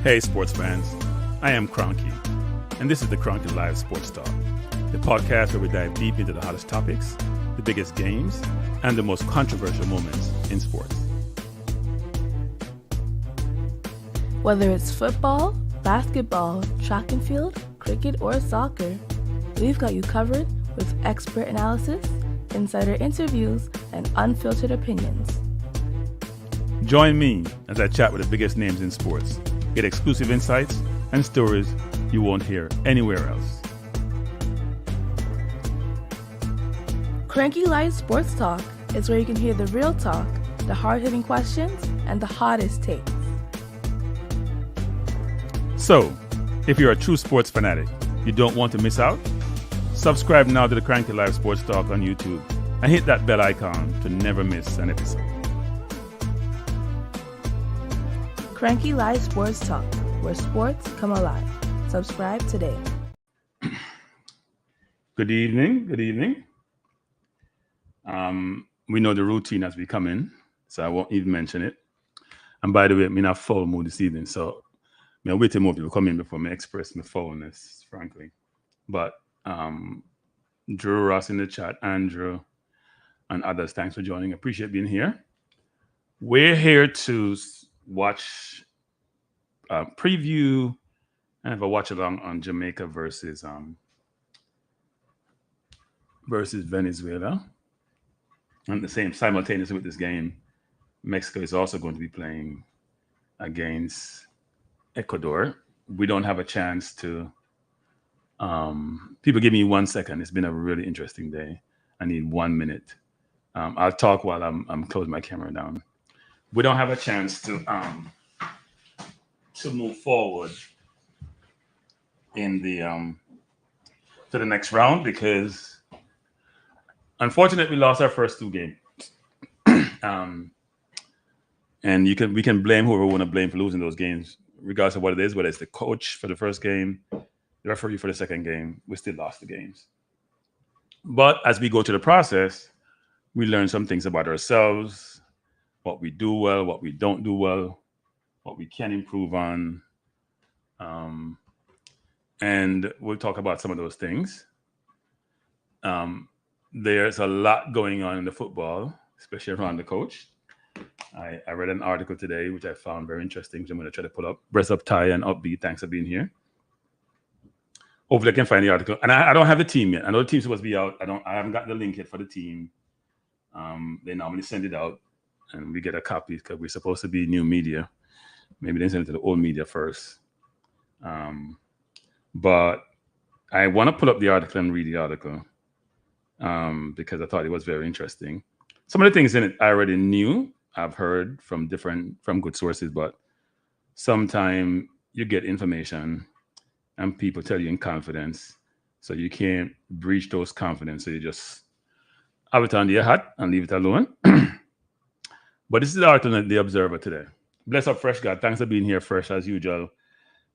Hey sports fans, I am Kranky, and this is the Kranky Live Sports Talk, the podcast where we dive deep into the hottest topics, the biggest games, and the most controversial moments in sports. Whether it's football, basketball, track and field, cricket, or soccer, we've got you covered with expert analysis, insider interviews, and unfiltered opinions. Join me as I chat with the biggest names in sports, get exclusive insights and stories you won't hear anywhere else. Kranky Live Sports Talk is where you can hear the real talk, the hard-hitting questions, and the hottest takes. So, if you're a true sports fanatic, you don't want to miss out, subscribe now to the Kranky Live Sports Talk on YouTube and hit that bell icon to never miss an episode. Kranky Live Sports Talk, where sports come alive. Subscribe today. Good evening. We know the routine as we come in, so I won't even mention it. And by the way, I'm in a full mood this evening, so I'm waiting more people come in before I express my fullness, frankly. But Drew Ross in the chat, Andrew, and others, thanks for joining. Appreciate being here. We're here to watch preview and have a watch along on Jamaica versus Venezuela. And the same simultaneously with this game, Mexico is also going to be playing against Ecuador. We don't have a chance to. People give me 1 second. It's been a really interesting day. I need 1 minute. I'll talk while I'm closing my camera down. We don't have a chance to move forward in the to the next round because unfortunately we lost our first two games. And we can blame whoever we want to blame for losing those games, regardless of what it is, whether it's the coach for the first game, the referee for the second game. We still lost the games. But as we go through the process, we learn some things about ourselves, what we do well, what we don't do well, what we can improve on. And we'll talk about some of those things. There's a lot going on in the football, especially around the coach. I read an article today, which I found very interesting, which I'm going to try to pull up. Breast up, tie, and upbeat. Thanks for being here. Hopefully I can find the article. And I don't have the team yet. I know the team's supposed to be out. I haven't got the link yet for the team. They normally send it out and we get a copy because we're supposed to be new media. Maybe they send it to the old media first. But I want to pull up the article and read the article because I thought it was very interesting. Some of the things in it I already knew. I've heard from good sources, but sometimes you get information and people tell you in confidence, so you can't breach those confidence. So you just have it under your hat and leave it alone. But this is the article in the Observer today. Bless up, Fresh God. Thanks for being here, Fresh, as usual.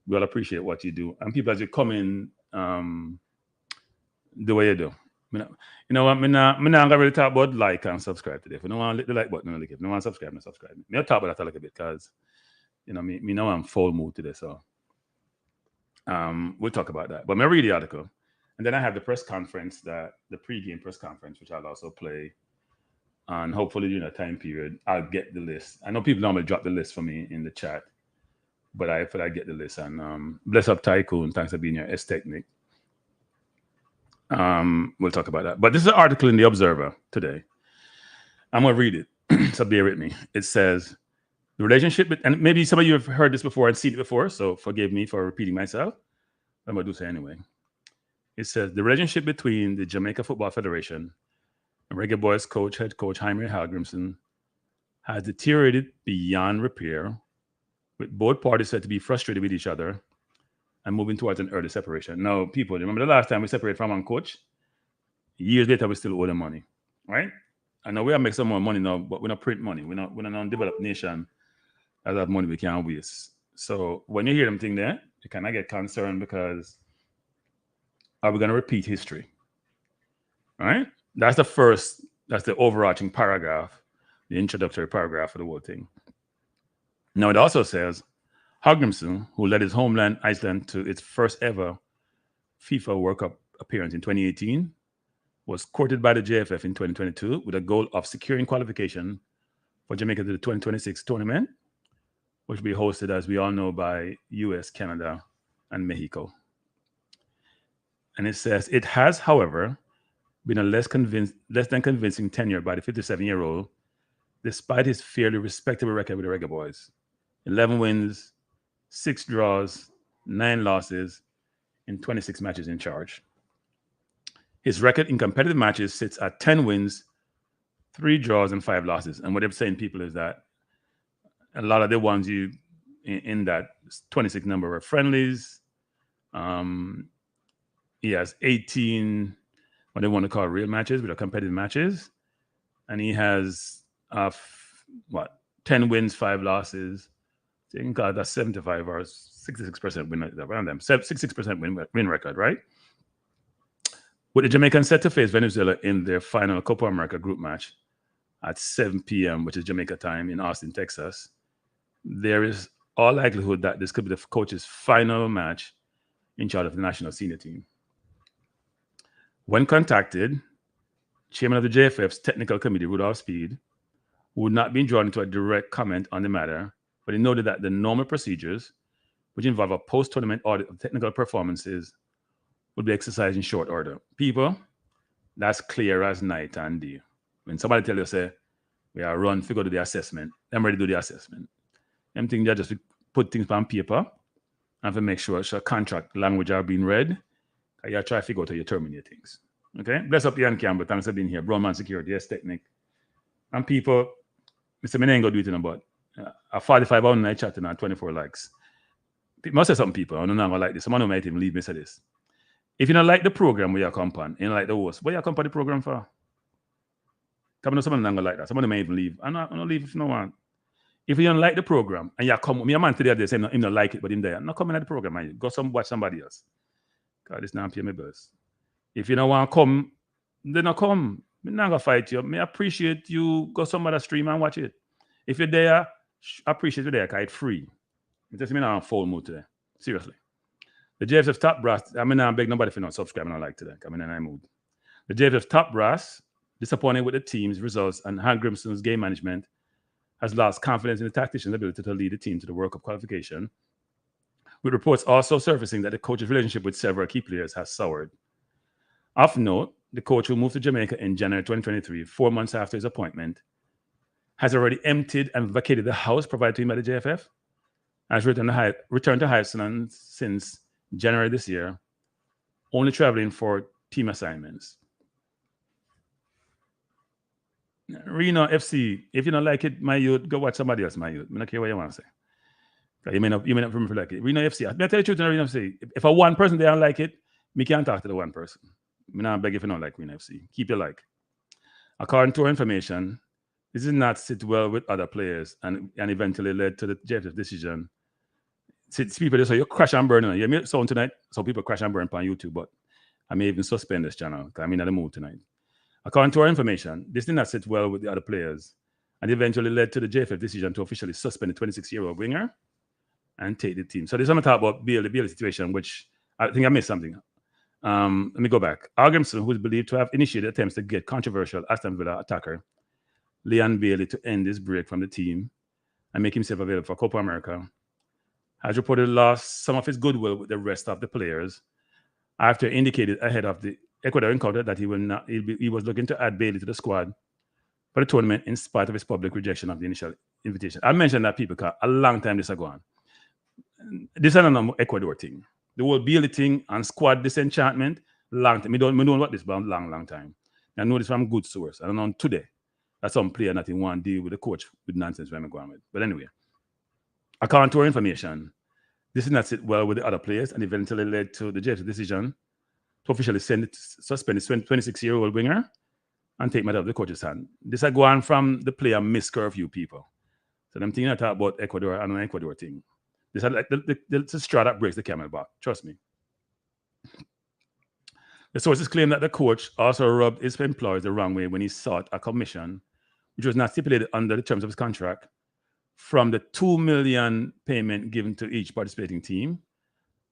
We all appreciate what you do. And people, as you come in, the way you do. You know what? I'm not going to really talk about like and subscribe today. If you don't want to click the like button, if you don't want to subscribe, subscribe. I'll talk about that a little bit because, me know I'm full mood today. So we'll talk about that. But I'm going to read the article. And then I have the press conference, the pre-game press conference, which I'll also play. And hopefully during that time period, I'll get the list. I know people normally drop the list for me in the chat, but I get the list. And bless up Tycoon. Thanks for being here. S-Technic. We'll talk about that. But this is an article in the Observer today. I'm going to read it. So bear with me. It says, the relationship, and maybe some of you have heard this before and seen it before, so forgive me for repeating myself. I'm going to do so anyway. It says, the relationship between the Jamaica Football Federation and Reggae Boys head coach Jaime Hallgrimson has deteriorated beyond repair, with both parties said to be frustrated with each other and moving towards an early separation. Now, people, remember the last time we separated from one coach? Years later, we still owe them money, right? I know we have to make some more money now, but we're not print money. We're not an undeveloped nation that have money we can't waste. So when you hear them thing there, you kind of get concerned because are we going to repeat history? All right? That's the overarching paragraph, the introductory paragraph of the whole thing. Now, it also says, Hagrimson, who led his homeland Iceland to its first ever FIFA World Cup appearance in 2018, was courted by the JFF in 2022 with a goal of securing qualification for Jamaica to the 2026 tournament, which will be hosted, as we all know, by US, Canada, and Mexico. And it says it has, however, been a less than convincing tenure by the 57-year-old, despite his fairly respectable record with the Reggae Boys. 11 wins, 6 draws, 9 losses in 26 matches in charge. His record in competitive matches sits at 10 wins, 3 draws, and 5 losses. And what they're saying, people, is that a lot of the ones you in that 26 number were friendlies. He has 18, what they want to call real matches, but are competitive matches. And he has 10 wins, 5 losses. So you can call that 75 or 66% win around them. 66% win record, right? With the Jamaicans set to face Venezuela in their final Copa America group match at 7 p.m., which is Jamaica time in Austin, Texas, there is all likelihood that this could be the coach's final match in charge of the national senior team. When contacted, chairman of the JFF's technical committee, Rudolph Speed, would not be drawn into a direct comment on the matter, but he noted that the normal procedures, which involve a post-tournament audit of technical performances, would be exercised in short order. People, that's clear as night and day. When somebody tell you, say, we are run, figure to the assessment, I'm ready to do the assessment. Them things just put things on paper and to make sure contract language are being read. You try to figure out how you terminate things. Okay? Bless up Ian Campbell. Thanks for being here. Brownman Security, yes, Technic. And people, Mr. I ain't going to do it in about a 45 hour night chatting and 24 likes. People must say something, people. I don't know if I like this. Someone who might even leave me say this. If you don't like the program where you come on, you don't like the host, what you come on the program for? Come on, someone not gonna like that. Someone may even leave. I'm not leave if no one. If you don't like the program and you come, me a man today they say him not like it, but him there, not coming at the program, man. Go watch somebody else. God, this not pay me bills. If you don't want to come, then not come. I'm not gonna fight you. I appreciate you go some other stream and watch it. If you're there, I appreciate you there because it's free. It doesn't mean I'm on full mood today. Seriously. The JFF top brass, I mean, I beg nobody for not subscribing. I like today. I'm in a mood. The JFF top brass, disappointed with the team's results and Han Grimson's game management, has lost confidence in the tactician's ability to lead the team to the World Cup qualification, with reports also surfacing that the coach's relationship with several key players has soured. Of note, the coach who moved to Jamaica in January 2023, 4 months after his appointment, has already emptied and vacated the house provided to him by the JFF, and has returned to Iceland since January this year, only traveling for team assignments. Reno FC, if you don't like it, my youth, go watch somebody else, my youth. I don't care what you want to say. You may not remember like it. Reno FC, I tell you the truth, Reno FC. If a one person they don't like it, me can't talk to the one person. I not beg if you don't like Reno FC. Keep your like. According to our information, this did not sit well with other players and eventually led to the JFF decision. People just say you crash and burn. You hear sound tonight, so people crash and burn on YouTube, but I may even suspend this channel because I'm in the mood tonight. According to our information, this did not sit well with the other players and eventually led to the JFF decision to officially suspend the 26-year-old winger and take the team. So there's something to talk about the situation, which I think I missed something. Let me go back. Argimson, who is believed to have initiated attempts to get controversial Aston Villa attacker Leon Bailey to end his break from the team and make himself available for Copa America, has reportedly lost some of his goodwill with the rest of the players after indicated ahead of the Ecuador encounter that he was looking to add Bailey to the squad for the tournament in spite of his public rejection of the initial invitation. I mentioned that people a long time this ago on. This is another Ecuador thing. The whole Bailey thing and squad disenchantment, long time. We don't know what this about long time. I know this from good source. I don't know today. That's some player that he want to deal with the coach with nonsense where I'm going with. But anyway, according to our information, this did not sit well with the other players and eventually led to the JFF decision to officially suspend the 26-year-old winger and take matter of the coach's hand. This is going from the player miss curfew people. So them thinking I talk about Ecuador and an Ecuador thing. This is like the straw that breaks the camel back. Trust me. The sources claim that the coach also rubbed his employees the wrong way when he sought a commission, which was not stipulated under the terms of his contract, from the $2 million payment given to each participating team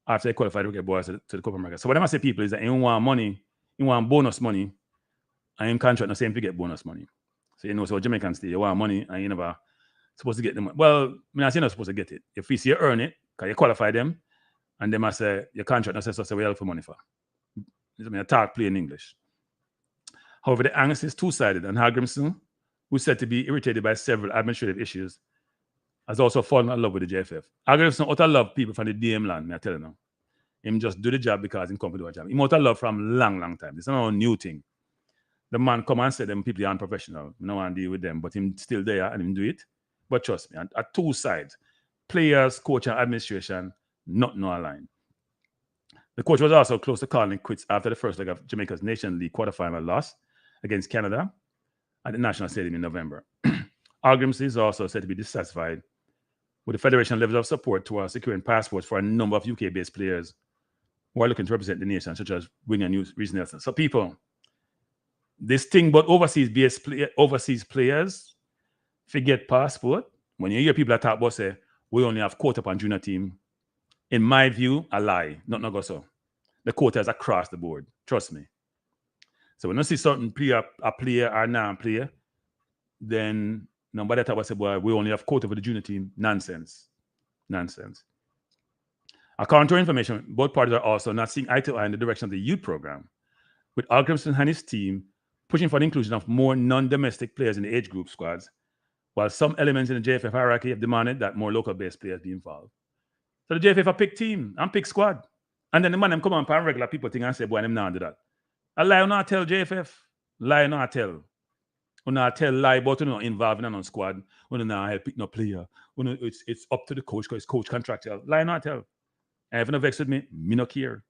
after they qualified to get boys to the Copa America. So what I say people is that you want money, you want bonus money, and in contract, the same to get bonus money. So so Jamaicans say you want money and you never supposed to get them. Well, I mean, I say you're not supposed to get it. If you see you earn it, because you qualify them, and they must say your contract not says so we help for money for. I mean, I talk plain English. However, the angst is two-sided, and Hagrimson, who's said to be irritated by several administrative issues, has also fallen in love with the JFF. Hagrimson ought to love people from the DM land, I tell you now. Him just do the job because he come to do a job. He ought to love from long, long time. It's not a new thing. The man come and say them people are unprofessional. We don't want to deal with them, but him still there and him do it. But trust me, at two sides, players, coach, and administration, not no align. The coach was also close to calling quits after the first leg of Jamaica's Nation League quarterfinal loss against Canada at the National Stadium in November. Arguments is also said to be dissatisfied with the Federation levels of support towards securing passports for a number of UK-based players who are looking to represent the nation, such as Wing and Reece Nelson. So people, this thing about overseas players forget passport. When you hear people that talk about say, we only have quota upon junior team, in my view, a lie. Not go so. The quota is across the board. Trust me. So when you see certain player, a player or non-player, then nobody talk about say, boy, we only have quota for the junior team. Nonsense. According to information, both parties are also not seeing eye to eye in the direction of the youth program, with Algrimson and his team pushing for the inclusion of more non-domestic players in the age group squads, while some elements in the JFF hierarchy have demanded that more local-based players be involved. So the JFF a pick team and pick squad. And then the man them come on and regular people think and say, boy, them not do that. A lie you not tell JFF. Lie you not tell. You not tell lie about you not involved in a squad. You not help pick no player. It's up to the coach because it's coach contractual. Lie you not tell. And if you not vex with me not care.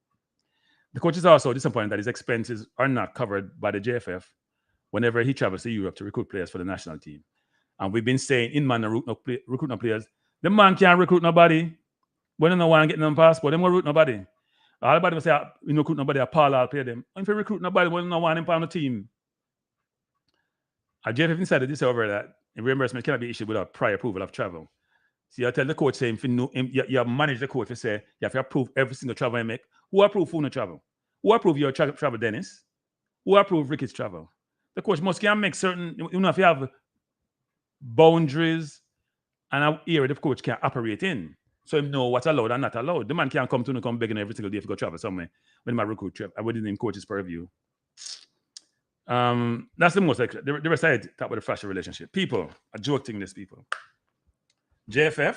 The coach is also disappointed that his expenses are not covered by the JFF whenever he travels to Europe to recruit players for the national team. And we've been saying in man recruit no players. The man can't recruit nobody. When you no want to get them passport, them won't recruit nobody. All the body will say, you know, recruit nobody, Paul, I'll pay them. And if you recruit nobody, when you no want them on the team. A JFF decided this over that reimbursement cannot be issued without prior approval of travel. So you tell the coach, saying, you manage the coach to say, you have to approve every single travel you make. Who approve who no travel? Who approve your travel, Dennis? Who approve Ricky's travel? The coach must can make certain, you know, if you have boundaries and an area the coach can operate in. So him know what's allowed and not allowed. The man can't come begging every single day if you go travel somewhere when my recruit trip. I wouldn't name coach's purview. That's the most like the rest I talk about the fractured relationship. People are joking this people. JFF,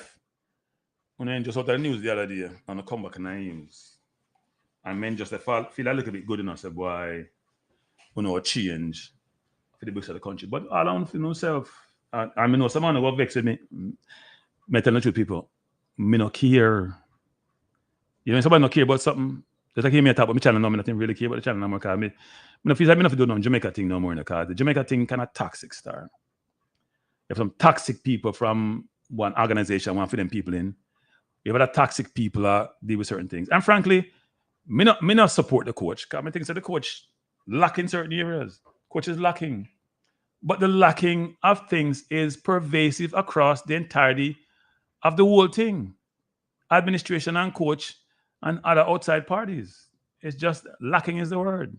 when I just saw the news the other day on the comeback names. And men just feel a little bit good enough, say, boy, change for the books of the country. But all I want to know self, I know someone who vex with me. Me tell the truth, people. Me not care. You know, somebody not care about something. Just like hear me talk about my channel now, I don't really care about the channel no more. Because I feel like I don't do no Jamaica thing no more in the car. The Jamaica thing kind of toxic star. You have some toxic people from one organization, one for them people in. You have other toxic people deal with certain things. And frankly, me not support the coach. Because I think that the coach lacking certain areas. Coach is lacking. But the lacking of things is pervasive across the entirety of the whole thing. Administration and coach and other outside parties. It's just lacking is the word.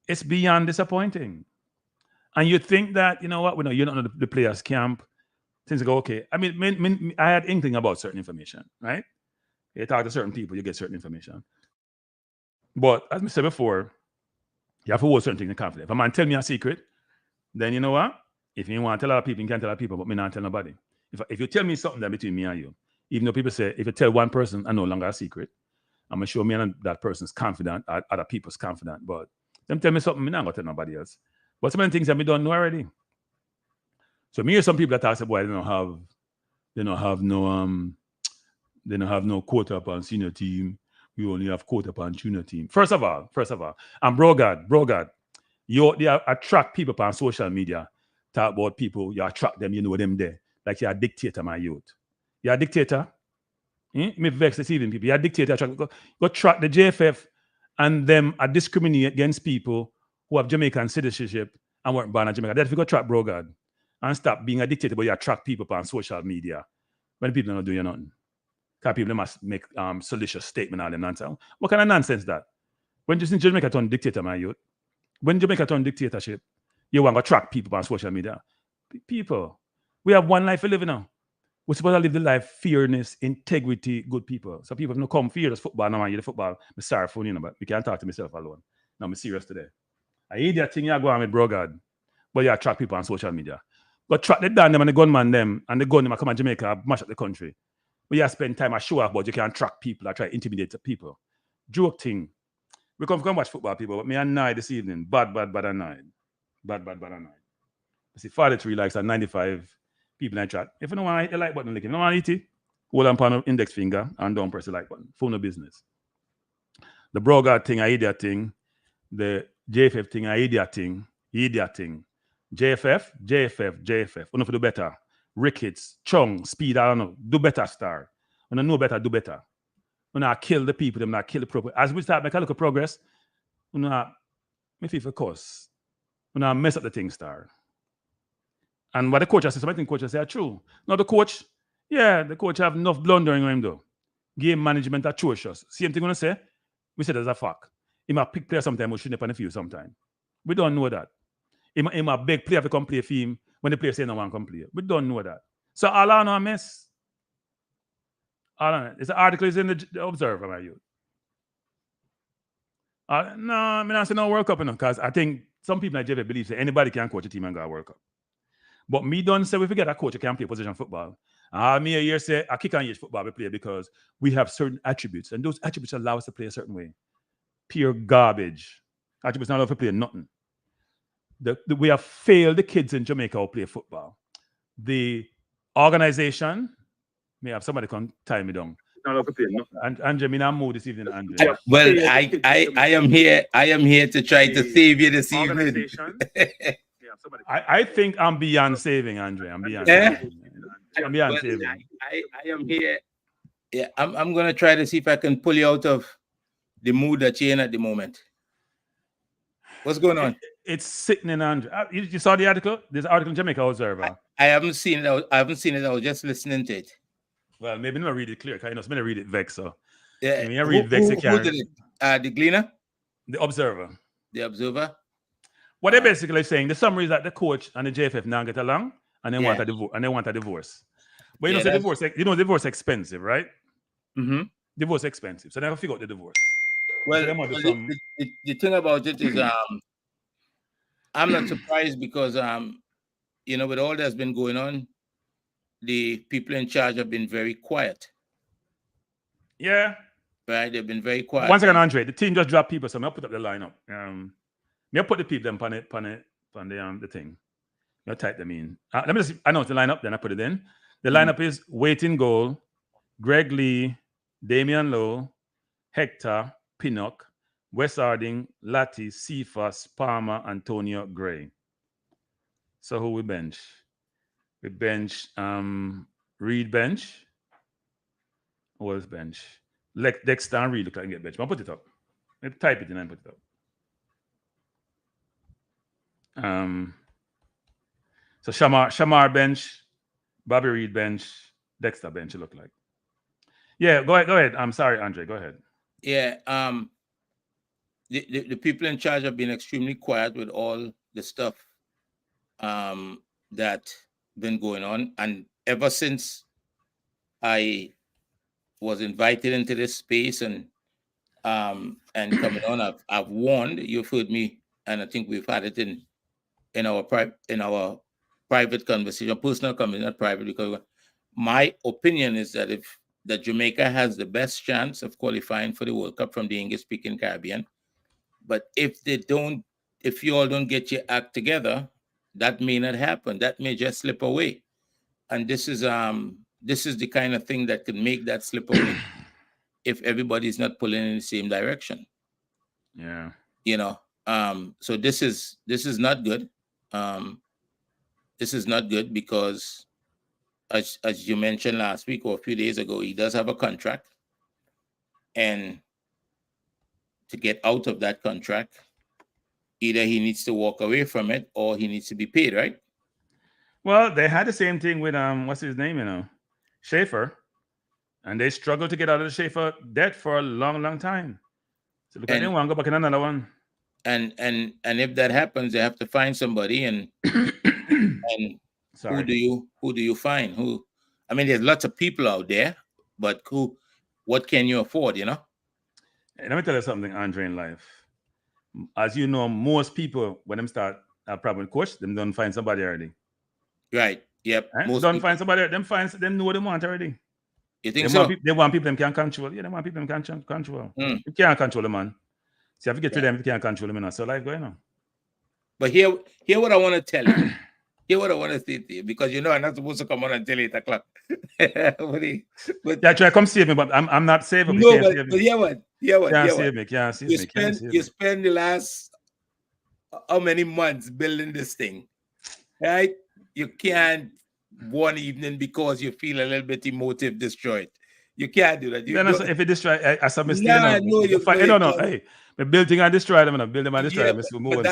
It's beyond disappointing. And you think that, you know what, you're not in the players' camp. Things go, okay. I mean, I had inkling about certain information, right? You talk to certain people, you get certain information. But as I said before, you have to hold certain things in confidence. If a man tell me a secret, then you know what? If you want to tell other people, you can tell other people, but me not tell nobody. If you tell me something that between me and you, even though people say, if you tell one person, I no longer a secret, I'm going to show me and that person's confident, other people's confident, but them tell me something, me not going to tell nobody else. But some of the things that we don't know already. So me hear some people that talk say, boy, they don't have no quota upon senior team. We only have quota upon junior team. First of all, and bro God, they attract people upon social media. Talk about people, you attract them, you know them there. Like you're a dictator, my youth. You're a dictator. Me vex deceiving people. You're a dictator. Go track the JFF and them are discriminate against people who have Jamaican citizenship and weren't born in Jamaica. That's if you go track bro God. and stop being a dictator, but you attract people on social media when people are not doing nothing. Because people must make salacious statement all them nonsense. What kind of nonsense that? When just in Jamaica turn dictator, my youth, when Jamaica turn dictatorship, you want to attract people on social media. People, we have one life to live now. We're supposed to live the life, fairness, integrity, good people. So people have no come fear this football. No man, you the football. I'm sorry for you, know, but we can't talk to myself alone. Now I'm serious today. I hate that thing you go on with bro God, but you attract people on social media. But track the down them and the gunman them and the gun them come to Jamaica, mash up the country. But you spend time at show off, but you can track people. I try to intimidate the people. Joke thing. We come watch football, people, but me annoyed this evening. Bad annoyed. Bad annoyed. I see 43 likes and 95 people in the chat. If you don't want to hit the like button, if you don't want to hit it, hold on the index finger and don't press the like button. For no business. The Brogard thing, I idiot thing. The JFF thing, I idiot thing. Idiot thing. JFF. You know, do better. Rickets, Chung, Speed, I don't know. Do better, star. When I know better, do better. When I kill the people, them not kill the progress. As we start making a look at progress, when I feel for course. When I mess up the thing, star. And what the coach has said, something coach has said are true. Now the coach have enough blundering on him though. Game management atrocious. Same thing gonna say. We said as a fact. He might pick player sometime or shouldn't up on the field sometime. We don't know that. He might beg player to come play for him when the player say no one come play. We don't know that. So all I know a mess. All I know. It's an article is in the Observer, my youth. No, I mean I say no World Cup, because I think some people in Nigeria believe that anybody can coach a team and go to World Cup. But me don't say we forget a coach who can play position football. Me a year say I kick on age football we play because we have certain attributes, and those attributes allow us to play a certain way. Pure garbage. Attributes not allow us to play nothing. We have failed the kids in Jamaica who play football. The organization may have somebody come tie me down. And Andre, me not move this evening, Andre. Well, I am here. I am here to try to save you this evening. I think I'm beyond saving, Andre. I'm beyond saving. I'm beyond saving. I am here. Yeah, I'm gonna try to see if I can pull you out of the mood that you're in at the moment. What's going on? It's sickening, Andre. You saw the article? There's an article in Jamaica Observer. I haven't seen it. I haven't seen it. I was just listening to it. Well, maybe not read it clear, because I'm going to read it vex. So yeah, I read vex. Who did it? The Gleaner? The Observer. The Observer? What they're basically saying, the summary is that the coach and the JFF now get along and they want a divorce. But you know, divorce expensive, right? Mm-hmm. Divorce expensive. So they have to figure out the divorce. Well, the thing about it is I'm not surprised because you know, with all that's been going on, the people in charge have been very quiet. Yeah. Right? They've been very quiet. Once again, Andre, the team just dropped people, so I'll put up the lineup. I'll put the people them on the thing. I'll type them in. Let me just announce the lineup, then I put it in. The lineup is Waiting Goal, Greg Lee, Damian Lowe, Hector, Pinnock, Wes Harding, Latti, Cephas, Palmer, Antonio Gray. So who we bench? We bench Reed bench. Who else bench? Dexter and Reed look like I can get bench. I'll put it up. I'll type it in and put it up. So Shamar bench, Bobby Reed bench, Dexter bench, it look like. Yeah, go ahead. I'm sorry, Andre, go ahead. Yeah, the people in charge have been extremely quiet with all the stuff that been going on, and ever since I was invited into this space and coming on, I've warned. You've heard me, and I think we've had it in our private conversation, personal conversation, not private, because my opinion is that Jamaica has the best chance of qualifying for the World Cup from the English-speaking Caribbean. But if you all don't get your act together, that may not happen. That may just slip away. And this is the kind of thing that could make that slip away if everybody's not pulling in the same direction. Yeah. You know, so this is not good. This is not good because as you mentioned last week or a few days ago, he does have a contract. And to get out of that contract, either he needs to walk away from it or he needs to be paid, right? Well, they had the same thing with what's his name, Schaefer, and they struggled to get out of the Schaefer debt for a long, long time. So look at them one, go back in another one. And if that happens, they have to find somebody, and Sorry. who do you find? I mean, there's lots of people out there, but what can you afford, Hey, let me tell you something, Andre, in life. As you know, most people, when them start a problem with coach, them don't find somebody already. Right. Yep. Right? Most don't people find somebody, them know what they want already. You think they so? They want people them can control. Yeah, they want people them can control. Mm. You can't control them, man. See, if you get to them, you can't control them, so life going on. But hear what I want to tell you. Hear what I want to say to you, because I'm not supposed to come on until 8 o'clock. but yeah, try come save me, but I'm not saving. No, but hear what? Can't save me. You spend the last how many months building this thing, right? You can't one evening because you feel a little bit emotive destroyed. You can't do that. If it destroy, I submit. No. Hey, the building and destroy them, and build them and destroy them. But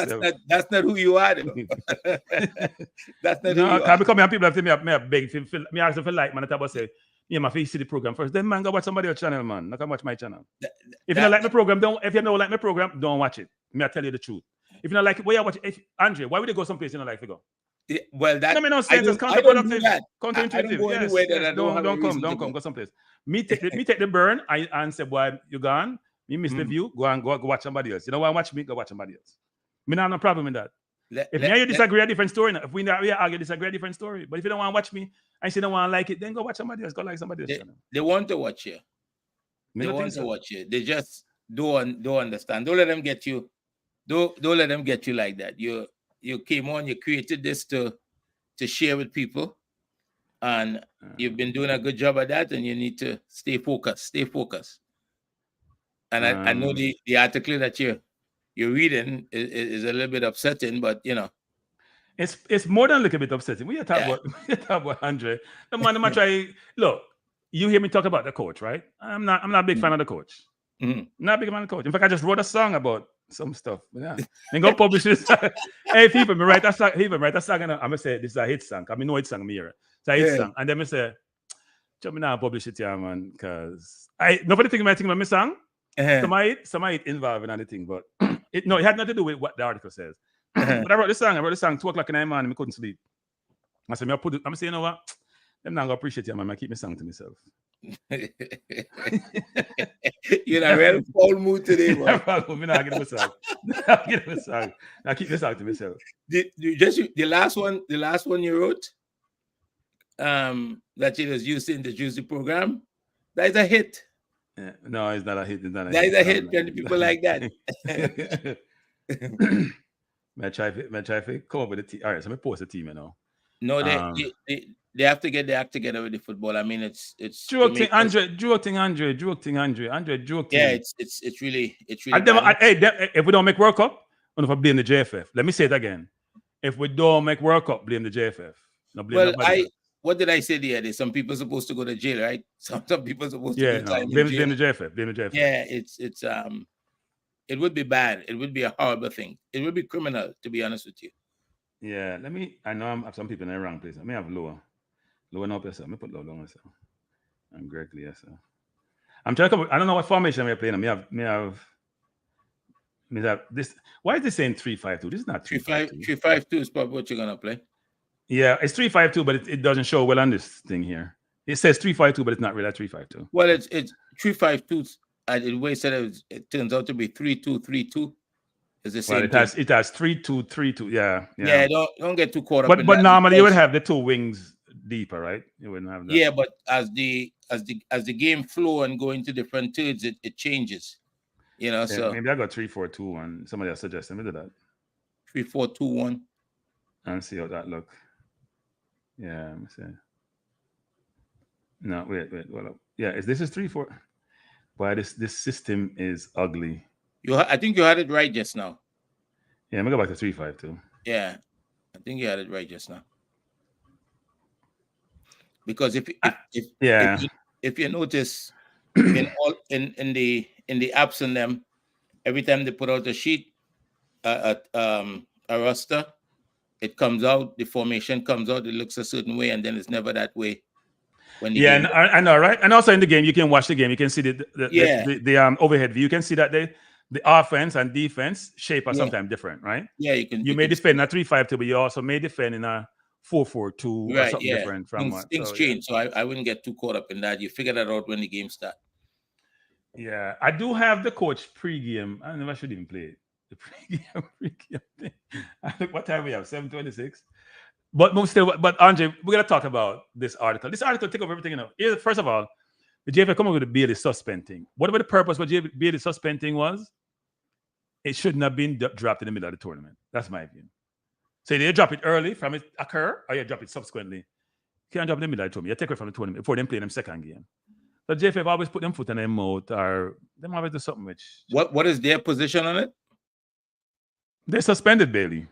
that's not who you are. That's not who you are. I become people have to me beg. Me ask them for like, man. I about say, me my face see the program first. Then man, go watch somebody else's channel, man. Not come watch my channel. If you don't like my program, if you don't like my program, don't watch it. Me I tell you the truth. If you don't like it, why you watch it? Andre, why would they go someplace you don't like to go? Well, that no sense. It's counterproductive. Counterintuitive. Don't come. Go someplace. Me take the burn. And say, boy, you gone. Me miss the view. Go watch somebody else. You know why watch me? Go watch somebody else. Me not have no problem with that. If you disagree, a different story. If we argue, disagree, a different story. But if you don't want to watch me, and you don't want to like it, then go watch somebody else. Go like somebody else. They want to watch you. They want to watch you. They just don't understand. Don't let them get you. Don't let them get you like that. You came on, you created this to share with people, and you've been doing a good job at that, and you need to stay focused. And I know the article that you're reading is a little bit upsetting, but it's more than a little bit upsetting. We talk about Andre. The man I try. Look, you hear me talk about the coach, right? I'm not a big fan of the coach. Mm-hmm. Not a big fan of the coach. In fact, I just wrote a song about some stuff. Yeah. Then go publish this. Hey, people, me write that song. And I'm gonna say this is a hit song. I mean, no hit song me here. It's a hit song. And then I say, "Jump me now, publish it, yeah, man." Because nobody think about my song. Somebody involved in anything, but it had nothing to do with what the article says. But I wrote the song 2:00 in the morning. I couldn't sleep. I said, I'm saying, you know what? I'm not gonna appreciate it, man. I keep my song to myself. You're in a real foul mood today, man. I'm not getting my song. I keep this song to myself. The last one you wrote, that you was used in the Juicy program, that is a hit. Yeah, no, it's not a hit. That is a hit. Plenty people like that. May I try to come up with a team? All right, so I'm post a team, No, they have to get their act together with the football. I mean, it's joke thing, Andre. Yeah, it's really. If we don't make World Cup, I'm gonna blame the JFF. Let me say it again. If we don't make World Cup, blame the JFF. No blame nobody. What did I say the other day? Some people are supposed to go to jail, right? Some people are supposed to do time in jail. Blame the JFF. Yeah, it's it would be bad. It would be a horrible thing. It would be criminal, to be honest with you. Yeah, I know I have some people in the wrong place. I may have lower up yourself. Let me put lower on myself. I'm Gregory, yes, sir. I'm trying to come. I don't know what formation we're playing. Me have this. Why is this saying 3-5-2? This is not 3-5-2. 3-5-2 is probably what you're gonna play. Yeah, it's 3-5-2, but it doesn't show well on this thing here. It says 3-5-2, but it's not really 3-5-2. Well, it's 3-5-2. The way it said it turns out to be 3-2-3-2. It's the same. Well, it has 3-2-3-2. Yeah. Yeah, don't get too caught up. But normally you would have the two wings deeper, right? You wouldn't have that. Yeah, but as the game flow and go into different thirds, it changes. So maybe I got 3-4-2-1. Somebody else suggested me to that. 3-4-2-1. And see how that look. Yeah, let me see. No, wait. Well, yeah, this is 3-4. Why this system is ugly. I think you had it right just now. Yeah, I'm gonna go back to 3-5-2. Yeah, I think you had it right just now. Because if you notice in the apps in them, every time they put out a sheet, a roster, it comes out, the formation comes out, it looks a certain way, and then it's never that way when the Yeah, game. and I know, right? And also in the game, you can watch the game. You can see Yeah. the overhead view. You can see that the offense and defense shape are sometimes different, right? Yeah, you may defend a 3-5-2, but you also may defend in a 4-4-2 or something different from what. Things change, so I wouldn't get too caught up in that. You figure that out when the game starts. Yeah, I do have the coach pregame. I never should even play it. The pregame thing. I look what time we have, 7:26. But Andre, we're gonna talk about this article. This article take over everything, you know. First of all, the JFL come up with the Bailey suspending. Whatever the purpose for Bailey suspending was, it shouldn't have been dropped in the middle of the tournament. That's my view. So they drop it early from it occur, or you drop it subsequently. You can't drop it in the middle of the tournament. You take it from the tournament before them play them second game. So JFF always put them foot in their mouth, or them always do something which. What is their position on it? They suspended Bailey.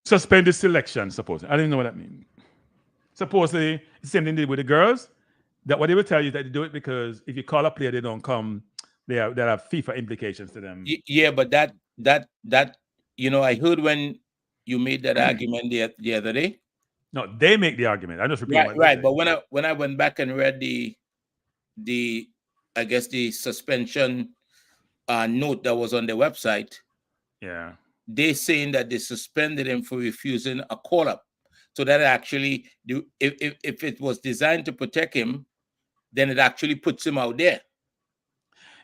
Suspended selection, supposedly. I don't even know what that means. Supposedly, it's the same thing they did with the girls. That what they will tell you is that they do it because if you call a player, they don't come. They have FIFA implications to them. Yeah, but that I heard when you made that argument the other day. No, they make the argument. I just repeat. Right. But when I went back and read the I guess the suspension note that was on their website. Yeah. They saying that they suspended him for refusing a call-up. So that actually, if it was designed to protect him, then it actually puts him out there.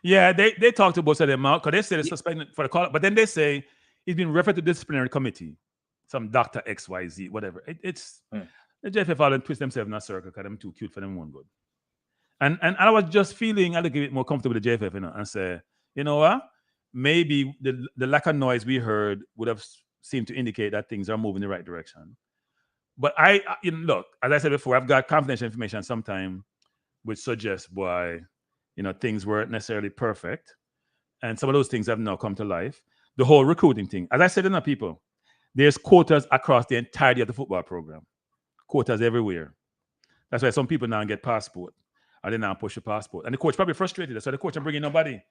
Yeah, they talked to both of them out because they say they're suspended for the call-up, but then they say he's been referred to disciplinary committee, some Dr. XYZ, whatever. The JFF all twist themselves in a circle because they're too cute for them one good. And I was just feeling a little bit more comfortable with the JFF, and say, you know what? Maybe the lack of noise we heard would have seemed to indicate that things are moving in the right direction. But look, as I said before, I've got confidential information sometimes which suggests why, things weren't necessarily perfect. And some of those things have now come to life. The whole recruiting thing. As I said to people, there's quotas across the entirety of the football program. Quotas everywhere. That's why some people now get passport. Or they now push a passport. And the coach probably frustrated. That's why the coach ain't bringing nobody.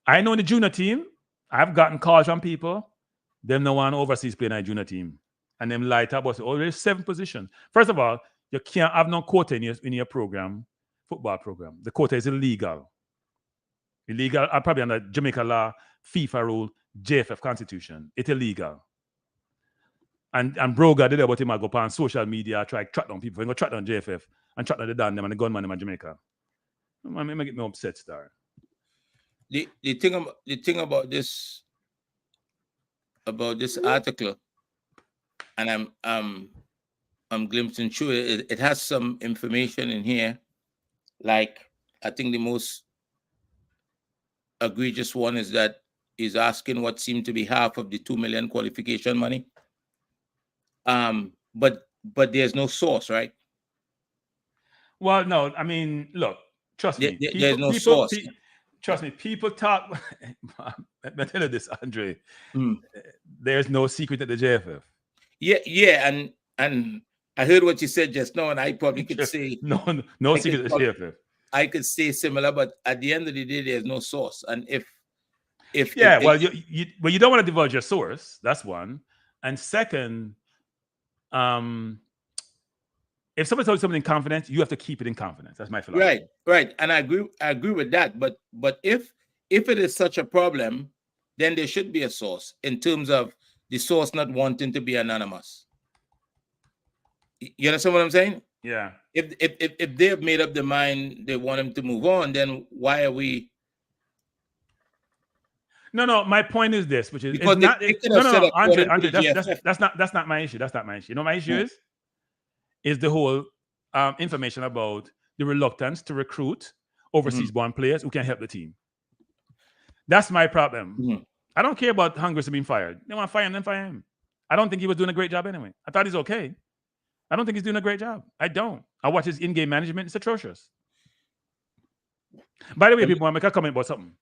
I know in the junior team, I've gotten calls from people. Them no one overseas playing a junior team. And them light up about, there's 7 positions. First of all, you can't have no quota in your program, football program. The quota is illegal. Illegal, probably under Jamaica law, FIFA rule, JFF constitution. It's illegal. And Broga did about him, I go on social media, try to track down people. He go track down JFF and track down the Dan them and the gunman them in Jamaica. I mean, get me upset, star. The thing about this article, and I'm glimpsing through it. It has some information in here, like I think the most egregious one is that he's asking what seemed to be half of the 2 million qualification money. But there's no source, right? Well, no, I mean, look, trust me. There's no source. Trust me, people talk. I tell you this, Andre. There's no secret at the JFF. Yeah, and I heard what you said just now, and I probably could say no secret at the JFF. I could say similar, but at the end of the day, there's no source. And if you don't want to divulge your source. That's one. And second, if somebody tells you something in confidence, you have to keep it in confidence. That's my philosophy. Right. And I agree with that. But if it is such a problem, then there should be a source in terms of the source not wanting to be anonymous. You understand what I'm saying? Yeah. If they have made up their mind, they want him to move on, then why are we? No. My point is this, which is because Andre, that's not my issue. That's not my issue. You know, my issue is the whole information about the reluctance to recruit overseas-born players who can help the team. That's my problem. I don't care about Hungers being fired. They want to fire him, then fire him. I don't think he was doing a great job anyway. I thought he's okay. I don't think he's doing a great job. I don't. I watch his in-game management. It's atrocious. By the way, people want to make a comment about something.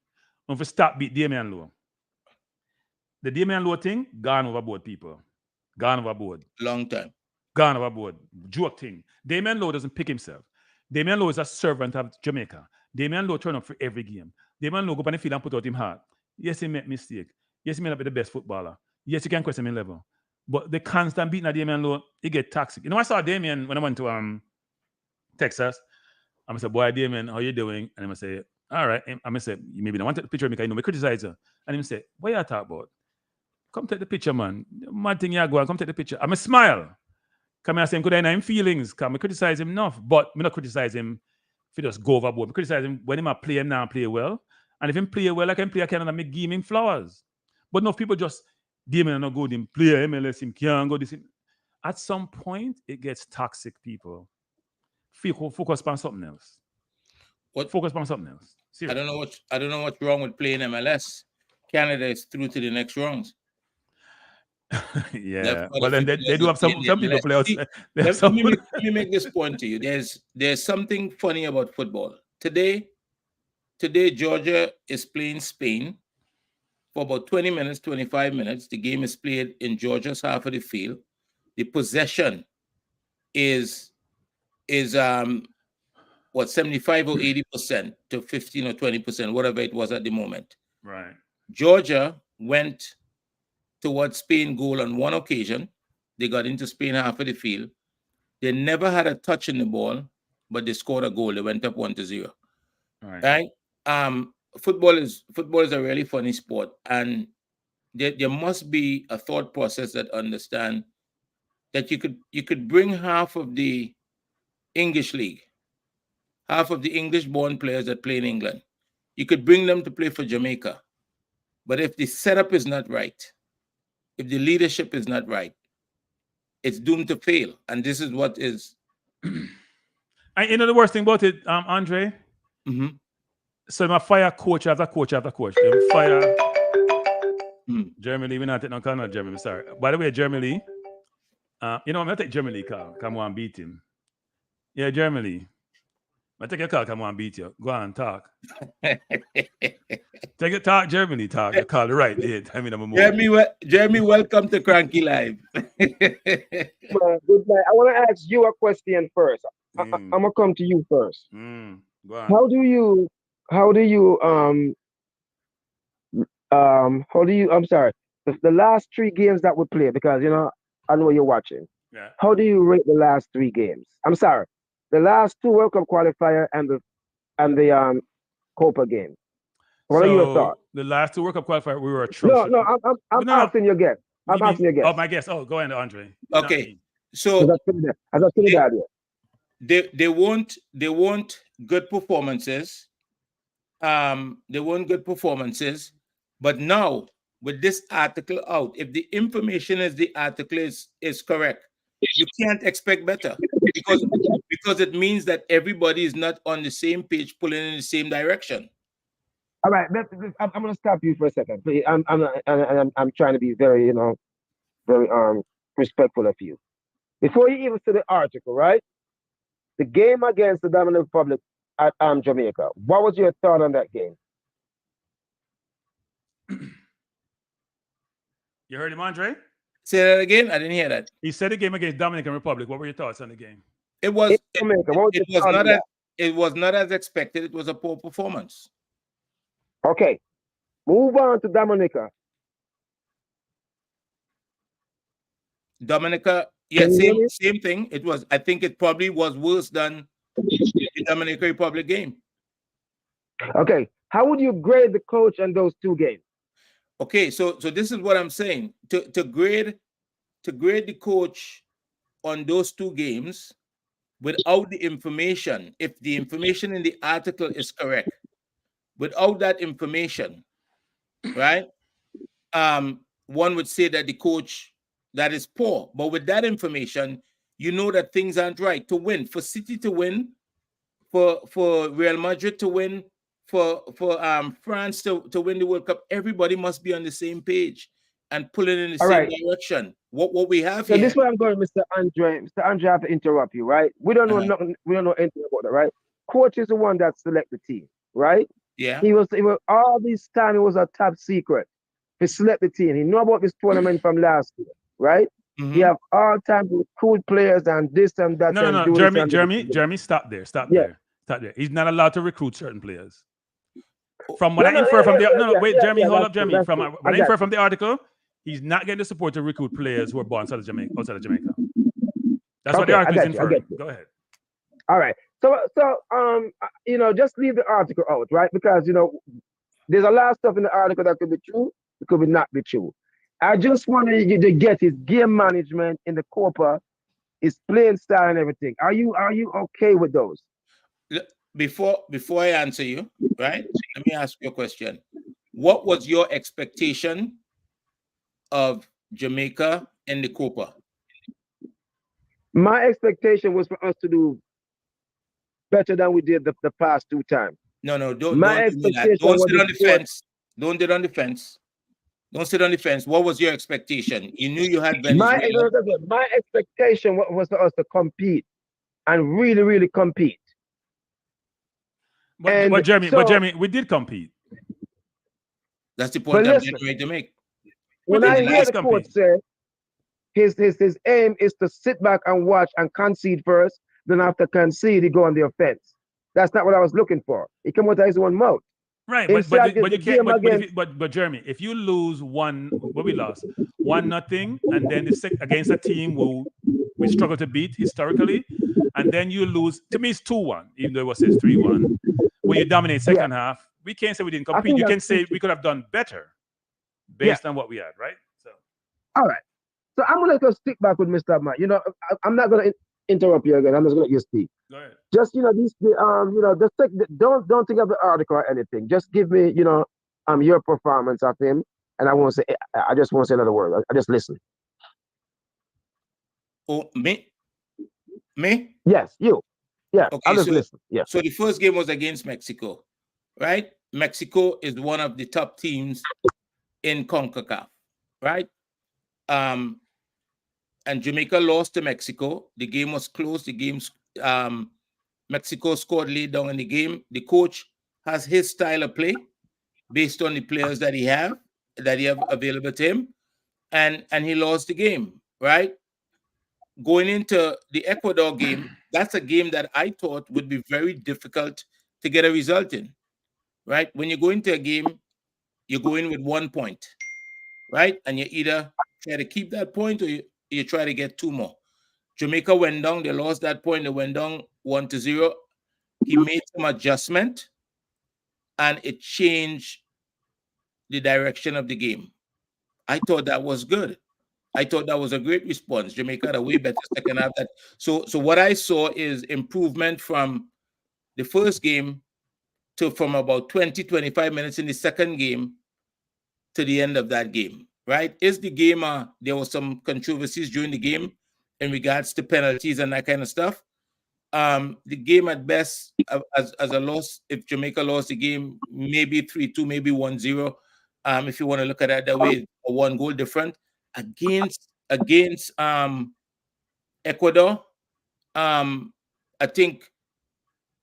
If we stop beat Damian Lowe. The Damian Lowe thing, gone overboard, people. Gone overboard. Long time. Gone overboard. Joke thing. Damian Lowe doesn't pick himself. Damian Lowe is a servant of Jamaica. Damian Lowe turn up for every game. Damian Lowe go up on the field and put out him heart. Yes, he made mistake. Yes, he may not be the best footballer. Yes, you can question him level. But the constant beating of Damian Lowe, it get toxic. You know, I saw Damian when I went to Texas. I'm gonna say, boy, Damian, how you doing? And I'm gonna say, all right. I'm gonna say, you maybe don't want to take the picture because you know me criticize you. And I'm say, what you talk about? Come take the picture, man. Mad thing you go and come take the picture. I'm a smile. Come and say, could I know him feelings? Come, I criticize him enough, but me not criticize him if he just go overboard. I criticize him when he play him now and play well. And if him play well, I can play a Canada and make give him flowers. But enough people just Damian not good, him play MLS, him can't go this. At some point, it gets toxic, people. Focus on something else. Focus on something else. Seriously. I don't know what's wrong with playing MLS. Canada is through to the next rounds. Yeah, but then they do have some people play outside. Let me make this point to you. There's something funny about football. Today Georgia is playing Spain for about 20 minutes, 25 minutes. The game is played in Georgia's half of the field. The possession is 75 or 80% to 15 or 20%, whatever it was at the moment. Right. Georgia went towards Spain goal on one occasion. They got into Spain half of the field. They never had a touch in the ball, but they scored a goal. They went up 1-0. Right? Football is a really funny sport, and there must be a thought process that understand that you could bring half of the English league, half of the English-born players that play in England. You could bring them to play for Jamaica, but if the setup is not right, if the leadership is not right, it's doomed to fail. And this is what is. You know the worst thing about it, Andre? Mm-hmm. So my fire coach after coach after coach. They fire Jeremy Lee. We're not taking no call, not Jeremy. Sorry. By the way, Jeremy Lee. You know, I'm going to take Jeremy Lee call. Come on, beat him. Yeah, Jeremy Lee. I take your call, come on, beat you. Go on, talk. Take a talk, Jeremy, talk. You call the right date. I mean, I'm a Jeremy, welcome to Kranky Live. Good night. I want to ask you a question first. I'm gonna come to you first. Go on. How do you? I'm sorry. The last 3 games that we played, because you know I know you're watching. Yeah. How do you rate the last 3 games? I'm sorry. The last 2 World Cup qualifier and the Copa game. What are your thoughts? The last 2 World Cup qualifier, we were atrocious. No, I'm asking you again. I'm asking you again. Oh, my guess. Oh, go ahead, Andre. Okay. So they weren't good performances. They weren't good performances. But now with this article out, if the information is the article is correct, you can't expect better because it means that everybody is not on the same page, pulling in the same direction. All right, I'm going to stop you for a second. I'm trying to be very, very respectful of you. Before you even see the article, right? The game against the Dominican Republic at Jamaica. What was your thought on that game? You heard him, Andre? Say that again. I didn't hear that. He said the game against Dominican Republic. What were your thoughts on the game? It was not as expected. It was a poor performance. Okay, move on to Dominica. Yeah, same thing. It was. I think it probably was worse than the Dominican Republic game. Okay, how would you grade the coach on those 2 games? Okay, so this is what I'm saying. To grade the coach on those 2 games without the information, if the information in the article is correct, without that information, right? One would say that the coach that is poor, but with that information, you know that things aren't right. To win, for City to win, for Real Madrid to win, for France to win the World Cup, everybody must be on the same page and pulling in the same direction. What we have here. So this is where I'm going, Mr. Andre. Mr. Andre, I have to interrupt you, right? We don't know nothing. We don't know anything about that, right? Coach is the one that select the team, right? Yeah. He was all this time. It was a top secret. He select the team. He knew about this tournament from last year, right? Mm-hmm. He have all time to recruit players and this and that. No. Jeremy, stop there. Stop there. He's not allowed to recruit certain players. From what I infer from the Jeremy, hold up, Jeremy. From what I infer from the article, he's not getting the support to recruit players who are born outside of Jamaica. That's what Okay, the I article is got you, I inferring. get you. Go ahead. All right. So, just leave the article out, right? Because, there's a lot of stuff in the article that could be true, it could not be true. I just wanted you to get his game management in the Copa, his playing style and everything. Are you okay with those? Before I answer you, right? Let me ask you a question. What was your expectation of Jamaica in the Copa? My expectation was for us to do better than we did the past 2 times. No, don't do expectation that. Don't was sit on the to fence. Don't sit on the fence. Don't sit on the fence. What was your expectation? You knew you had Venezuela. My expectation was for us to compete and really, really compete. But Jeremy, we did compete. That's the point I'm getting ready to make. When I hear the coach say his aim is to sit back and watch and concede first, then after concede, he go on the offense. That's not what I was looking for. He came out of his own mouth. Right, but you can't. But Jeremy, if you lose we lost 1-0, and then against a team who we struggle to beat historically, and then you lose. To me, it's 2-1, even though it was 3-1. When you dominate second half, we can't say we didn't compete. You can say we could have done better based on what we had, right? So, all right. So I'm gonna go stick back with Mr. Matt. I'm not gonna interrupt you again. I'm just gonna let you speak. Go ahead. Just don't think of the article or anything. Just give me your performance of him, and I just won't say another word. I just listen. Oh, me? Yes, you. Yeah, okay, I'll just listen. Yeah. So the first game was against Mexico, right? Mexico is one of the top teams in CONCACAF, right? And Jamaica lost to Mexico. The game was close. Mexico scored late down in the game. The coach has his style of play based on the players that he have available to him, and he lost the game, right? Going into the Ecuador game, that's a game that I thought would be very difficult to get a result in, right? When you go into a game, you go in with 1 point, right? And you either try to keep that point or you try to get 2 more. Jamaica went down. They lost that point. They went down 1-0. He made some adjustment, and it changed the direction of the game. I thought that was good. I thought that was a great response. Jamaica had a way better second half. So what I saw is improvement from the first game from about 20-25 minutes in the second game to the end of that game, right? Is the game, there was some controversies during the game in regards to penalties and that kind of stuff. The game at best, as a loss, if Jamaica lost the game, maybe 3-2, maybe 1-0. If you want to look at it that way, a 1 goal different against Ecuador. I think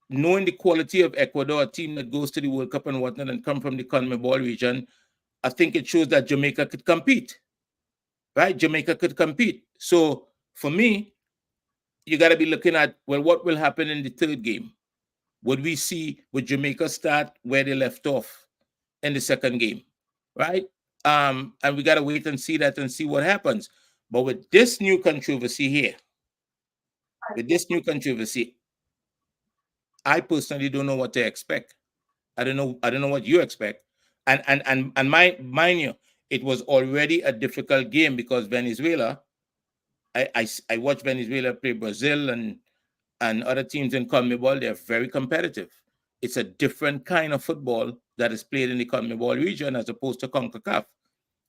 knowing the quality of Ecuador, a team that goes to the World Cup and whatnot and come from the CONMEBOL region, I think it shows that Jamaica could compete, right? Jamaica could compete. So for me, you got to be looking at, well, what will happen in the third game? Would Jamaica start where they left off in the second game, right? And we got to wait and see that and see what happens. But with this new controversy here, I personally don't know what to expect. I don't know what you expect. And mind you, it was already a difficult game because Venezuela, I watched Venezuela play Brazil and other teams in CONMEBOL. They're very competitive. It's a different kind of football that is played in the CONMEBOL region as opposed to CONCACAF.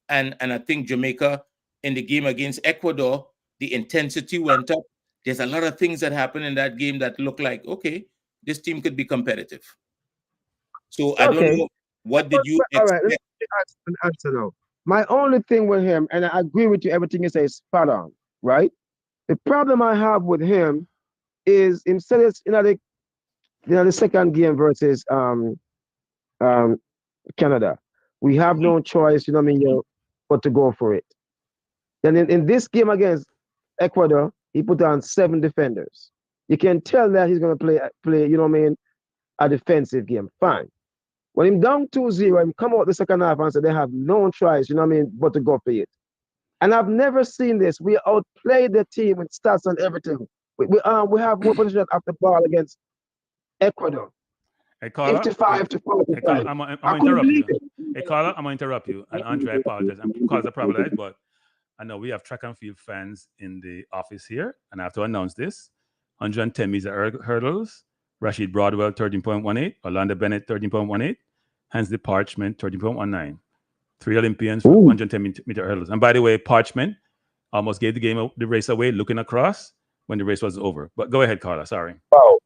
And I think Jamaica in the game against Ecuador, the intensity went up. There's a lot of things that happened in that game that look like, okay, this team could be competitive. So I don't know, what did you expect? All right, let me answer now. My only thing with him, and I agree with you, everything you say is spot on, right? The problem I have with him is instead of the second game versus Canada, we have no choice, but to go for it. Then in this game against Ecuador, he put on 7 defenders. You can tell that he's gonna play, a defensive game. Fine. When him down 2-0, him come out the second half and say they have no choice, but to go for it. And I've never seen this. We outplayed the team with stats and everything. We have more possession of the ball against Ecuador, Hey, caller. 55 to Hey, caller, 45. I'm I gonna couldn't interrupt believe you. it. Hey, caller, I'm gonna interrupt you. And Andre, I apologize. And cause I apologize, but I know we have track and field fans in the office here, and I have to announce this: 110 meter hurdles. Rashid Broadwell 13.18, Orlando Bennett 13.18, Hansley Parchment 13.19. 3 Olympians for Ooh. 110 meter hurdles. And by the way, Parchment almost gave the race away, looking across when the race was over. But go ahead, Carla. Sorry. Wow.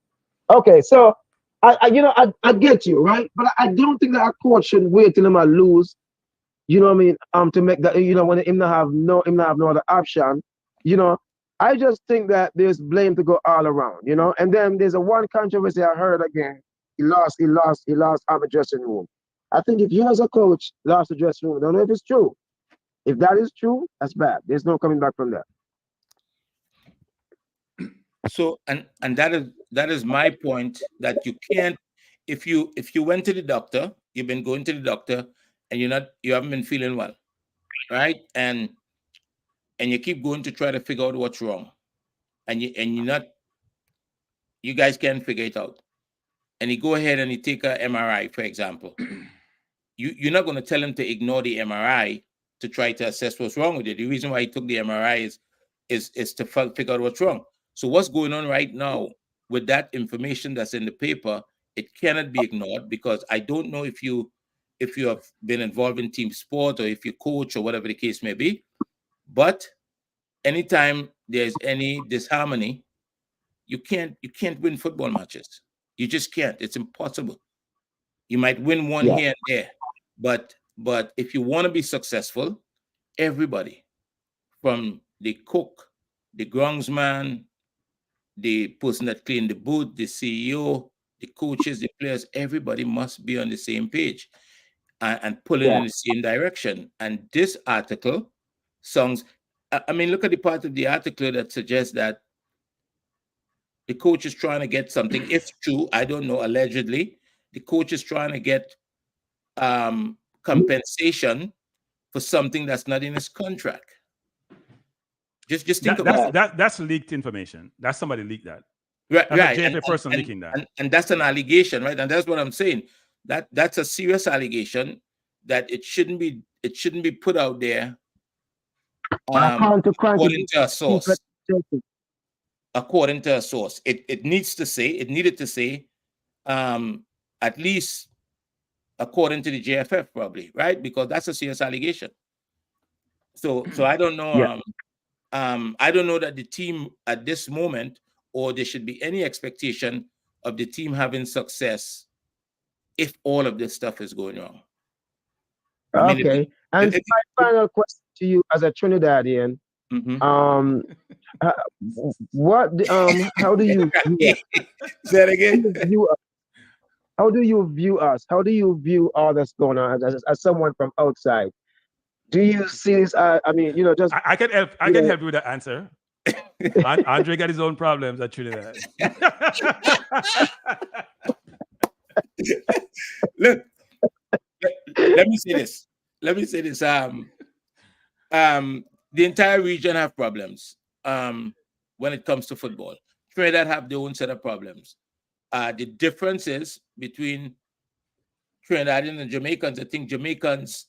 Okay, so I get you, right? But I don't think that our coach should wait till him a lose. You know what I mean? To make that, when him not have no other option. You know, I just think that there's blame to go all around. And then there's a one controversy I heard again. He lost our dressing room. I think if you as a coach lost the dressing room, I don't know if it's true. If that is true, that's bad. There's no coming back from that. So and that is my point, that you can't, if you went to the doctor, you've been going to the doctor, and you haven't been feeling well, right? And you keep going to try to figure out what's wrong, and you guys can't figure it out, and you go ahead and you take a MRI, for example. You're not going to tell him to ignore the MRI to try to assess what's wrong with it. The reason why he took the MRI is to figure out what's wrong. So what's going on right now with that information that's in the paper, it cannot be ignored, because I don't know if you have been involved in team sport, or if you coach, or whatever the case may be. But anytime there's any disharmony, you can't win football matches. You just can't. It's impossible. You might win one Yeah. here and there, but if you want to be successful, everybody, from the cook, the groundsman, the person that cleaned the booth, the CEO, the coaches, the players, everybody must be on the same page, and pulling in the same direction. And this article sounds, I mean, look at the part of the article that suggests that the coach is trying to get something. If true, I don't know, allegedly, the coach is trying to get compensation for something that's not in his contract. Just think about it. That's leaked information. That's somebody leaked that. Right, That's right. a JFA person leaking that. And that's an allegation, right? And that's what I'm saying. That's a serious allegation, that it shouldn't be put out there, According to Kranky, according to a source. According to a source. It needed to say, at least according to the JFF, probably, right? Because that's a serious allegation. So I don't know. Yeah. I don't know that the team at this moment, or there should be any expectation of the team having success if all of this stuff is going wrong. I mean, Okay. And my final question to you as a Trinidadian, how do you say it again? How do you view us? How do you view all that's going on as someone from outside? Do you see this? I mean, just I can help. I can help you with the answer. Andre got his own problems at Trinidad. Look, let me say this. The entire region have problems when it comes to football. Trinidad have their own set of problems. The differences between Trinidadians and Jamaicans, I think Jamaicans,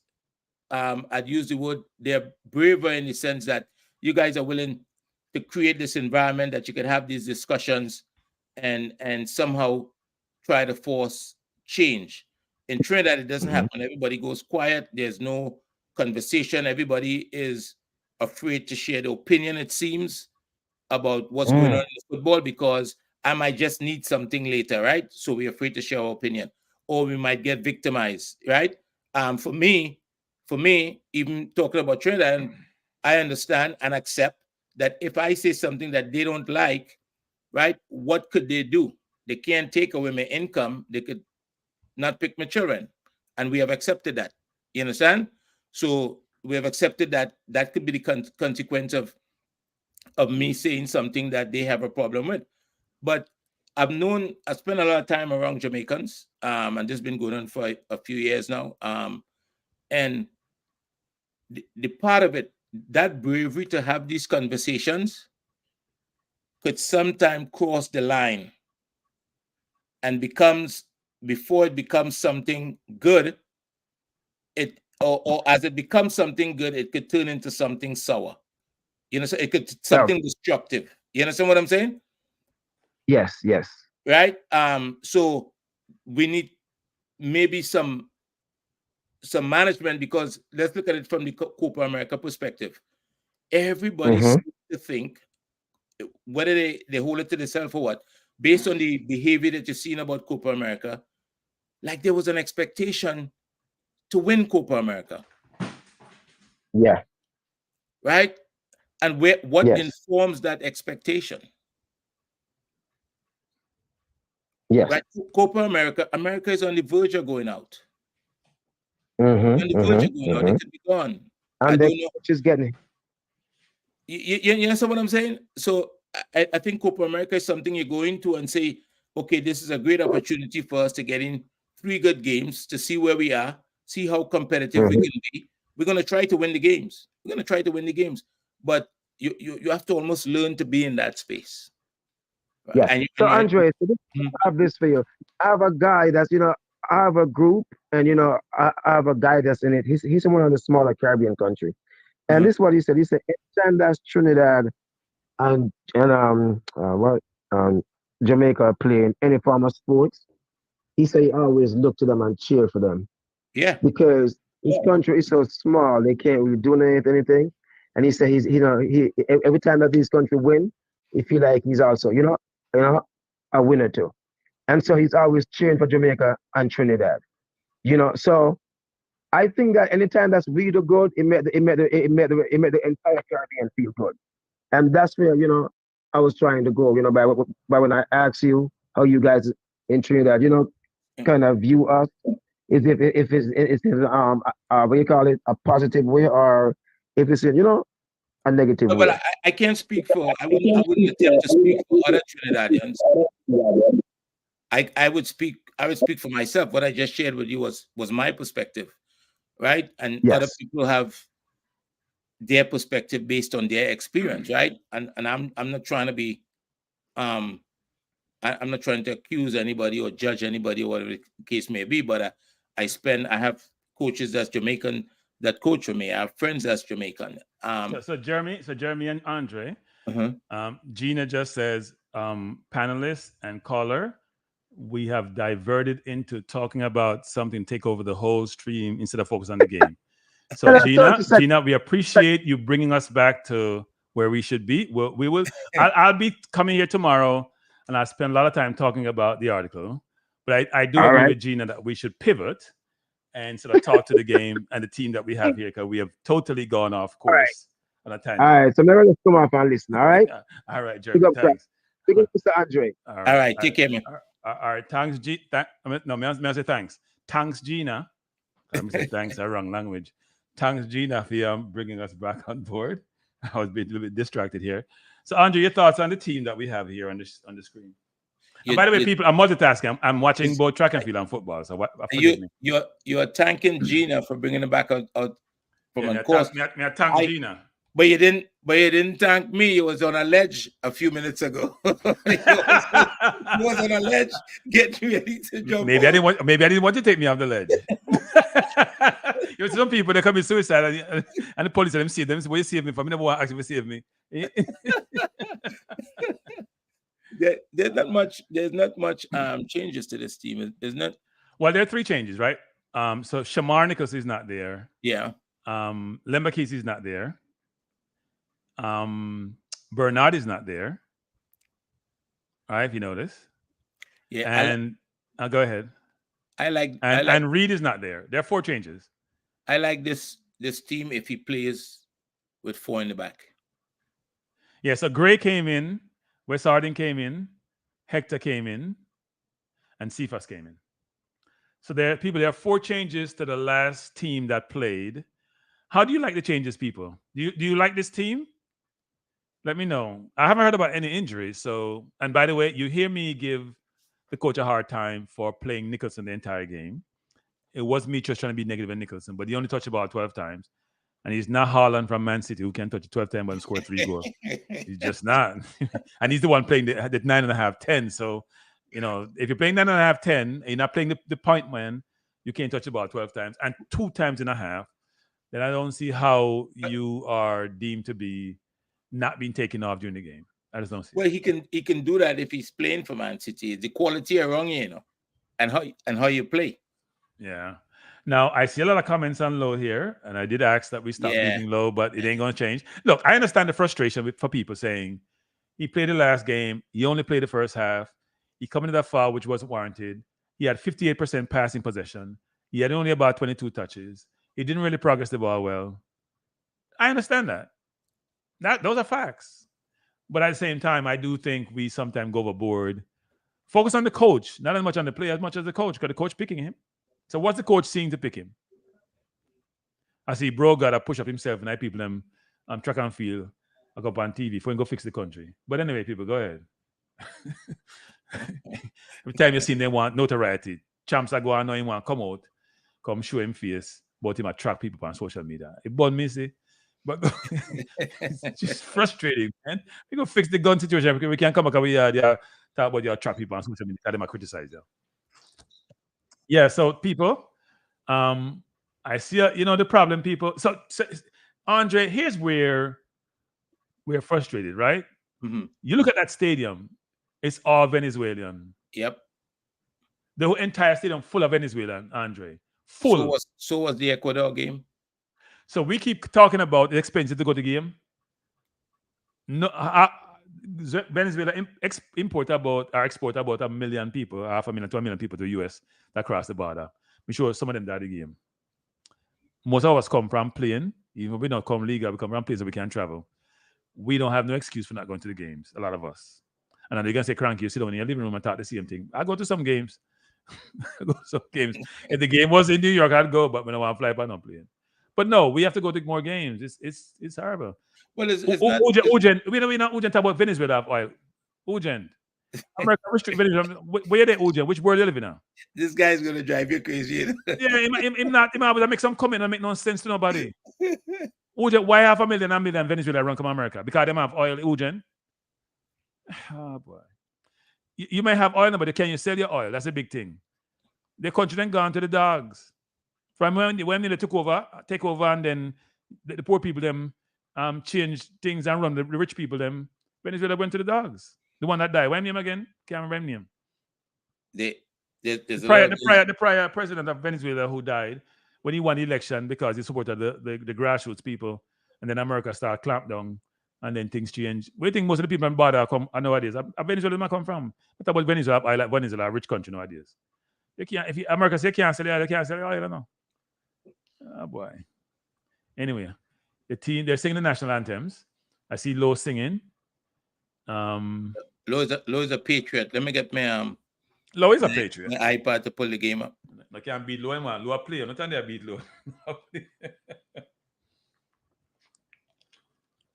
I'd use the word, they're braver in the sense that you guys are willing to create this environment that you can have these discussions and somehow try to force change. In Trinidad, it doesn't happen. Everybody goes quiet. There's no conversation. Everybody is afraid to share their opinion, it seems, about what's going on in football, because I might just need something later, right? So we're afraid to share our opinion, or we might get victimized, right? For me, even talking about Trinidad, I understand and accept that if I say something that they don't like, right, what could they do? They can't take away my income. They could not pick my children. And we have accepted that. You understand? So we have accepted that that could be the consequence of me saying something that they have a problem with. But I spent a lot of time around Jamaicans, and this has been going on for a few years now. And the part of it that bravery to have these conversations could sometimes cross the line and before it becomes something good, or as it becomes something good, it could turn into something sour. So it could something destructive. You understand what I'm saying? Yes, yes. Right? So we need maybe some management, because let's look at it from the Copa America perspective. Everybody seems to think, whether they hold it to themselves or what, based on the behavior that you've seen about Copa America, like there was an expectation to win Copa America. Yeah. Right? And what informs that expectation? Yes. Right? Copa America is on the verge of going out. On the verge of going out, it could be gone. And I the don't know. coach is getting. You understand what I'm saying? So I think Copa America is something you go into and say, okay, this is a great opportunity for us to get in 3 good games to see where we are, see how competitive we can be. We're going to try to win the games. But you have to almost learn to be in that space. Right? Yeah. Andre, I have this for you. I have a guy that's, I have a group, and I have a guy that's in it. He's in one of the smaller Caribbean countries. And this is what he said. He said, anytime that's Trinidad and Jamaica playing any form of sports, he said he always look to them and cheer for them. Yeah. Because his country is so small, they can't really do anything. And he said he every time that this country win, he feel like he's also, a winner too. And so he's always cheering for Jamaica and Trinidad. So I think that anytime that's really good, it made the entire Caribbean feel good. And that's where, I was trying to go, by when I asked you how you guys in Trinidad, kind of view us, if it's what you call it, a positive way, or if it's a negative way. Well, I can't speak for, I wouldn't attempt to speak for other Trinidadians. I would speak for myself. What I just shared with you was my perspective, right? And other people have their perspective based on their experience, right? And I'm not trying to be I'm not trying to accuse anybody or judge anybody or whatever the case may be, but I have coaches that's Jamaican that coach for me. I have friends that's Jamaican. So Jeremy and Andre, Gina just says, panelists and caller, we have diverted into talking about something, take over the whole stream instead of focus on the game. So Gina, we appreciate you bringing us back to where we should be. I'll be coming here tomorrow, and I'll spend a lot of time talking about the article. But I do agree with Gina that we should pivot and sort of talk to the game and the team that we have here, because we have totally gone off course on a tangent. All right, so maybe let's come off and listen. All right. All right, Jeremy. Thanks. Big up, Mr. Andre. All right. Take care, man. All right. Thanks, May I say thanks? Thanks, Gina. I'm saying thanks, wrong language. Thanks, Gina, for bringing us back on board. I was a little bit distracted here. So, Andre, your thoughts on the team that we have here on the screen? And by the way, people, I'm multitasking. I'm watching both track and field and football. So, you're thanking Gina for bringing it back out from on course. Me thank Gina. But you didn't thank me. You was on a ledge a few minutes ago. You was on a ledge getting ready to jump. Maybe I didn't want to take me off the ledge. Some people, they commit suicide and the police let them see them. So, will you save me? For me, never want to actually save me. There's not much changes to this team, isn't it? Well, there are 3 changes, right? So Shamar Nichols is not there. Yeah. Lembakisi is not there. Bernard is not there. All right, if you notice. Yeah. And I'll go ahead. And Reed is not there. There are 4 changes. I like this team if he plays with 4 in the back. Yeah, so Gray came in, Wes Harding came in, Hector came in, and Cephas came in. So there are 4 changes to the last team that played. How do you like the changes, people? Do you like this team? Let me know. I haven't heard about any injuries. So, and by the way, you hear me give the coach a hard time for playing Nicholson the entire game. It was me just trying to be negative at Nicholson, but he only touched the ball 12 times. And he's not Haaland from Man City who can touch it 12 times and score 3 goals. He's just not. And he's the one playing the 9.5, 10. So, if you're playing 9.5, 10, and you're not playing the point man, you can't touch the ball 12 times and 2 times and a half. Then I don't see how you are deemed to be not being taken off during the game. I just don't see. Well, he can do that if he's playing for Man City. The quality around you, and how you play. Yeah. Now, I see a lot of comments on Low here, and I did ask that we stop using Low, but it ain't going to change. Look, I understand the frustration for people saying he played the last game. He only played the first half. He committed that foul, which wasn't warranted. He had 58% passing possession. He had only about 22 touches. He didn't really progress the ball well. I understand that. Those are facts. But at the same time, I do think we sometimes go overboard. Focus on the coach, not as much on the player as much as the coach, because the coach picking him. So what's the coach seeing to pick him? I see bro got to push up himself and I people them track and field. I go up on TV for him go fix the country. But anyway, people, go ahead. Every time you see them want notoriety, champs are going on him want come out, come show him face, but him attract people on social media. It bun me, see. But it's just frustrating, man. We go fix the gun situation because we can't come back and we talk about you attract people on social media because they might criticize you. Yeah, so people, I see, the problem, people. So, Andre, here's where we're frustrated, right? Mm-hmm. You look at that stadium, it's all Venezuelan. Yep. The entire stadium full of Venezuelan, Andre. Full. So was the Ecuador game. So we keep talking about it's expensive to go to the game. No, Venezuela export about 1 million people, 500,000 to 1 million people to the US that cross the border. I'm sure some of them died the game. Most of us come from plane. Even if we don't come legal, we come from planes so we can travel. We don't have no excuse for not going to the games, a lot of us. And then they're going to say, Kranky, you sit down in your living room and talk the same thing. I go to some games. If the game was in New York, I'd go, but when I want to fly by, I'm not playing. But no, we have to go to more games. It's horrible. Well, it's Ujen, we not Ujen talk about Venezuela have oil. Ujen. America restrict Venezuela. Where they Ujen? Which world they live in now? This guy's gonna drive you crazy. Yeah, him not make some comment and make no sense to nobody. Ujen, why 500,000 Venezuela run come America? Because they have oil, Ujen. Oh boy. You may have oil, but can you sell your oil? That's a big thing. The country then gone to the dogs. From when they take over, and then the poor people them change things and run the rich people them. Venezuela went to the dogs. The one that died. What name again? Can't remember name. The prior president of Venezuela who died when he won the election because he supported the grassroots people, and then America started clamp down, and then things change. Where do you think most of the people in border come nowadays? Venezuela might come from. What about Venezuela? I like Venezuela, a rich country nowadays. They can't. If America say can't sell it, they can't sell it. I don't know. Oh boy. Anyway, the team they're singing the national anthems. I see Low singing. Low is a patriot. Let me get my Low is a patriot. My iPad to pull the game up. I can't beat Low, man. Low play. Not only I beat Low.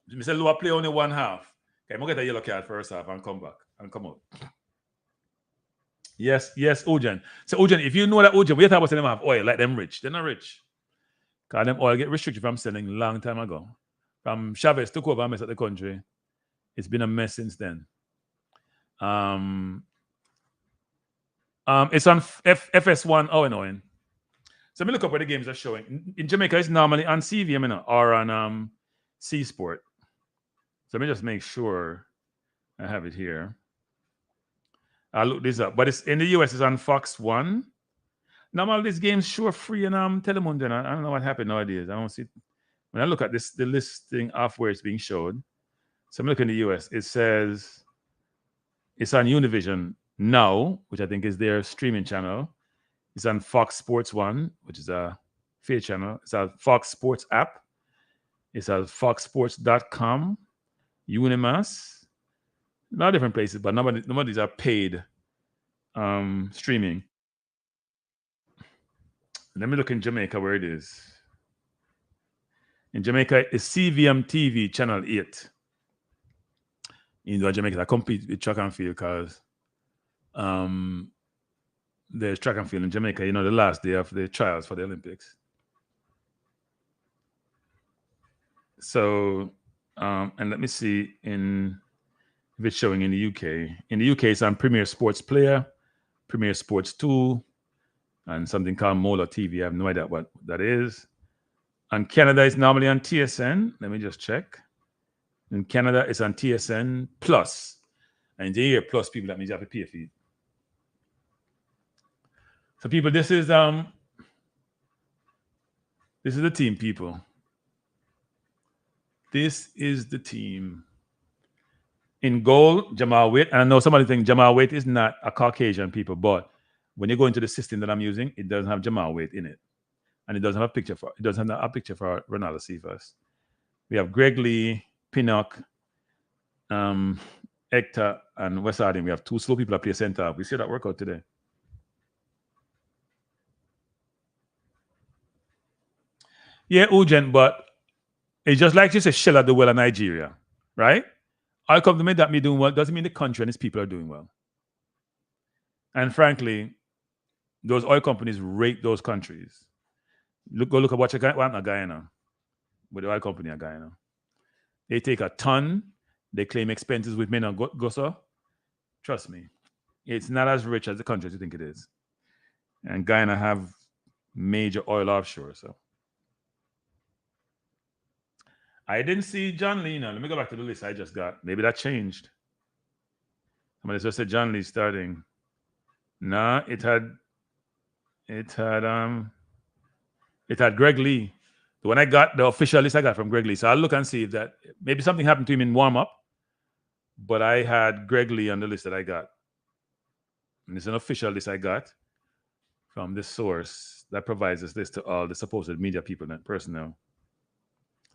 Mr. Low play only one half. Okay, I'm gonna get a yellow card first half and come back and come out. Yes, Ujen. So Ujen, if you know that Ujen, we talk about them have oil, like them rich. They're not rich. Because them oil get restricted from selling a long time ago. From Chavez took over and messed up the country. It's been a mess since then. It's on FS1 Owen. So let me look up where the games are showing. In Jamaica, it's normally on CVM or on C Sport. So let me just make sure I have it here. I'll look this up. But it's in the US, it's on Fox 1. Normally, these games show free in Telemundo. I don't know what happened nowadays. I don't see it. When I look at this, the listing of where it's being showed. So I'm looking at the US. It says it's on Univision now, which I think is their streaming channel. It's on Fox Sports 1, which is a fair channel. It's a Fox Sports app. It's at foxsports.com, Unimas, a lot of different places, but none of these are paid streaming. Let me look in Jamaica where it is. In Jamaica, it's CVM TV Channel 8. In Jamaica, I compete with track and field because there's track and field in Jamaica, the last day of the trials for the Olympics. So, and let me see if it's showing in the UK. In the UK, it's on Premier Sports Player, Premier Sports 2, and something called Mola TV. I have no idea what that is. And Canada is normally on TSN. Let me just check. In Canada, it's on TSN Plus. And they hear plus people, that means you have to pay a fee. So people, this is the team, people. This is the team. In goal, Jamal Waite. And I know somebody think Jamal Waite is not a Caucasian people, but when you go into the system that I'm using, it doesn't have Jamal Waite in it. And it doesn't have a picture for Ronaldo Cephas. We have Greg Lee, Pinnock, Hector, and West Harding. We have two slow people that play center. We see that workout today. Yeah, Ugent, but it's just like you say, shell at the well of Nigeria, right? I'll compliment that me doing well doesn't mean the country and its people are doing well. And frankly, those oil companies rate those countries. Go look at what Guyana, with the oil company in Guyana. They take a ton. They claim expenses with men on Gosa. Trust me, it's not as rich as the country as you think it is. And Guyana have major oil offshore. So I didn't see John Lee now. Let me go back to the list I just got. Maybe that changed. Somebody just said John Lee starting. Nah, it had Greg Lee. The one I got, the official list I got from Greg Lee. So I'll look and see if that maybe something happened to him in warm-up. But I had Greg Lee on the list that I got. And it's an official list I got from this source that provides this list to all the supposed media people and personnel.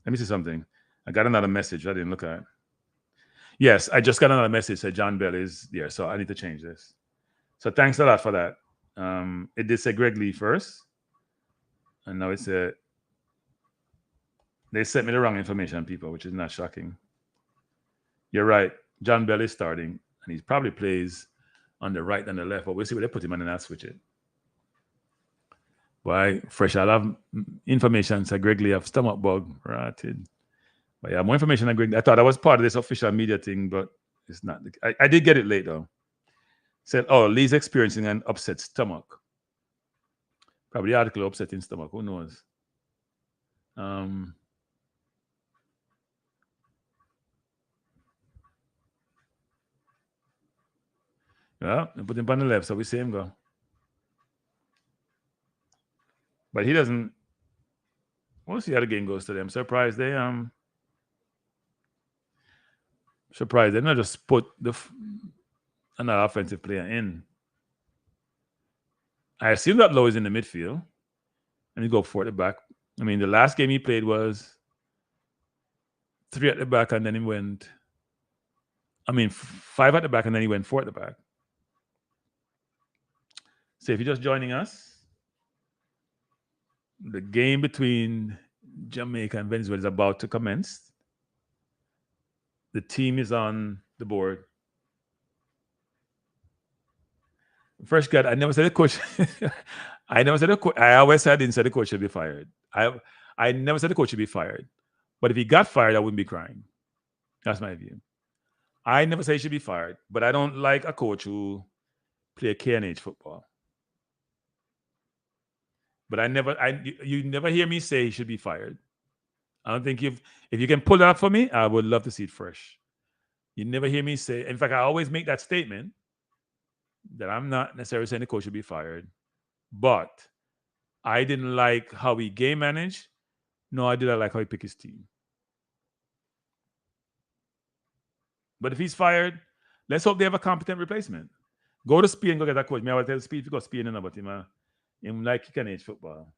Let me see something. I got another message I didn't look at. Yes, I just got another message that John Bell is there. So I need to change this. So thanks a lot for that. It did say Greg Lee first. And now it's they sent me the wrong information, people, which is not shocking. You're right. John Bell is starting, and he probably plays on the right and the left, but we'll see where they put him on and I'll switch it. Why? Fresh, I'll have information. So Greg Lee have stomach bug. Rotted. But yeah, more information on Greg. I thought that was part of this official media thing, but it's not. I did get it late, though. Said, oh, Lee's experiencing an upset stomach. Probably the article upsetting stomach. Who knows? Well, they put him on the left, so we see him go. But he doesn't. We'll see how the game goes today. I'm surprised they not just put another offensive player in. I assume that Lowe is in the midfield, and he go 4 at the back. I mean, the last game he played was 3 at the back, and then he went. 5 at the back, and then he went 4 at the back. So if you're just joining us, the game between Jamaica and Venezuela is about to commence. The team is on the board. First, God, I never said the coach. I always said I didn't say the coach should be fired. I never said the coach should be fired. But if he got fired, I wouldn't be crying. That's my view. I never say he should be fired, but I don't like a coach who play K&H football. But you never hear me say he should be fired. I don't think if you can pull that up for me, I would love to see it fresh. You never hear me say, in fact, I always make that statement that I'm not necessarily saying the coach should be fired, but I didn't like how he game managed. No, I didn't like how he picked his team. But if he's fired, let's hope they have a competent replacement. Go to Spain, go get that coach. I will tell Spain if you go to Spain and about him like he can age football.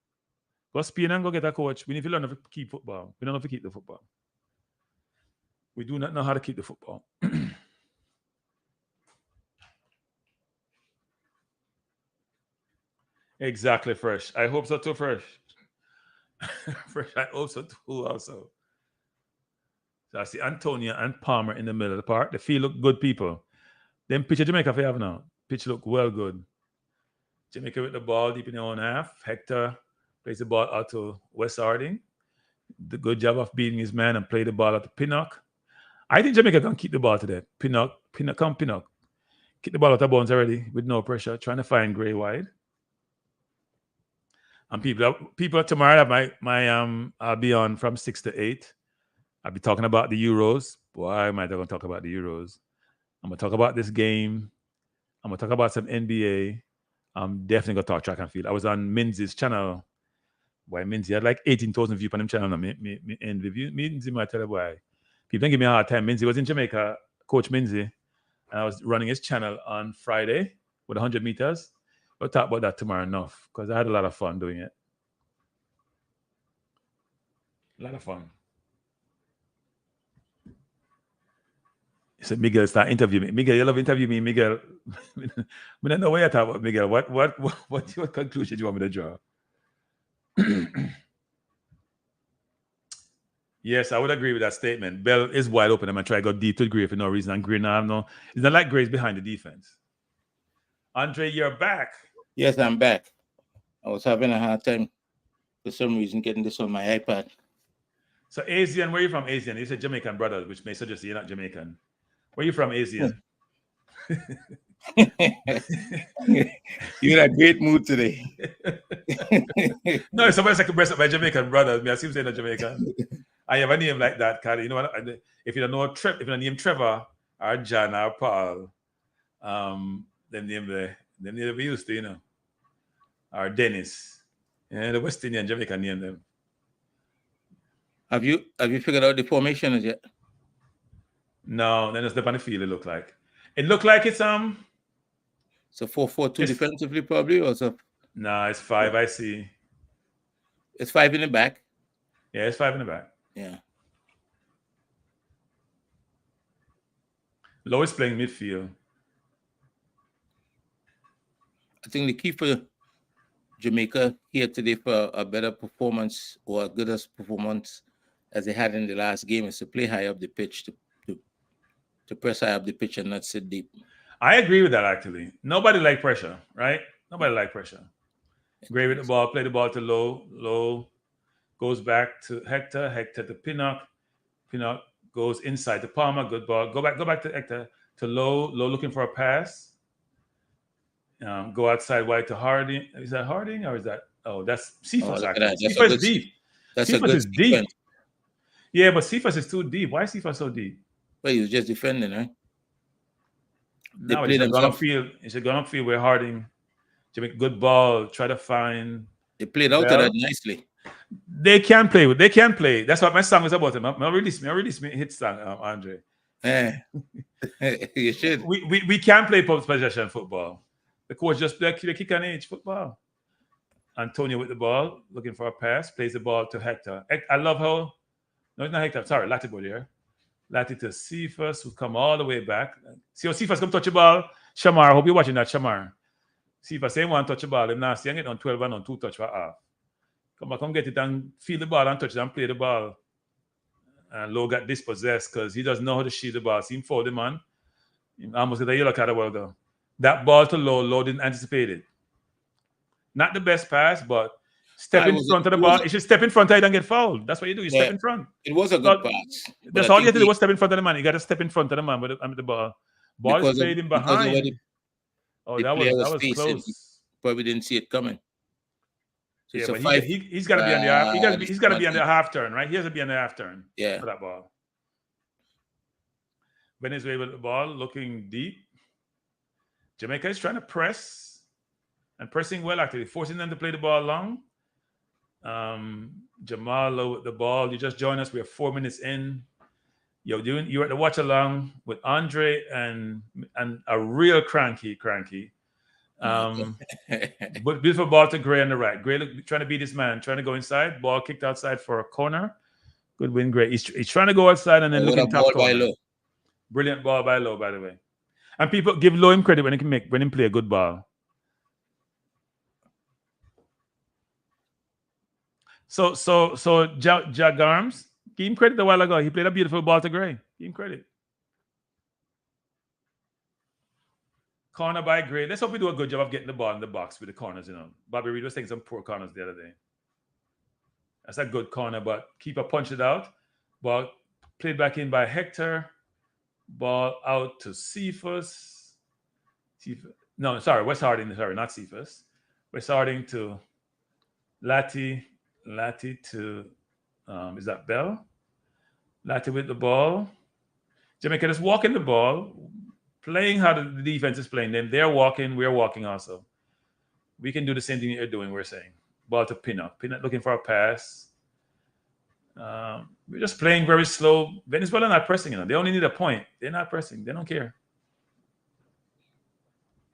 Go Spain and go get a coach. We need to learn how to keep football. We don't know how to keep the football. We do not know how to keep the football. Exactly, Fresh. I hope so too, Fresh. Fresh, I hope so too also. So I see Antonia and Palmer in the middle of the park. The field look good, people. Then pitch of Jamaica for you have now. Pitch look well good. Jamaica with the ball deep in their own half. Hector plays the ball out to West Harding. the good job of beating his man and play the ball at the pinnock. I think Jamaica can keep the ball today. Pinnock. Keep the ball out of bounds already with no pressure, trying to find Gray wide. And people tomorrow have my I'll be on from 6 to 8. I'll be talking about the Euros. Boy, am I going to talk about the Euros. I'm going to talk about this game. I'm going to talk about some NBA. I'm definitely going to talk track and field. I was on Minzy's channel. Boy, Minzy had like 18,000 views on him channel. Minzy might tell you why. People don't give me a hard time. Minzy was in Jamaica, Coach Minzy. And I was running his channel on Friday with 100 meters. We'll talk about that tomorrow enough because I had a lot of fun doing it. A lot of fun. He said, Miguel, start interviewing me. Miguel, you love interviewing me, Miguel. I don't know what you're talking about, Miguel. What conclusion do you want me to draw? Yes, I would agree with that statement. Bell is wide open. I'm going to try to go deep to Gray for no reason. And Gray now, it's not like Gray's behind the defense. Andre, you're back. Yes, I'm back. I was having a hard time for some reason getting this on my iPad. So Asian, where are you from, Asian? You said Jamaican brothers, which may suggest you're not Jamaican. Where are you from, Asian? You're in a great mood today. No, if somebody's like a breast up my Jamaican brothers, I seem to say not Jamaican. I have a name like that, Carly. You know what? If you don't know if you don't name Trevor or John or Paul, them name we used to, you know. Or Dennis. Yeah, the West Indian Jamaican name them. Have you figured out the formations yet? No, then it's the on the field. It looked like it's So 4-4-2 defensively probably, or so. No, it's 5. I see. It's 5 in the back. Yeah, it's 5 in the back. Yeah. Low is playing midfield. I think the key for Jamaica here today for a better performance or a good performance as they had in the last game is to play high up the pitch, to press high up the pitch and not sit deep. I agree with that, actually. Nobody like pressure, right? Nobody like pressure. Gray with the ball, play the ball to Low goes back to Hector to Pinnock. Pinnock goes inside to Palmer, good ball. Go back to Hector, to Low looking for a pass. Go outside wide to Harding. Is that Harding or is that? Oh, that's Cephas. Cephas is deep. Cephas is deep. Yeah, but Cephas is too deep. Why is Cephas so deep? Well, he was just defending, right? No, he should gone upfield. He should gone upfield where Harding to make good ball. Try to find. They played out of that nicely. They can play. They can play. That's what my song is about. I release me hit song, Andre. Yeah, you should. We can play possession football. The coach just play kick and age football. Antonio with the ball, looking for a pass, plays the ball to Hector. I love how. No, it's not Hector. Sorry, Latigo there. Lati to Cephas, who come all the way back. See how Cephas come touch the ball? Shamar, I hope you're watching that, Shamar. Cephas saying one touch the ball. If not, see, get on 12 and on 2 touch for half. Come get it and feel the ball and touch it and play the ball. And Low got dispossessed because he doesn't know how to shoot the ball. See him fold the man. He almost got a yellow card a while ago. That ball to Low didn't anticipate it. Not the best pass, but step in front of the ball. You should step in front of it and get fouled. That's what you do. You step in front. It was a good pass. That's all you have to do was step in front of the man. You got to step in front of the man with the ball. Ball is played in behind. That was close. Probably didn't see it coming. So yeah, but he's got to be on the he's got to be on the half turn, right? He has to be on the half turn. Yeah. For that ball. Venezuela with the ball, looking deep. Jamaica is trying to press and pressing well, actually, forcing them to play the ball long. Jamal with the ball. You just joined us. We are 4 minutes in. You're at the watch along with Andre and a real cranky. But beautiful ball to Gray on the right. Gray trying to beat this man, trying to go inside. Ball kicked outside for a corner. Good win, Gray. He's trying to go outside and then looking top corner. Brilliant ball by Low, by the way. And people give Low him credit when he play a good ball. So Jack Garms, give him credit a while ago. He played a beautiful ball to Gray. Give him credit. Corner by Gray. Let's hope we do a good job of getting the ball in the box with the corners, you know. Bobby Reed was taking some poor corners the other day. That's a good corner, but keeper punched it out. Ball played back in by Hector. Ball out to Cephas. No, sorry, West Harding. Sorry, not Cephas. West Harding to Lati. Lati to, is that Bell? Lati with the ball. Jamaica just walking the ball, playing how the defense is playing them. They're walking, we're walking also. We can do the same thing you're doing, we're saying. Ball to Pinnock. Pinnock looking for a pass. We're just playing very slow. Venezuela not pressing, They only need a point. They're not pressing. They don't care.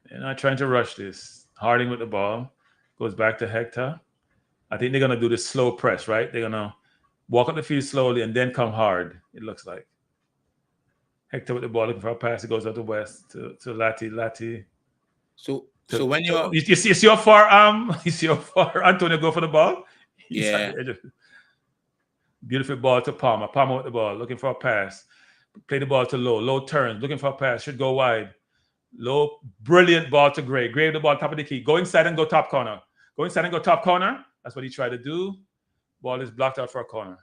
They're not trying to rush this. Harding with the ball. Goes back to Hector. I think they're going to do this slow press, right? They're going to walk up the field slowly and then come hard, it looks like. Hector with the ball looking for a pass. It goes out to West to Lati. Lati. So when you're you see how far Antonio go for the ball? Yeah. Beautiful ball to Palmer. Palmer with the ball, looking for a pass. Play the ball to Low. Low turns, looking for a pass. Should go wide. Low, brilliant ball to Gray. Gray with the ball top of the key. Go inside and go top corner. Go inside and go top corner. That's what he tried to do. Ball is blocked out for a corner.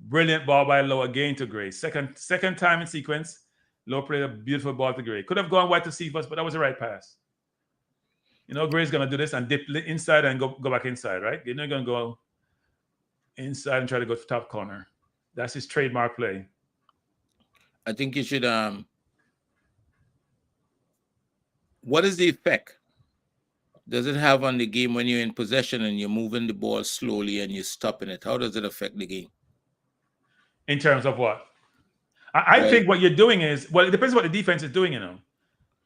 Brilliant ball by Low again to Gray. Second time in sequence. Low played a beautiful ball to Gray. Could have gone wide to Cephas, but that was the right pass. Gray's going to do this and dip inside and go back inside, right? You're not going to go inside and try to go to top corner. That's his trademark play. I think you should what is the effect does it have on the game when you're in possession and you're moving the ball slowly and you're stopping it? How does it affect the game? In terms of what? I think what you're doing is, well, it depends what the defense is doing,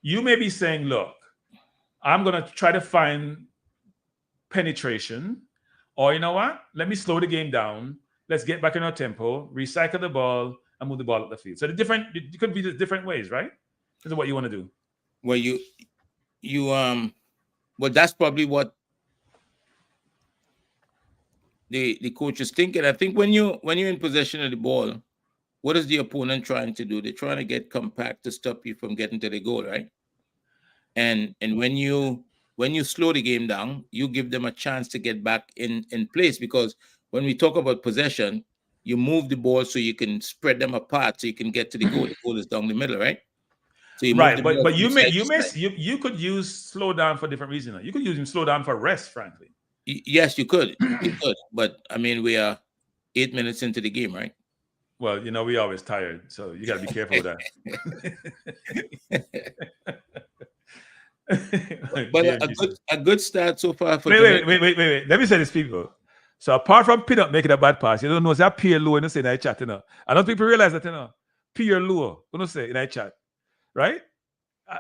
You may be saying, look, I'm going to try to find penetration. Or you know what? Let me slow the game down. Let's get back in our tempo, recycle the ball, and move the ball up the field. So it could be different ways, right? This is what you want to do. Well, well, that's probably what the coach is thinking. I think when you're in possession of the ball, what is the opponent trying to do? They're trying to get compact to stop you from getting to the goal, right? And when you slow the game down, you give them a chance to get back in place, because when we talk about possession, you move the ball so you can spread them apart so you can get to the goal. The goal is down the middle, right? So you right, but you could use slow down for different reasons. You could use him slow down for rest, frankly. Yes, you could. You could. But I mean, we are 8 minutes into the game, right? Well, we always tired, so you got to be careful with that. But a good start so far for wait. Let me say this, people. So apart from Pinnock making a bad pass, you don't know that Pierre Lowe in the chat, I don't think people realize that, Pierre Lowe, say in that chat, right?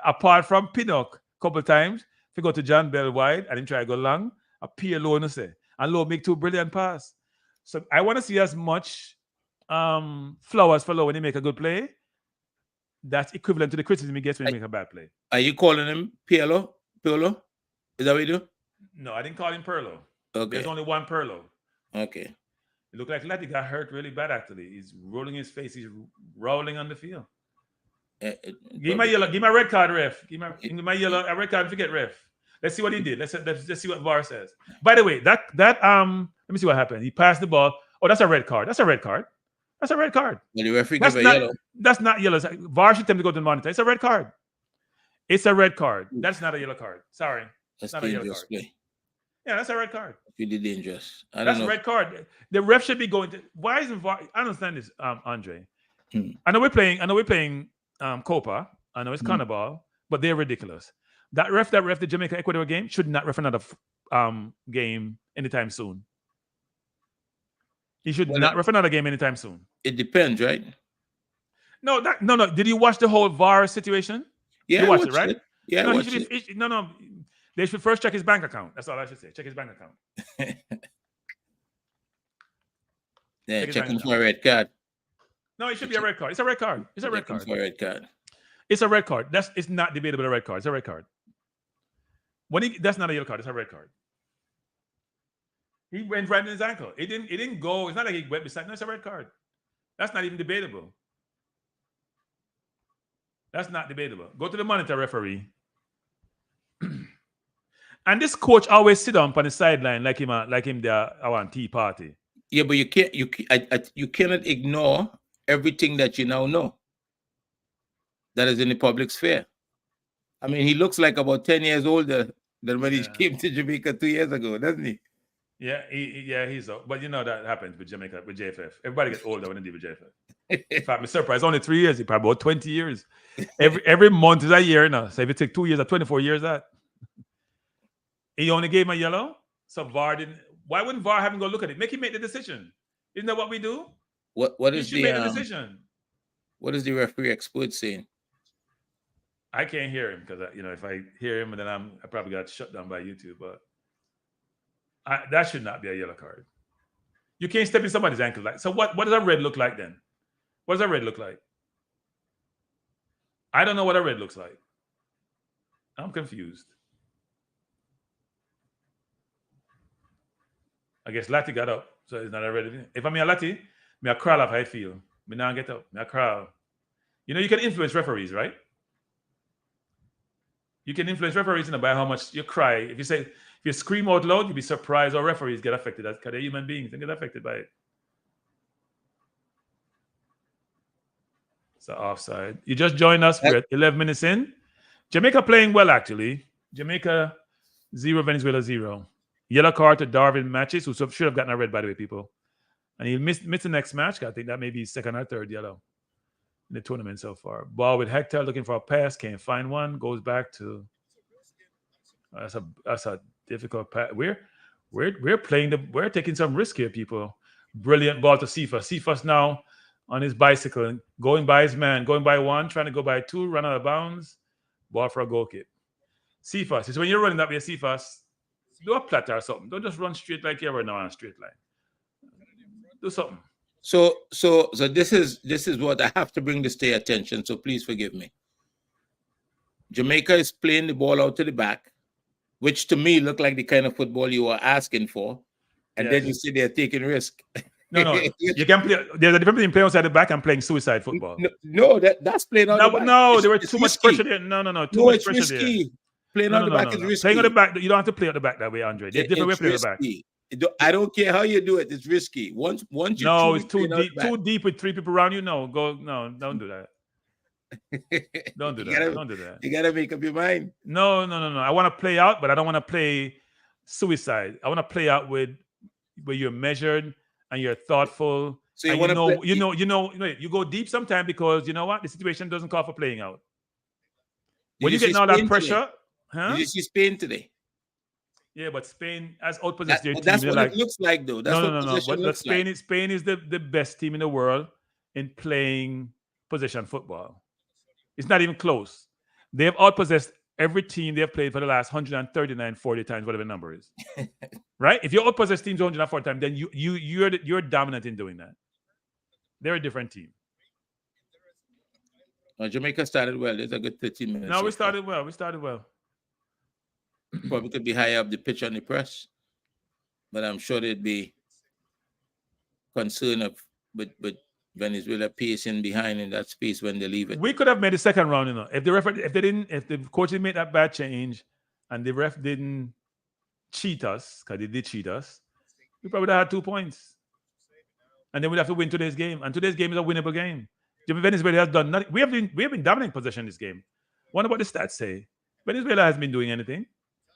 Apart from Pinnock, a couple of times, if you go to John Bell wide and him try to go long, a Pierre Lowe, say, and Lowe make 2 brilliant pass. So I want to see as much flowers for Lowe when he make a good play. That's equivalent to the criticism he gets when he make a bad play. Are you calling him Pirlo? Is that what you do? No, I didn't call him Perlo. Okay. There's only one Perlo. Okay. It looked like Letty got hurt really bad, actually. He's rolling his face. He's rolling on the field. Give my yellow. Give my red card, ref. Give my yellow a red card. Forget ref. Let's see what he did. Let's see what VAR says. By the way, that let me see what happened. He passed the ball. Oh, that's a red card. That's a red card. That's a red card. Well, the referee gave a yellow. That's not yellow. VAR should tell him to go to the monitor. It's a red card. It's a red card. That's not a yellow card. Sorry. That's not a yellow card. Play. Yeah, that's a red card. Really dangerous. That's a red card. The ref should be going to. Why isn't VAR? I understand this, Andre. I know we're playing Copa. I know it's Carnival, but they're ridiculous. That ref the Jamaica Ecuador game should not ref another game anytime soon. He should not ref another game anytime soon. It depends, right? No. Did you watch the whole VAR situation? Yeah, you watched it, right? It. Yeah, no, no. They should first check his bank account. That's all I should say. Check his bank account. Yeah, check him for a red card. No, it should be a red card. It's a red card. It's a red card. For a red card. It's a red card. It's not debatable. A red card. It's a red card. That's not a yellow card. It's a red card. He went right in his ankle. It didn't go. It's not like he went beside. No, it's a red card. That's not even debatable. That's not debatable. Go to the monitor, referee. And this coach always sit on the sideline like him there on tea party. Yeah, but you cannot ignore everything that you now know that is in the public sphere. I mean, he looks like about 10 years older than when he came to Jamaica 2 years ago, doesn't he? Yeah, he's old. But you know that happens with Jamaica, with JFF. Everybody gets older when they do with JFF. In fact, I'm surprised. Only 3 years. He probably about 20 years. Every month is a year now. So if it takes 2 years or 24 years, that he only gave him a yellow. So VAR didn't. Why wouldn't VAR have him go look at it? Make him make the decision. Isn't that what we do? What is make the decision? What is the referee expert saying? I can't hear him because if I hear him, then I probably got shut down by YouTube. But that should not be a yellow card. You can't step in somebody's ankle like. So what does a red look like then? What does a red look like? I don't know what a red looks like. I'm confused. I guess Lati got up, so it's not a red. If I'm a Lati, I crawl off how I feel. Me now get up. I crawl. You can influence referees, right? You can influence referees by how much you cry. If you scream out loud, you'll be surprised how referees get affected. Because they're human beings and get affected by it. So offside. You just joined us. We're at 11 minutes in. Jamaica playing well, actually. Jamaica 0, Venezuela 0. Yellow card to Darwin Matches, who should have gotten a red, by the way, people. And he missed the next match. I think that may be second or third yellow in the tournament so far. Ball with Hector looking for a pass, can't find one. Goes back to that's a difficult pass. We're taking some risk here, people. Brilliant ball to Cephas. Cephas now on his bicycle, going by his man, going by one, trying to go by two, run out of bounds. Ball for a goal kick. Cephas. It's when you're running that way, Cephas. Do a platter or something. Don't just run straight like you ever now on a straight line. Do something. So this is what I have to bring this to your attention. So please forgive me. Jamaica is playing the ball out to the back, which to me looked like the kind of football you were asking for, and then you see they're taking risk. No, you can play. There's a difference between playing outside the back and playing suicide football. No, that's playing out the back. No, there was too much pressure there. No, too much pressure risky. there. Playing on the back is risky. Playing on the back, you don't have to play on the back that way, Andre. There's different way to play on the back. I don't care how you do it. It's risky. Once you it's too deep with three people around you. No, don't do that. Don't do that. Don't do that. You gotta make up your mind. No. I want to play out, but I don't want to play suicide. I want to play out where you're measured and you're thoughtful. So you go deep sometimes because you know what? The situation doesn't call for playing out. When you get all that pressure, Did you see Spain today? Yeah, but Spain has outpossessed their team. That's what it looks like, though. That's no. But Spain is the best team in the world in playing possession football. It's not even close. They have outpossessed every team they have played for the last 139, 40 times, whatever the number is. Right? If you outpossess teams 140 times, then you're dominant in doing that. They're a different team. Jamaica started well. It's a good 13 minutes. No, we started well. Probably could be higher up the pitch on the press, but I'm sure they'd be concerned with Venezuela pacing behind in that space when they leave it. We could have made the second round, if the coach didn't make that bad change and the ref didn't cheat us, because they did cheat us, we probably would have had 2 points. And then we'd have to win today's game. And today's game is a winnable game. Venezuela has done nothing. We have been dominating possession in this game. Wonder what the stats say. Venezuela hasn't been doing anything.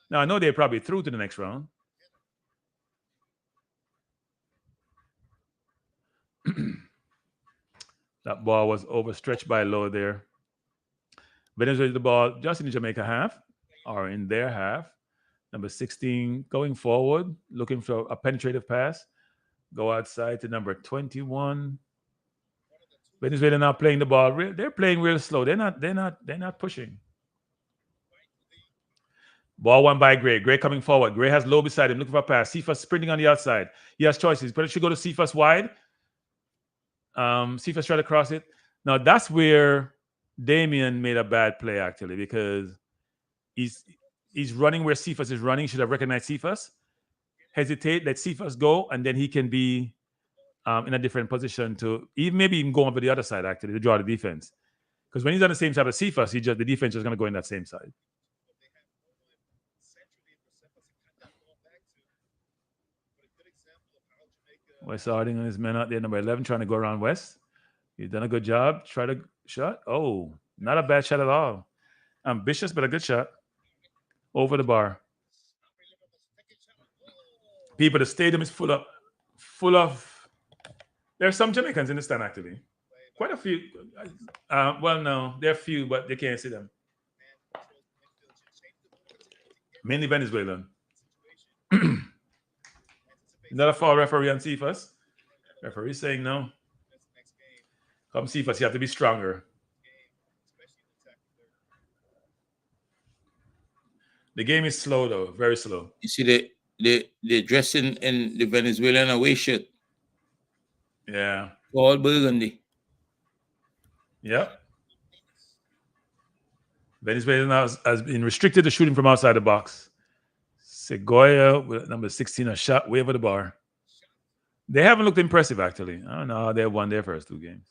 Now I know they're probably through to the next round. That ball was overstretched by Low there. Venezuela the ball just in the Jamaica half or in their half. Number 16 going forward, looking for a penetrative pass. Go outside to number 21. Venezuela not playing the ball. They're playing real slow. They're not pushing. Ball won by Gray. Gray coming forward. Gray has Low beside him, looking for a pass. Cephas sprinting on the outside. He has choices, but it should go to Cephas wide. Cephas tried to cross it. Now that's where Damien made a bad play actually, because he's running where Cephas is running. He should have recognized Cephas. Hesitate, let Cephas go, and then he can be in a different position to maybe even go over the other side actually to draw the defense. Because when he's on the same side as Cephas, the defense is going to go in that same side. West Harding and his men out there, number 11, trying to go around West. He's done a good job. Try to shot. Oh, not a bad shot at all. Ambitious, but a good shot. Over the bar. People, the stadium is full of. There are some Jamaicans in the stand, actually. Quite a few. Well, no, there are few, but they can't see them. Mainly Venezuelan. Not a foul referee on Cephas. Referee saying no. Come Cephas, you have to be stronger. The game is slow though, very slow. You see the dressing in the Venezuelan away shirt. Yeah. All burgundy. Yep. Venezuela has been restricted to shooting from outside the box. Segoya with number 16, a shot way over the bar. They haven't looked impressive, actually. I don't know how they won their first 2 games.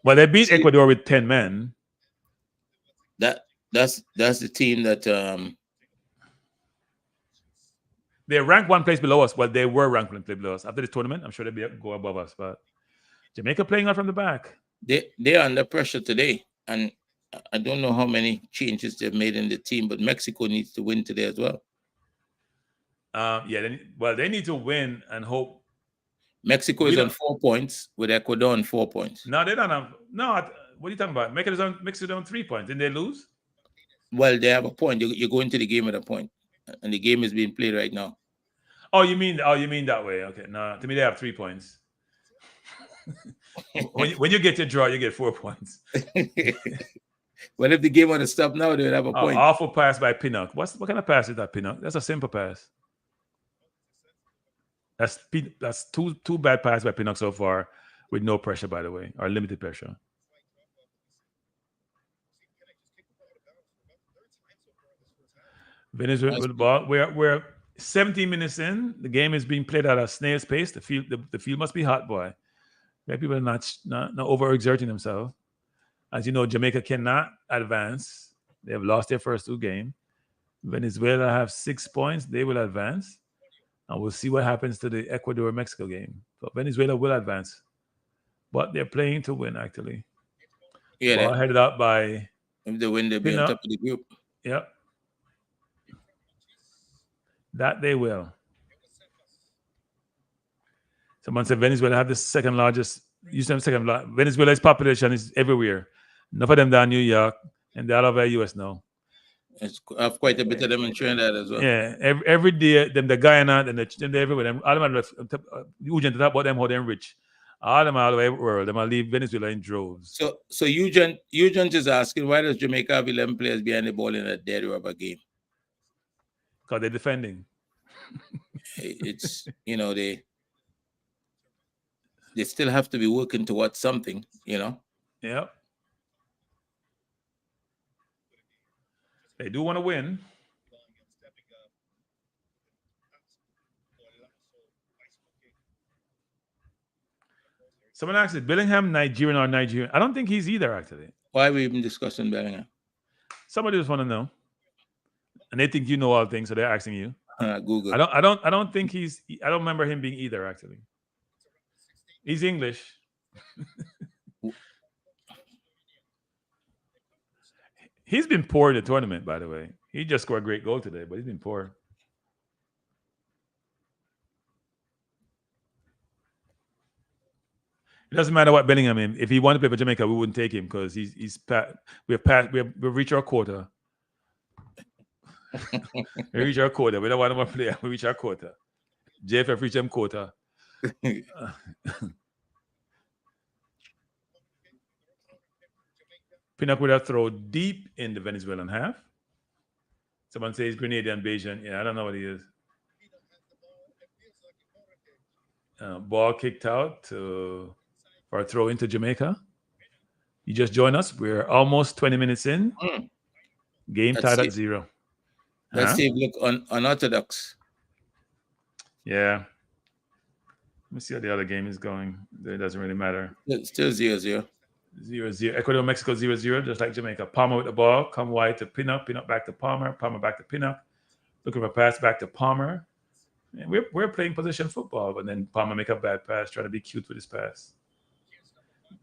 Well, they beat Ecuador with 10 men. That's the team that they're ranked 1 place below us. Well, they were ranked 1 place below us. After the tournament, I'm sure they'll go above us. But Jamaica playing out from the back. They're under pressure today. And I don't know how many changes they've made in the team, but Mexico needs to win today as well. They need to win and hope. Mexico is on 4 points with Ecuador on 4 points. No, they don't have. No, what are you talking about? Mexico on 3 points. Didn't they lose? Well, they have a point. You go into the game with a point, and the game is being played right now. Oh, you mean that way? Okay. No, to me they have 3 points. when you get your draw, you get 4 points. Well, if the game want to stop now, they would have a point. Awful pass by Pinnock. What kind of pass is that, Pinnock? That's a simple pass. That's two bad passes by Pinnock so far, with no pressure, by the way, or limited pressure. Venezuela with the ball. We're 17 minutes in. The game is being played at a snail's pace. The field must be hot, boy. People are not overexerting themselves. As you know, Jamaica cannot advance. They have lost their first 2 games. Venezuela have 6 points. They will advance. And we'll see what happens to the Ecuador-Mexico game. So Venezuela will advance. But they're playing to win, actually. Yeah. Ball headed up by... If they win, they'll be on top of the group. Yep. That they will. Someone said Venezuela have the second largest. Venezuela's population is everywhere. Enough of them down New York, and they're all over the US now. I have quite a bit of them in Trinidad as well. Yeah, every day, them the Guyana, and them everywhere. Them all them Eugen to talk about them how them rich. All them all over the world. Them all leave Venezuela in droves. So Eugen is asking, why does Jamaica have 11 players behind the ball in a dead rubber game? Because they're defending. It's they still have to be working towards something, Yep. They do want to win. Someone asked, is Bellingham Nigerian or Nigerian? I don't think he's either, actually. Why are we even discussing Bellingham? Somebody just want to know. And they think you know all things, so they're asking you. Google. I don't think he's. I don't remember him being either. Actually, he's English. He's been poor in the tournament, by the way. He just scored a great goal today, but he's been poor. It doesn't matter what Bellingham is. If he wanted to play for Jamaica, we wouldn't take him because we've reached our quota. We reach our quota. We don't want more player. We reach our quota. JFF reach them quota. Pinnock would have thrown deep in the Venezuelan half. Someone says Grenadian Bajan. Yeah, I don't know what he is. Ball kicked out for a throw into Jamaica. You just joined us. We're almost 20 minutes in. Game tied at 0. Let's see if look unorthodox. Yeah. Let me see how the other game is going. It doesn't really matter. It's still 0-0. 0-0. Ecuador, Mexico 0-0, just like Jamaica. Palmer with the ball. Come wide to Pinnock. Pinnock back to Palmer. Palmer back to Pinnock. Looking for a pass back to Palmer. And we're playing position football, but then Palmer make a bad pass, trying to be cute with his pass.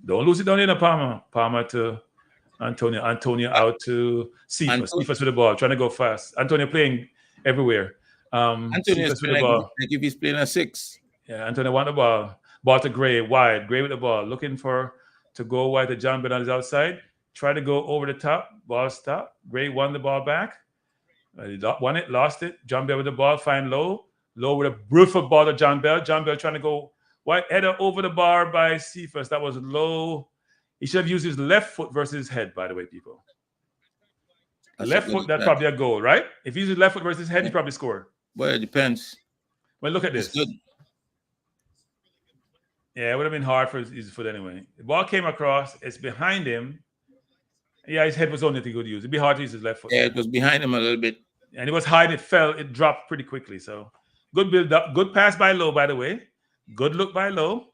Don't lose it down in Palmer. Palmer to Antonio. Antonio out to Cephas. Cephas with the ball, trying to go fast. Antonio playing everywhere. Antonio's playing like if he's playing a 6. Yeah, Antonio want the ball. Ball to Gray, wide. Gray with the ball, looking to go wide to John Bell on his outside. Try to go over the top. Ball stop. Gray won the ball back. He won it, lost it. John Bell with the ball, find Low. Low with a beautiful ball to John Bell. John Bell trying to go wide, header over the bar by Cephas. That was Low. He should have used his left foot versus his head, by the way, people. Left foot, that's probably a goal, right? If he uses left foot versus his head, he probably scored. Well, it depends. Well, look at this. Yeah, it would have been hard for his foot anyway. The ball came across. It's behind him. Yeah, his head was the only thing he could use. It'd be hard to use his left foot. Yeah, it was behind him a little bit. And it was high and it fell. It dropped pretty quickly. So good build up. Good pass by Low, by the way. Good look by Low.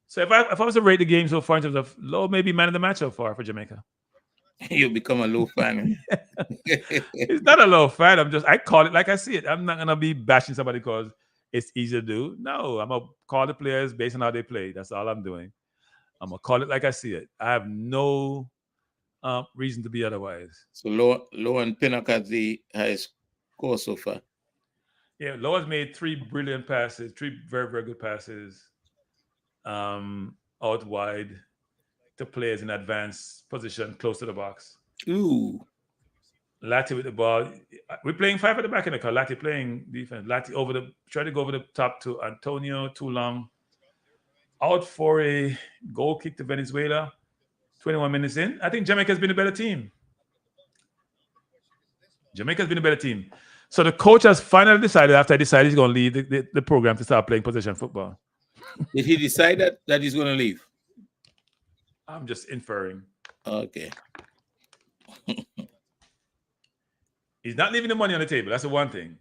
So if I was to rate the game so far in terms of Low, maybe man of the match so far for Jamaica. You become a Low fan. It's not a Low fan. I call it like I see it. I'm not gonna be bashing somebody because it's easy to do. No, I'm gonna call the players based on how they play. That's all I'm doing. I'm gonna call it like I see it. I have no reason to be otherwise. So Low and Pinnock has the highest score so far. Yeah, Low has made 3 brilliant passes, 3 very, very good passes out wide to players in advanced position close to the box. Ooh. Lati with the ball. We're playing 5 at the back in the car. Lati playing defense. Lati try to go over the top to Antonio, too long. Out for a goal kick to Venezuela. 21 minutes in. I think Jamaica's been a better team. So the coach has finally decided, after I decided he's going to leave the program to start playing position football. Did he decide that he's going to leave? I'm just inferring. Okay. He's not leaving the money on the table. That's the one thing.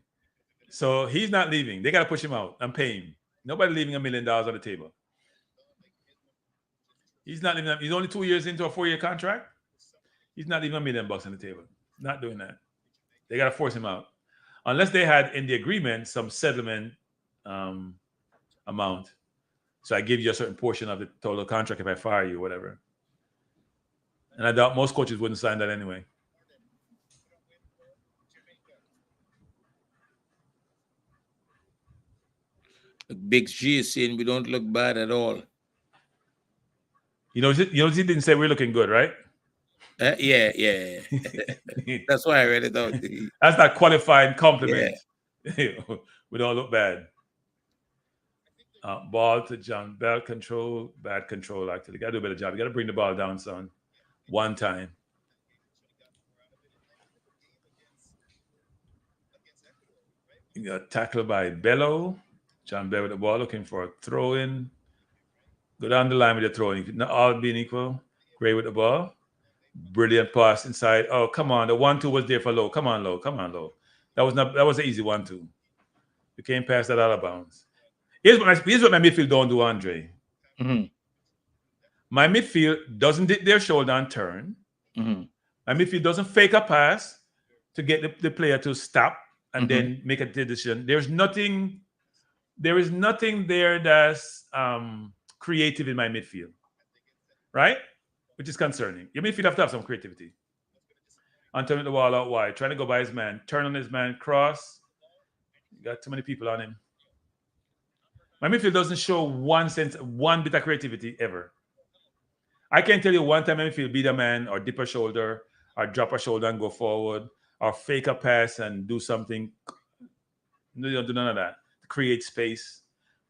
So he's not leaving. They got to push him out and pay him. Nobody leaving $1 million on the table. He's not leaving. He's only 2 years into a 4-year contract. He's not leaving $1 million on the table. Not doing that. They got to force him out. Unless they had in the agreement some settlement amount. So I give you a certain portion of the total contract if I fire you or whatever. And I doubt most coaches wouldn't sign that anyway. Big G is saying we don't look bad at all. He didn't say we're looking good, right? Yeah. That's why I read it out. That's not qualified compliment. Yeah. We don't look bad. Ball to John Bell. Bad control, actually. Got to do a better job. You got to bring the ball down, son. One time. You got tackled by Bello. John Bell with the ball, looking for a throw-in. Go down the line with the throwing. Not all being equal. Gray with the ball. Brilliant pass inside. Oh, come on. The 1-2 was there for Low. Come on, Low. That was an easy 1-2. You came past that out of bounds. Here's what my midfield don't do, Andre. Mm-hmm. My midfield doesn't dip their shoulder and turn. Mm-hmm. My midfield doesn't fake a pass to get the player to stop and then make a decision. There is nothing there that's creative in my midfield, right? Which is concerning. Your midfield have to have some creativity. Antonio the ball out wide, trying to go by his man, turn on his man, cross. You got too many people on him. My midfield doesn't show one bit of creativity ever. I can tell you one time my midfield beat a man or dip a shoulder or drop a shoulder and go forward or fake a pass and do something. No, you don't do none of that. Create space.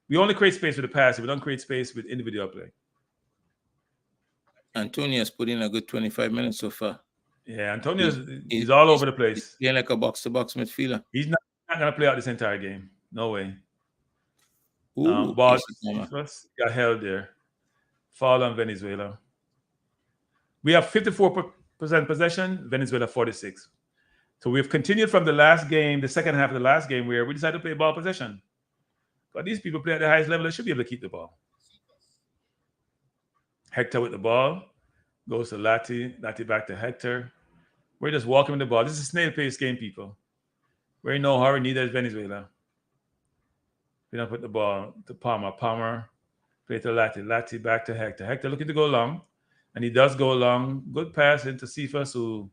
We only create space with the pass. We don't create space with individual play. Antonio's put in a good 25 minutes so far. Yeah, he's all over the place. He's like a box-to-box midfielder. He's not going to play out this entire game. No way. Ooh, ball got held there. Foul on Venezuela. We have 54% possession, Venezuela 46. So we've continued from the last game, the second half of the last game, where we decided to play ball possession. But these people play at the highest level. They should be able to keep the ball. Hector with the ball. Goes to Lati. Lati back to Hector. We're just walking with the ball. This is a snail pace game, people. We're in no hurry, neither is Venezuela. We don't put the ball to Palmer. Palmer play to Lati. Lati back to Hector. Hector looking to go long. And he does go long. Good pass into Cephas, who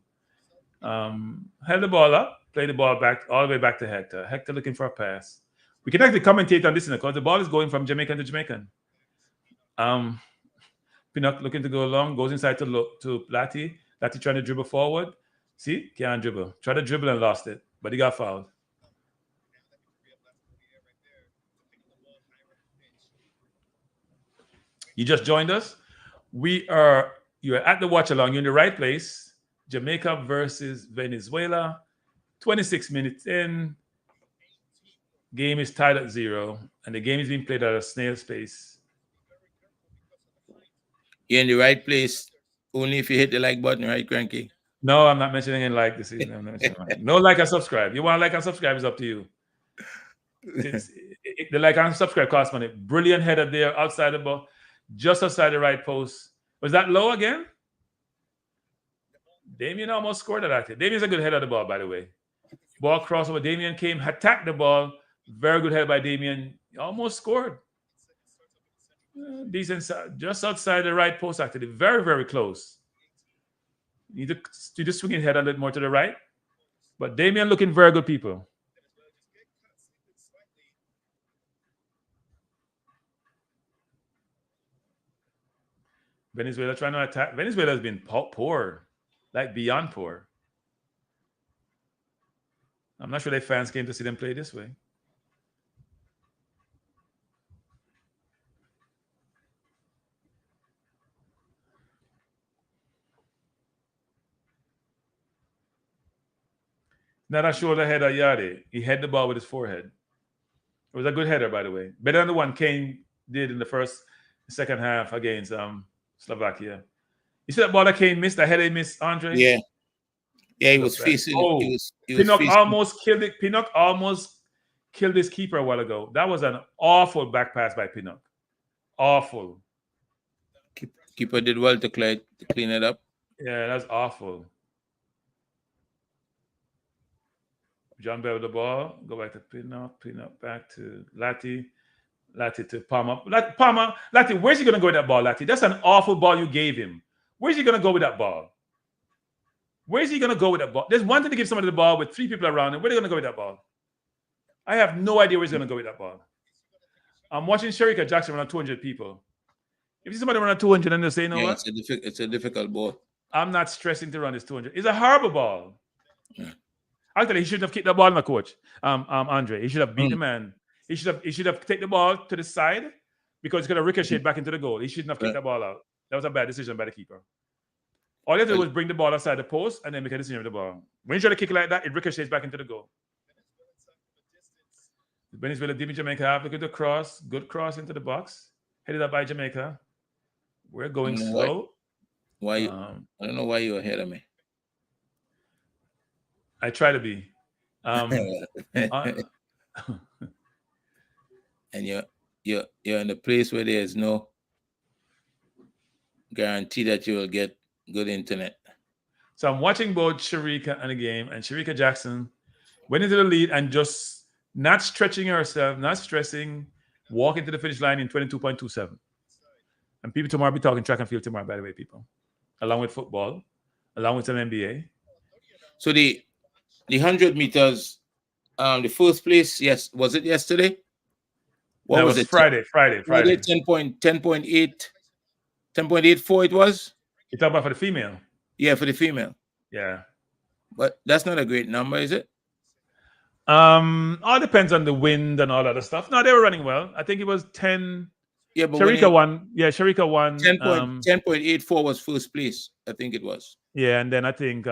held the ball up, played the ball back all the way back to Hector. Hector looking for a pass. We can actually commentate on this because the ball is going from Jamaican to Jamaican. Pinnock looking to go long, goes inside to Lati. Lati trying to dribble forward. See, can't dribble. Tried to dribble and lost it, but he got fouled. You just joined us. You're at the watch along. You're in the right place. Jamaica versus Venezuela. 26 minutes in. Game is tied at 0, and the game is being played at a snail's pace. You're in the right place only if you hit the like button, right, Kranky? No, I'm not mentioning any like this evening. No like and subscribe. You want to like and subscribe, is up to you. The like and subscribe costs money. Brilliant header there outside the ball, just outside the right post. Was that low again? Damien almost scored at that. Damien's a good header of the ball, by the way. Ball crossover. Damien came, attacked the ball. Very good header by Damien. He almost scored. Decent, just outside the right post, actually. Very, very close. You need to swing his head a little more to the right. But Damien looking very good, people. Venezuela trying to attack. Venezuela has been poor, like beyond poor. I'm not sure their fans came to see them play this way. Not a shoulder header, Yade. He hit the ball with his forehead. It was a good header, by the way. Better than the one Kane did in the second half against Slovakia. You see that ball that Kane missed? That header he missed, Andre? Yeah. Yeah, he was facing. Oh, Pinnock almost killed it. Pinnock almost killed his keeper a while ago. That was an awful back pass by Pinnock. Awful. Keeper did well to clean it up. Yeah, that's awful. John Bell with the ball. Go back to Pinnock back to Lati. Lati to Palmer. Lati, where's he going to go with that ball, Lati? That's an awful ball you gave him. Where's he going to go with that ball? Where's he going to go with that ball? There's one thing to give somebody the ball with 3 people around him. Where are they going to go with that ball? I have no idea where he's going to go with that ball. I'm watching Sherika Jackson run 200 people. If you see somebody run 200 and they say, you know what? It's a difficult ball. I'm not stressing to run this 200. It's a horrible ball. Yeah. Actually, he shouldn't have kicked the ball, my coach. Andre. He should have beat the man. He should have taken the ball to the side because it's going to ricochet back into the goal. He shouldn't have kicked the ball out. That was a bad decision by the keeper. All you have to do was bring the ball outside the post and then make a decision with the ball. When you try to kick it like that, it ricochets back into the goal. Venezuela deep in Jamaica half. Look at the cross. Good cross into the box. Headed up by Jamaica. We're going slow. Why? I don't know why you're ahead of me. I try to be. And you're in a place where there's no guarantee that you will get good internet. So I'm watching both Sherika and the game, and Sherika Jackson went into the lead and just not stretching herself, not stressing, walking to the finish line in 22.27. And people tomorrow be talking track and field tomorrow, by the way, people, along with football, along with some NBA. So the 100 meters, the first place, yes, was it yesterday? What was it? Friday. 10.84 it was. You talking about for the female? Yeah, for the female. Yeah. But that's not a great number, is it? All depends on the wind and all other stuff. No, they were running well. I think it was 10. Yeah, but Sherika won. Yeah, Sherika won. 10.84 was first place. I think it was. Yeah, and then I think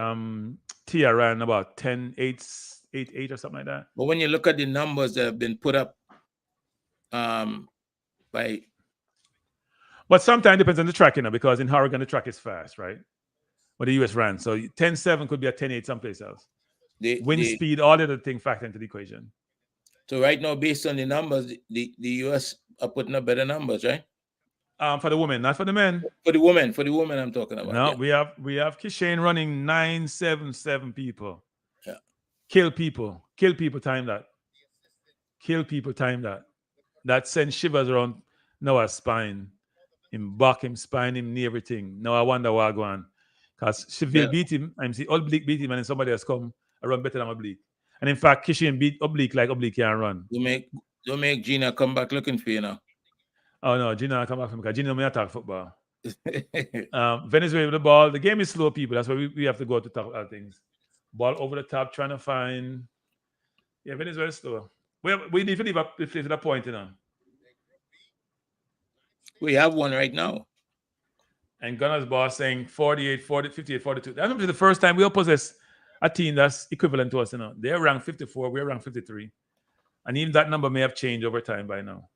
Tia ran about 10.8 or something like that. But when you look at the numbers that have been put up by. But sometimes it depends on the track, because in Oregon the track is fast, right? But the US ran. So 10.7 could be a 10.8 someplace else. Wind speed, all the other things factor into the equation. So right now, based on the numbers, the US are putting up better numbers, right? For the women, not for the men. For the women I'm talking about. No, yeah. we have Kishane running 9.77 people. Yeah. Kill people. Time that. Kill people. Time that. That sends shivers around Noah's spine. Him back, him spine, him knee, everything. Now I wonder what go on. Because Seville beat him, I'm see Oblique beat him, and then somebody else come and run better than Oblique. And in fact, Kishian beat Oblique like Oblique can run. Don't make Gina come back looking for you now. Oh no, Gina come back from because Gina may attack football. Venezuela with the ball. The game is slow, people. That's why we have to go to talk about things. Ball over the top, trying to find. Yeah, Venezuela is slow. We need to leave up to the point, you know. We have one right now. And Gunner's boss saying 48, 40, 58, 42. That's the first time we'll possess a team that's equivalent to us, you know. They're ranked 54, we're ranked 53. And even that number may have changed over time by now.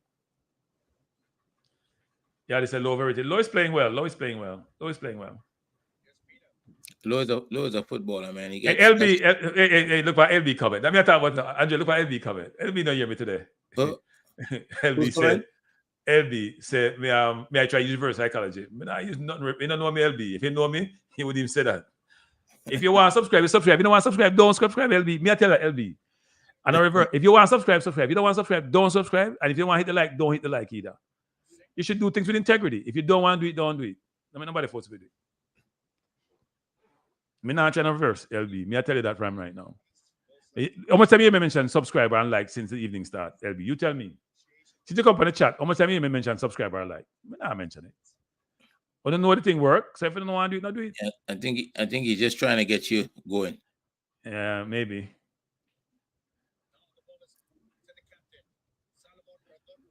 Yeah, they said Low everything. Low is playing well. Low is playing well. Low is a footballer, man. Hey, LB, look what LB covered. Let me talk about Andrew. Look what LB covered. LB don't hear me today. LB said, may I try use reverse psychology? I use nothing. You don't know me, LB. If you know me, he would even say that. If you want to subscribe, subscribe. If you don't want to subscribe, don't subscribe, LB. Me, I tell that, LB. And reverse. If you want to subscribe, subscribe. If you don't want to subscribe, don't subscribe. And if you want to hit the like, don't hit the like either. You should do things with integrity. If you don't want to do it, don't do it. I mean, nobody forces me to do it. Me not trying to reverse, LB. Me, I tell you that from right now. How much time you may mention subscriber and like since the evening start, LB? You tell me. Since you come on the chat, how much time you may mention subscriber and like? Me not mention it. I don't know how the thing works. So if you don't want to do it, not do it. Yeah, I think he's just trying to get you going. Yeah, maybe.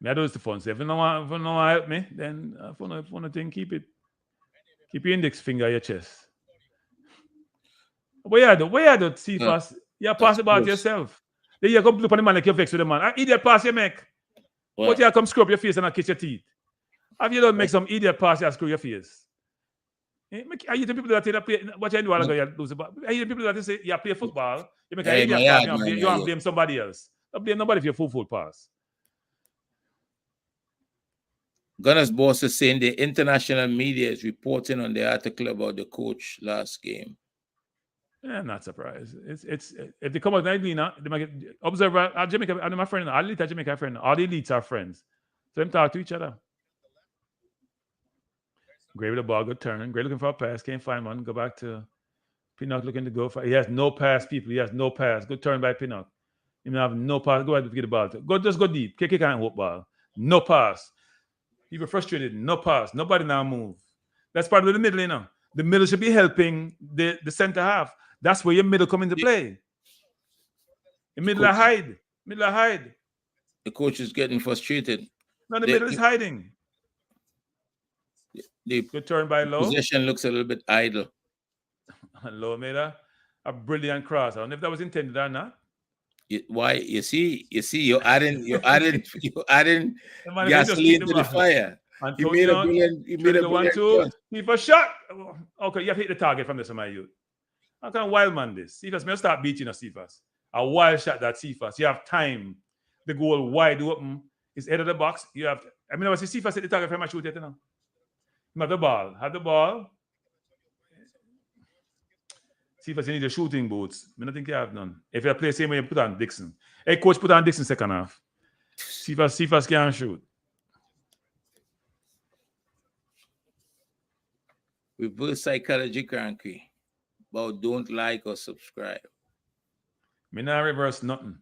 I do this to fun. So if you don't want to help me, then if you want to think, keep your index finger at your chest. What you do, see fast. You pass about yourself. Then you come look on the man like you're vexed with the man. An idiot pass you make. But you come scrub your face and kiss your teeth. Have you don't make some idiot pass you screw your face? Are you the people that play what you do while ago you lose the ball? Are you the people that say you play football? You make an idiot pass, you want to blame somebody else. Don't blame nobody if you're full pass. Gunner's boss is saying the international media is reporting on the article about the coach last game. Yeah, I'm not surprised. It's if they come out nightly now, they might get observer at Jamaica. And my friend, all the elites at Jamaica friend, all the elites are friends. So them talk to each other. Gray with the ball, good turn. Gray looking for a pass, can't find one. Go back to Pinnock looking to go for. He has no pass, people. He has no pass. Good turn by Pinnock. He may have no pass. Go ahead and get the ball. Just go deep. Kick can't hook ball. No pass. People frustrated. No pass. Nobody now move. That's part of the middle, you know. The middle should be helping the center half. That's where your middle come into play. The middle are hide. The coach is getting frustrated. No, the middle is hiding. The good turn by Low. Possession looks a little bit idle. Low made a brilliant cross. I don't know if that was intended or not. Why? You see, you're adding gasoline to the fire. You made a brilliant 1-2. FIFA shot. Okay, you have to hit the target from this, my youth. How can wild man this? Cephas may start beating a Cephas. A wild shot that Cephas. You have time. The goal wide open. It's head of the box. You have. I mean, I was Cephas hit the target from my shoot it now. Have the ball. Cephas, you need the shooting boots. I don't think you have none. If you play the same way, you put on Dixon. Hey, coach, put on Dixon second half. Cephas can't shoot. Reverse psychology, Kranky. About don't like or subscribe. Me not reverse nothing.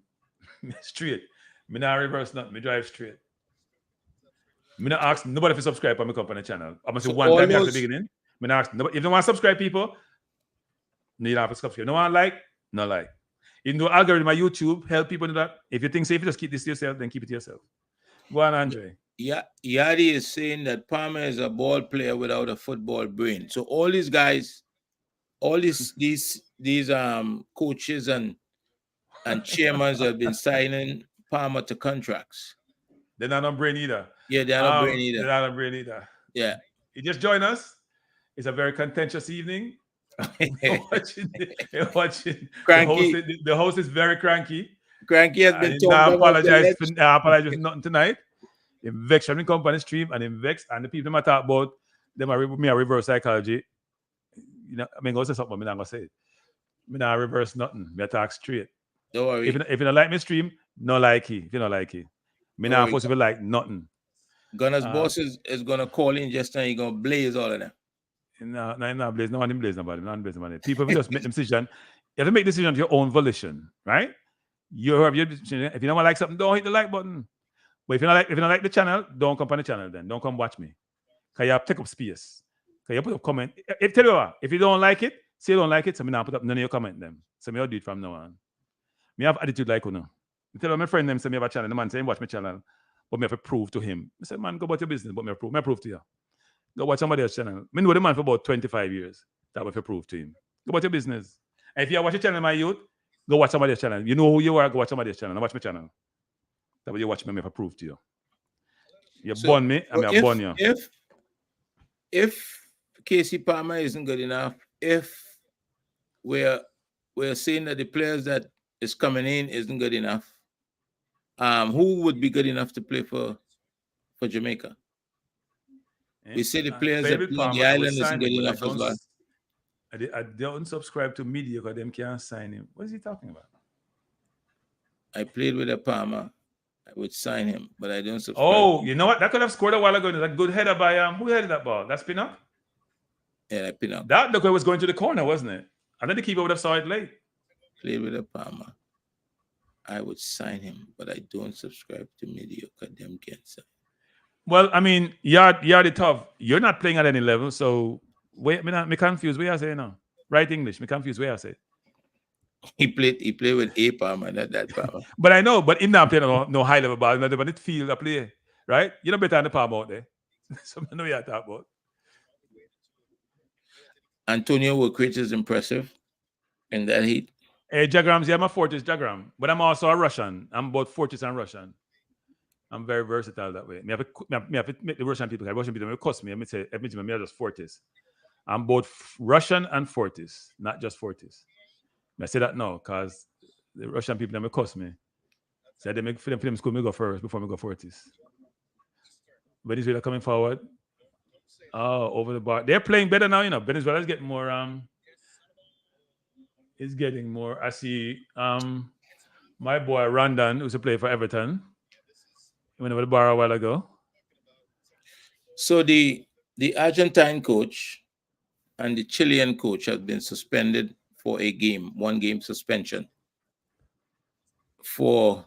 Straight. Me not reverse nothing. Me drive straight. Me not ask nobody to subscribe on my company channel. I'm gonna say one time at the beginning. Me not ask nobody. If you want to subscribe, people, you don't have to subscribe. No one like, no like. Even though algorithm on YouTube help people do that. If you think safe, just keep this to yourself, then keep it to yourself. Go on, Andre. Yeah, Yadi is saying that Palmer is a ball player without a football brain. So all these guys, all these coaches and chairmen have been signing Palmer to contracts. They're not on brain either. Yeah, they're not brain either. They're not on brain either. Yeah. You just join us. It's a very contentious evening. watching. The host is very cranky. Cranky has been told. I apologize for nothing tonight. In Vex, I'm come on the stream and in Vex, and the people I talk about them are me a reverse psychology. You know, I mean, go say something, but I'm not gonna say it. Me not reverse nothing. Me talk straight. Don't worry. If you don't like me stream, no like it. If you don't like it, me not supposed to be like nothing. Gunner's boss is gonna call in just now. He's gonna blaze all of them. No, blaze. No one blaze nobody. No one blaze nobody. People will just make them decision. You have to make decision of your own volition, right? You have your decision. If you don't like something, don't hit the like button. But if you don't like the channel, don't come on the channel then. Don't come watch me. Because you have to take up space. Because you put up comment. Tell you what, if you don't like it, say you don't like it, so me not put up none of your comment them. So me I'll do it from now on. Me have attitude like you know. I tell my friend them say me have a channel. The man say watch my channel. But me have to prove to him. I say, man, go about your business, but me prove to you. Go watch somebody else's channel. Me know the man for about 25 years. That will prove to him. Go about your business. And if you watch a channel, my youth, go watch somebody else's channel. You know who you are, go watch somebody else's channel. Now watch my channel. That way you watch me, I prove to you. You born me, and I born you. If Casey Palmer isn't good enough, if we're saying that the players that is coming in isn't good enough, who would be good enough to play for Jamaica? We say the players that play on the island isn't good enough as well. I don't subscribe to media because them can't sign him. What is he talking about? I played with a Palmer. I would sign him, but I don't subscribe. Oh, you know what? That could have scored a while ago. That good header by who headed that ball? That's Pinnock? Yeah, that Pinnock. That look, it was going to the corner, wasn't it? And then the keeper would have saw it late. Played with a Palmer. I would sign him, but I don't subscribe to media because them can't sign. Well, I mean, you're the tough. You're not playing at any level, so wait, me confused. What I say now? Right English. Me confused. What I say? He played with a Palmer, not that Palmer. But I know, but him not playing no high level ball. Not even it field a play, right? You know better than the Palmer out there. So I know what you're talking about. Antonio Woodcridge is impressive in that heat. Hey, Jagrams, yeah, I'm a Fortis Jagram, but I'm also a Russian. I'm both Fortis and Russian. I'm very versatile that way. Me have to make the Russian people will cuss me. I just Fortis. I'm both Russian and Fortis, not just Fortis. I say that now because the Russian people will cuss me. So they make film school me go first before me go Fortis. Venezuela coming forward. Oh, over the bar. They're playing better now, you know. Venezuela is getting more I see my boy Rondon, who's a player for Everton. He went over the bar a while ago. So the Argentine coach and the Chilean coach have been suspended for one game suspension. For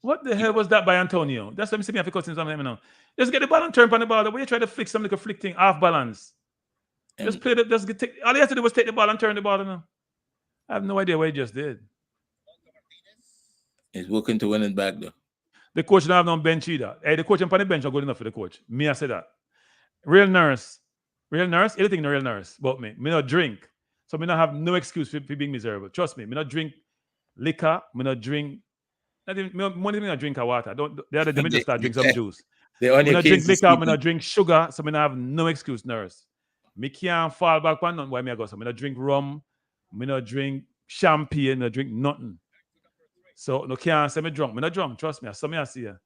what the hell was that by Antonio? That's what I'm saying. I forgot something now. Just get the ball and turn on the ball. The way you try to flick something like a flick off balance. Just play it. All you have to do was take the ball and turn the ball. Now. I have no idea what he just did. He's working to win it back though. The coach don't have no bench either. Hey, the coach on the bench not good enough for the coach. Me, I say that. Real nurse. Anything no real nurse about me. Me not drink. So me not have no excuse for being miserable. Trust me. Me not drink liquor. Me not drink. Me not drink water. The other day me just start drink some juice. Me not drink liquor. Me not drink sugar. So me not have no excuse, nurse. Me can't fall back on nothing why me I go. So me not drink rum. Me not drink champagne. Me not drink nothing. So no can't say me drunk. Me not drunk. Trust me. I see you.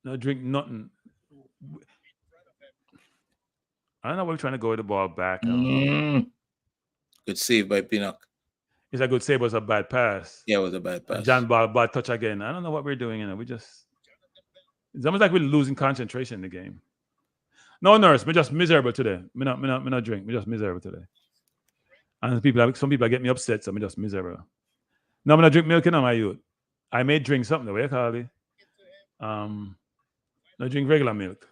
No drink nothing. I don't know why we're trying to go with the ball back. Good save by Pinnock. It's a good save, but it was a bad pass. Yeah, it was a bad pass. John ball, bad touch again. I don't know what we're doing. It's almost like we're losing concentration in the game. No, nurse, we're just miserable today. Me not drink. We're just miserable today. And some people get me upset, so I'm just miserable. No, I'm not drink milk in my youth. I may drink something. The way I call it. No drink regular milk.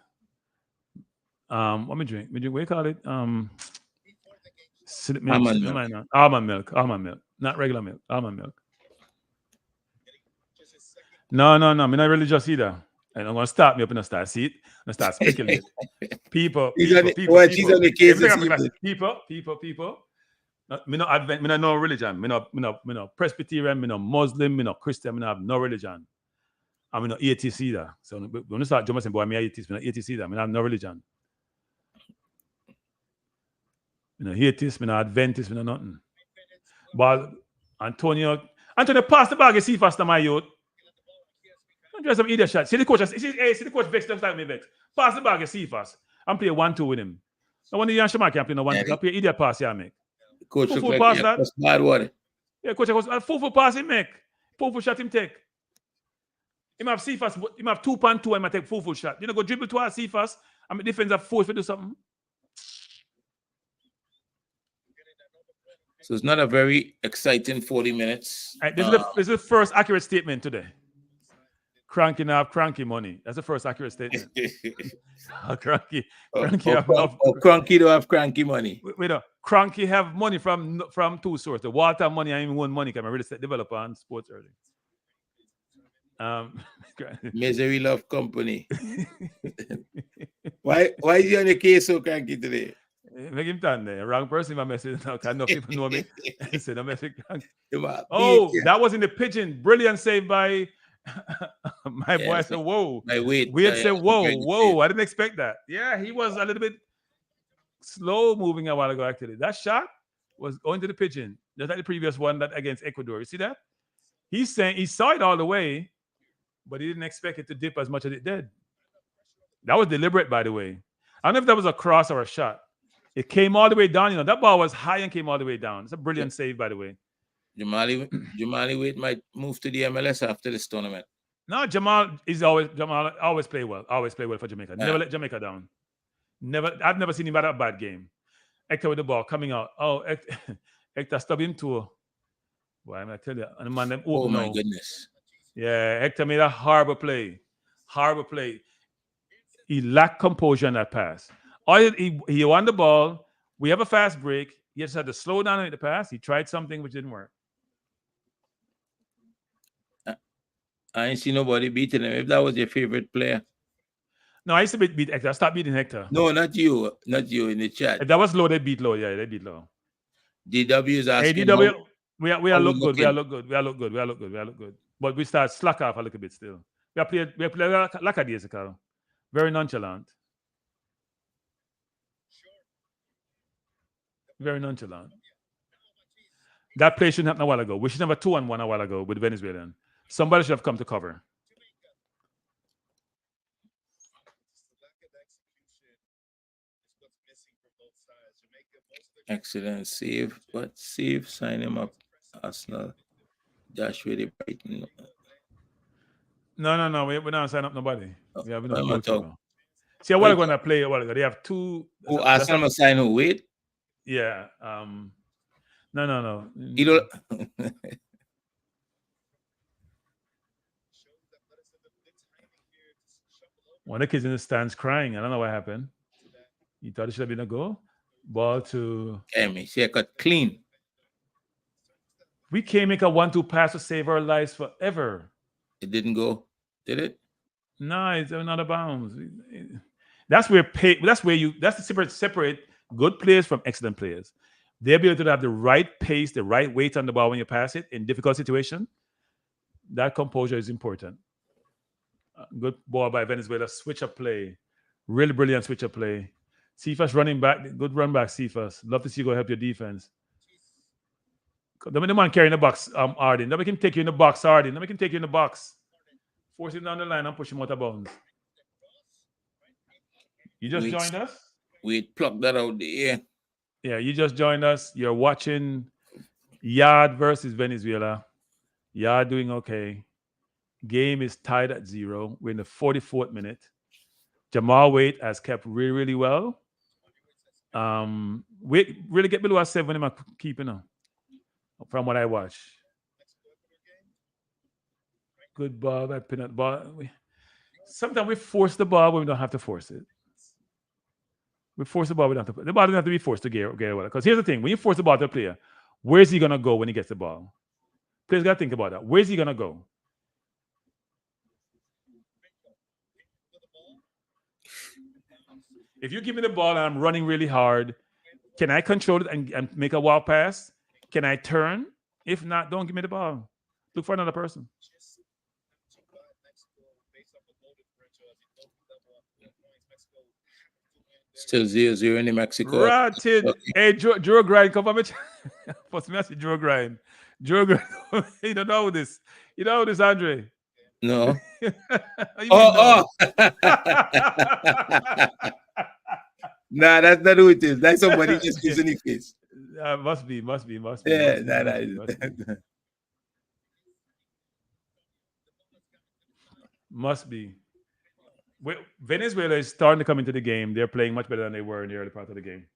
What me drink? Me drink. What you call it? Almond milk. Not regular milk. Almond milk. No. Me not religious either. And I'm gonna start me up in a start. See it? And start speculating. People. Me no Advent. Me no religion. Me no Presbyterian. Me no Muslim. Me no Christian. Me no have no religion. I'm no atheist either. So when you start jumping, boy, me atheist. Me no atheist either. Me no have no religion. Me no atheist. Me no Adventist. Me no nothing. But Antonio, pass the bag. You see faster, my youth. Don't try some idiot shot. See the coach vex. Just like me vex. Pass the bag. You see fast. I'm playing 1-2 with him. No wonder Ian Shamak can't play no 1-2. I play idiot pass here, make. Coach look like bad water. Yeah, coach, I was a full pass him make. Full shot him take. Him have Cephas, him have 2.2 and I take full shot. You know, go dribble towards Cephas. I'm a defense have force to do something. So it's not a very exciting 40 minutes. Right, this is the first accurate statement today. Kranky now have Kranky money. That's the first accurate statement. Kranky Kranky don't have Kranky money. Wait, Kranky have money from two sources. The Walter money and even one money can real estate developer and sports early. Misery love company. Why is he on the case so Kranky today? Make him turn there. Wrong person in my message now. Can no people know me? Say no message. Oh, that was in the pigeon. Brilliant save by my boy. I said, whoa. Weird said, whoa. I didn't expect that. Yeah, he was a little bit slow moving a while ago, actually. That shot was going to the pigeon. Just like the previous one that against Ecuador. You see that? He's saying he saw it all the way, but he didn't expect it to dip as much as it did. That was deliberate, by the way. I don't know if that was a cross or a shot. It came all the way down. You know, that ball was high and came all the way down. It's a brilliant save, by the way. Jamali Wade might move to the MLS after this tournament. No, Jamal always play well. Always play well for Jamaica. Never let Jamaica down. Never. I've never seen him at a bad game. Hector with the ball coming out. Oh, Hector stubbed him too. Why am I tell you? And the man them oh my goodness. Yeah, Hector made a horrible play. Horrible play. He lacked composure in that pass. He won the ball. We have a fast break. He just had to slow down in the pass. He tried something which didn't work. I ain't see nobody beating him. If that was your favorite player. No, I used to beat Hector. I stopped beating Hector. No, not you. Not you in the chat. If that was low, they beat low. Yeah, they beat low. DW is asking. Hey, DW, we are look good. We are look good. But we start slack off a little bit still. We play like a days ago. Very nonchalant. Very nonchalant. That play shouldn't happen a while ago. We should have a 2-on-1 a while ago with Venezuelan. Somebody should have come to cover. Excellent save. What save? Sign him up. Arsenal. Dash really Brighton. No. We're not signing up nobody. We have no coach. See, what are going to play a while ago? They have two. Oh, Arsenal must sign who? Wait. Yeah. No. You don't. One of the kids in the stands crying. I don't know what happened. He thought it should have been a goal. Ball to. She got clean. We can't make a 1-2 pass to save our lives forever. It didn't go, did it? No, it's not a bounds. That's where the separate good players from excellent players. They'll be able to have the right pace, the right weight on the ball when you pass it in difficult situation. That composure is important. Good ball by Venezuela. Switch up play. Really brilliant switch up play. Cephas running back. Good run back, Cephas. Love to see you go help your defense. The man carrying the box, Arden. Nobody can take you in the box, Arden. Nobody can take you in the box. Force him down the line and push him out of bounds. You just joined us? We plucked that out the air. Yeah, you just joined us. You're watching Yard versus Venezuela. Yard doing okay. Game is tied at 0. We're in the 44th minute. Jamal Wade has kept really, really well. We really get below a 7 in my keeping now. From what I watch. Good ball, that peanut ball. Sometimes we force the ball when we don't have to force it. We force the ball, we don't have to. The ball doesn't have to be forced to get away. Because here's the thing: when you force the ball to a player, where's he gonna go when he gets the ball? Players gotta think about that. Where's he gonna go? If you give me the ball and I'm running really hard, can I control it and make a wall pass? Can I turn? If not, don't give me the ball. Look for another person. Still 0-0 in Mexico. Ratted. Okay. Hey, Joe Grind, come from it. First message, Joe Grind. Joe Grind, you don't know this. You know this, Andre? No. Oh. Nah, that's not who it is. That's somebody just using his face. Must be. Yeah, Must be. Venezuela is starting to come into the game. They're playing much better than they were in the early part of the game.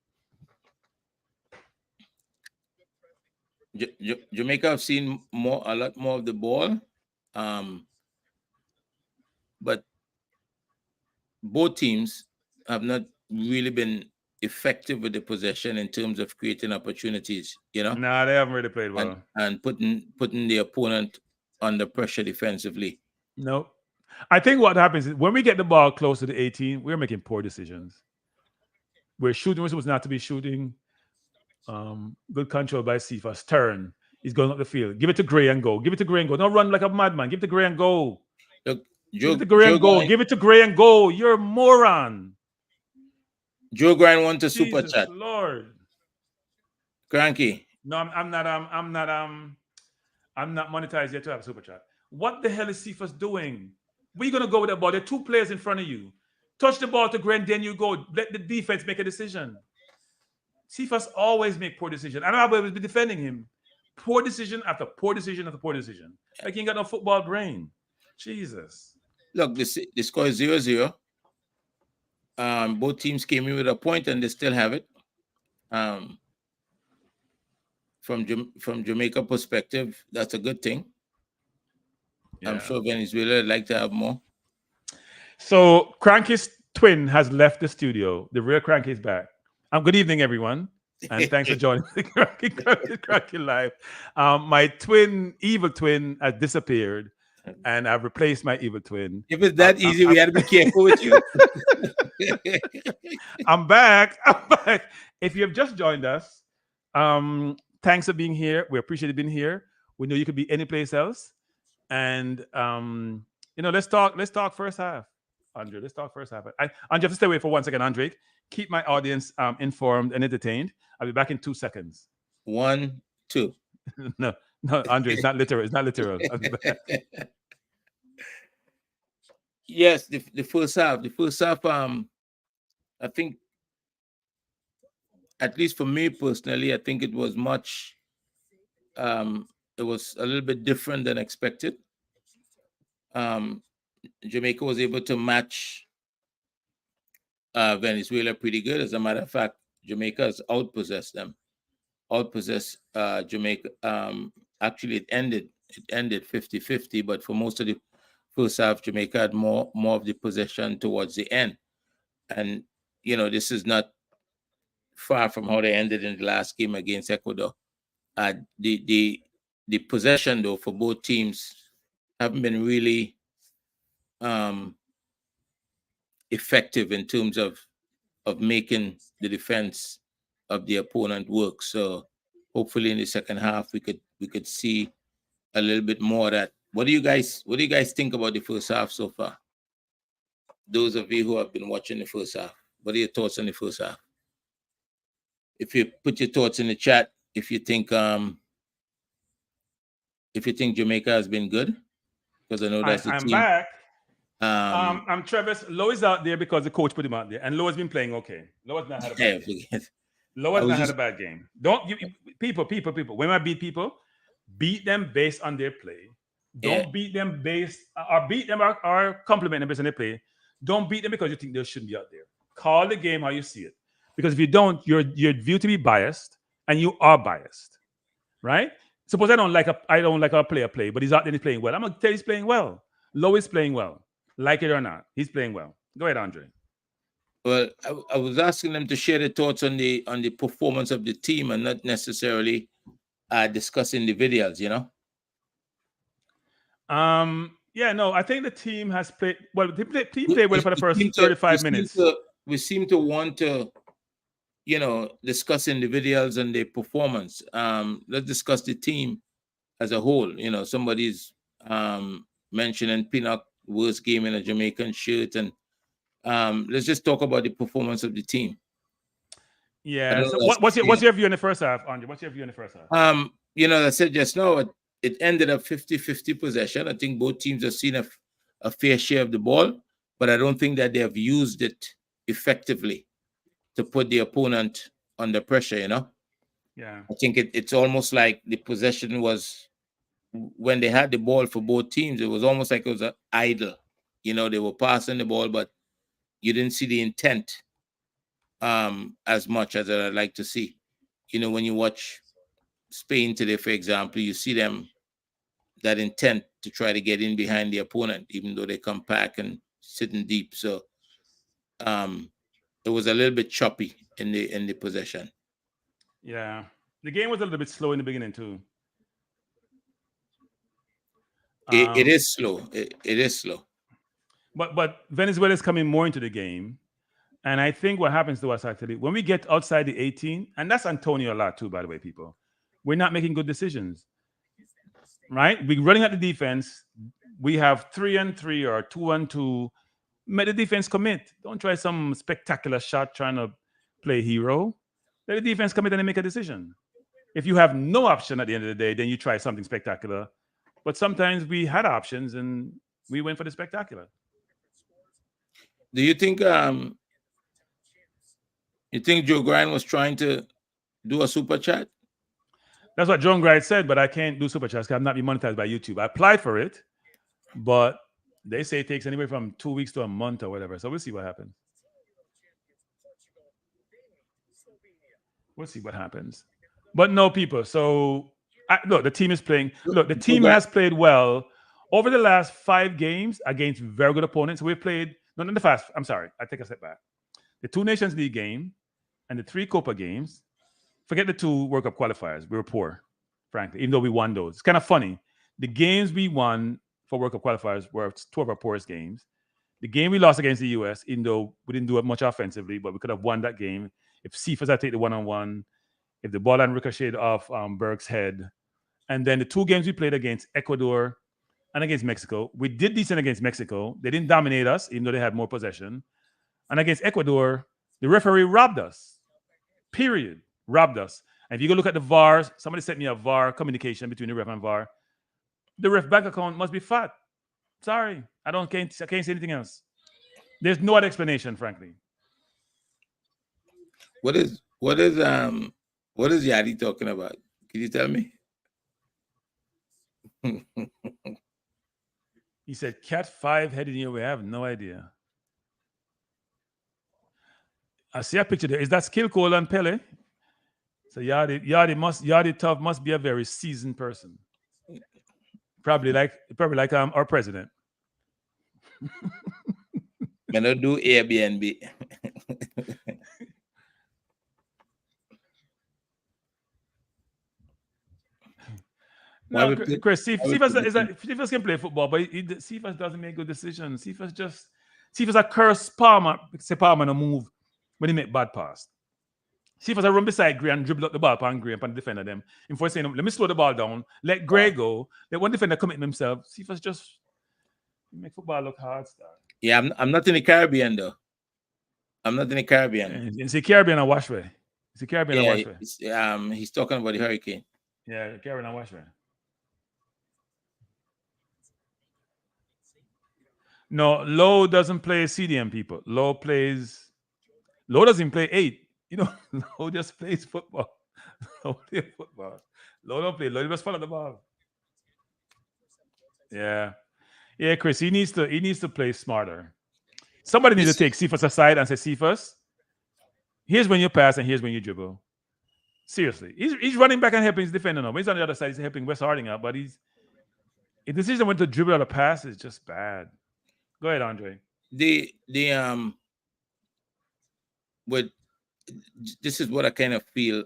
Jamaica have seen a lot more of the ball, but both teams have not really been effective with the possession in terms of creating opportunities. Nah, they haven't really played well and putting the opponent under pressure defensively. No, I think what happens is when we get the ball close to the 18, we're making poor decisions. We're shooting we're supposed not to be shooting. Good control by Cephas. Turn. He's going up the field. Give it to Gray and go. Give it to Gray and go. Don't run like a madman. Give it to Gray and go. Look, give it to Gray and go. Give it to Gray and go. You're a moron. Joe Grind won to super chat. Lord. Kranky. No, I'm not monetized yet to have a super chat. What the hell is Cephas doing? Where are you gonna go with the ball? There are two players in front of you. Touch the ball to Gray, then you go. Let the defense make a decision. Cephas always make poor decisions. I don't know how be defending him. Poor decision after poor decision after poor decision. Like he ain't got no football brain. Jesus. Look, the score is 0-0. Both teams came in with a point and they still have it. From Jamaica perspective, that's a good thing. Yeah. I'm sure Venezuela would like to have more. So Kranky's twin has left the studio. The real Kranky is back. Good evening, everyone. And thanks for joining the Kranky Live. My evil twin, has disappeared, and I've replaced my evil twin. If it's that easy, we had to be careful with you. I'm back. If you have just joined us, thanks for being here. We appreciate you being here. We know you could be any place else. And let's talk first half. Andre, let's talk first half. Andre, just stay away for 1 second, Andre. Keep my audience informed and entertained. I'll be back in 2 seconds. 1, 2. No, Andre, it's not literal. It's not literal. Yes, the first half. The first half, I think, at least for me personally, I think it was much. It was a little bit different than expected. Jamaica was able to match Venezuela pretty good. As a matter of fact, Jamaica has outpossessed them. Outpossessed Jamaica. Actually, it ended 50-50, but for most of the first half, Jamaica had more of the possession towards the end. And, this is not far from how they ended in the last game against Ecuador. The possession, though, for both teams haven't been really effective in terms of making the defense of the opponent work. So hopefully in the second half we could see a little bit more of that. What do you guys think about the first half so far? Those of you who have been watching the first half, what are your thoughts on the first half? If you put your thoughts in the chat, if you think Jamaica has been good, because I know that's the team. I'm back. I'm Travis. Lowe is out there because the coach put him out there, and Lowe has been playing okay. Lowe has not had a bad game. Lowe has not had a bad game. People. When I beat people, beat them based on their play. Don't beat them or compliment them based on their play. Don't beat them because you think they shouldn't be out there. Call the game how you see it. Because if you don't, you're viewed to be biased, and you are biased, right? Suppose I don't like a player play, but he's out there and he's playing well. I'm gonna tell you he's playing well. Lowe is playing well, like it or not. He's playing well. Go ahead, Andre. Well, I was asking them to share their thoughts on the performance of the team and not necessarily discuss individuals. I think the team has played well. The team played well for the first 35 minutes. We seem to want to, discuss individuals and their performance. Let's discuss the team as a whole. Somebody's mentioning Pinnock worst game in a Jamaican shirt, and let's just talk about the performance of the team. Yeah. So what's your view in the first half, Andre? What's your view in the first half? I said just now, it ended up 50-50 possession. I think both teams have seen a fair share of the ball, but I don't think that they have used it effectively to put the opponent under pressure, Yeah. I think it's almost like the possession was, when they had the ball for both teams, it was almost like it was idle. You know, they were passing the ball, but you didn't see the intent as much as I'd like to see. You know, when you watch Spain today, for example, you see them, that intent to try to get in behind the opponent, even though they come back and sitting deep. So it was a little bit choppy in the possession. Yeah. The game was a little bit slow in the beginning too. It is slow. It is slow. But Venezuela is coming more into the game. And I think what happens to us actually, when we get outside the 18, and that's Antonio a lot too, by the way, people, we're not making good decisions. Right? We're running at the defense. We have 3-3 or 2-2. Let the defense commit. Don't try some spectacular shot trying to play hero. Let the defense commit and then make a decision. If you have no option at the end of the day, then you try something spectacular. But sometimes we had options and we went for the spectacular. Do you think Joe Grind was trying to do a super chat? That's what John Grind said, but I can't do super chats because I'm not being monetized by YouTube. I applied for it, but they say it takes anywhere from 2 weeks to a month or whatever. So we'll see what happens. We'll see what happens. But no, people. So look, the team is playing. Look, the team has played well over the last 5 games against very good opponents. We've played not the fast. I'm sorry, I take a step back. The 2 Nations League game and the 3 Copa games. Forget the 2 World Cup qualifiers. We were poor, frankly, even though we won those. It's kind of funny. The games we won for World Cup qualifiers were 2 of our poorest games. The game we lost against the US, even though we didn't do it much offensively, but we could have won that game if Cephas had taken the one-on-one, if the ball had ricocheted off Berg's head. And then the 2 games we played against Ecuador and against Mexico, we did decent against Mexico. They didn't dominate us, even though they had more possession. And against Ecuador, the referee robbed us. Period. Robbed us. And if you go look at the VAR, somebody sent me a VAR communication between the ref and VAR. The ref bank account must be fat. Sorry, I can't say anything else. There's no other explanation, frankly. What is Yadi talking about? Can you tell me? He said, "Cat 5 heading your way." I have no idea. I see a picture there. Is that Skill Cole and Pele? So Yadi Tough must be a very seasoned person. Probably like our president. I don't do Airbnb. No, Chris, Cephas can play football, but Cephas doesn't make good decisions. Cephas a curse Palmer. Say Palmer no move when he make bad pass. Cephas a run beside Gray and dribble up the ball upon Gray and the defender them. In for saying, let me slow the ball down, let Gray go, let one defender commit himself. Cephas just make football look hard. Yeah, I'm not in the Caribbean though. I'm not in the Caribbean. It's the Caribbean and Washway. It's the Caribbean and Washway. He's talking about the hurricane. Yeah, Caribbean and Washway. No, Lowe doesn't play CDM, people. Lowe doesn't play 8. You know, Lowe just plays football. Lowe plays football. Lowe don't play. Lowe just follow the ball. Yeah. Yeah, Chris, he needs to play smarter. Somebody needs to take Cephas aside and say, Cephas, here's when you pass and here's when you dribble. Seriously. He's running back and helping his defender now. When he's on the other side, he's helping West Harding out, but his decision when to dribble out a pass is just bad. Go ahead, Andre. But this is what I kind of feel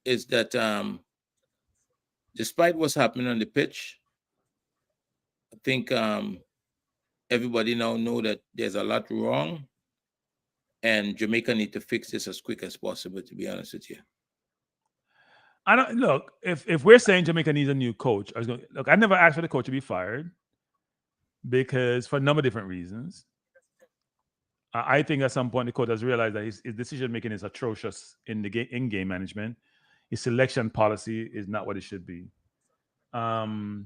is that despite what's happening on the pitch, I think everybody now know that there's a lot wrong, and Jamaica need to fix this as quick as possible. To be honest with you, I don't look if we're saying Jamaica needs a new coach. I never asked for the coach to be fired because for a number of different reasons. I think at some point the coach has realized that his decision making is atrocious in the in-game management. His selection policy is not what it should be. Yeah,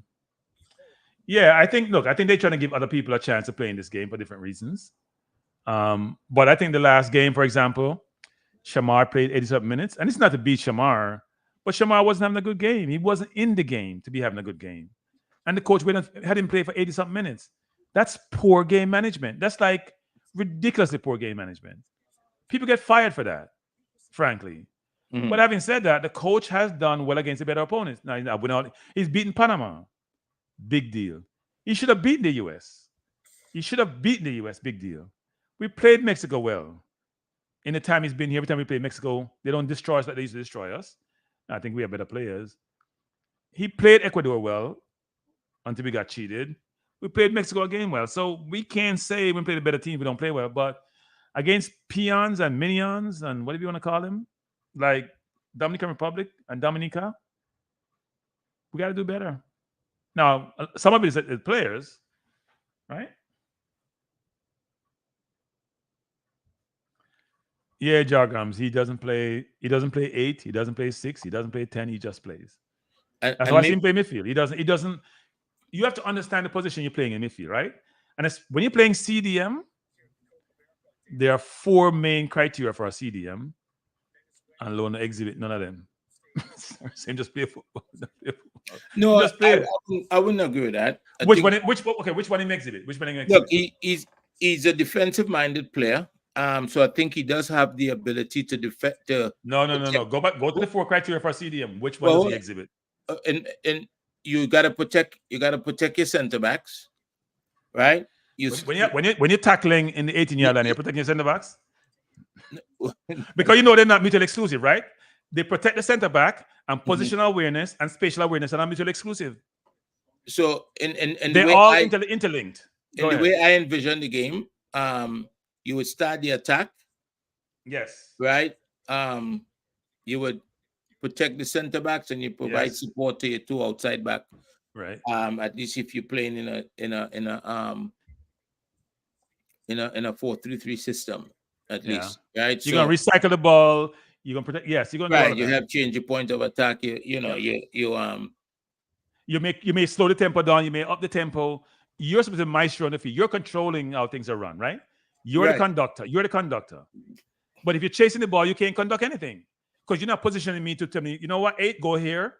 I think they're trying to give other people a chance to play in this game for different reasons. But I think the last game, for example, Shamar played 87 minutes. And it's not to beat Shamar, but Shamar wasn't having a good game. He wasn't in the game to be having a good game. And the coach had him play for 80-something minutes. That's poor game management. That's like ridiculously poor game management. People get fired for that, frankly. Mhm. But having said that, the coach has done well against the better opponents. Now, he's beaten Panama. Big deal. He should have beaten the U.S. He should have beaten the U.S. Big deal. We played Mexico well. In the time he's been here, every time we play Mexico, they don't destroy us like they used to destroy us. I think we have better players. He played Ecuador well until we got cheated. We played Mexico again well. So we can't say when we play the better team, we don't play well. But against peons and minions and whatever you want to call them, like Dominican Republic and Dominica, we got to do better. Now, some of it is the players, right? Yeah, Jargams. He doesn't play 8. He doesn't play 6. He doesn't play 10. He just plays. That's why I see him play midfield. He doesn't. You have to understand the position you're playing in midfield, right? And when you're playing CDM, there are 4 main criteria for a CDM, and Lone exhibit none of them. Same, just play football. No, just play. I wouldn't agree with that. Which one him exhibit? Which one him exhibit? Look, he's a defensive-minded player. So I think he does have the ability to defend. No. Go to the 4 criteria for CDM. Which one does he exhibit? And you gotta protect your center backs, right? When you're tackling in the 18-yard line, you're protecting your center backs. Because you know they're not mutually exclusive, right? They protect the center back, and positional awareness and spatial awareness are not mutually exclusive. So they're all interlinked. In the way I envision the game, you would start the attack. Yes. Right. You would protect the center backs and you provide support to your 2 outside back. Right. At least if you're playing in a 4-3-3 system, at least. Right. You're gonna recycle the ball. You're gonna protect. Yes, you're gonna. Right. You have change your point of attack. You may slow the tempo down. You may up the tempo. You're supposed to be maestro on the field. You're controlling how things are run, right? You're the conductor. You're the conductor. But if you're chasing the ball, you can't conduct anything because you're not positioning me to tell me, you know what, 8 go here,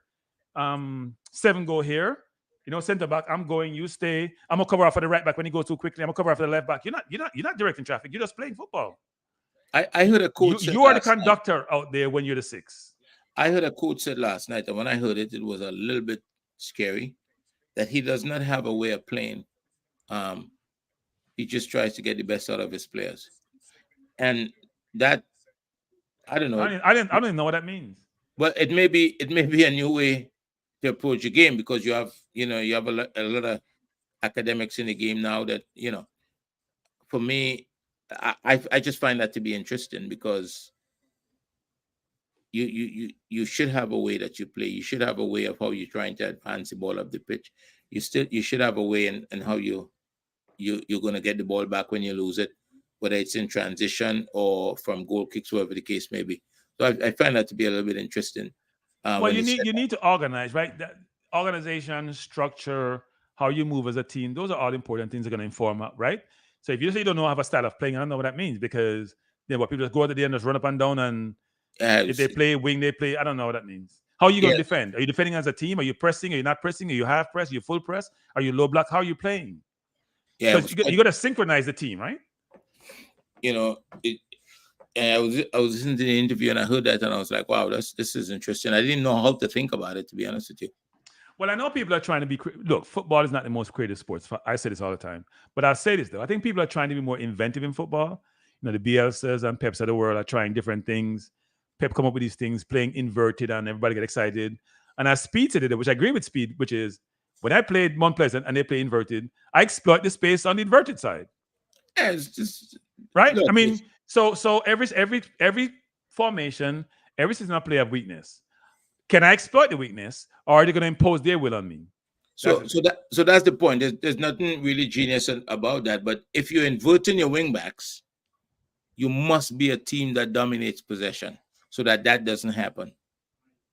7 go here. You know, center back, I'm going, you stay. I'm gonna cover off for the right back when you go too quickly. I'm gonna cover off for the left back. You're not directing traffic. You're just playing football. I heard a coach. You are the conductor out there when you're the 6. I heard a coach said last night, and when I heard it, it was a little bit scary that he does not have a way of playing. He just tries to get the best out of his players, and that I don't know. I don't even know what that means. But it may be a new way to approach the game because you have a lot of academics in the game now that for me. I just find that to be interesting because you should have a way that you play. You should have a way of how you're trying to advance the ball up the pitch. You should have a way in how you're going to get the ball back when you lose it, whether it's in transition or from goal kicks, whatever the case may be. So I find that to be a little bit interesting. Well, you need to organize, right? That organization, structure, how you move as a team. Those are all important things that are going to inform, right? So if you say you don't know have a style of playing, I don't know what that means because what people just go out the end, just run up and down, and if they play wing, they play. I don't know what that means. How are you going to defend? Are you defending as a team? Are you pressing? Are you not pressing? Are you half press? Are you full press? Are you low block? How are you playing? Yeah, you got to synchronize the team, right? I was listening to the interview and I heard that and I was like, wow, this is interesting. I didn't know how to think about it, to be honest with you. Well, I know people are trying to be look, football is not the most creative sport. I say this all the time. But I'll say this, though. I think people are trying to be more inventive in football. The Bielsas and Peps of the world are trying different things. Pep come up with these things, playing inverted, and everybody get excited. And as Speed said it, which I agree with Speed, which is when I played Mount Pleasant and they play inverted, I exploit the space on the inverted side. Yeah, it's just right. Look, I mean, so every formation, every season I play have weakness. Can I exploit the weakness, or are they going to impose their will on me? So that's the point. There's nothing really genius about that. But if you're inverting your wing backs, you must be a team that dominates possession so that doesn't happen.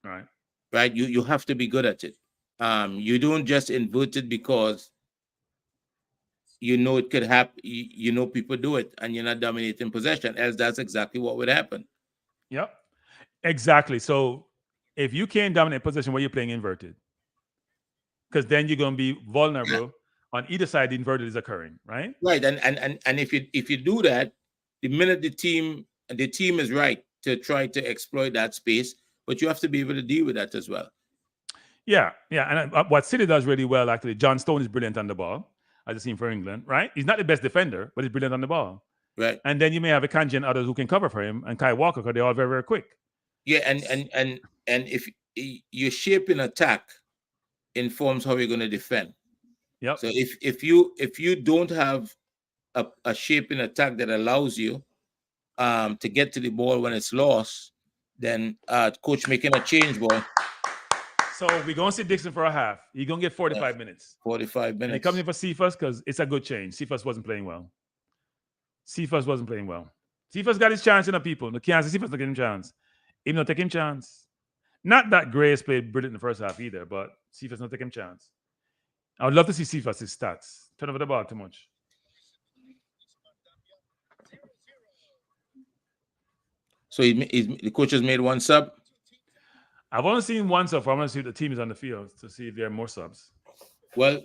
Right. You have to be good at it. You don't just invert it because it could happen. People do it, and you're not dominating possession. Else, that's exactly what would happen. Yep. Exactly. So if you can't dominate position where you're playing inverted, because then you're going to be vulnerable on either side the inverted is occurring, right? Right, and if you do that, the minute the team is right to try to exploit that space, but you have to be able to deal with that as well. Yeah, yeah. And what City does really well, actually, John Stone is brilliant on the ball, as I've seen for England, right? He's not the best defender, but he's brilliant on the ball. Right. And then you may have a Kanji and others who can cover for him, and Kai Walker, because they're all very, very quick. Yeah, and if your shape in attack informs how you're going to defend. Yep. So if you don't have a shape in attack that allows you to get to the ball when it's lost, then coach making a change, boy. So we're going to see Dixon for a half. He's going to get 45 minutes. 45 minutes. And he comes in for Cephas because it's a good change. Cephas wasn't playing well. Cephas got his chance in the people. The Kansas Cephas not getting him chance. Even not taking chance. Not that Grace played brilliant in the first half either, but Cephas not taking chance. I would love to see Cephas' stats. Turn over the ball too much. So the coach has made one sub? I've only seen one so far. I want to see if the team is on the field to see if there are more subs. Well,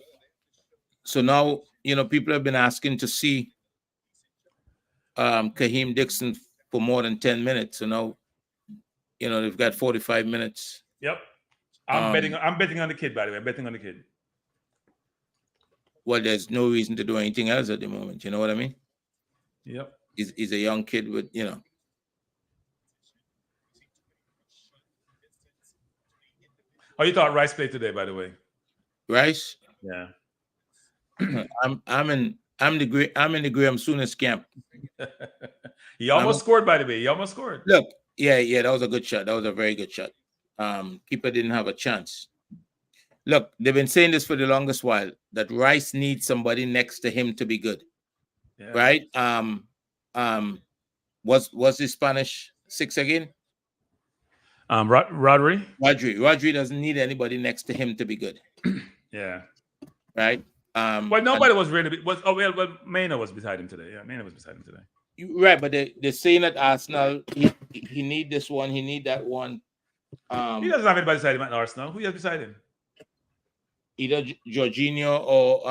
so now, people have been asking to see Kaheem Dixon for more than 10 minutes. So now, they've got 45 minutes. Yep. I'm betting on the kid, by the way. I'm betting on the kid. Well, there's no reason to do anything else at the moment. You know what I mean? Yep. He's a young kid with, Oh, you thought Rice played today, by the way? Rice? Yeah. I'm in the Graham Souness camp. He almost scored, by the way. He almost scored. Look, yeah, that was a good shot. That was a very good shot. Keeper didn't have a chance. Look, they've been saying this for the longest while, that Rice needs somebody next to him to be good. Yeah. Right? Was the Spanish 6 again? Rodri? Rodri doesn't need anybody next to him to be good. Yeah. Right? Well, nobody was really... Well, Maynard was beside him today. Yeah, Maynard was beside him today. Right, but they're saying at Arsenal, he need this one, he need that one. He doesn't have anybody beside him at Arsenal. Who is beside him? Either Jorginho or...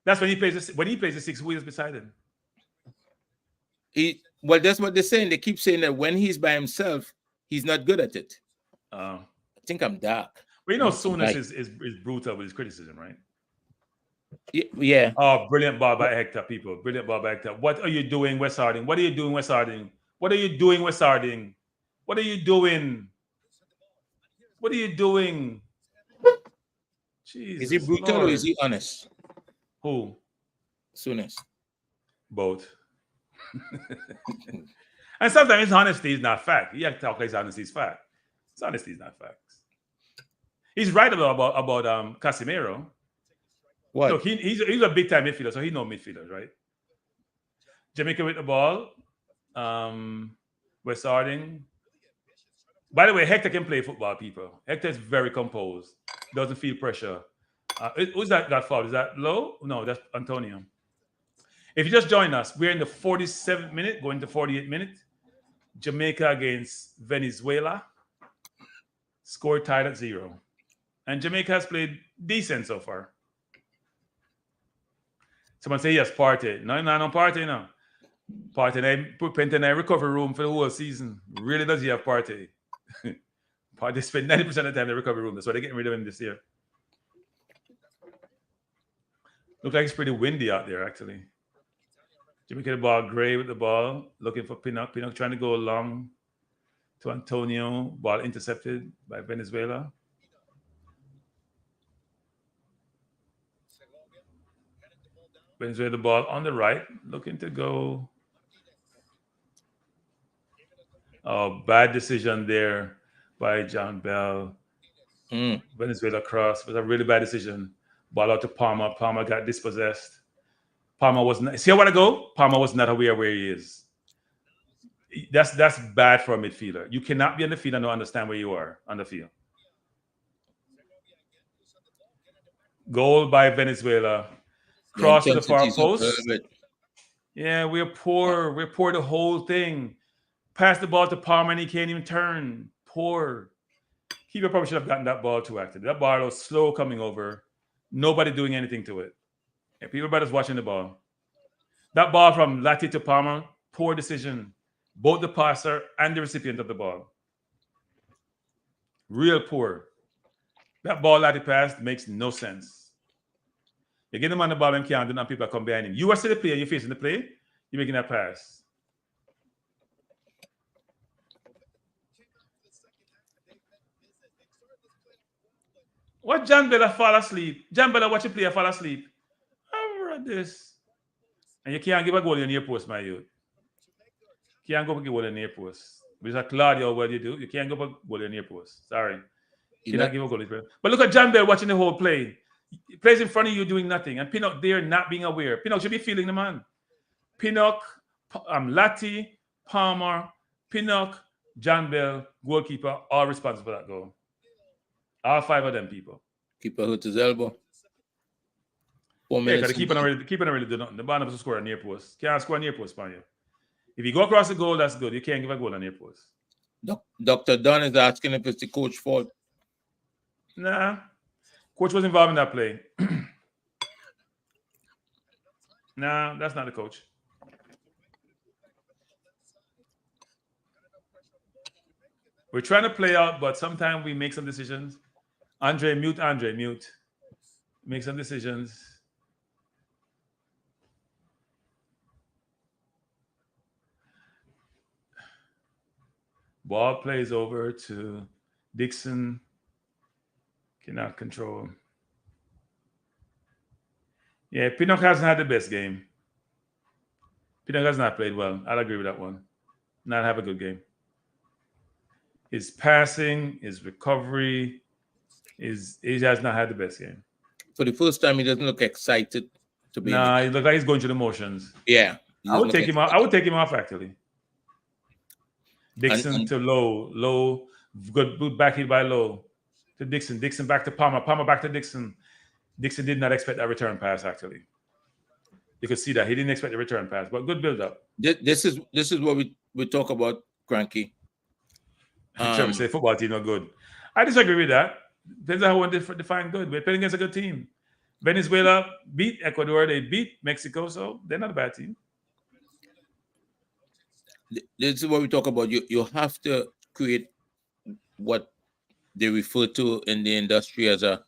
That's when he plays the 6, who is beside him? Well, that's what they're saying. They keep saying that when he's by himself, he's not good at it. I think I'm dark. Well, Souness is brutal with his criticism, right? Yeah. Oh, brilliant ball by Hector, people. Brilliant ball by Hector. What are you doing, West Harding? What are you doing, West Harding? What are you doing, West Harding? What are you doing? What are you doing? Jesus, is he brutal Lord. Or is he honest? Who? Souness. Both. And sometimes honesty is not fact. You have to talk like honesty is fact. Honesty is not facts. He's right about Casemiro. What? Look, he's a big time midfielder, so he knows midfielders, right? Jamaica with the ball. West Harding. By the way, Hector can play football, people. Hector is very composed. Doesn't feel pressure. Who's that got fouled? Is that Low? No, that's Antonio. If you just join us, we're in the 47th minute, going to 48th minute. Jamaica against Venezuela. Score tied at 0. And Jamaica has played decent so far. Someone say, yes, Partey. No, Partey, no. Partey, put Penta in a recovery room for the whole season. Really does he have Partey? Partey spent 90% of the time in the recovery room. That's why they're getting rid of him this year. Looks like it's pretty windy out there, actually. Jamaica the ball, Gray with the ball, looking for Pinnock. Pinnock trying to go long to Antonio. Ball intercepted by Venezuela. Venezuela the ball on the right, looking to go. Oh, bad decision there by John Bell. Venezuela cross was a really bad decision. Ball out to Palmer. Palmer got dispossessed. Palmer was not. See, I want to go. Palmer was not aware where he is. That's bad for a midfielder. You cannot be on the field and not understand where you are on the field. Goal by Venezuela. Cross to the far post. Yeah, we're poor. We're poor the whole thing. Pass the ball to Palmer and he can't even turn. Poor. Keeper probably should have gotten that ball too active. That ball was slow coming over. Nobody doing anything to it. And everybody's watching the ball. That ball from Lati to Palmer, poor decision. Both the passer and the recipient of the ball. Real poor. That ball Lati passed makes no sense. You get him on the ball and can't do nothing, people come behind him. You are still the player, you're facing the play, you're making that pass. What John Bella fall asleep? John Bella watch a player fall asleep. I read this. And you can't give a goal in the near post, my youth. You can't go for a goal in the near post. Which is Claudio, what you do? You can't go for a goal in the near post. Sorry. You cannot give a goal. But look at John Bell watching the whole play. He plays in front of you doing nothing. And Pinnock there not being aware. Pinnock should be feeling the man. Pinnock, Lati, Palmer, Pinnock, John Bell, goalkeeper, all responsible for that goal. All 5 of them people. Keeper hurt his elbow. 4 Yeah, minutes. because the keeper don't really do nothing. The ball never score a near post. Can't score a near post, man. If you go across the goal, that's good. You can't give a goal on near post. Dr. Dunn is asking if it's the coach's fault. Nah. Coach was involved in that play. Nah, that's not the coach. We're trying to play out, but sometimes we make some decisions. Andre, mute. Make some decisions. Ball plays over to Dixon. Cannot control. Yeah, Pinnock hasn't had the best game. Pinnock has not played well. I'll agree with that one. Not have a good game. His passing, his recovery, he has not had the best game. For the first time, he doesn't look excited to be. Nah, he looks like he's going through the motions. Yeah. I would take him off. I would take him off actually. Dixon to Low, good back hit by Low to Dixon. Dixon back to Palmer. Palmer back to Dixon. Dixon did not expect that return pass actually. You could see that he didn't expect the return pass, but good build up. This is what we talk about, Kranky. Trevor say football team not good. I disagree with that. Depends on how one define good. We're playing against a good team. Venezuela beat Ecuador. They beat Mexico, so they're not a bad team. This is what we talk about. You have to create what they refer to in the industry as a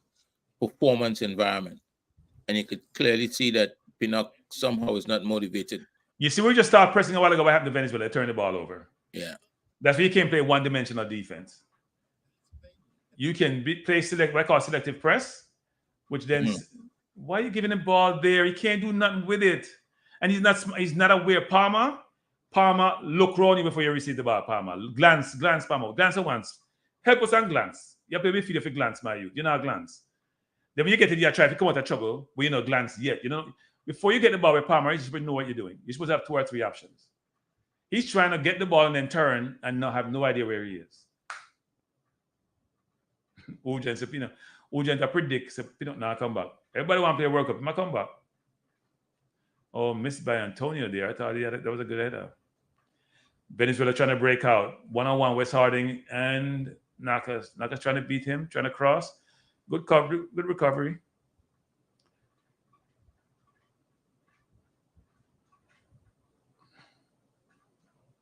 performance environment. And you could clearly see that Pinnock somehow is not motivated. You see, we just started pressing a while ago. What happened to Venezuela? They turned the ball over. Yeah. That's why you can't play one-dimensional defense. You can play what I call selective press, which then why are you giving the ball there? He can't do nothing with it. And he's not aware. Palmer, look around you before you receive the ball, Palmer. Glance, Palmer. Glance at once. Help us and glance. You have to be midfield if you glance, my youth. You know glance. Then when you get to the try to come out of trouble, but you know glance yet. You know, before you get the ball with Palmer, you just know what you're doing. You're supposed to have 2 or 3 options. He's trying to get the ball and then turn and not have no idea where he is. Ugent said, Ugent predict, said, now come back. Everybody want to play a World Cup. He might come back. Oh, missed by Antonio there. I thought that was a good header. Venezuela trying to break out. 1-on-1, West Harding and Nakas. Nakas trying to beat him, trying to cross. Good coverage, good recovery.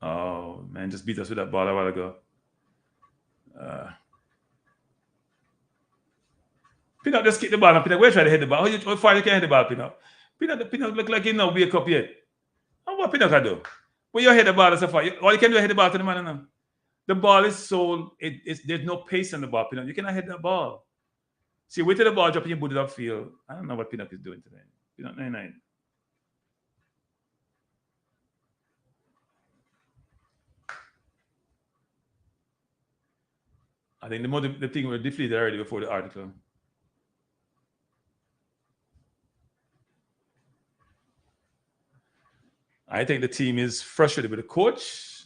Oh, man, just beat us with that ball a while ago. Pinnock just kick the ball and Pinnock, we're trying to hit the ball. How far you can hit the ball, Pinnock? Pinnock look like he not wake up yet. And what Pinnock can do? When you hit the ball so far, all you can do is hit the ball to the man now. The ball is so, there's no pace on the ball, Pinnock. You cannot hit that ball. See, wait till the ball drop and you boot it upfield. I don't know what Pinnock is doing today. Pinnock 99. I think the thing was deflated already before the article. I think the team is frustrated with the coach.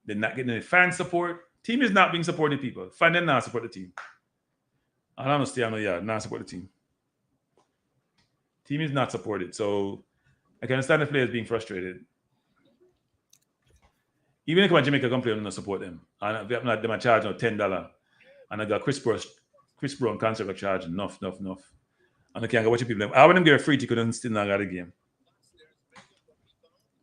They're not getting any fan support. Team is not being supported, people. Fan them not support the team. I don't understand, not support the team. Team is not supported. So I can understand the players being frustrated. Even if Jamaica come play, I'm not support them. And I'm not them charge $10. And I got Chris Brown concert like charge enough. And I can't go watch people. I want them get a free ticket and still not got the game.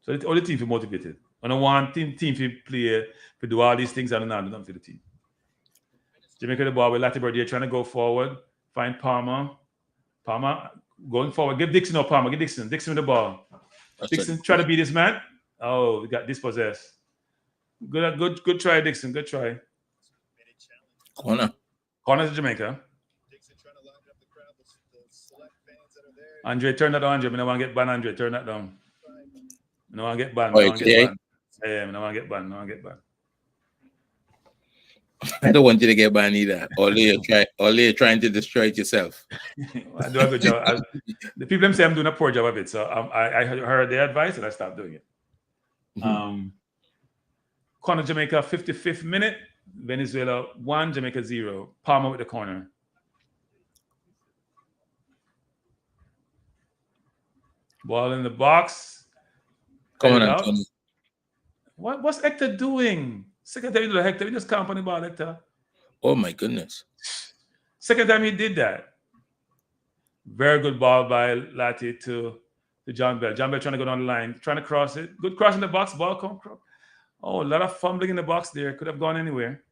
So all the team feel motivated. And I want team to play, to do all these things and not do nothing for the team. Jamaica the ball with Latibird here trying to go forward. Find Palmer. Palmer going forward. Give Dixon or Palmer. Give Dixon. Dixon with the ball. Dixon try to beat this man. Oh, we got dispossessed. Good try, Dixon. Good try. Corner to Jamaica. Andre, turn that down, Andre. I don't want to get banned, Andre. Turn that down. I don't want to get banned. I don't want to get banned. Yeah, I don't want to get banned. I don't want you to get banned either. All you're trying to destroy it yourself. I do a good job. The people them say I'm doing a poor job of it. So I heard their advice and I stopped doing it. Corner Jamaica, 55th minute. Venezuela 1, Jamaica 0. Palmer with the corner. Ball in the box. Come on, Anthony. What's Hector doing? Second time he did it, Hector. He just can't on the ball, Hector. Oh my goodness. Second time he did that. Very good ball by Lati to John Bell. John Bell trying to go down the line, trying to cross it. Good cross in the box. Ball come across. Oh, a lot of fumbling in the box there. Could have gone anywhere.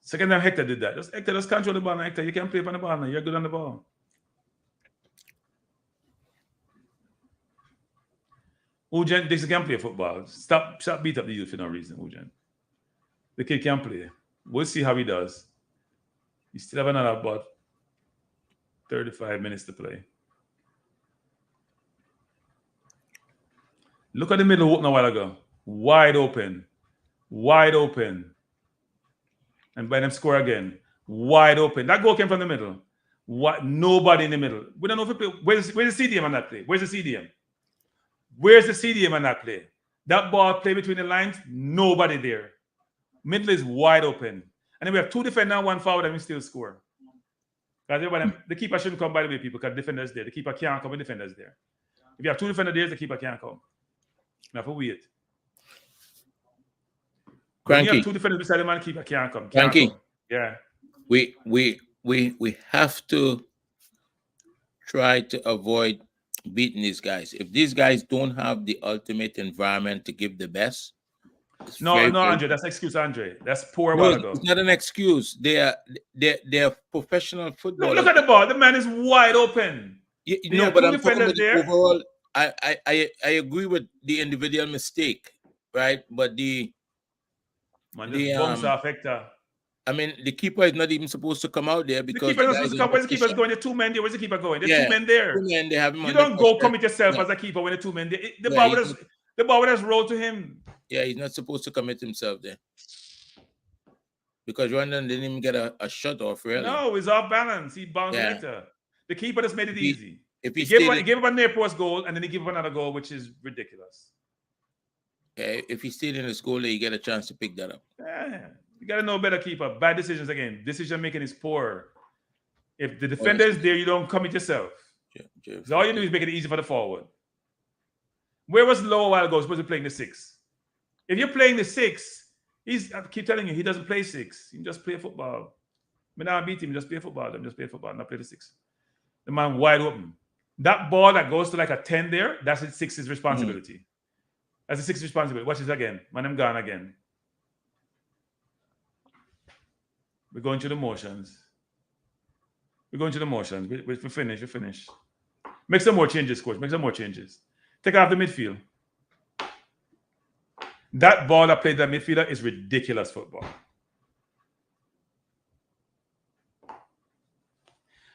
Second time Hector did that. Hector, just control the ball now, Hector. You can't play on the ball now. You're good on the ball. Ujen, Dixon can play football. Stop beat up the youth for no reason, Ujen. The kid can play. We'll see how he does. He still have another about 35 minutes to play. Look at the middle open a while ago. Wide open. And by them score again. Wide open. That goal came from the middle. Nobody in the middle. We don't know if he play. Where's the CDM on that play? Where's the CDM on that play? That ball play between the lines. Nobody there. Middle is wide open. And then we have 2 defenders, 1 forward, and we still score. Because the keeper shouldn't come, by the way, people, because the defender's there. The keeper can't come, the defender's there. If you have 2 defenders there, the keeper can't come. You have to wait. Kranky. You have 2 defenders beside the man, keeper can't come. Kranky. Yeah. We have to try to avoid beating these guys. If these guys don't have the ultimate environment to give the best. No, Andre, that's an excuse, Andre. That's poor. No, it's not an excuse. They're professional footballers. Look at the ball. The man is wide open. No, but I'm talking about the overall. I agree with the individual mistake, right? But the bounce off Hector. I mean, the keeper is not even supposed to come out there because where's the keeper going? The 2 men there. Where's the keeper going? There's 2 men there. 2 men, they have him. You don't go commit yourself as a keeper when the 2 men there. The ball would have rolled to him. Yeah, he's not supposed to commit himself there. Because Rondon didn't even get a shot off, really. No, he's off balance. He bounced later. The keeper just made it easy. If he gave up a near post goal and then he gave up another goal, which is ridiculous. Yeah, if he's still in the goal, you get a chance to pick that up. Yeah, you got to know better keeper. Bad decisions again. Decision making is poor. If the defender is there, you don't commit yourself. So all you do is make it easy for the forward. Where was Lowe a while ago? Supposed to be playing the 6. If you're playing the 6, I keep telling you, he doesn't play 6. He just play football. When I beat him, just play football. Just play football, not play the 6. The man wide open. That ball that goes to like a 10 there, that's the 6's responsibility. That's the 6's responsibility. Watch this again. Man, I'm gone again. We're going through the motions. We finish. Make some more changes, coach. Make some more changes. Take off the midfield. That ball that played that midfielder is ridiculous football.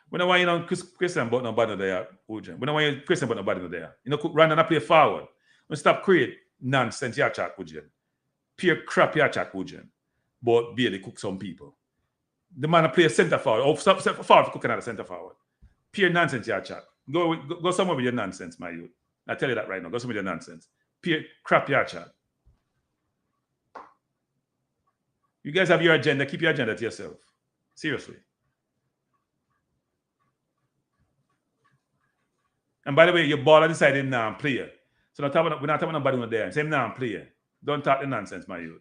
When I want Christian but no bad there, Ujen. When I want Christian but no bad there. Run and play forward. When stop create nonsense, you chat, Ujen. Pure crap, you chat, Ujen. But barely cook some people. The man play a centre forward. Or stop forward for cooking at a centre forward. Pure nonsense, you chat. Go somewhere with your nonsense, my youth. I tell you that right now. Go somewhere with your nonsense. Pure crap, you chat. You guys have your agenda. Keep your agenda to yourself. Seriously. And by the way, your baller decided now player. So we're not talking about nobody there. Same now, play. Don't talk the nonsense, my youth.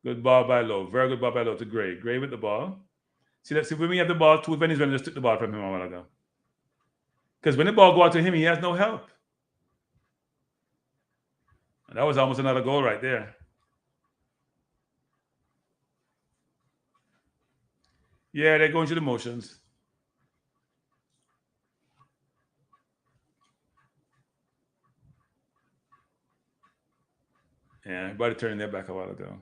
Good ball by Low. Very good ball by Low to Gray. Gray with the ball. See, when we have the ball, two Venezuelans just took the ball from him a while ago. Because when the ball go out to him, he has no help. And that was almost another goal right there. Yeah, they're going through the motions. Yeah, everybody turning their back a while ago.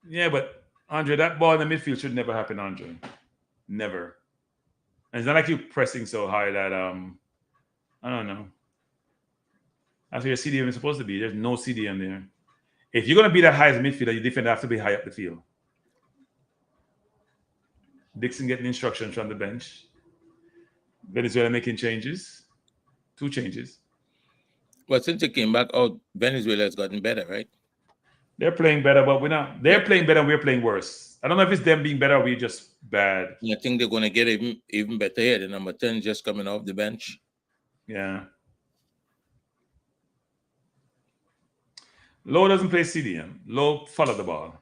Yeah, but Andre, that ball in the midfield should never happen, Andre. Never. And it's not like you're pressing so high that I don't know. That's where your CDM is supposed to be. There's no CDM there. If you're gonna be that high as a midfielder, your defender has to be high up the field. Dixon getting instructions from the bench. Venezuela making changes. 2 changes. Well, since it came back out, Venezuela has gotten better, right? They're playing better, but we're not. They're playing better and we're playing worse. I don't know if it's them being better or we're just bad. I think they're going to get even better here. The number 10 just coming off the bench. Yeah. Low doesn't play CDM. Low follows the ball.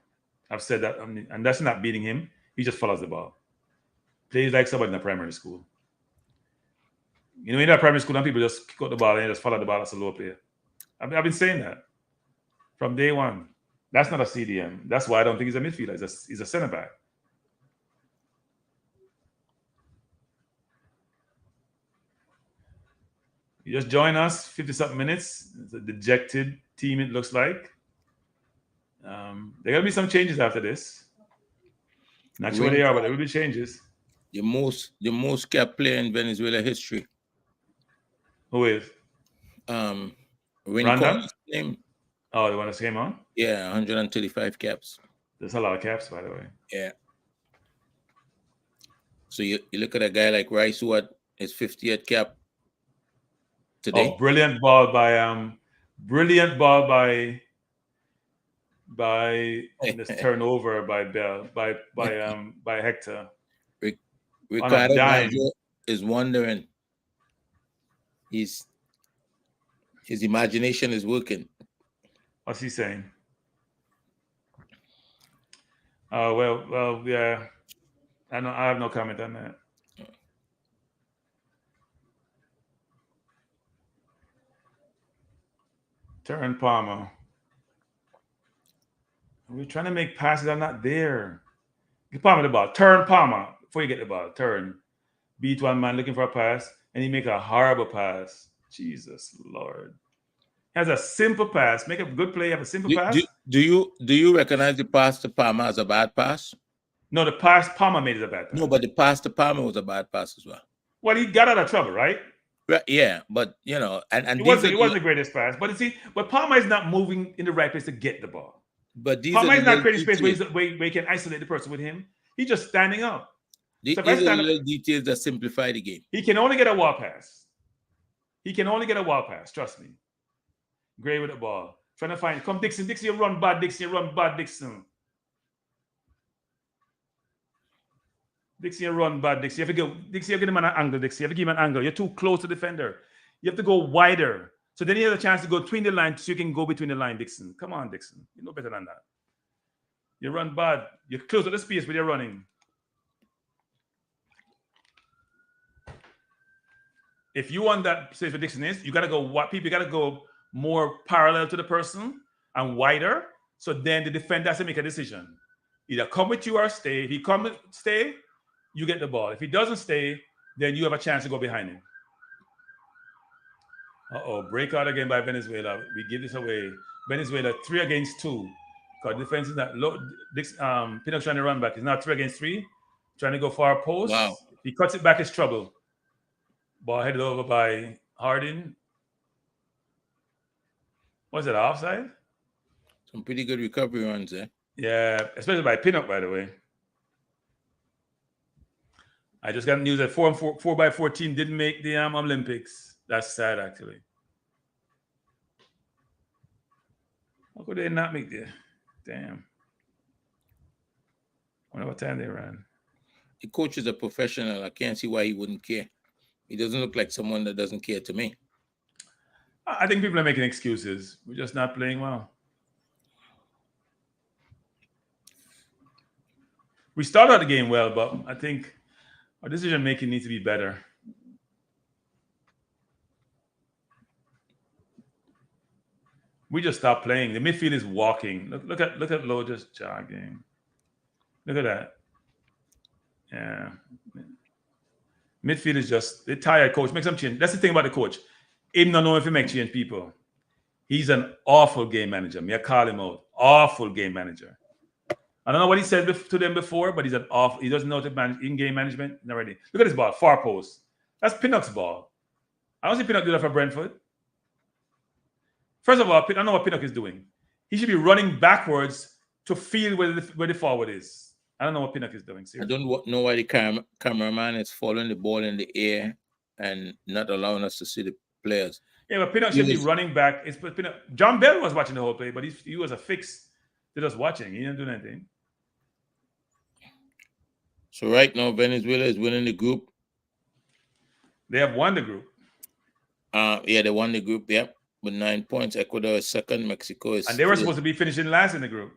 I've said that, and that's not beating him. He just follows the ball. Plays like somebody in the primary school. You know, in that primary school, some people just kick out the ball and just follow the ball as a low player. I've been saying that from day one. That's not a CDM. That's why I don't think he's a midfielder. He's a center back. You just join us, 50-something minutes. It's a dejected team, it looks like. There are going to be some changes after this. Not sure what they are, but there will be changes. The most capped player in Venezuela history. Who is? Random? Name. Oh, the one that came on? Yeah, 135 caps. There's a lot of caps, by the way. Yeah. So you look at a guy like Rice, who had his 50th cap today. Oh, brilliant ball by this turnover by Bell by Hector. Ricardo is wondering. His imagination is working. What's he saying? Oh well, yeah. I have no comment on that. Turn Palmer. We're trying to make passes that are not there. Get Palmer the ball. Turn Palmer before you get the ball. Turn. Beat one man looking for a pass, and he make a horrible pass. Jesus Lord. Has a simple pass. Make a good play. Have a simple pass. Do you recognize the pass to Palmer as a bad pass? No, the pass Palmer made is a bad pass. No, but the pass to Palmer was a bad pass as well. Well, he got out of trouble, right? Right, yeah, but you know, and it wasn't the greatest pass. But Palmer is not moving in the right place to get the ball. But Palmer is not creating space where he can isolate the person with him. He's just standing up. These are the little details that simplify the game. He can only get a wall pass. Trust me. Gray with the ball. Trying to find. Come, Dixon. Dixon, you run bad. Dixon. Dixon, you run bad. Dixon. You have to go. Dixon, you have to give him an angle. Dixon, you have to give him an angle. You're too close to the defender. You have to go wider. So then you have a chance to go between the line so you can go between the line, Dixon. Come on, Dixon. You know better than that. You run bad. You're close to the space where you're running. If you want that space for Dixon is, you gotta go. People gotta go more parallel to the person and wider. So then the defender has to make a decision. Either come with you or stay. If he stay, you get the ball. If he doesn't stay, then you have a chance to go behind him. Breakout again by Venezuela. We give this away. Venezuela 3 against 2. Because defense is not low. Pinnock trying to run back. He's not 3 against 3. Trying to go far post. Wow. If he cuts it back, it's trouble. Ball headed over by Hardin. Was it offside? Some pretty good recovery runs there. Yeah, especially by Pinnock, by the way. I just got news that 4x14 didn't make the Olympics. That's sad, actually. How could they not make the Damn. I wonder what time they ran. The coach is a professional. I can't see why he wouldn't care. He doesn't look like someone that doesn't care to me. I think people are making excuses. We're just not playing well. We started out the game well, but I think our decision making needs to be better. We just stopped playing. The midfield is walking. Look at Lowe just jogging. Look at that. Yeah. Midfield is just they're tired, coach. Make some change. That's the thing about the coach. Him not know if he make change people. He's an awful game manager. Me, I call him out. Awful game manager. I don't know what he said to them before, but he doesn't know how to manage in-game management. Not ready. Look at this ball, far post. That's Pinnock's ball. I don't see Pinnock do that for Brentford. First of all, I don't know what Pinnock is doing. He should be running backwards to feel where the forward is. I don't know what Pinnock is doing. Seriously. I don't know why the cameraman is following the ball in the air and not allowing us to see the players. Yeah, but Pinnock should be running back. John Bell was watching the whole play, but he was a fix to just watching. He didn't do anything. So right now, Venezuela is winning the group. They have won the group. Yeah, they won the group, yeah, with 9 points. Ecuador is second, Mexico is and they were supposed to be finishing last in the group.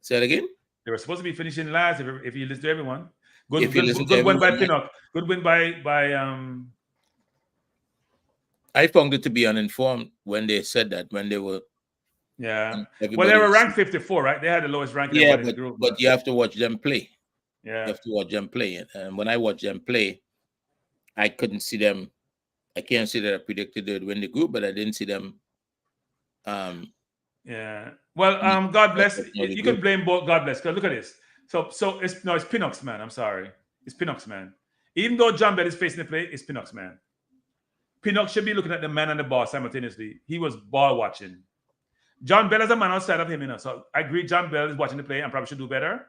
Say that again? They were supposed to be finishing last if you listen to everyone. Good win by Pinnock. Good win by I found it to be uninformed when they said that, when they were. Yeah. Well, they were ranked 54, right? They had the lowest ranking in the group. But you have to watch them play. Yeah. You have to watch them play. And when I watched them play, I couldn't see them. I can't say that I predicted they would win the group, but I didn't see them. Yeah. Well, God bless. You can blame both. God bless. Because look at this. So it's Pinnock's man. I'm sorry. It's Pinnock's man. Even though John Bell is facing the play, it's Pinnock's man. Pinnock should be looking at the man and the ball simultaneously. He was ball watching. John Bell is a man outside of him, So I agree. John Bell is watching the play and probably should do better.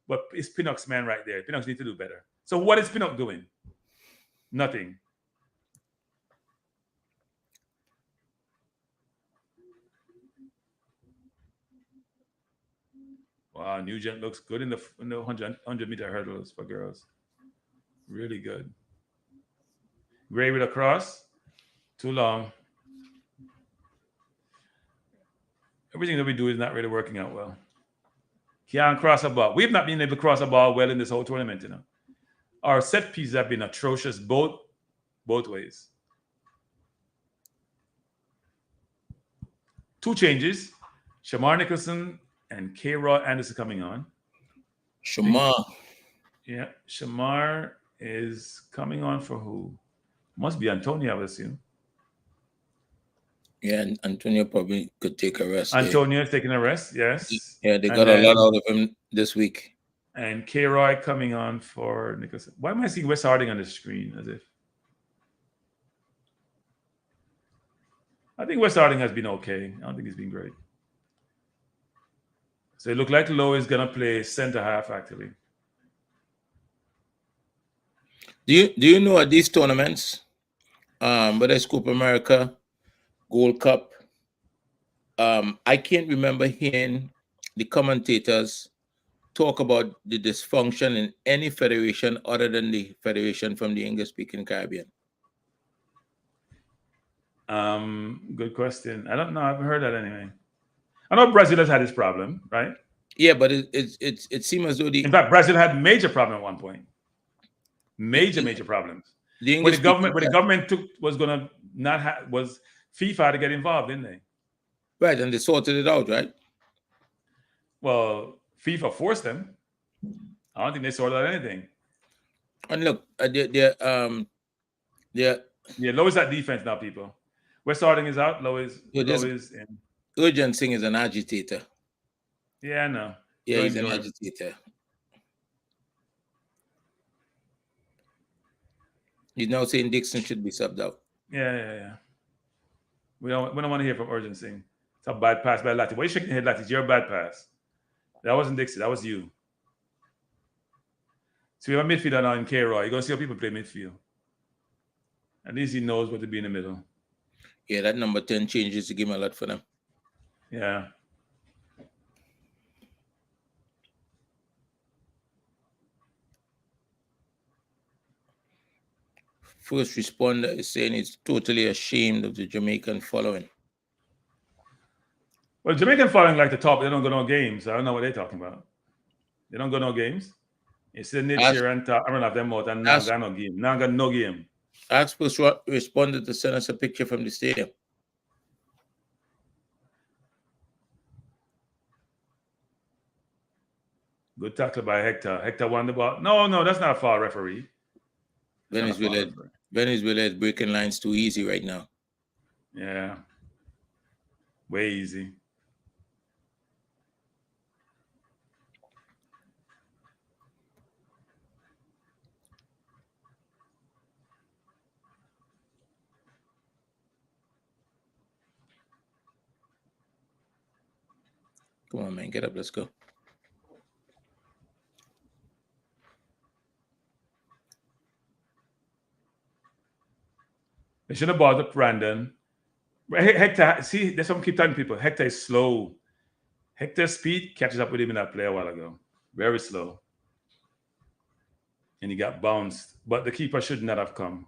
But it's Pinnock's man right there. Pinnock needs to do better. So what is Pinnock doing? Nothing. Wow, Nugent looks good in the 100-meter hurdles for girls. Really good. Gray with a cross. Too long. Everything that we do is not really working out well. Can't cross a ball. We've not been able to cross a ball well in this whole tournament, Our set pieces have been atrocious both ways. 2 changes. Shamar Nicholson and K-Rod Anderson coming on. Shamar. Yeah, Shamar is coming on for who? Must be Antonio, I would assume. Yeah, and Antonio probably could take a rest. Antonio is taking a rest, yes. Yeah, they got a lot out of him this week. And K-Roy coming on for Nicholson. Why am I seeing Wes Harding on the screen as if? I think Wes Harding has been okay. I don't think he's been great. So it looked like Lowe is going to play center half, actually. Do you know at these tournaments, whether it's Copa America, Gold Cup, I can't remember hearing the commentators talk about the dysfunction in any federation other than the federation from the English-speaking Caribbean. Good question. I don't know. I haven't heard that anyway. I know Brazil has had this problem, right? Yeah, but it seems as though in fact, Brazil had major problem at one point. Major problems. When the government was FIFA to get involved, didn't they? Right, and they sorted it out, right? Well, FIFA forced them. I don't think they sorted out anything. And look, Lowe is at defense now, people. West Harding is out. Lowe is in. Urgent Singh is an agitator. Yeah, I know. Yeah, he's an agitator. He's now saying Dixon should be subbed out. Yeah. We don't want to hear from Urgent Singh. It's a bad pass by Lati. Why are you shaking your head, Lati? It's your bad pass. That wasn't Dixon. That was you. So we have a midfielder now in K-Roy. You're going to see how people play midfield. At least he knows what to be in the middle. Yeah, that number 10 changes to give him a lot for them. Yeah. first responder is saying he's totally ashamed of the Jamaican following. Well, Jamaican following like the top. They don't go no games. I don't know what they're talking about. They don't go no games. It's the nature and I run off them out and now got no game. Now got no game. Ask first responded to send us a picture from the stadium. Good tackle by Hector. Hector won the ball. No, that's not a foul, referee. Venezuela is breaking lines too easy right now. Yeah. Way easy. Come on, man. Get up. Let's go. They should have bought up Brandon. Hector, see, there's some keep telling people. Hector is slow. Hector's speed catches up with him in that play a while ago. Very slow. And he got bounced. But the keeper should not have come.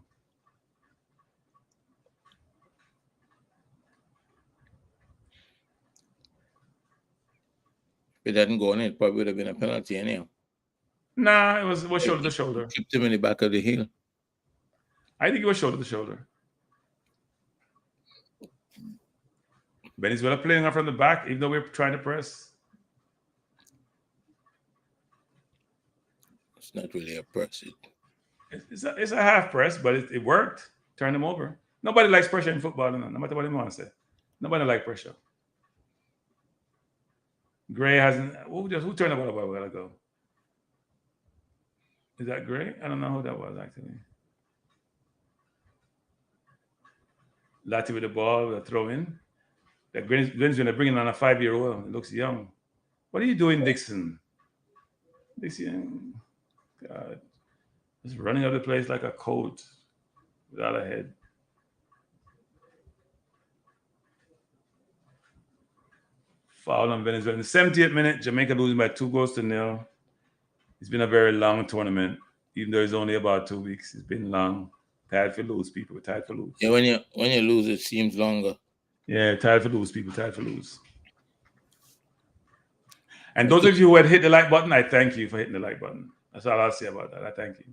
If it hadn't gone in, it probably would have been a penalty anyhow. Nah, it was shoulder to shoulder. Kept him in the back of the heel. I think it was shoulder to shoulder. Venezuela playing up from the back, even though we're trying to press. It's not really a press. It's a half press, but it worked. Turn them over. Nobody likes pressure in football, no matter what you want to say. Nobody likes pressure. Gray hasn't. Who turned the ball over a while ago? Is that Gray? I don't know who that was actually. Lati with the ball, with a throw in. That Glenn's going to bring in on a 5-year-old. It looks young. What are you doing, Dixon? Dixon, God, just running out of the place like a colt without a head. Foul on Venezuela. In the 70th minute, Jamaica losing by 2-0. It's been a very long tournament, even though it's only about 2 weeks. It's been long. Tired for lose, people. Tired for lose. Yeah, when you lose, it seems longer. Yeah, tired for lose, people. Tired for lose. And those of you who had hit the like button, I thank you for hitting the like button. That's all I'll say about that. I thank you.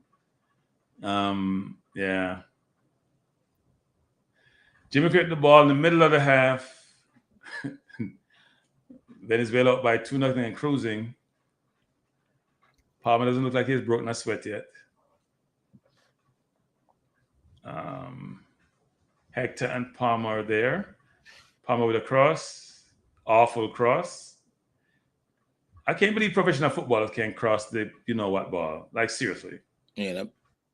Yeah. Jimmy created the ball in the middle of the half. Venezuela up by 2-0 and cruising. Palmer doesn't look like he's broken a sweat yet. Hector and Palmer are there. Palmer with a cross. Awful cross. I can't believe professional footballers can't cross the you-know-what ball. Like, seriously. Yeah.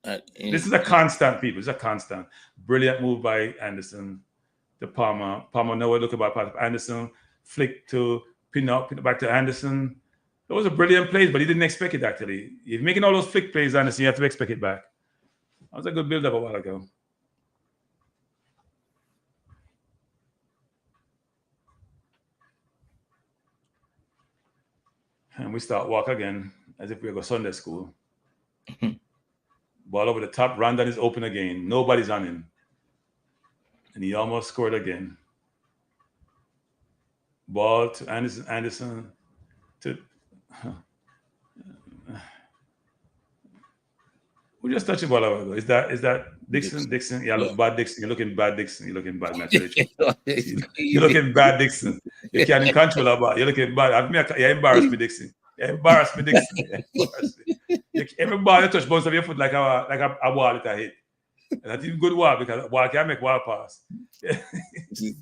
This is a constant, people. It's a constant. Brilliant move by Anderson to Palmer. Palmer nowhere looking about Anderson. Flick to pin it back to Anderson. It was a brilliant play, but he didn't expect it, actually. If you're making all those flick plays, Anderson, you have to expect it back. That was a good build-up a while ago. And we start walk again, as if we go Sunday school. Ball over the top. Randon is open again. Nobody's on him. And he almost scored again. Ball to Anderson to... Who just touched the ball a while ago? Is that Dixon? Dixon? Yeah, look bad, Dixon. You're looking bad, Dixon. You're looking bad, You're looking bad, Dixon. You can't control that ball. You're looking bad. You embarrassed me, Dixon. You embarrassed me, Dixon. Every ball you touch bounce of your foot like a wall that I hit. And that's even good wall because wall can't make wall pass.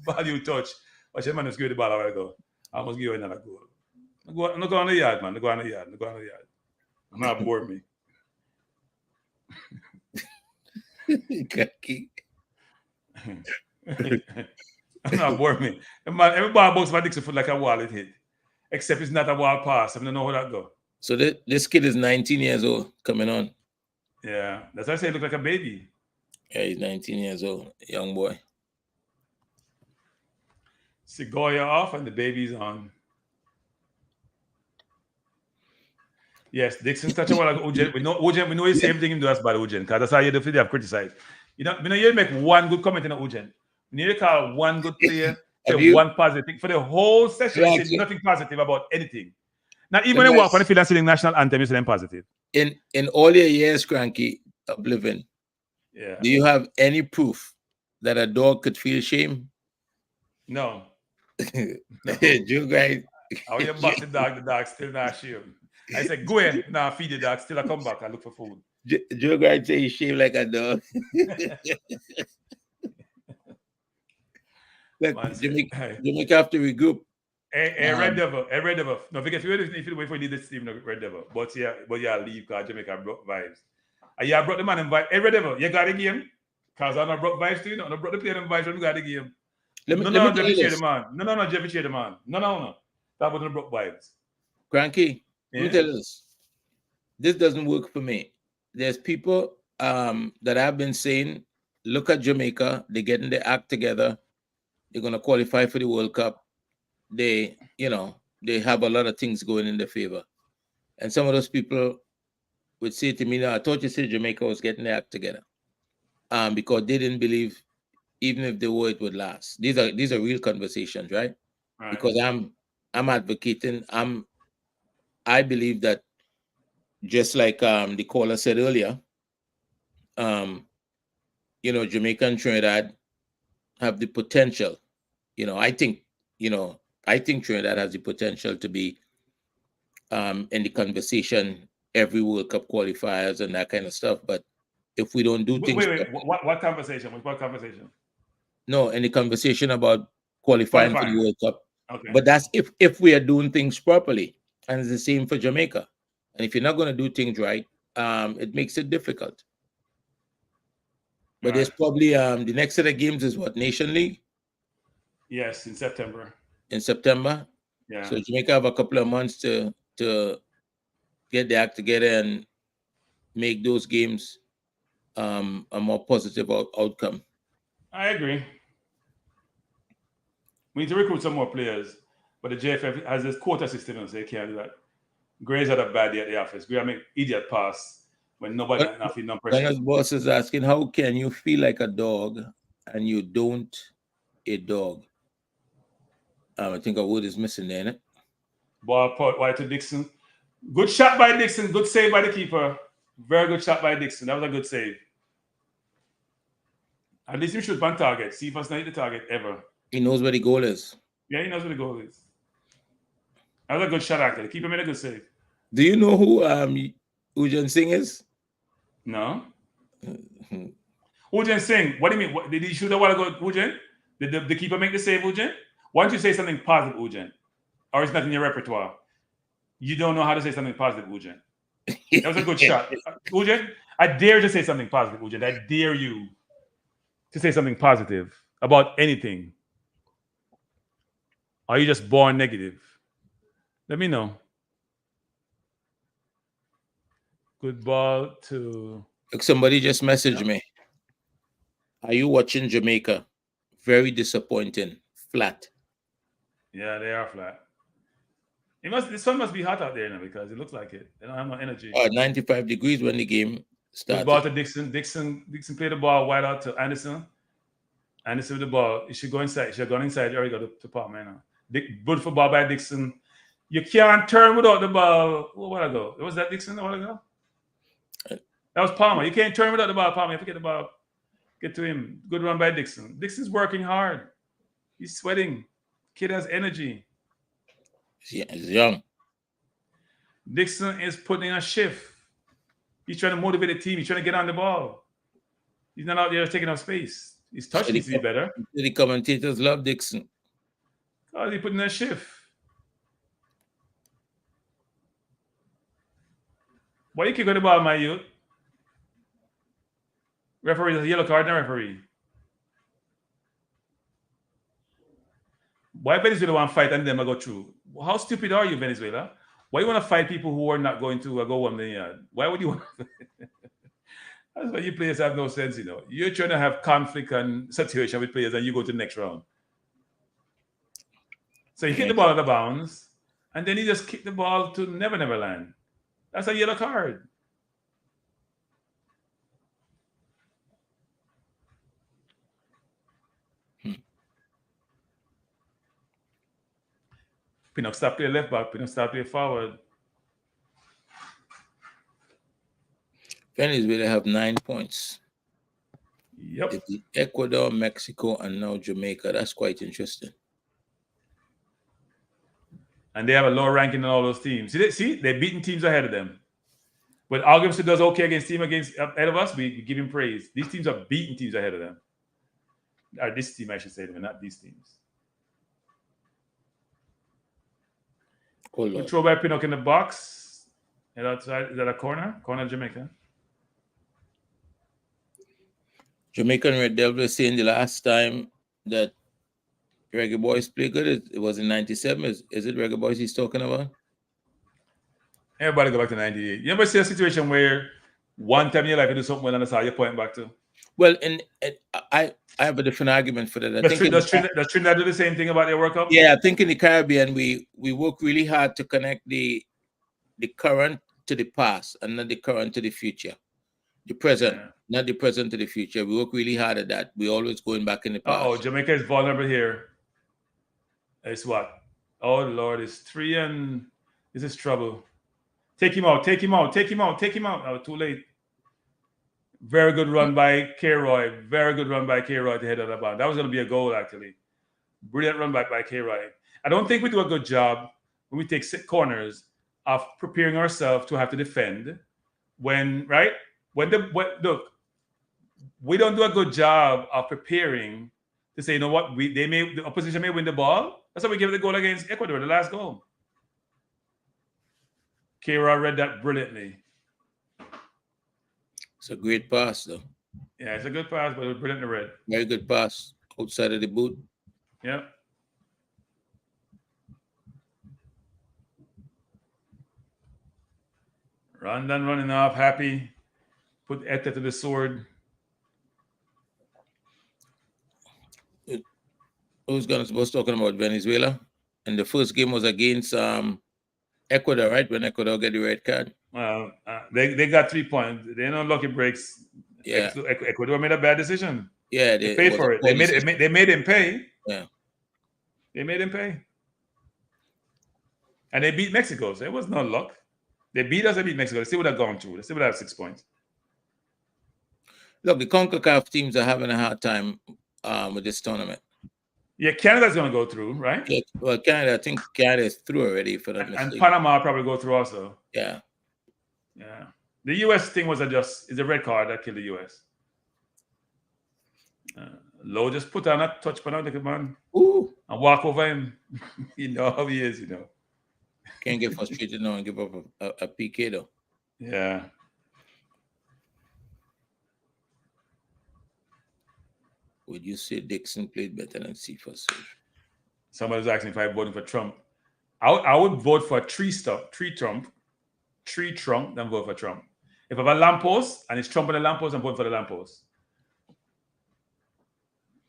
Ball you touch. Watch your man just give the ball a while ago. I almost give you another goal. I'm not going on the yard, man. Go on the yard. I'm not bored me. Kranky. I'm not bored me. Every ball bounce by Dixon foot like a wall it hit. Except it's not a wall pass. I don't know how that go. So this kid is 19 years old coming on. Yeah. That's why I say he look like a baby. Yeah, he's 19 years old. Young boy. Segoya off and the baby's on. Yes, Dixon touch a while like Ujen. We know he say everything him do that's bad, Ujen, because that's how you do have criticized. You make one good comment in a Ujen. You need to call one good player, say Have you? one positive thing. For the whole session, you Right. say nothing positive about anything. Not even Let when me they walk on the ask- field and sing national anthem, you say them positive. In all your years, Kranky, of living, Yeah. do you have any proof that a dog could feel shame? No. No. Joe guy, How you box the dog still not shame. I said, go ahead, now feed the dog, still I come back and look for food. Joe guy say he shame like a dog. Look, Man said, Jamaica have to regroup. Red Devil. No, because if you wait for you this team, no, Red Devil. But yeah, leave because Jamaica broke vibes. And yeah, brought the man in vibe. Hey, Red Devil, you got the game? Because I not broke vibes too, no, brought the player in vibes when you got the game. Let me Jeffy tell you the this. man. No, Jeffy the man. No. That wasn't broke vibes. Cranky, Yeah. let me tell you this. This doesn't work for me. There's people that have been saying, look at Jamaica, they're getting their act together. They're going to qualify for the World Cup. They have a lot of things going in their favor. And some of those people would say to me, no, I thought you said Jamaica was getting their act together. Because they didn't believe, even if they were, it would last. These are real conversations, right? Because I'm advocating, I believe that, just like the caller said earlier, Jamaica and Trinidad have the potential. I think Trinidad has the potential to be in the conversation every World Cup qualifiers and that kind of stuff. But if we don't do things, wait, what conversation? What conversation? No, in the conversation about qualifying for the World Cup. Okay. But that's if we are doing things properly, and it's the same for Jamaica. And if you're not going to do things right, it makes it difficult. But there's probably the next set of games is what, Nation League? Yes, in September. In September? Yeah. So Jamaica have a couple of months to get the act together and make those games a more positive outcome. I agree. We need to recruit some more players, but the JFF has this quota system, so they can't do that. Gray's had a bad day at the office. Gray make idiot pass when nobody not feeling no pressure. Ghana's boss is asking, how can you feel like a dog and you don't a dog? I think a word is missing there, innit? Ball put wide to Dixon. Good shot by Dixon. Good save by the keeper. Very good shot by Dixon. That was a good save. At least he shoot on target. See if it's not hit the target ever. He knows where the goal is. Yeah, he knows where the goal is. That was a good shot, actually. The keeper made a good save. Do you know who Ujan Singh is? No. Ujan Singh. What do you mean? Did he shoot a while ago, Ujan? Did the keeper make the save, Ujan? Why don't you say something positive, Ujan? Or it's not in your repertoire? You don't know how to say something positive, Ujan. That was a good shot. Ujan, I dare you to say something positive, Ujan. I dare you to say something positive about anything. Are you just born negative? Let me know. Good ball to... Look, somebody just messaged me. Are you watching Jamaica? Very disappointing. Flat. Yeah, they are flat. The sun must be hot out there now because it looks like it. They don't have no energy. 95 degrees when the game started. Good ball to Dixon. Dixon played the ball wide out to Anderson. Anderson with the ball. It should go inside. It should have gone inside. You already got to Palmer now. Good football by Dixon. You can't turn without the ball. What ago? Was that Dixon a while ago? That was Palmer. You can't turn without the ball, Palmer. You have to get the ball. Get to him. Good run by Dixon. Dixon's working hard. He's sweating. Kid has energy. Yeah, he's young. Dixon is putting a shift. He's trying to motivate the team. He's trying to get on the ball. He's not out there taking up space. His touch needs to be better. The commentators love Dixon. Oh, he's putting a shift. Why you kick on the ball, my youth? Referee, there's a yellow card, no referee. Why Venezuela want to fight and them go through? How stupid are you, Venezuela? Why you want to fight people who are not going to go 1 million yards? Why would you want to? That's why you players have no sense, You're trying to have conflict and situation with players and you go to the next round. So you kick the ball out of bounds and then you just kick the ball to Never Land. That's a yellow card. Pinnock start play left back. Pinnock start play forward. Venezuela have 9 points. Yep. They beat Ecuador, Mexico, and now Jamaica. That's quite interesting. And they have a lower ranking than all those teams. See, they're beating teams ahead of them. When Augustin does okay against team ahead of us, we give him praise. These teams are beating teams ahead of them. Or this team, I should say, not these teams. Throw by Pinnock in the box. And outside, is that a corner? Corner of Jamaica. Jamaican Red Devils saying the last time that Reggae Boys play good, it was in 97. Is it Reggae Boys he's talking about? Everybody go back to 98. You ever see a situation where one time in your life you do something well and that's how you're pointing back to? Well, I have a different argument for that. Does Trinidad do the same thing about their World Cup? Yeah, I think in the Caribbean we work really hard to connect the current to the past and not the current to the future. The present, not the present to the future. We work really hard at that. We're always going back in the past. Oh, Jamaica is vulnerable here. It's what? Oh Lord, it's 3 and this is trouble. Take him out. Oh, too late. Very good run by K-Roy. Very good run by K-Roy to head of the ball. That was going to be a goal, actually. Brilliant run by K-Roy. I don't think we do a good job when we take corners of preparing ourselves to have to defend. Look, we don't do a good job of preparing to say, you know what, the opposition may win the ball. That's why we gave the goal against Ecuador, the last goal. K-Roy read that brilliantly. It's a great pass, though. Yeah, it's a good pass, but it was brilliantly read. Very good pass outside of the boot. Yeah. Rondon running off, happy. Put Etta to the sword. Was talking about Venezuela, and the first game was against Ecuador, right? When Ecuador get the red card. Well, they got 3 points. They no lucky breaks. Yeah, Ecuador made a bad decision. Yeah, they paid for it. They made him pay. Yeah, they made him pay, and they beat Mexico. So it was no luck. They beat us. They beat Mexico. They still would have gone through. They still would have 6 points. Look, the CONCACAF teams are having a hard time with this tournament. Yeah, Canada's going to go through, right? Yeah, well, Canada, I think Canada is through already for that. And Panama probably go through also. Yeah. Yeah. The U.S. thing was is a red card that killed the U.S. Lowe just put on a touch on the man. Ooh. And walk over him. You know how he is, Can't get frustrated now and give up a PK, though. Yeah. Would you say Dixon played better than Cephas? Somebody's asking if I'm voting for Trump. I would vote for tree Trump, than vote for Trump. If I have a lamppost and it's Trump on the lamppost, I'm voting for the lamppost.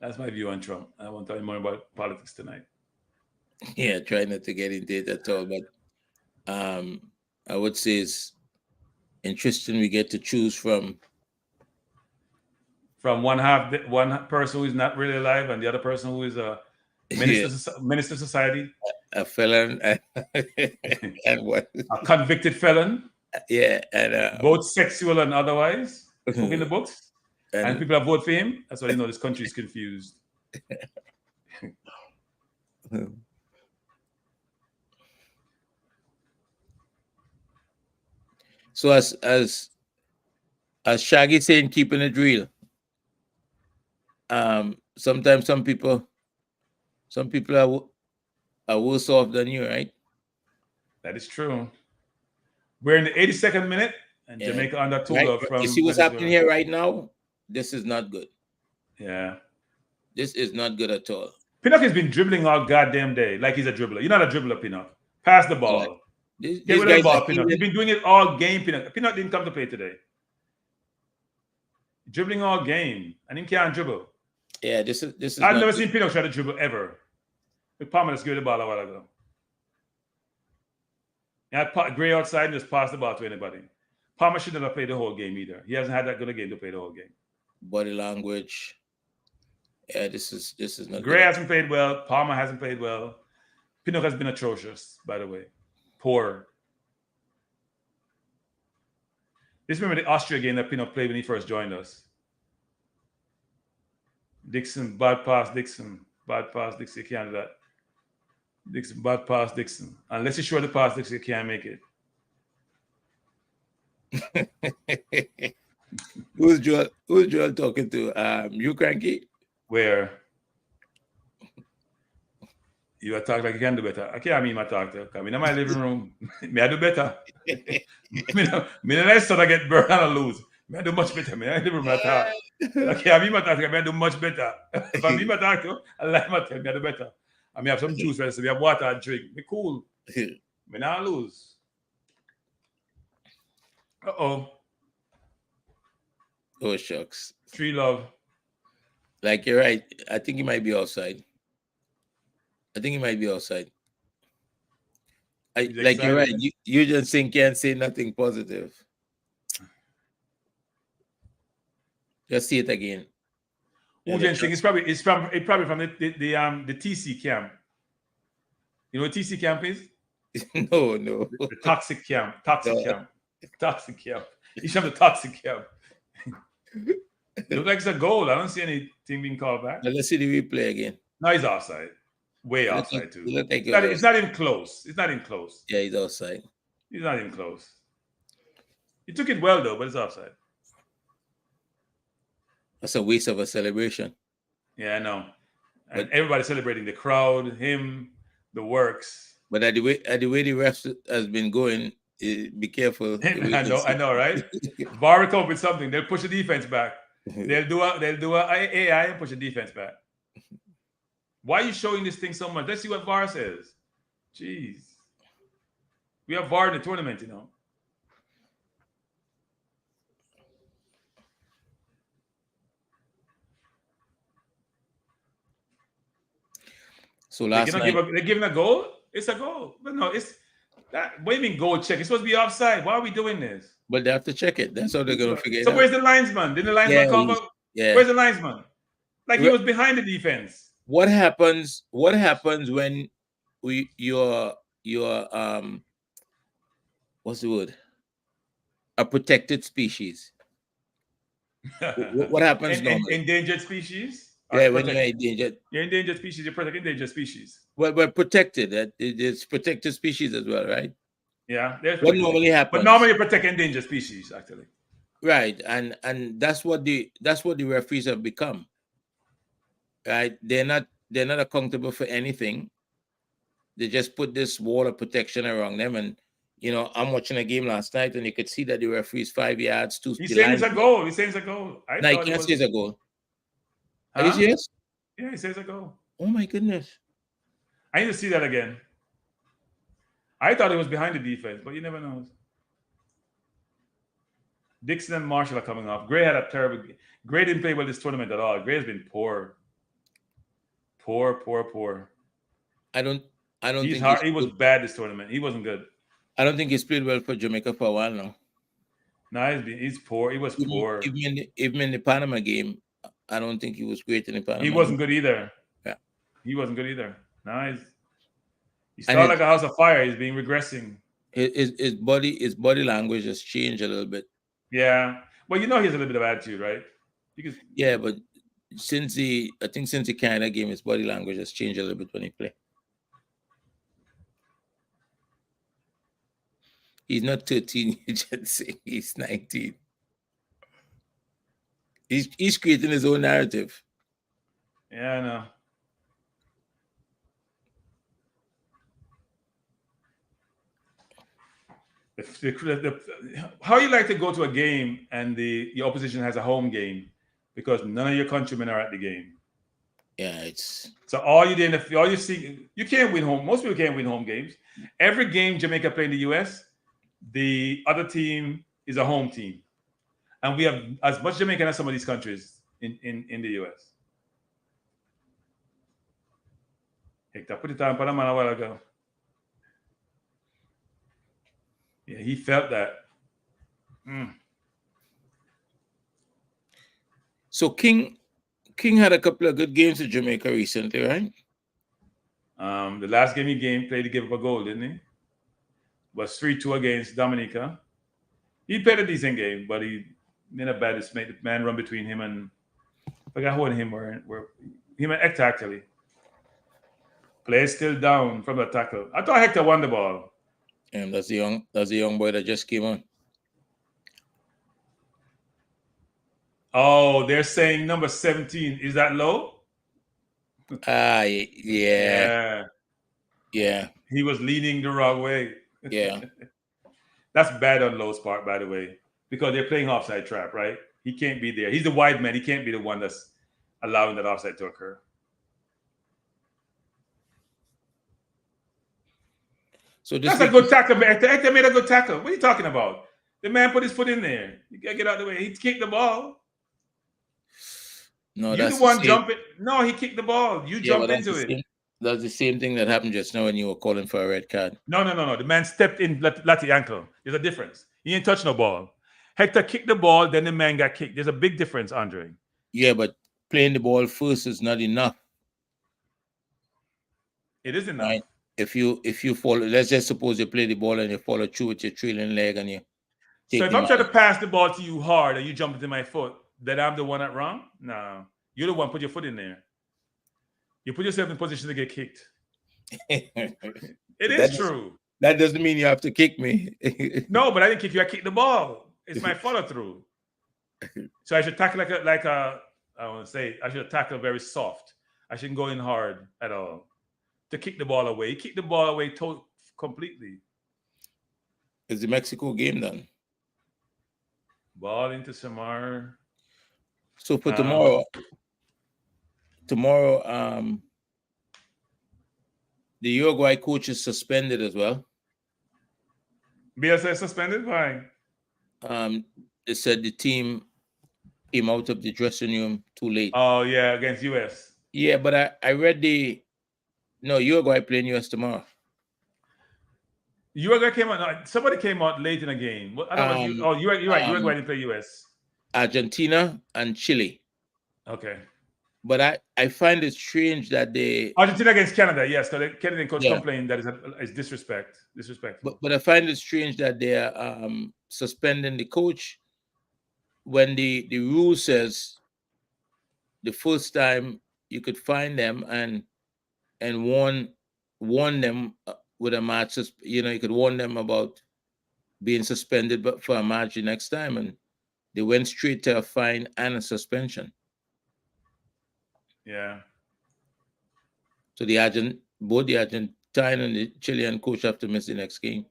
That's my view on Trump. I won't tell you more about politics tonight. Yeah, try not to get into it at all. But I would say it's interesting we get to choose from one person who is not really alive and the other person who is a minister of society, a felon, and what? A convicted felon. Yeah, and both sexual and otherwise. Book in the books, and people that vote for him. That's why this country is confused. So as Shaggy saying, keeping it real. Sometimes some people are worse off than you, right? That is true. We're in the 82nd minute, and Jamaica under 2 right. from. You see what's happening here right now? This is not good. Yeah. This is not good at all. Pinnock has been dribbling all goddamn day like he's a dribbler. You're not a dribbler, Pinnock. Pass the ball. Right. Get rid of the ball, Pinnock. He's been doing it all game, Pinnock. Pinnock didn't come to play today. Dribbling all game, and he can't dribble. Yeah, this is. I've never seen Pinnock try to dribble ever. With Palmer, just give the ball a while ago. He had Gray outside and just pass the ball to anybody. Palmer should never play the whole game either. He hasn't had that good a game to play the whole game. Body language. Yeah, this is not. Gray hasn't played well. Palmer hasn't played well. Pinnock has been atrocious, by the way. Poor. This remember the Austria game that Pinnock played when he first joined us. Dixon, bad pass, Dixon. Bad pass, Dixon. You can't do that. Dixon, bad pass, Dixon. Unless you show the pass, Dixon, you can't make it. Who's Joel talking to? You, Kranky? Where? You attack like you can do better. I can't mean my talk to. I'm in my living room. May I do better? Me the son I get burned and I lose. May I do much better. May I do my talk. I can't mean my talk. May I do much better. If I mean my talk to, I like my talk. May I do better. I may have some juice, right? So we have water and drink. Be cool. May not lose. Uh-oh. Oh, shucks. 3 love. Like, you're right. I think he might be outside. You're right. You just think can't say nothing positive. Just see it again. It's probably from the TC camp. You know what TC camp is? No. The toxic camp. Toxic camp. He's from the toxic camp. It looks like it's a goal. I don't see anything being called back. Now let's see the replay again. No, he's offside. Way offside too. It's not even close. Yeah, he's outside. He's not even close. He took it well though, but it's offside. That's a waste of a celebration. Yeah, I know. And everybody celebrating, the crowd, him, the works. But at the way the refs has been going, be careful. I know, right? VAR will come up with something. They'll push the defense back. They'll do a AI and push the defense back. Why are you showing this thing so much? Let's see what VAR says. Jeez. We have VAR in the tournament, you know. So last night, they're giving a goal? It's a goal. But no, it's that. What do you mean goal check? It's supposed to be offside. Why are we doing this? But they have to check it. That's how they're going to figure it out. So where's the linesman? Didn't the linesman call out? Yeah. Where's the linesman? Like he was behind the defense. What happens when you're what's the word? A protected species. What happens normally? Endangered species? Yeah, when you're endangered. You're endangered species, you're protecting endangered species. Well, protected. It's protected species as well, right? Yeah. What normally happens? But normally you protect endangered species, actually. Right. And that's what the referees have become. Right? They're not accountable for anything. They just put this wall of protection around them. And you know, I'm watching a game last night and you could see that the referee's 5 yards, 2 He's saying it's a goal. He's saying it's a goal. No, he can't say it's a goal. Huh? Are you serious? Yeah, he says a goal. Oh my goodness. I need to see that again. I thought it was behind the defense, but you never know. Dixon and Marshall are coming off. Gray had a terrible game. Gray didn't play well this tournament at all. Gray has been poor. Poor. I don't He was bad this tournament. He wasn't good. I don't think he's played well for Jamaica for a while now. No, he's poor. He was poor. Even in the Panama game, I don't think he was great in the Panama game. He wasn't good either. Yeah. He wasn't good either. No, he's started like a house of fire. He's been regressing. His body language has changed a little bit. Yeah. Well, you know he has a little bit of attitude, right? Yeah, but since the Canada game, his body language has changed a little bit when he plays. He's not 13, you just say he's 19. He's creating his own narrative. Yeah, I know. How you like to go to a game and your opposition has a home game because none of your countrymen are at the game. Yeah, it's so all you see, you can't win home. Most people can't win home games. Every game Jamaica play in the US, the other team is a home team, and we have as much Jamaican as some of these countries in the US. Hector put it on Panama a while ago. Yeah, he felt that. So King had a couple of good games with Jamaica recently, right? The last game he played, he gave up a goal, didn't he? Was 3-2 against Dominica. He played a decent game, but he made a bad mistake. The man run between him and I forgot who and him were him and Hector actually. Play still down from the tackle. I thought Hector won the ball. That's the young boy that just came on. Oh, they're saying number 17. Is that low? Yeah. He was leaning the wrong way. Yeah. That's bad on Low's part, by the way, because they're playing offside trap, right? He can't be there. He's the wide man. He can't be the one that's allowing that offside to occur. So that's a good tackle. Hector made a good tackle. What are you talking about? The man put his foot in there. You gotta get out of the way. He kicked the ball. No, you're the one jumping. No, he kicked the ball. You jumped into it. That's the same thing that happened just now when you were calling for a red card. No. The man stepped in, let the ankle. There's a difference. He didn't touch no ball. Hector kicked the ball, then the man got kicked. There's a big difference, Andre. Yeah, but playing the ball first is not enough. It is enough. Right? If you follow, let's just suppose you play the ball and you follow through with your trailing leg and you. So if I'm trying to pass the ball to you hard and you jump into my foot, then I'm the one that wrong? No. You're the one put your foot in there. You put yourself in position to get kicked. It is true. That doesn't mean you have to kick me. No, but I didn't kick you. I kicked the ball. It's my follow through. So I should tackle like a I want to say I should tackle very soft. I shouldn't go in hard at all to kick the ball away. He kicked the ball away completely. Is the Mexico game done? Ball into Samar. So for tomorrow, the Uruguay coach is suspended as well. BSA suspended? Why? They said the team came out of the dressing room too late. Oh, yeah, against US. Yeah, but I read Uruguay playing US tomorrow. Uruguay came out. No, somebody came out late in the game. I don't know. You're right. Uruguay didn't play US. Argentina and Chile. Okay. But I find it strange that they Argentina against Canada, yes, because the Canadian coach complained that is disrespectful. But I find it strange that they are suspending the coach when the rule says the first time you could find them and warn them with a match. You could warn them about being suspended, but for a match the next time, and they went straight to a fine and a suspension. Yeah. So both the Argentine and the Chilean coach have to miss the next game.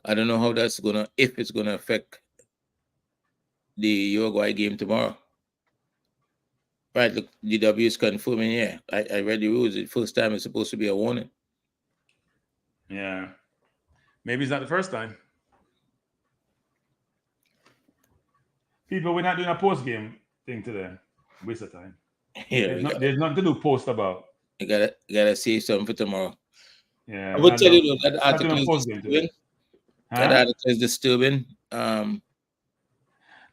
I don't know how if it's gonna affect the Uruguay game tomorrow. Right, look, DW is confirming. Yeah, I read the rules. The first time it's supposed to be a warning. Yeah, maybe it's not the first time. People, we're not doing a post game thing today. Waste of time. Yeah, there's nothing to do post about. You gotta say something for tomorrow. Yeah, I would tell you though, that article is disturbing. That article is disturbing. The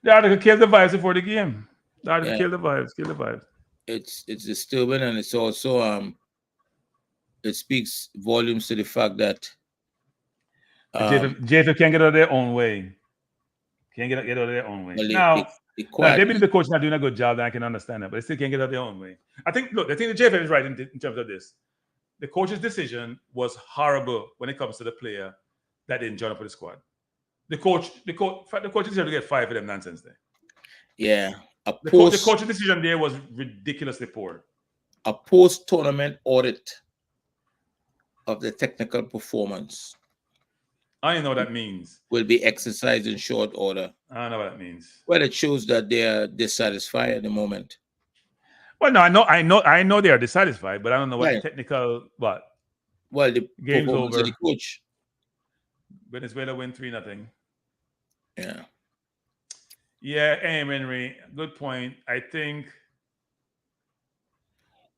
article killed the vibes before the game. The article killed the vibes. It's disturbing, and it's also it speaks volumes to the fact that JFF can't get out of their own way. Can't get out of their own way. Well, maybe the coach not doing a good job, then I can understand that, but they still can't get out of their own way. I think the JFF is right in terms of this. The coach's decision was horrible when it comes to the player that didn't join up with the squad. The coach deserved to get fired for them nonsense there. Yeah. The coach's decision there was ridiculously poor. A post-tournament audit of the technical performance. I don't know what that means. Will be exercised in short order. I don't know what that means. Well, it shows that they are dissatisfied at the moment. Well, no, I know they are dissatisfied, but I don't know what technical what. Well, the game's over. The coach. Venezuela win 3-0. Yeah. Yeah, Henry, good point. I think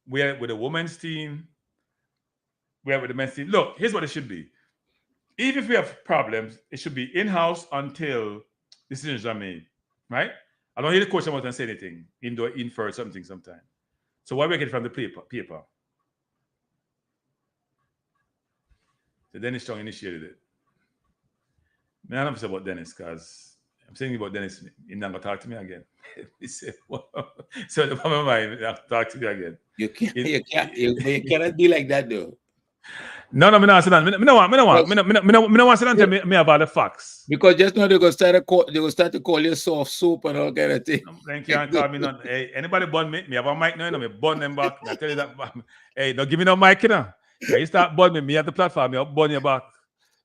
we are with the women's team. We are with the men's team. Look, here's what it should be. Even if we have problems, it should be in-house until decisions are made, right? I don't hear the coach about to say anything, even though he infers something sometimes. So what we get from the paper? So Dennis Strong initiated it. I don't know about Dennis because I'm saying about Dennis. He's not gonna talk to me again. He said, well, so the problem mind not talk to me again. You cannot be like that though. No, me not say that. Me no want say that. Me about the facts. Because just now they go start to call you soft soup and all kind of thing. They can't call me none. Hey, anybody bun me? Me have a mic now, me bun them back. I tell you that. Hey, don't give me no mic, you know. You start bun me. Me at the platform. Me up bun your back.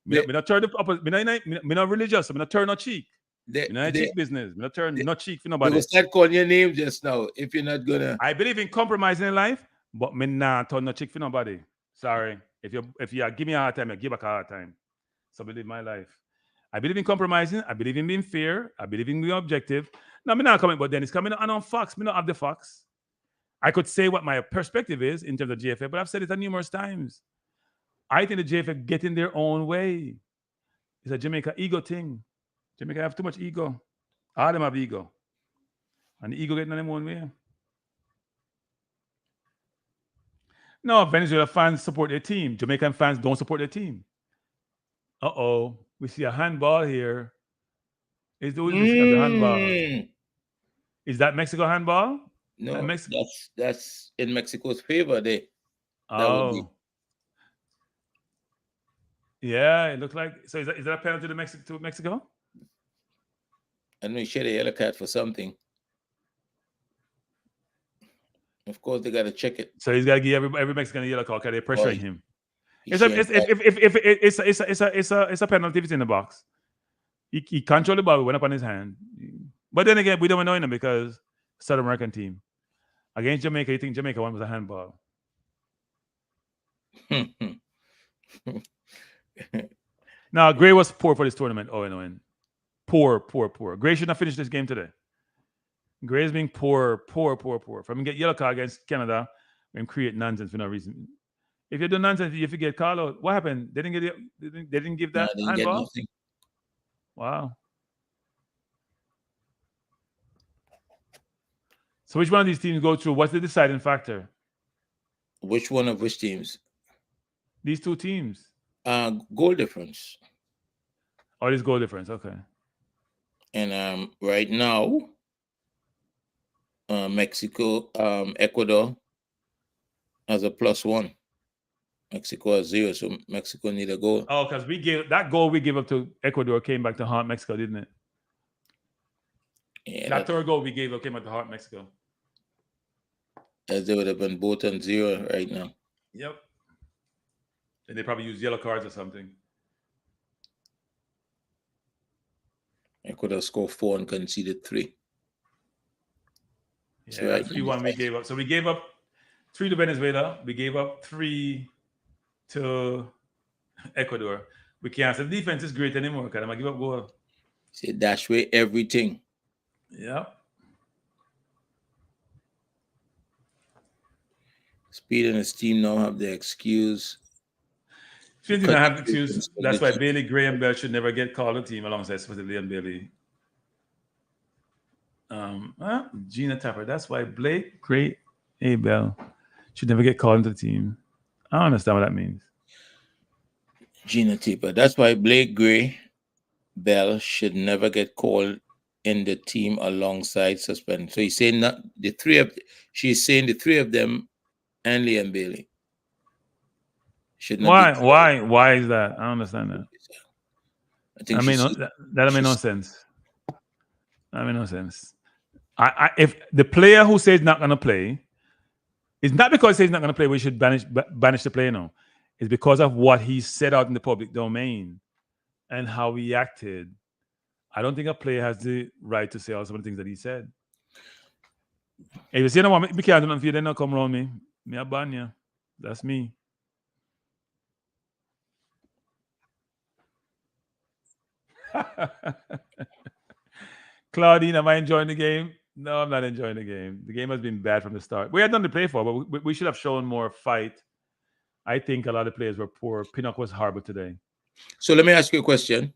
Me not turn the opposite. Me not religious. Me not turn no cheek. Me not cheek business. Me not turn no cheek for nobody. They will start calling your name just now if you're not gonna. I believe in compromising in life, but me not turn no cheek for nobody. Sorry. If you give me a hard time, I give back a hard time. So I live my life. I believe in compromising. I believe in being fair. I believe in being objective. Now, me not coming, but Dennis coming on facts. Me not have the facts. I could say what my perspective is in terms of JFF, but I've said it numerous times. I think the JFF get in their own way. It's a Jamaica ego thing. Jamaica have too much ego. All of them have ego. And the ego getting in their own way. No, Venezuela fans support their team. Jamaican fans don't support their team. Uh-oh. We see a handball here. Is the handball? Is that Mexico handball? No, that's in Mexico's favor. Yeah, it looked like. So is that a penalty to Mexico? I know he shed a yellow card for something. Of course, they got to check it. So he's got to give every Mexican a yellow card because they're pressuring him. It's a penalty if it's in the box. He controlled the ball, it went up on his hand. But then again, we don't know him because South American team. Against Jamaica, you think Jamaica won was a handball. Now, Gray was poor for this tournament. Owen. Poor. Gray shouldn't have finished this game today. Gray is being poor. For him to get yellow card against Canada and create nonsense for no reason. If you do nonsense, you forget Carlo. What happened? They didn't give that handball? Wow. So which one of these teams go through? What's the deciding factor? Which one of which teams? These two teams. Goal difference. Oh, this goal difference. Okay. And right now, Mexico, Ecuador has a +1. Mexico has 0, so Mexico need a goal. Oh, because that goal we gave up to Ecuador came back to haunt Mexico, didn't it? Yeah, that third goal we gave up came back to haunt Mexico. As they would have been both on 0 right now. Yep. And they probably use yellow cards or something. Ecuador scored 4 and conceded 3. Yeah, so 3-1 we gave up. So we gave up 3 to Venezuela. We gave up 3 to Ecuador. We can't say the defense is great anymore because I'm going to give up goal. Say dash away everything. Yeah. Speed and his team now have the excuse. Speed didn't have the excuse. That's why Bailey, Gray, and Bell should never get called a team alongside supposedly and Bailey. Gina Tapper. That's why Blake, Gray, and Bell should never get called into the team. I don't understand what that means. Gina Tapper. That's why Blake, Gray, Bell should never get called in the team alongside suspended. So he's saying that she's saying the 3 of them and Liam Bailey should not. Why is that? I don't understand that. That made no sense. That made no sense. If the player who says not gonna play, it's not because he says not gonna play, we should banish the player now. It's because of what he said out in the public domain and how he acted. I don't think a player has the right to say all some of the things that he said. If you say no, we can't do nothing for you, then don't come around me. Me a ban you. That's me. Claudine, am I enjoying the game? No, I'm not enjoying the game. The game has been bad from the start. We had nothing to play for, but we should have shown more fight. I think a lot of players were poor. Pinnock was horrible today. So let me ask you a question.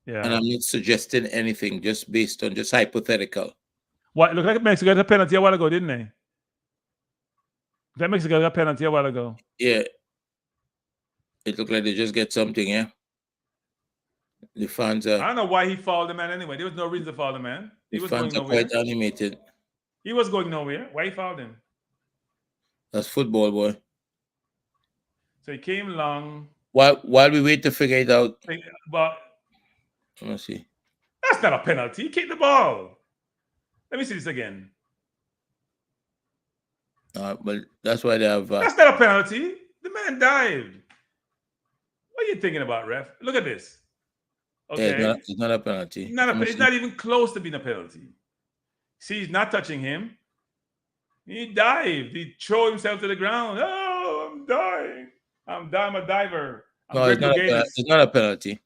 Yeah. And I'm not suggesting anything, just based on just hypothetical. What? Look like Mexico got a penalty a while ago, didn't they? That Mexico got a penalty a while ago. Yeah. It looked like they just get something, yeah. The fans I are. don't know why he fouled the man anyway. There was no reason to foul the man. He The was going fans are nowhere. quite animated. He was going nowhere. Why he fouled him? That's football, boy. So he came along. While we wait to figure it out, But let me see. that's not a penalty. He kicked the ball. Let me see this again. But that's why they have. That's not a penalty. The man dived. What are you thinking about, ref? Look at this. Okay. Yeah, it's not a penalty. It's not even close to being a penalty. See, he's not touching him. He dived. He threw himself to the ground. Oh, I'm dying. I'm a diver. No, it's not a penalty.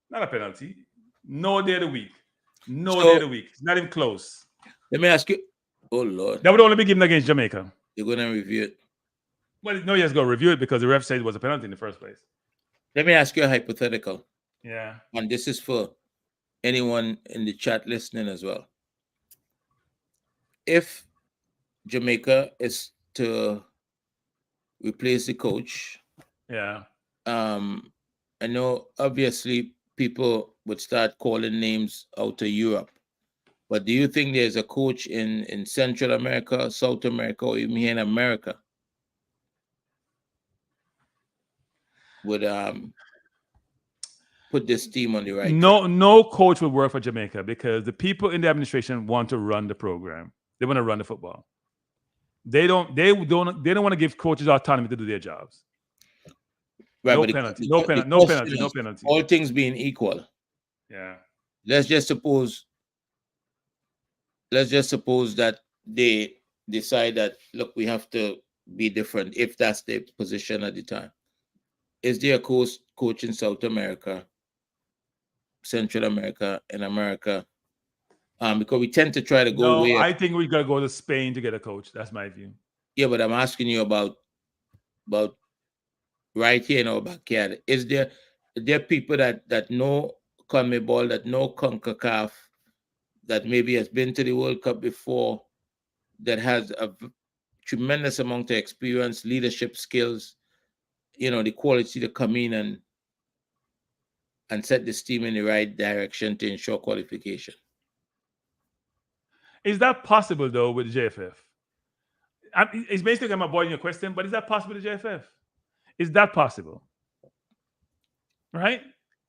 Not a penalty. No day of the week. Day of the week. It's not even close. Let me ask you. Oh, Lord. That would only be given against Jamaica. You're going to review it. Well, no, you just go review it because the ref said it was a penalty in the first place. Let me ask you a hypothetical. Yeah. And this is for anyone in the chat listening as well. If Jamaica is to replace the coach, yeah. I know obviously people would start calling names out of Europe. But do you think there's a coach in Central America, South America, or even here in America would put this team on the right track? No coach would work for Jamaica because the people in the administration want to run the program. They want to run the football. They don't want to give coaches autonomy to do their jobs. Right, no penalty. All things being equal. Yeah. Let's just suppose that they decide that, look, we have to be different if that's their position at the time. Is there a coach in South America, Central America, and America? Because we tend to try to go away. I think we got to go to Spain to get a coach. That's my view. Yeah, but I'm asking you about right here in our backyard. Is there people that know CONMEBOL, that know CONCACAF, that maybe has been to the World Cup before, that has a tremendous amount of experience, leadership skills, the quality to come in and set this team in the right direction to ensure qualification? Is that possible, though, with the JFF? It's basically I'm avoiding your question, but is that possible with the JFF? Is that possible? Right?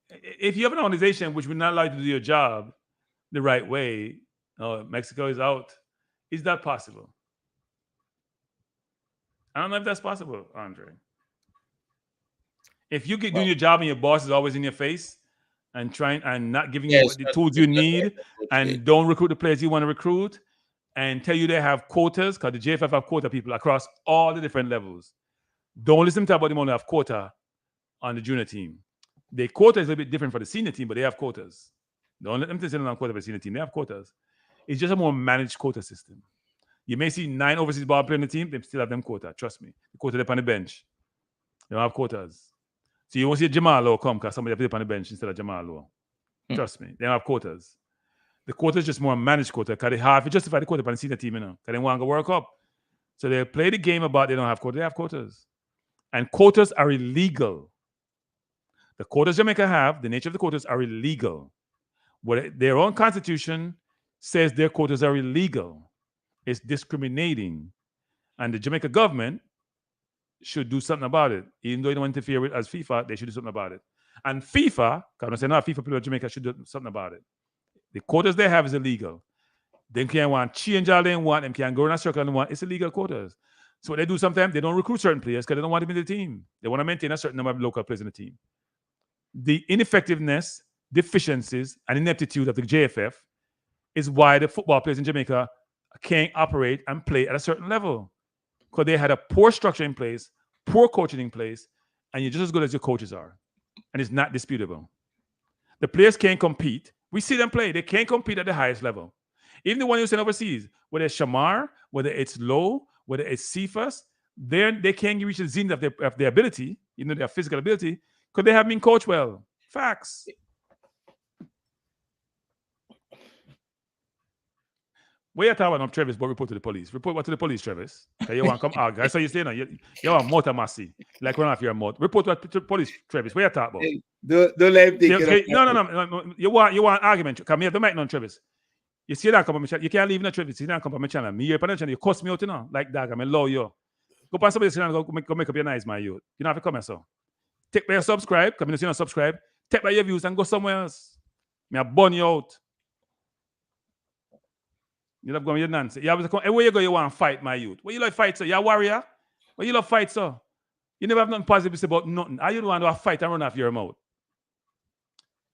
If you have an organization which would not allow you to do your job the right way, Mexico is out. Is that possible? I don't know if that's possible, Andre. If you keep doing your job and your boss is always in your face and trying and not giving you the tools you need and don't recruit the players you want to recruit and tell you they have quotas, because the JFF have quota people across all the different levels. Don't listen to about them only have quota on the junior team. The quota is a little bit different for the senior team, but they have quotas. Don't let them say they don't have quota for the senior team. They have quotas. It's just a more managed quota system. You may see 9 overseas ball players in the team, they still have them quota. Trust me. The quota they're on the bench. They don't have quotas. So you won't see Jamal Lowe come because somebody put on the bench instead of Jamal Lowe. Trust me. They don't have quotas. The quota is just more managed quota because they have to justify the quota for the senior team, because they want to go World Cup. So they play the game about they don't have quotas. They have quotas. And quotas are illegal. The quotas Jamaica have, the nature of the quotas are illegal. What their own constitution says their quotas are illegal. It's discriminating. And the Jamaica government should do something about it. Even though they don't interfere with as FIFA, they should do something about it. And FIFA, because I'm saying no, FIFA people of Jamaica should do something about it. The quotas they have is illegal. They can't want change all they want. They can't go in a circle and want. It's illegal quotas. So what they do sometimes, they don't recruit certain players because they don't want them in the team. They want to maintain a certain number of local players in the team. The ineffectiveness, deficiencies, and ineptitude of the JFF is why the football players in Jamaica can't operate and play at a certain level. Because they had a poor structure in place, poor coaching in place, and you're just as good as your coaches are. And it's not disputable. The players can't compete. We see them play. They can't compete at the highest level. Even the one you send overseas, whether it's Shamar, whether it's Low, whether it's Cephas, they can't reach the zenith of their ability, their physical ability, because they haven't been coached well. Facts. What you talking about, Travis, but report to the police. Report what to the police, Travis. You want to come argue. That's what you say now. You want motor massy. Like run off your mouth. Report what to the police, Travis. What you talking about? Hey, don't let him take it. No. You want argument. Come here, don't make none, Travis. You see that come on my channel. You can't leave no Travis. You can't come on my channel. Me here on the channel. You cuss me out, you know. Like that. I'm a lawyer. Go find somebody's channel. Go make up your nice, my youth. You don't have to come here, so. Take by your subscribe. Come in, you know, subscribe. Take by your views and go somewhere else. Me I burn you out. You love going with your nonsense. You always come everywhere you go, you want to fight, my youth. What you like fight, sir? You're a warrior. What you love fight, sir? You never have nothing positive to say about nothing. How you don't want to fight and run off your mouth?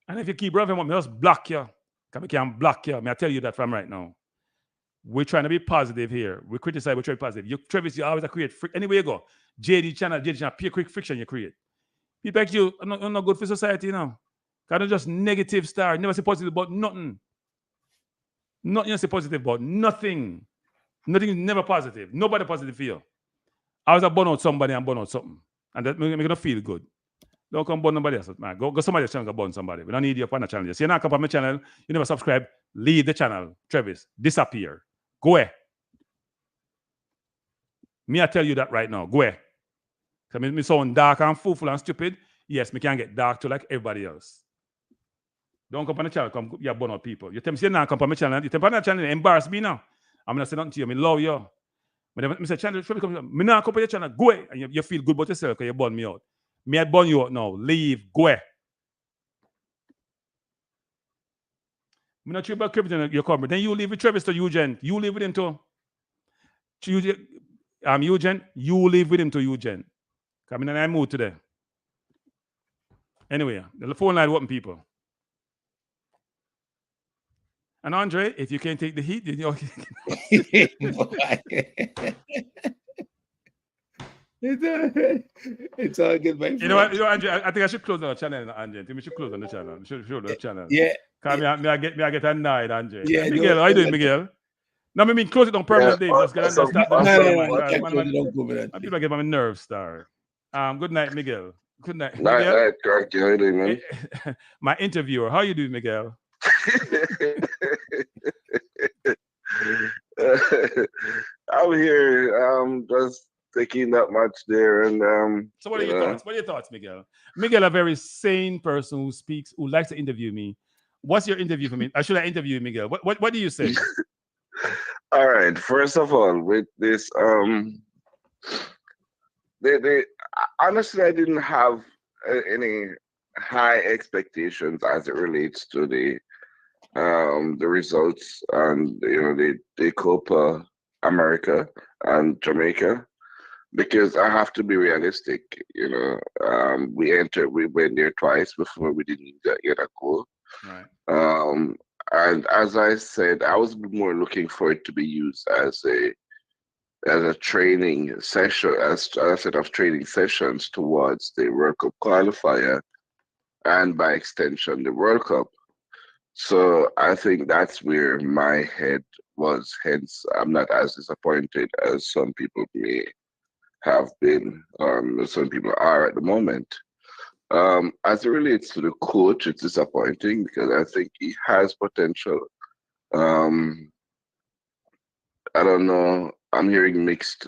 And if you keep running, me just block you. Because I can block you. I tell you that from right now. We're trying to be positive here. We criticize, we're trying to be positive. Travis, you always create anywhere you go. JD channel, pure quick friction you create. People like you are not good for society, you know. Because they're just negative star. Never say positive about nothing. Nothing you say positive about nothing. Nothing is never positive. Nobody positive for you. I was a burn out somebody and burn out something. And that make me feel good. Don't come burn nobody else, man. Go somebody else channel and burn somebody. We don't need you upon the channel. So you not come on my channel, you never subscribe, leave the channel. Travis, disappear. Go away. Me, I tell you that right now. Go away. So me sound dark and foolful and stupid. Yes, me can get dark too like everybody else. Don't come on the channel, come you burn out people. You tell me say now come on my channel. You tell me on the channel, embarrass me now. I'm not saying nothing to you. I love you. But I say channel, me now come on your channel, go away. And you feel good about yourself because you burn me out. Me I burn you out now. Leave, go away. Me not sure about Krypton you come. Then you leave with Travis to Eugene. You leave with him too. Eugene, you leave with him to Eugene. Come in and I move today. Anyway, the phone line open, people. And Andre, if you can't take the heat, then you It's all good, my friend. You know what, Andre, I think I should close on the channel, Andre. I think we should close on the channel. We should show the channel. Yeah. Because I get annoyed, Andre. Yeah, Miguel, how you doing, Miguel? No, I mean close it on permanent day. Just get No, people get my nerves star. Good night, Miguel. Good night. Night, Kranky. How you doing, man? My interviewer. How you doing, Miguel? I'm here. Just taking that much there, and So what are your thoughts? What are your thoughts, Miguel? Miguel, a very sane person who speaks, who likes to interview me. What's your interview for me? Should I interview Miguel? What do you say? All right. First of all, with this, honestly, I didn't have any high expectations as it relates to the results and the Copa America and Jamaica, because I have to be realistic. We went there twice before we didn't get a goal. Right. And as I said, I was more looking for it to be used as a training session, as a set of training sessions towards the World Cup qualifier, and by extension, the World Cup. So I think that's where my head was. Hence, I'm not as disappointed as some people may have been, some people are at the moment. As it relates to the coach, it's disappointing because I think he has potential. I don't know. I'm hearing mixed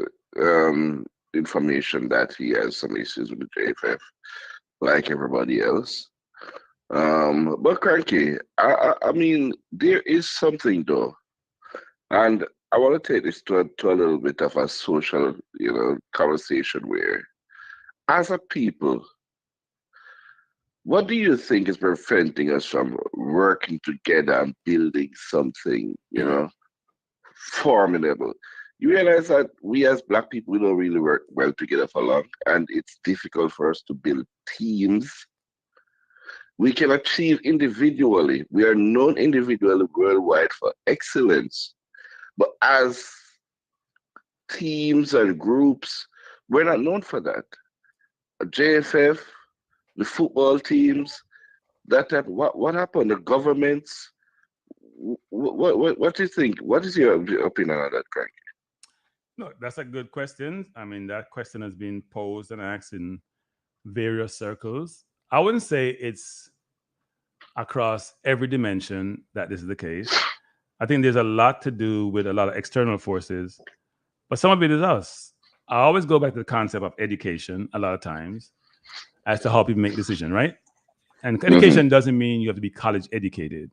information that he has some issues with the JFF, like everybody else. But Kranky, I mean, there is something though, and I want to take this to a little bit of a social, conversation where, as a people, what do you think is preventing us from working together and building something, formidable? You realize that we as Black people, we don't really work well together for long, and it's difficult for us to build teams. We can achieve individually. We are known individually worldwide for excellence. But as teams and groups, we're not known for that. JFF, the football teams, that type. What happened? The governments. What do you think? What is your opinion on that, Kranky? No, that's a good question. I mean, that question has been posed and asked in various circles. I wouldn't say it's across every dimension that this is the case. I think there's a lot to do with a lot of external forces, but some of it is us. I always go back to the concept of education a lot of times as to how people make decisions, right? And education doesn't mean you have to be college educated.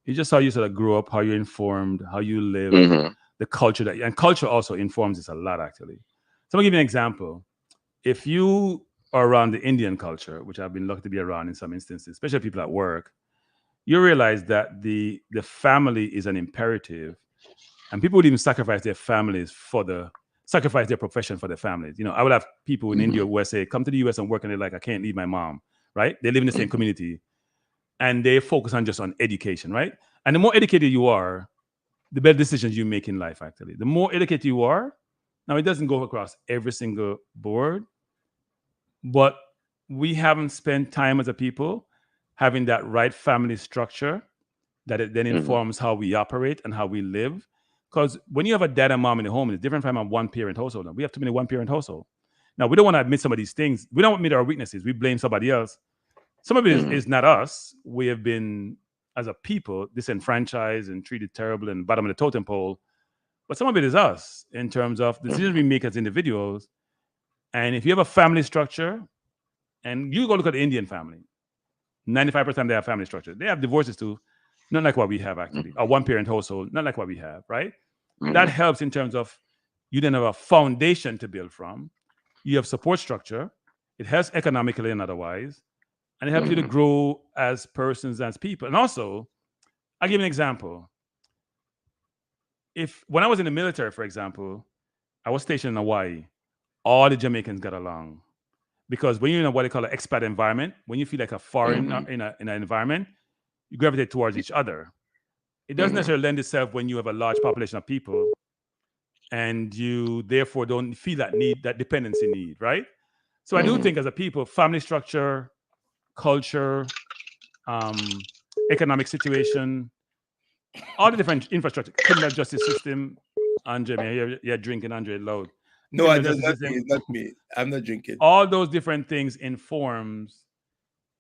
It's just how you sort of grow up, how you're informed, how you live, the culture and culture also informs this a lot, actually. So I'll give you an example. If you are around the Indian culture, which I've been lucky to be around in some instances, especially people at work, you realize that the family is an imperative, and people would even sacrifice their families sacrifice their profession for their families. You know, I would have people in India who say, come to the US and work, and they're like, I can't leave my mom, right? They live in the same community, and they focus on education, right? And the more educated you are, the better decisions you make in life, actually. The more educated you are, now it doesn't go across every single board, but we haven't spent time as a people having that right family structure that it then informs how we operate and how we live. Because when you have a dad and mom in the home, it's different from a one-parent household. We have too many one-parent household. Now, we don't want to admit some of these things. We don't admit our weaknesses. We blame somebody else. Some of it is not us. We have been, as a people, disenfranchised and treated terrible and bottom of the totem pole. But some of it is us in terms of decisions we make as individuals. And if you have a family structure, and you go look at the Indian family, 95% they have family structure. They have divorces too, not like what we have actually. A one-parent household, not like what we have, right? That helps in terms of you then have a foundation to build from. You have support structure. It helps economically and otherwise. And it helps you to grow as persons, as people. And also, I'll give you an example. When I was in the military, for example, I was stationed in Hawaii. All the Jamaicans got along. Because when you're in what they call an expat environment, when you feel like a foreign in an environment, you gravitate towards each other. It doesn't necessarily lend itself when you have a large population of people and you therefore don't feel that dependency need, right? So I do think as a people, family structure, culture, economic situation, all the different infrastructure, criminal justice system. Andre, man, you're drinking, Andre, loud. No, it's not me. I'm not drinking. All those different things informs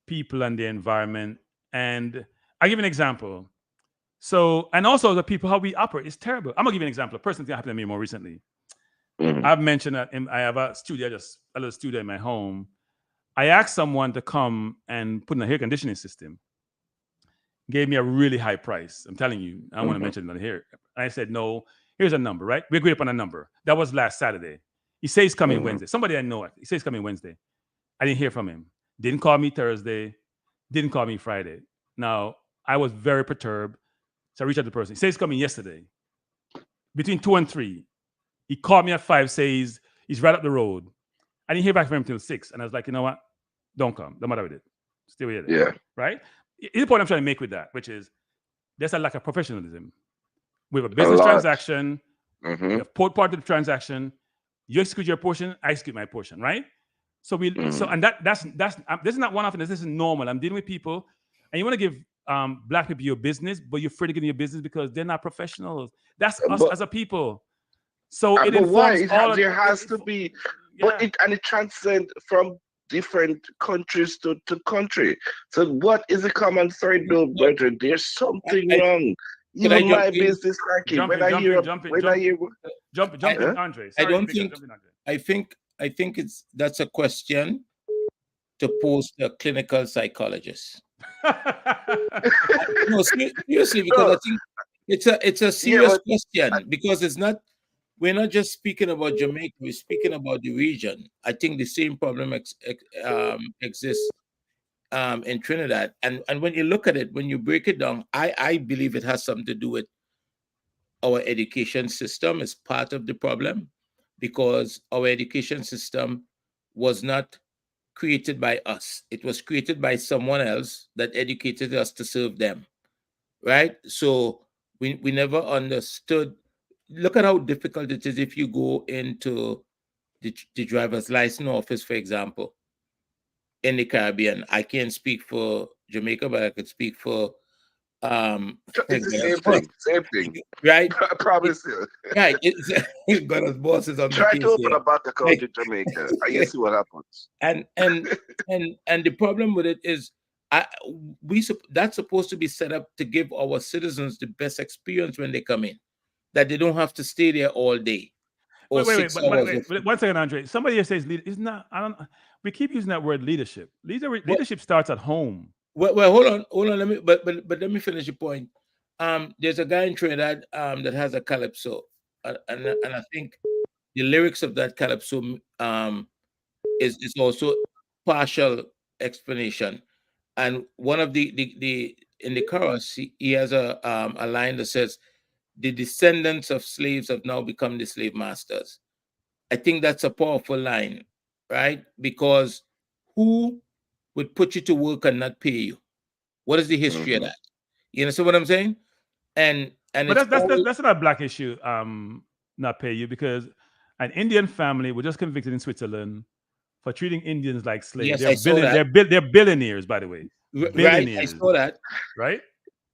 people and the environment. And I'll give you an example. So, and also the people, how we operate is terrible. I'm gonna give you an example. A person that happened to me more recently. I've mentioned that I have a little studio in my home. I asked someone to come and put in a air conditioning system. Gave me a really high price. I'm telling you, I don't want to mention it here. I said, no, here's a number, right? We agreed upon a number. That was last Saturday. He says he's coming Wednesday. Somebody I know it. He says he's coming Wednesday. I didn't hear from him. Didn't call me Thursday. Didn't call me Friday. Now, I was very perturbed. So I reached out to the person. He says he's coming yesterday. Between 2 and 3. He called me at 5, says he's right up the road. I didn't hear back from him until 6. And I was like, you know what? Don't come. Don't matter with it. Stay with it. Yeah. Right? Here's the point I'm trying to make with that, which is there's a lack of professionalism. We have a business transaction. We have part of the transaction. You execute your portion, I execute my portion, right? So that's this is not one-off. This is normal. I'm dealing with people, and you want to give Black people your business, but you're afraid to give them your business because they're not professionals. That's us as a people. So it informs there has to be, but it transcends from different countries to country. So what is the common thread, though, brethren? There's something wrong. Even my business, Kranky. Jump in, Andre. Sorry, I think that's a question to pose to a clinical psychologist. No, seriously, because I think it's a serious question, because we're not just speaking about Jamaica, we're speaking about the region. I think the same problem exists in Trinidad. And when you look at it, when you break it down, I believe it has something to do with our education system is part of the problem, because our education system was not created by us. It was created by someone else that educated us to serve them, right? So we never understood. Look at how difficult it is if you go into the driver's license office, for example, in the Caribbean. I can't speak for Jamaica, but I could speak for it's the same thing, right? I promise you. Right, but as bosses on try to open a bank account in Jamaica, and you see what happens. And the problem with it is That's supposed to be set up to give our citizens the best experience when they come in, that they don't have to stay there all day or Wait, 6 hours. but 1 second, Andre. Somebody here says it's not. I don't. We keep using that word leadership. Leadership starts at home. Well, hold on. Let me, but let me finish the point. There's a guy in Trinidad that has a calypso, and I think the lyrics of that calypso is also partial explanation. And one of the in the chorus, he has a line that says, "The descendants of slaves have now become the slave masters." I think that's a powerful line, right? Because who would put you to work and not pay you? What is the history of that? You understand what I'm saying? And But it's that's not a black issue. Not pay you, because an Indian family was just convicted in Switzerland for treating Indians like slaves. yes, I saw that. They're billionaires, by the way. Right, I Billionaires, saw that. right?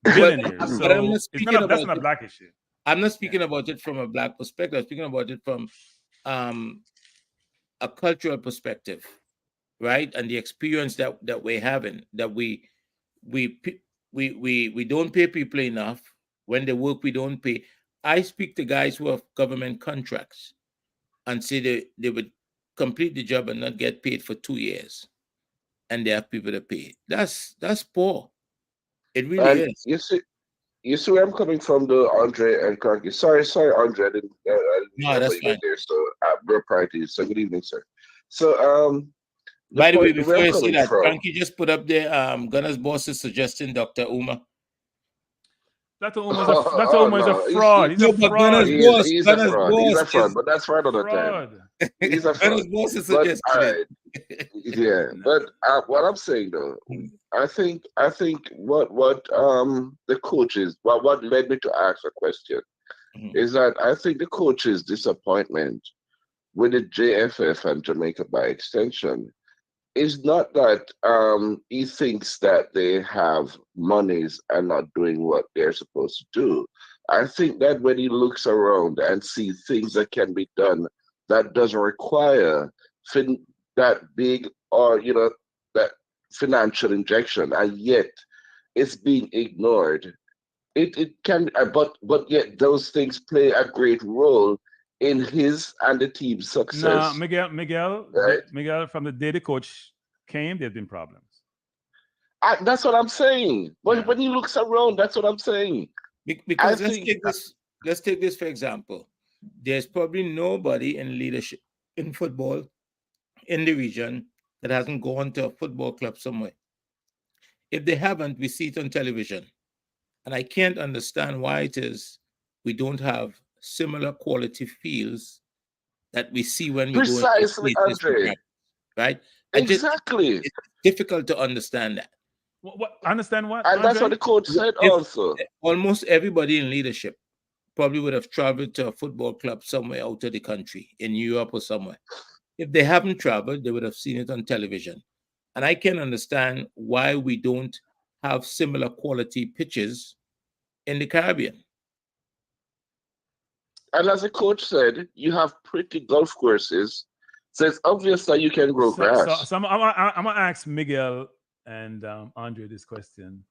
But Billionaires. but I'm So not speaking that's about not a it. black issue. I'm not speaking about it from a black perspective. I'm speaking about it from a cultural perspective, right? And the experience that we're having, that we don't pay people enough. When they work, we don't pay. I speak to guys who have government contracts and say they would complete the job and not get paid for 2 years, and they have people to pay. That's poor. It really And is. you see where I'm coming from, though, Andre and Kranky. Sorry, Andre, I didn't No, remember that's you were fine. there. So, bro, parties. So, good evening, sir. So, By the way, where before I'm you say coming that, from. Kranky just put up there, Gunner's boss is suggesting Dr. Uma. Dr. Uma Oh is a no, fraud. He's a No, but Gunner's fraud. boss, he's a Gunner's fraud. He's boss a fraud, is but that's for another time. Fraud. He's a fraud. Gunner's boss is But all suggesting right, it. yeah. No. But what I'm saying though, I think what the coaches, what led me to ask a question is that I think the coaches' disappointment with the JFF and Jamaica by extension is not that he thinks that they have monies and not doing what they're supposed to do. I think that when he looks around and sees things that can be done that doesn't require that big, or that financial injection, and yet it's being ignored. It can, but yet those things play a great role in his and the team's No, success. Right? Miguel, from the day the coach came, there's been problems. That's what I'm saying. But Yeah. when he looks around, that's what I'm saying. Because I think let's take this for example. There's probably nobody in leadership in football in the region that hasn't gone to a football club somewhere. If they haven't, we see it on television. And I can't understand why it is we don't have similar quality fields that we see when we go into these precisely, places to Andre. practice, right? Exactly. It's difficult to understand that. What understand what? And that's Andre? what the coach said If also. almost everybody in leadership probably would have traveled to a football club somewhere out of the country, in Europe or somewhere. If they haven't traveled, they would have seen it on television. And I can understand why we don't have similar quality pitches in the Caribbean. And as the coach said, you have pretty golf courses, so it's obvious that you can grow grass. So I'm gonna ask Miguel and Andre this question.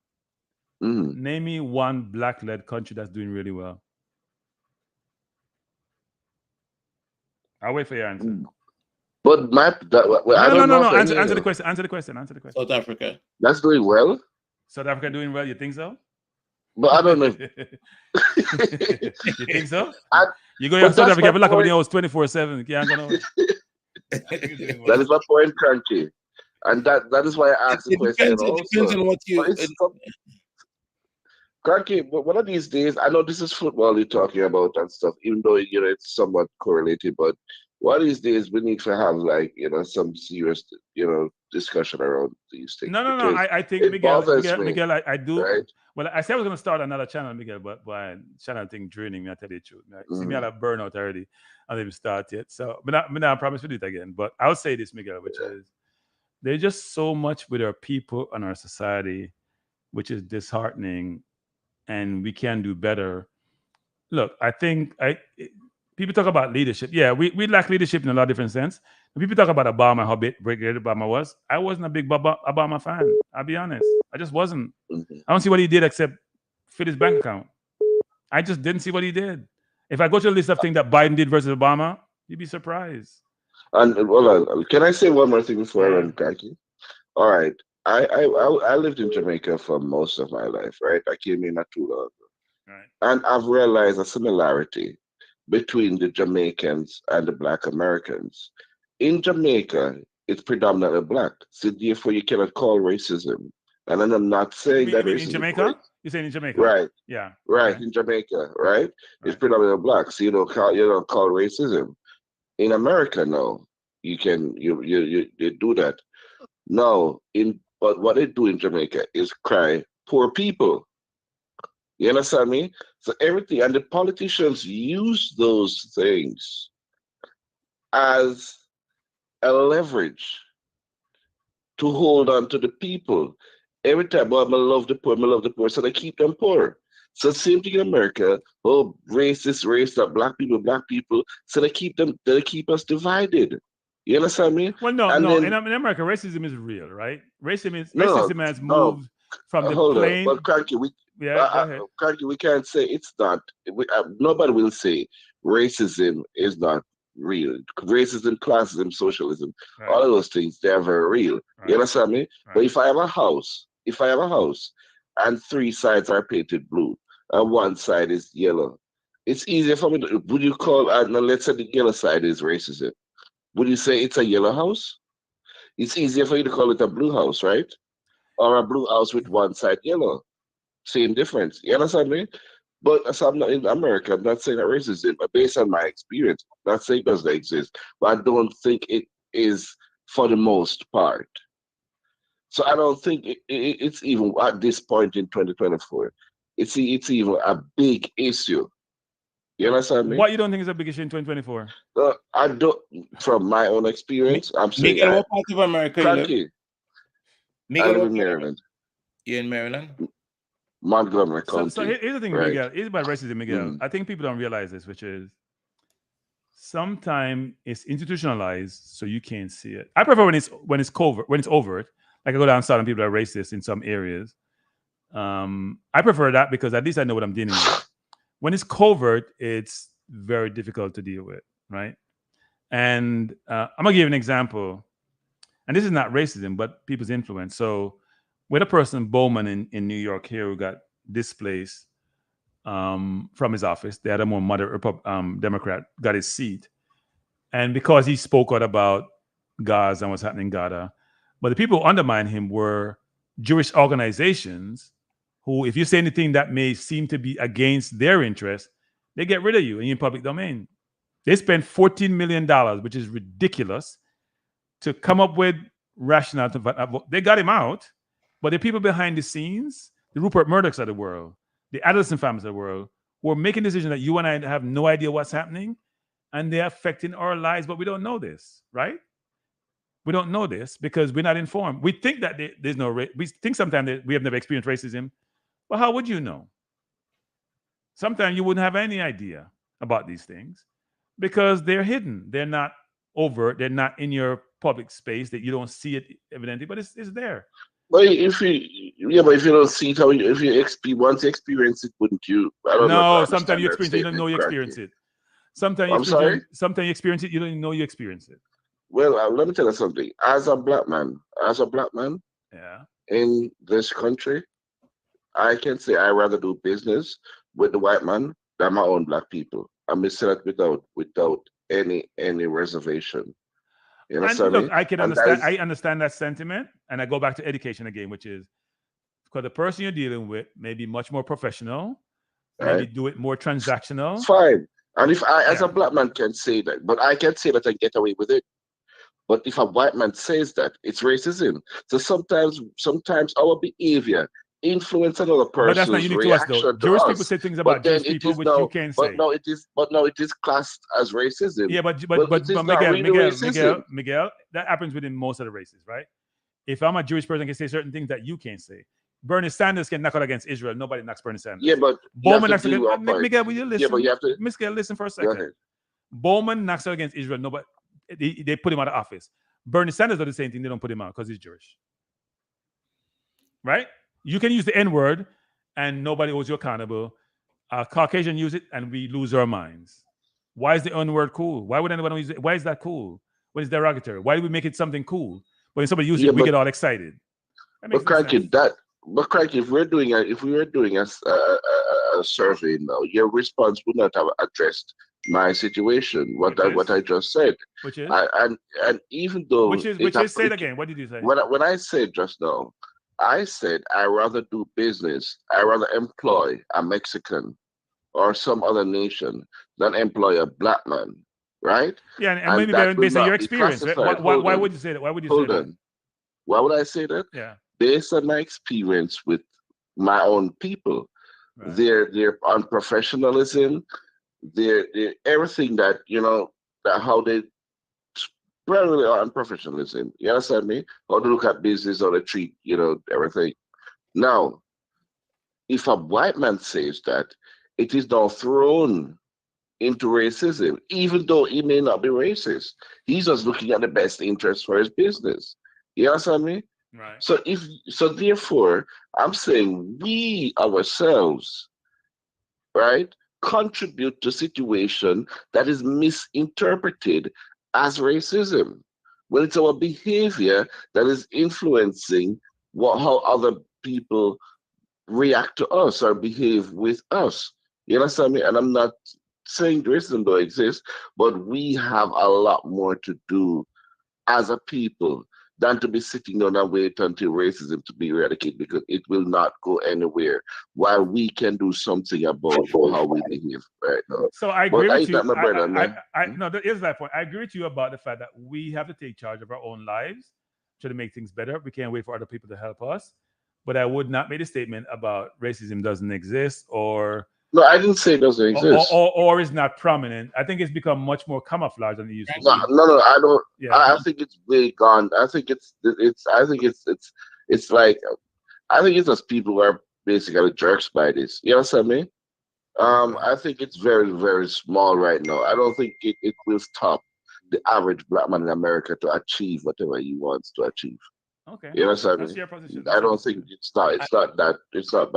Name me one black-led country that's doing really well. I'll wait for your answer. But I don't know. No. Answer the question. Answer the question. South Africa. That's doing well. South Africa doing well. You think so? But I don't know. You think so? You go to but South that's Africa, my lock up in point. the house 24/7. You ain't gonna. That is my point, Kranky. And that is why I asked the question It also. depends on what you. Kranky, but one of these days, I know this is football you're talking about and stuff, even though it's somewhat correlated, but one of these days we need to have some serious discussion around these things. No. I think it Miguel, bothers me, Miguel, I do. right? Well, I said I was gonna start another channel, Miguel, but channel thing draining me. I tell you the truth. See me, I have burnout already. I haven't even started yet. So, I promise to do it again. But I'll say this, Miguel, which is there's just so much with our people and our society, which is disheartening, and we can do better. Look, I think people talk about leadership. Yeah, we lack leadership in a lot of different sense. When people talk about Obama, how great Obama was, I wasn't a big Obama fan. I'll be honest. I just wasn't. Mhm. I don't see what he did except fit his bank account. I just didn't see what he did. If I go to a list of things that Biden did versus Obama, you'd be surprised. And well, can I say one more thing before I Yeah. run, Kranky? All right. I lived in Jamaica for most of my life, right? I came in not too long ago. Right. And I've realized a similarity between the Jamaicans and the Black Americans. In Jamaica, it's predominantly black. So therefore you cannot call racism. And then I'm not saying that You mean in racism Jamaica? You're saying in Jamaica? right, Yeah. right, Okay. in Jamaica, right? It's Right. predominantly black. So you don't call racism. In America, no. You do that. No, but what they do in Jamaica is cry poor people. You understand me? So everything, and the politicians use those things as a leverage to hold on to the people. Every time, oh, I love the poor, so they keep them poor. So same thing in America. Oh, racist, black people. So they keep us divided. You understand me? Well, no. And In then America, racism is real, right? no, Racism has no, moved from the hold on. plain. But Kranky, Yeah, go ahead. We can't say it's not. Nobody will say racism is not real. Racism, classism, socialism, Right. all of those things, they're very real. Right. You understand me? But Right. if I have a house, and three sides are painted blue and one side is yellow, it's easier for me to, would you call, let's say the yellow side is racism. Would you say it's a yellow house? It's easier for you to call it a blue house, right? Or a blue house with one side yellow. Same difference. You understand me? But as I'm not in America, I'm not saying that racism, but based on my experience, I'm not saying it doesn't exist, but I don't think it is for the most part. So I don't think it's even at this point in 2024. It's even a big issue. You understand me? What you don't think is a big issue in 2024? I don't. From my own experience, I'm saying, Miguel, what part of America you live? Kranky, I Miguel, live what in part? Maryland, You're in Maryland? Montgomery So County. here's the thing, Right. Miguel. Here's about racism, Miguel. Mhm. I think people don't realize this, which is sometimes it's institutionalized, so you can't see it. I prefer when it's covert, when it's overt. Like I go down south and people are racist in some areas. I prefer that because at least I know what I'm dealing with. When it's covert, it's very difficult to deal with, right? And I'm gonna give you an example. And this is not racism, but people's influence. So, with a person, Bowman in New York here, who got displaced from his office, they had a more moderate Democrat, got his seat. And because he spoke out about Gaza and what's happening in Gaza, but the people who undermined him were Jewish organizations who, if you say anything that may seem to be against their interest, they get rid of you in public domain. They spent $14 million, which is ridiculous, to come up with rationale. They got him out, but the people behind the scenes, the Rupert Murdochs of the world, the Adelson families of the world, who are making decisions that you and I have no idea what's happening, and they're affecting our lives, but we don't know this, right? We don't know this because we're not informed. We think that there's no we think sometimes that we have never experienced racism, but how would you know? Sometimes you wouldn't have any idea about these things because they're hidden. They're not overt. They're not in your public space that you don't see it evidently, but it's there. But if you don't see it, if you once you experience it, wouldn't you? I don't know. No, If I sometimes you understand that experience it, you don't know you statement experience correctly. it. Sometimes I'm sorry? Sometimes you experience it, you don't even know you experience it. Well, let me tell you something. As a black man Yeah. in this country, I can say I rather do business with the white man than my own black people. I'm say that without any reservation. You And understand look, me? I can And that understand. is I understand that sentiment, and I go back to education again, which is because the person you're dealing with may be much more professional, maybe right. do it more transactional. It's fine. And if I, as Yeah. a black man, can say that, but I can say that and get away with it. But if a white man says that, it's racism. So sometimes our behavior influence another But that's not person's unique to us, reaction though. to Jewish people us. say things But about then Jewish it people is which you now, can't but say. now it is classed as racism. Yeah, but it is not really racism. Miguel, that happens within most of the races, right? If I'm a Jewish person, I can say certain things that you can't say. Bernie Sanders can knock out against Israel. Nobody knocks Bernie Sanders. Yeah, but you have Bowman to knocks do against your part. Miguel. Will you listen? Yeah, but you have to Miguel, listen for a go second. ahead. Bowman knocks out against Israel. No, but they put him out of office. Bernie Sanders does the same thing. They don't put him out because he's Jewish. Right? You can use the N-word and nobody holds you accountable. Caucasian use it and we lose our minds. Why is the N-word cool? Why would anyone use it? Why is that cool? When it's derogatory? Why do we make it something cool? When somebody uses it, we get all excited. But Kranky, if we were doing a survey now, your response would not have addressed my situation. What I just said. Which is? And even though which is say it again. What did you say? When I said just now, I said I rather do business. I rather employ a Mexican or some other nation than employ a black man, right? Yeah, and maybe based on your experience. Right? Why would you say that? Why would you say that? Why would I say that? Yeah. Based on my experience with my own people, right. their unprofessionalism, their everything that that how they primarily on professionalism. You understand me? How to look at business, how they treat, everything. Now, if a white man says that, it is now thrown into racism, even though he may not be racist. He's just looking at the best interest for his business. You understand me? Right. So therefore, I'm saying we ourselves, right, contribute to a situation that is misinterpreted as racism, when it's our behavior that is influencing how other people react to us or behave with us. You understand me? And I'm not saying racism don't exist, but we have a lot more to do as a people than to be sitting down and wait until racism to be eradicated, because it will not go anywhere while we can do something about how we behave right now. So I agree with you. No, there is that point. I agree with you about the fact that we have to take charge of our own lives, try to make things better. We can't wait for other people to help us. But I would not make a statement about racism doesn't exist or... No, I didn't say it doesn't exist. Or is not prominent. I think it's become much more camouflaged than it used to be. No, I don't. Yeah. I think it's way gone. I think it's like, I think it's just people who are basically jerks by this. You understand me? I think it's very, very small right now. I don't think it will stop the average black man in America to achieve whatever he wants to achieve. Okay. You understand That's me? your position. I don't think it's not bad. It's not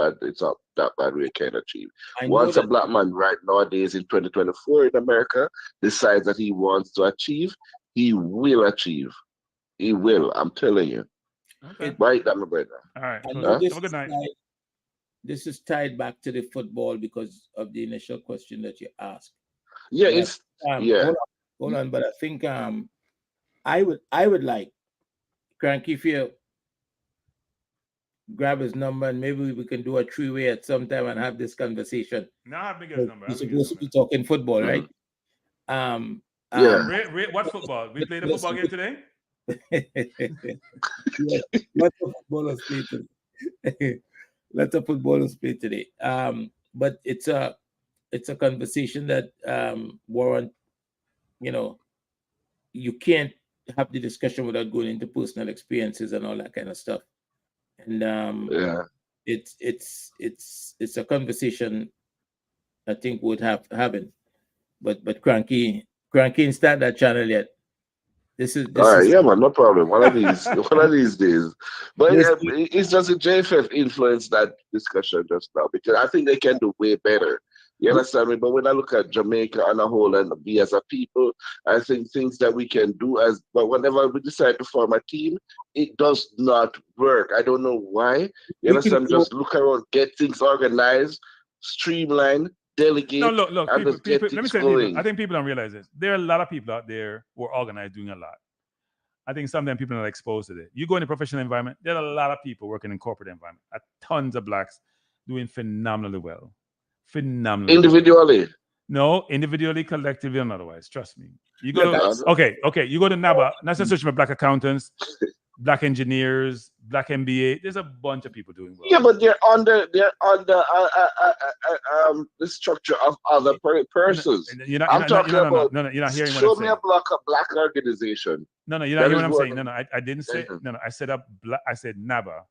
that bad we can achieve. Once a black man right nowadays in 2024 in America decides that he wants to achieve, he will achieve. He will. I'm telling you. Okay. Right, my brother. All right. Have a good night. This is tied back to the football because of the initial question that you asked. Yeah, but, it's yeah. Hold on, but I think I would like Kranky if you grab his number and maybe we can do a three-way at some time and have this conversation. Nah, biggest number. We're supposed to be talking football, right? What football? We played a football game today? Yeah, lots of footballers play today. Lots of footballers play today. But it's a conversation that warrant, you can't have the discussion without going into personal experiences and all that kind of stuff. And it's a conversation I think would having. But Kranky ain't start that channel yet. This is all right, yeah, man, no problem. One of these days. But it's just a JFF influence that discussion just now, because I think they can do way better. You understand me? But when I look at Jamaica on a whole and we as a people, I think things that we can do but whenever we decide to form a team, it does not work. I don't know why. You understand? Just look around, get things organized, streamline, delegate. No, look, people, let me say, I think people don't realize this. There are a lot of people out there who are organized, doing a lot. I think sometimes people are not exposed to it. You go in a professional environment, there are a lot of people working in corporate environment. Tons of blacks doing phenomenally well. Individually? No, individually, collectively, and otherwise. Trust me. You go you go to NABA, National Association of Black Accountants, Black Engineers, Black MBA. There's a bunch of people doing well. Yeah, but they're under the structure of other persons. You're not hearing what I'm saying. Show me a black organization. No, you're not hearing what I'm saying. No, I didn't say. No, I said I said NABA.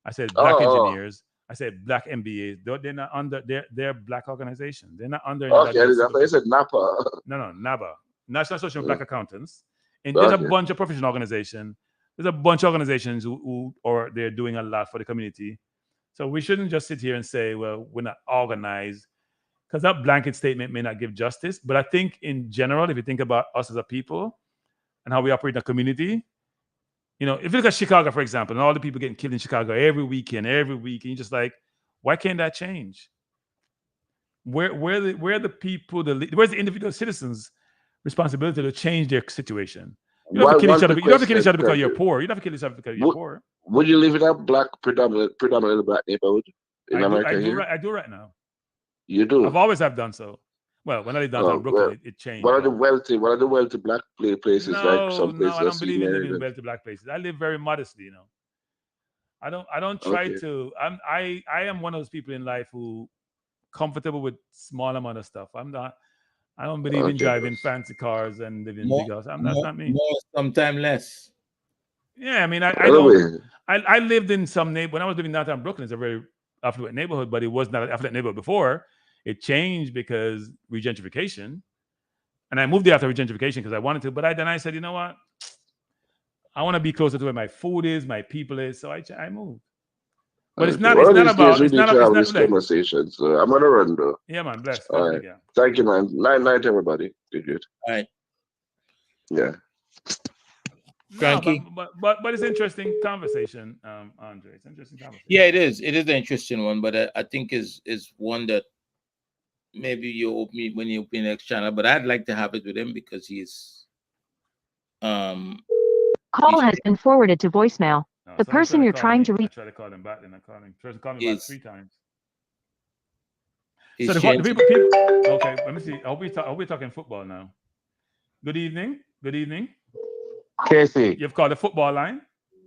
I said Black Engineers, I said black MBAs. They're not under. They're black organizations. They're not under. Okay, I thought you said NAPA. No, NABA, National Association of Black Accountants, and there's Okay. a bunch of professional organizations. There's a bunch of organizations who or they're doing a lot for the community. So we shouldn't just sit here and say, well, we're not organized, because that blanket statement may not give justice. But I think in general, if you think about us as a people and how we operate in a community, you know, if you look at Chicago, for example, and all the people getting killed in Chicago every weekend, you're just like, why can't that change? Where the people, where's the individual citizens' responsibility to change their situation? You don't have to kill each other. You don't have to kill each other because you're poor. You don't have to kill each other because you're poor. Would you live in a predominantly black neighborhood in America here? I do right now. You do? I've always have done so. Well, when I lived downtown Brooklyn, it changed. One of the wealthy black places, like some places. No, I don't believe in living in wealthy black places. I live very modestly, you know. I don't try to. I am one of those people in life who comfortable with small amount of stuff. I'm not. I don't believe in driving fancy cars and living in big houses. That's not me. More, sometimes less. Yeah, I mean, I lived in some neighborhood. When I was living downtown Brooklyn, it's a very affluent neighborhood, but it was not an affluent neighborhood before. It changed because regentrification, and I moved there after regentrification because I wanted to. But then I said, you know what? I want to be closer to where my food is, my people is. So I moved. But it's not. It's not about. It's not about this conversation. So I'm gonna run though. Yeah, man. Bless. All right. Thank you, man. Night, everybody. Good. All right. Yeah. Kranky. No, but it's interesting conversation, Andre. It's an interesting conversation. Yeah, it is. It is an interesting one, but I think is one that maybe you open when you open the next channel. But I'd like to have it with him because he's Call has been forwarded to voicemail. The person you're trying to reach. I tried to call him back, then I called him. Tried to call me about 3 times. So the people, okay, let me see. I hope we're talking football now. Good evening. Casey. You've called the football line?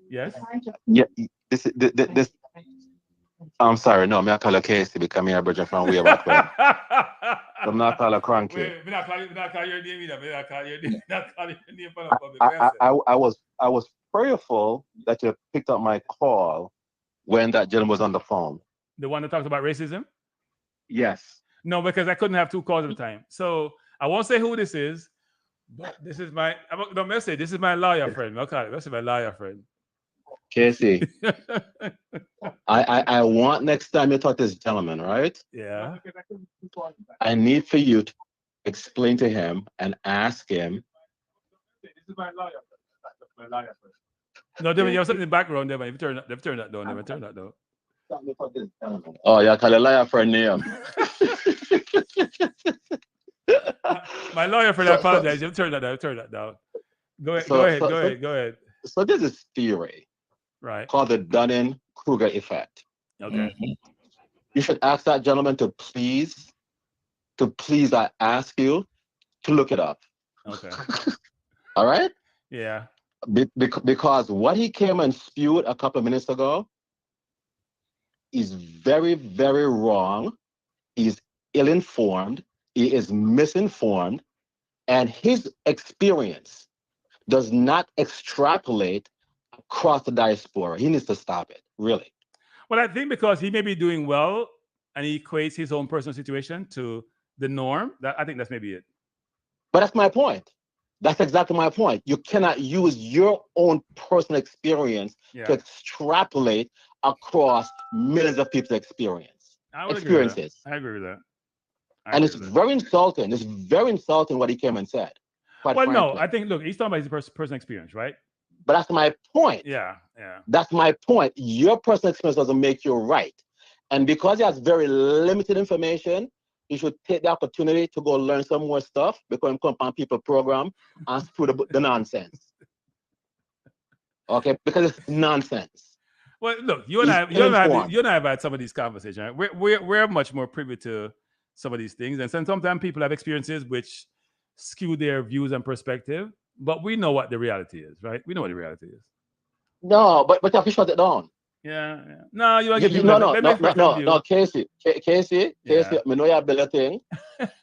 Yes. Yeah. This. I'm sorry. No, I'm not calling Casey because I'm a bridge from way back when. I'm not calling Kranky. I'm not calling your name either. I'm not calling your name for I was prayerful that you picked up my call when that gentleman was on the phone. The one that talks about racism? Yes. No, because I couldn't have 2 calls at a time. So I won't say who this is, but this is my this is my lawyer friend. Okay, this is my lawyer friend. Casey. I want next time you talk to this gentleman, right? Yeah. I need for you to explain to him and ask him. This is my lawyer friend. My lawyer friend. No, Devin, you have something in the background, Devin. They've turned that down. Oh, yeah, call a liar for a name. My lawyer friend, I apologize. You've turned that down. Go ahead. So there's this theory, right, called the Dunning-Kruger effect. Okay. Mm-hmm. You should ask that gentleman to please I ask you to look it up. Okay. All right? Yeah. Because what he came and spewed a couple of minutes ago is very, very wrong. He's ill-informed. He is misinformed. And his experience does not extrapolate across the diaspora. He needs to stop it, really. Well, I think because he may be doing well and he equates his own personal situation to the norm, I think that's maybe it. But that's my point. That's exactly my point. You cannot use your own personal experience to extrapolate across millions of people's experiences. I agree with that. And it's very insulting. It's very insulting what he came and said. Well, frankly. No, I think, look, he's talking about his personal experience, right? But that's my point. Yeah. That's my point. Your personal experience doesn't make you right. And because he has very limited information, he should take the opportunity to go learn some more stuff, become Compound People program, and screw the nonsense. Okay? Because it's nonsense. Well, look, you and I have had some of these conversations. Right? We're much more privy to some of these things. And sometimes people have experiences which skew their views and perspective, but we know what the reality is, right? We know what the reality is. No, but you have to shut it down. Yeah. No, you want to give No, Casey, I know you have a thing,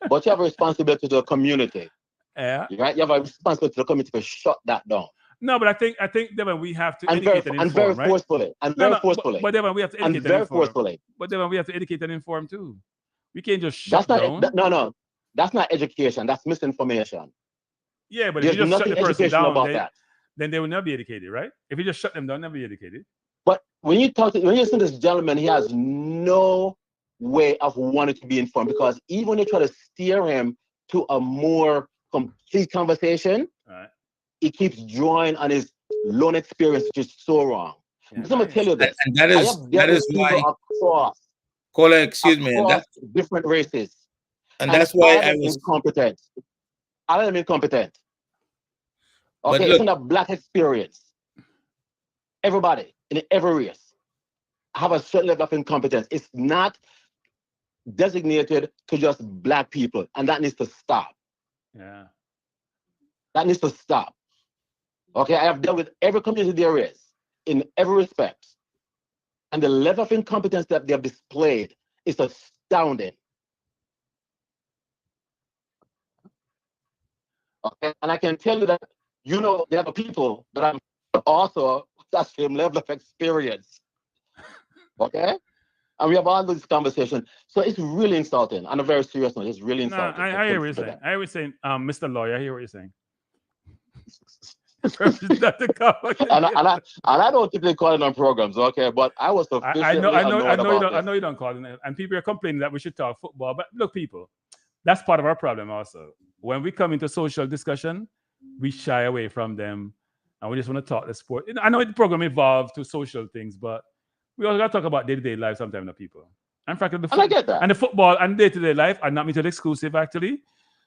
but you have a responsibility to the community. Yeah. Right? You have a responsibility to the community to shut that down. No, but I think Devin, we have to and educate very, and and very inform, right? forcefully, and No, very no, forcefully, but Devin, we have to and educate and very inform. forcefully. But Devin, we have to educate and inform too. We can't just shut That's not down. no. That's not education. That's misinformation. Yeah, but if There's you just shut nothing the person educational down, about that. then they will never be educated, right? If you just shut them down, they'll never be educated. But when you listen to this gentleman, he has no way of wanting to be informed, because even when you try to steer him to a more complete conversation, Right. he keeps drawing on his lone experience, which is so wrong. Yeah, Because I'm gonna tell you this, and that I is have dealt with why, people across caller, excuse me, and different races, and that's why all of I them was incompetent. All of them incompetent. But Okay, look- it's not a black experience. Everybody in every race have a certain level of incompetence. It's not designated to just black people, and that needs to stop. Yeah. That needs to stop. Okay, I have dealt with every community there is in every respect, and the level of incompetence that they have displayed is astounding. Okay, and I can tell you that, you know, there are people that I'm also that same level of experience. Okay, and we have all this conversation, so it's really insulting. On a very serious note, it's really No, insulting. I hear what you're saying. I was saying, Mr. Lawyer, I hear what you're saying. and I don't typically call it on programs, okay, but I was sufficiently I know you don't call it, and people are complaining that we should talk football. But look, people, that's part of our problem also. When we come into social discussion, we shy away from them, and we just want to talk the sport. I know the program evolved to social things, but we also got to talk about day-to-day life sometimes with people. And frankly, I get that. And the football and day-to-day life are not mutually exclusive, actually,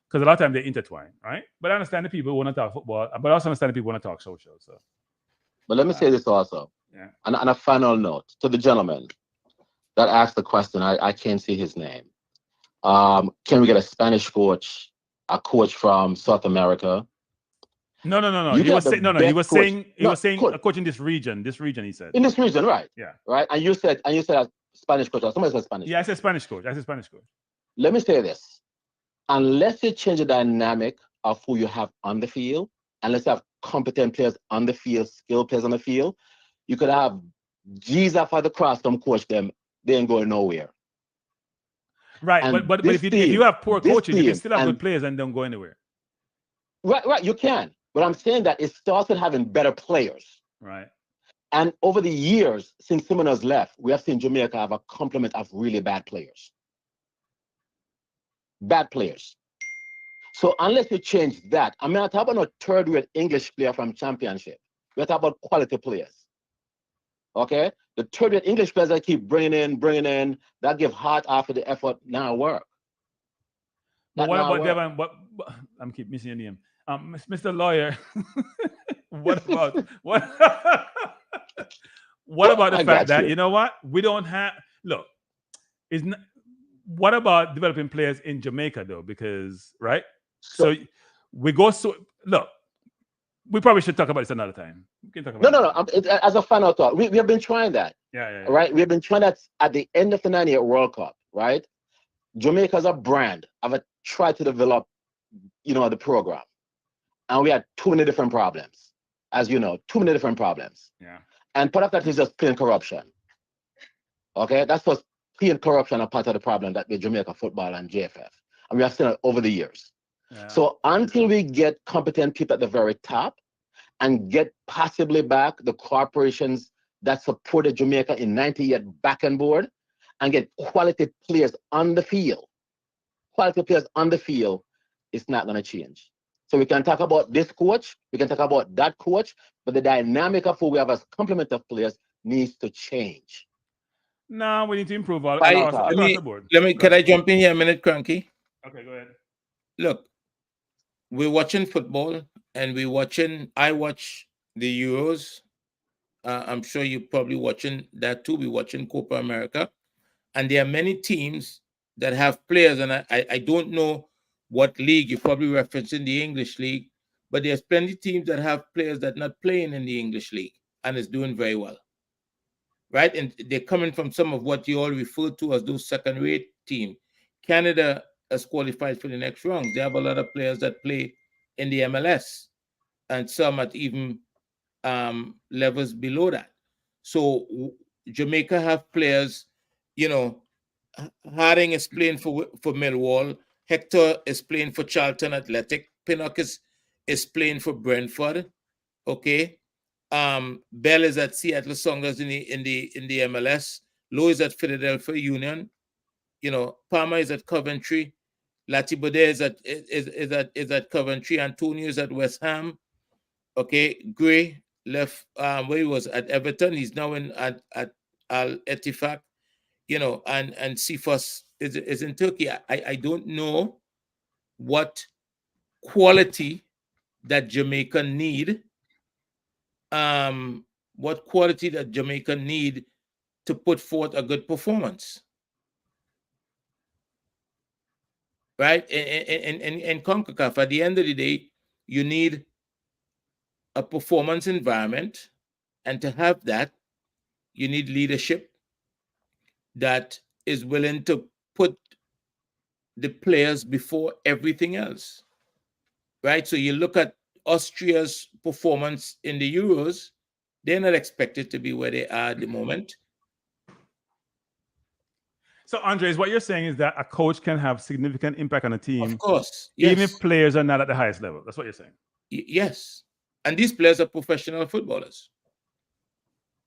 because a lot of times they intertwine, right? But I understand the people who want to talk football, but I also understand the people who want to talk social. So, but let me say this also. Yeah. And on a final note, to the gentleman that asked the question, I can't see his name. Can we get a Spanish coach, a coach from South America? No. He was saying coach. a coach in this region. This region, he said. In this region, right? Yeah. Right. And you said a Spanish coach. Or somebody said Spanish. Yeah, I said Spanish coach. Let me say this. Unless you change the dynamic of who you have on the field, unless you have competent players on the field, skilled players on the field, you could have Jesus for the cross come coach them. They ain't going nowhere. Right, and but if you have poor coaches, you can still have and, good players and don't go anywhere. Right, you can. But I'm saying that it starts with having better players. Right. And over the years, since Simon has left, we have seen Jamaica have a complement of really bad players. Bad players. So unless you change that, I'm not talking about a third-rate English player from championship. We're talking about quality players. Okay? The third-rate English players that keep bringing in, that give heart after the effort, now work. But what about Devin? But I'm keep missing your name. Mr. Lawyer. What about the fact that you know what? We don't have what about developing players in Jamaica though? Because right? So we probably should talk about this another time. We can talk about as a final thought, we have been trying that. Yeah. Right? We have been trying that at the end of the 98 World Cup, right? Jamaica as a brand have tried to develop, the program. And we had too many different problems. As you know, too many different problems. Yeah. And part of that is just plain corruption. Okay? That's what's plain corruption are part of the problem that the Jamaica football and JFF. And we have seen it over the years. Yeah. So until we get competent people at the very top and get possibly back the corporations that supported Jamaica in 98 back on board and get quality players on the field, it's not going to change. So we can talk about this coach, we can talk about that coach, but the dynamic of who we have as complement of players needs to change. No, we need to improve across the board. Can I jump in here a minute, Kranky? Okay, go ahead. Look, we're watching football and I watch the Euros. I'm sure you're probably watching that too. We're watching Copa America. And there are many teams that have players, and I don't know what league, you're probably referencing the English league, but there's plenty of teams that have players that are not playing in the English league and is doing very well. Right? And they're coming from some of what you all refer to as those second-rate teams. Canada has qualified for the next round. They have a lot of players that play in the MLS and some at even levels below that. So Jamaica have players, you know, Harding is playing for Millwall. Hector is playing for Charlton Athletic. Pinnock is playing for Brentford. Okay. Bell is at Seattle Sounders in the MLS. Lowe is at Philadelphia Union. You know, Palmer is at Coventry. Latibode is at Coventry. Antonio is at West Ham. Okay, Gray left where he was at Everton. He's now at Al Ettifaq. You know, and Cephas is in Turkey. I don't know what quality that Jamaica need. What quality that Jamaica need to put forth a good performance. Right? In CONCACAF, at the end of the day, you need a performance environment. And to have that, you need leadership that is willing to put the players before everything else. Right? So you look at Austria's performance in the Euros, they're not expected to be where they are at the moment. So, Andres, what you're saying is that a coach can have significant impact on a team. Of course. Yes. Even if players are not at the highest level. That's what you're saying. Yes. And these players are professional footballers.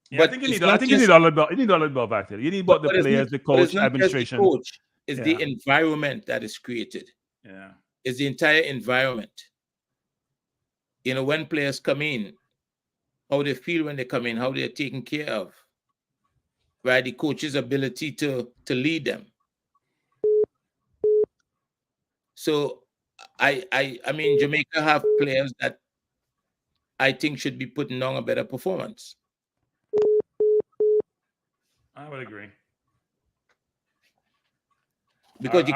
Yeah, but I think you need all about actually. You need both the players, the coach, administration. The coach is the environment that is created. Yeah. It's the entire environment. You know, when players come in, how they feel when they come in, how they're taken care of. Right? The coach's ability to lead them. So I mean, Jamaica have players that I think should be putting on a better performance. I would agree. Because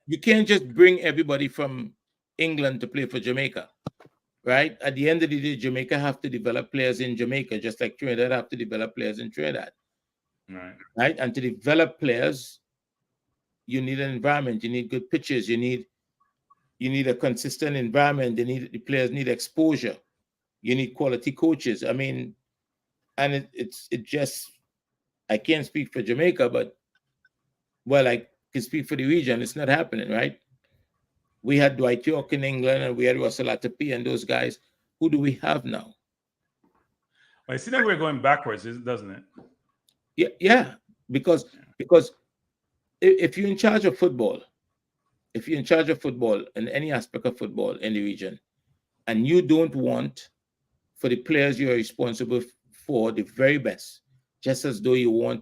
you can't just bring everybody from England to play for Jamaica. Right? At the end of the day, Jamaica have to develop players in Jamaica, just like Trinidad have to develop players in Trinidad. Right? And to develop players, you need an environment. You need good pitches. You need a consistent environment. The players need exposure. You need quality coaches. I mean, and it just, I can't speak for Jamaica, but I can speak for the region. It's not happening, right? We had Dwight York in England, and we had Russell Atapi and those guys. Who do we have now? Well, I see that we're going backwards, doesn't it? Yeah. Because if you're in charge of football, in any aspect of football in the region, and you don't want for the players you're responsible for the very best, just as though you would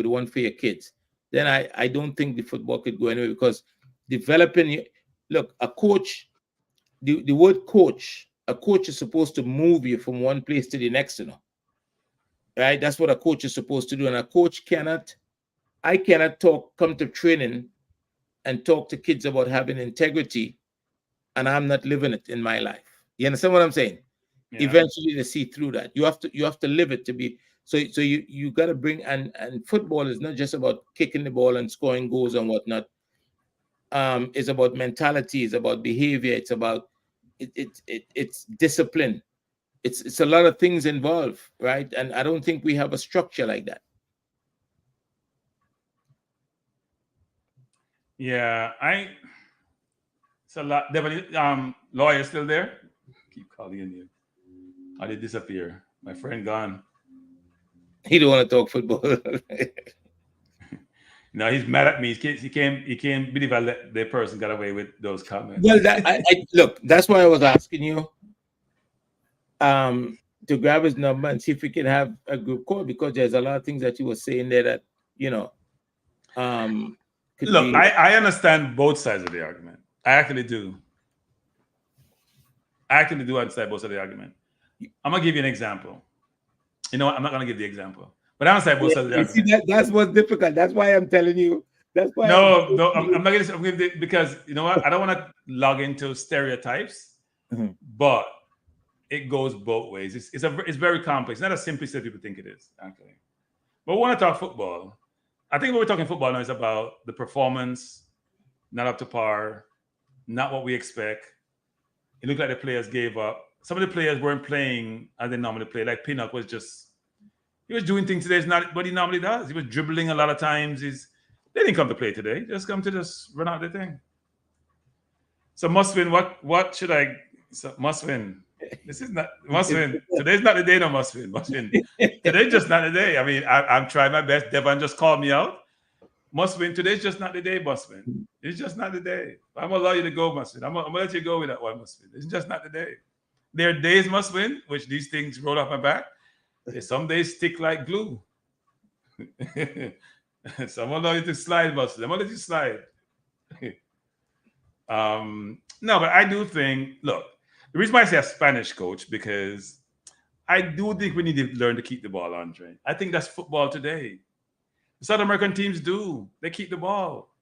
want for your kids, then I don't think the football could go anywhere, because a coach, the word coach, a coach is supposed to move you from one place to the next, right? That's what a coach is supposed to do. And a coach I cannot come to training and talk to kids about having integrity, and I'm not living it in my life. You understand what I'm saying? Yeah. Eventually they see through that. You have to live it to be. So you got to bring, and football is not just about kicking the ball and scoring goals and whatnot. It's about mentality. It's about behavior. It's about it's discipline. It's a lot of things involved, right? And I don't think we have a structure like that. Yeah, it's a lot. Lawyer still there? Keep calling you. How did disappear? My friend gone. He don't want to talk football. No, he's mad at me. He can't believe I let the person got away with those comments. Well, look, that's why I was asking you to grab his number and see if we can have a group call, because there's a lot of things that you were saying there that, look, I understand both sides of the argument. I actually do. Understand both sides of the argument. I'm going to give you an example. You know what? I'm not going to give the example. But I understand both sides of the argument. See, that's what's difficult. That's why I'm telling you. That's why. I'm not going to, because you know what? I don't want to log into stereotypes, but it goes both ways. It's very complex. It's not as simple as people think it is, actually. But we want to talk football. I think when we're talking football now, it's about the performance, not up to par, not what we expect. It looked like the players gave up some of the players weren't playing as they normally play. Like Pinnock was just, he was doing things today. It's not what he normally does. He was dribbling a lot of times. They didn't come to play today. Just come to just run out the thing. So must win. What should I? So must win. This is not must win. Today's not the day. No must win. Must win. Today's just not the day. I mean, I'm trying my best. Devon just called me out. Must win. Today's just not the day. Must win. It's just not the day. I'm gonna allow you to go. Must win. I'm gonna let you go with that one. Must win. It's just not the day. There are days must win, which these things roll off my back. Some days stick like glue. So I'm gonna allow you to slide, must win. I'm gonna let you slide. No, but I do think, look, the reason why I say a Spanish coach, because I do think we need to learn to keep the ball, Andre. I think that's football today. South American teams do. They keep the ball.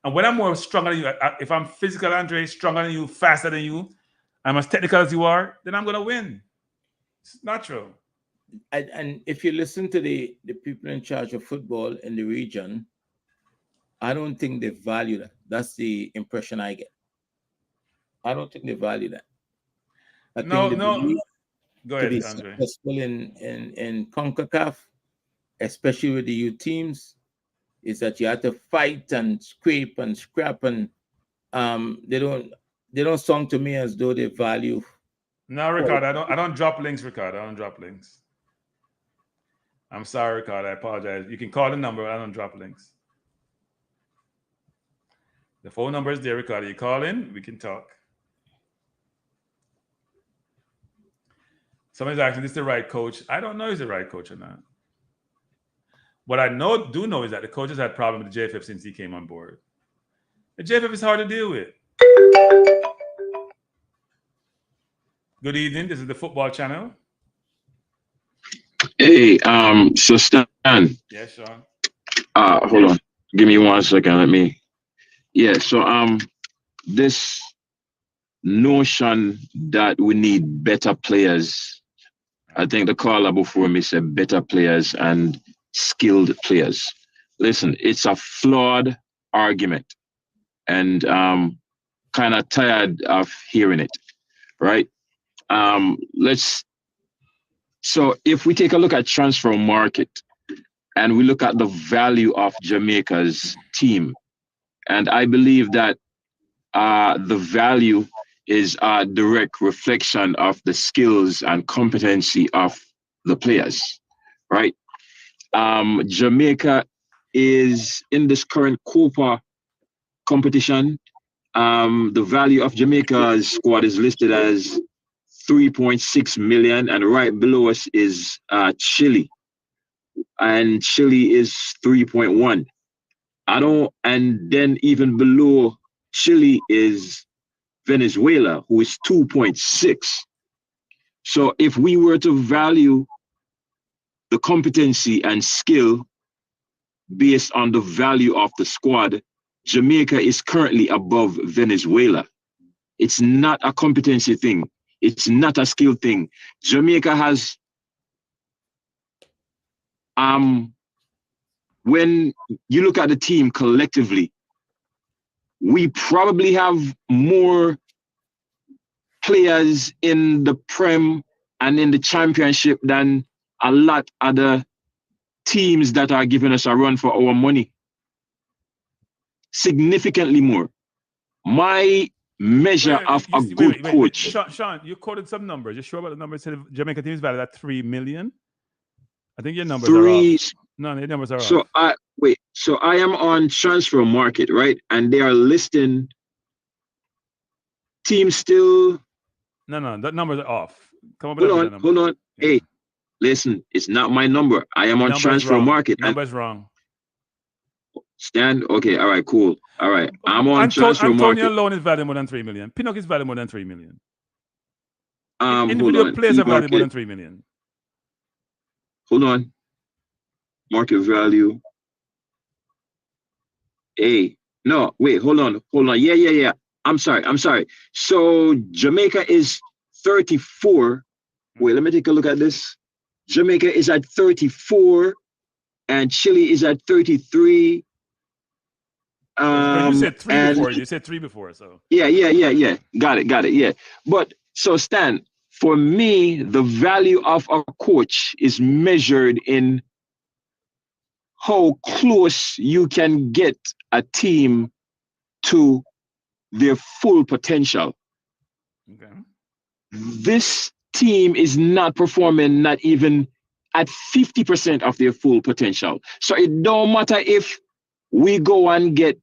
And when I'm more stronger than you, if I'm physical, Andre, stronger than you, faster than you, I'm as technical as you are, then I'm going to win. It's natural. And if you listen to the people in charge of football in the region, I don't think they value that. That's the impression I get. I don't think they value that. I think No. Go ahead, to be Andre. successful in CONCACAF, especially with the youth teams, is that you have to fight and scrape and scrap, and they don't sound to me as though they value. No, Ricardo, I don't drop links, Ricardo. I don't drop links. I'm sorry, Ricardo. I apologize. You can call the number. I don't drop links. The phone number is there, Ricardo. You call in, we can talk. Somebody's asking, is this the right coach? I don't know if he's the right coach or not. What I do know is that the coach has had problems with the JFF since he came on board. The JFF is hard to deal with. Good evening. This is the Football Channel. Hey, so Stan. Yeah, Sean. Hold on. Give me 1 second. Yeah, so this notion that we need better players, I think the caller before me said better players and skilled players. Listen, it's a flawed argument, and kind of tired of hearing it, right? So if we take a look at transfer market and we look at the value of Jamaica's team, and I believe that the value is a direct reflection of the skills and competency of the players, right? Jamaica is in this current Copa competition. The value of Jamaica's squad is listed as 3.6 million, and right below us is Chile, and Chile is 3.1. And then even below Chile is Venezuela, who is 2.6. So if we were to value the competency and skill based on the value of the squad, Jamaica is currently above Venezuela. It's not a competency thing. It's not a skill thing. Jamaica has, when you look at the team collectively, we probably have more players in the Prem and in the Championship than a lot of the teams that are giving us a run for our money. Significantly more. My measure of a good coach. Sean, you quoted some numbers. You sure about the numbers? Said Jamaica team is valued at 3 million. I think your numbers are off. No, your numbers are off. So I am on transfer market, right? And they are listing teams still. No, that numbers are off. Come up with hold on. Yeah. Hey, listen, it's not my number. I am on transfer market. Number's wrong. Stand. Okay. All right. Cool. All right. I'm on transfer market. Antonio alone is valued more than 3 million. Pinnock is valued more than 3 million. Individual players are valued more than 3 million. Hold on. Market value. Hey, no, wait, hold on. Yeah. I'm sorry. So Jamaica is 34. Wait, let me take a look at this. Jamaica is at 34 and Chile is at 33. You said 3 before. You said 3 before, so. Yeah. Got it. Yeah. But so Stan, for me, the value of a coach is measured in how close you can get a team to their full potential. Okay. This team is not performing not even at 50% of their full potential. So it don't matter if we go and get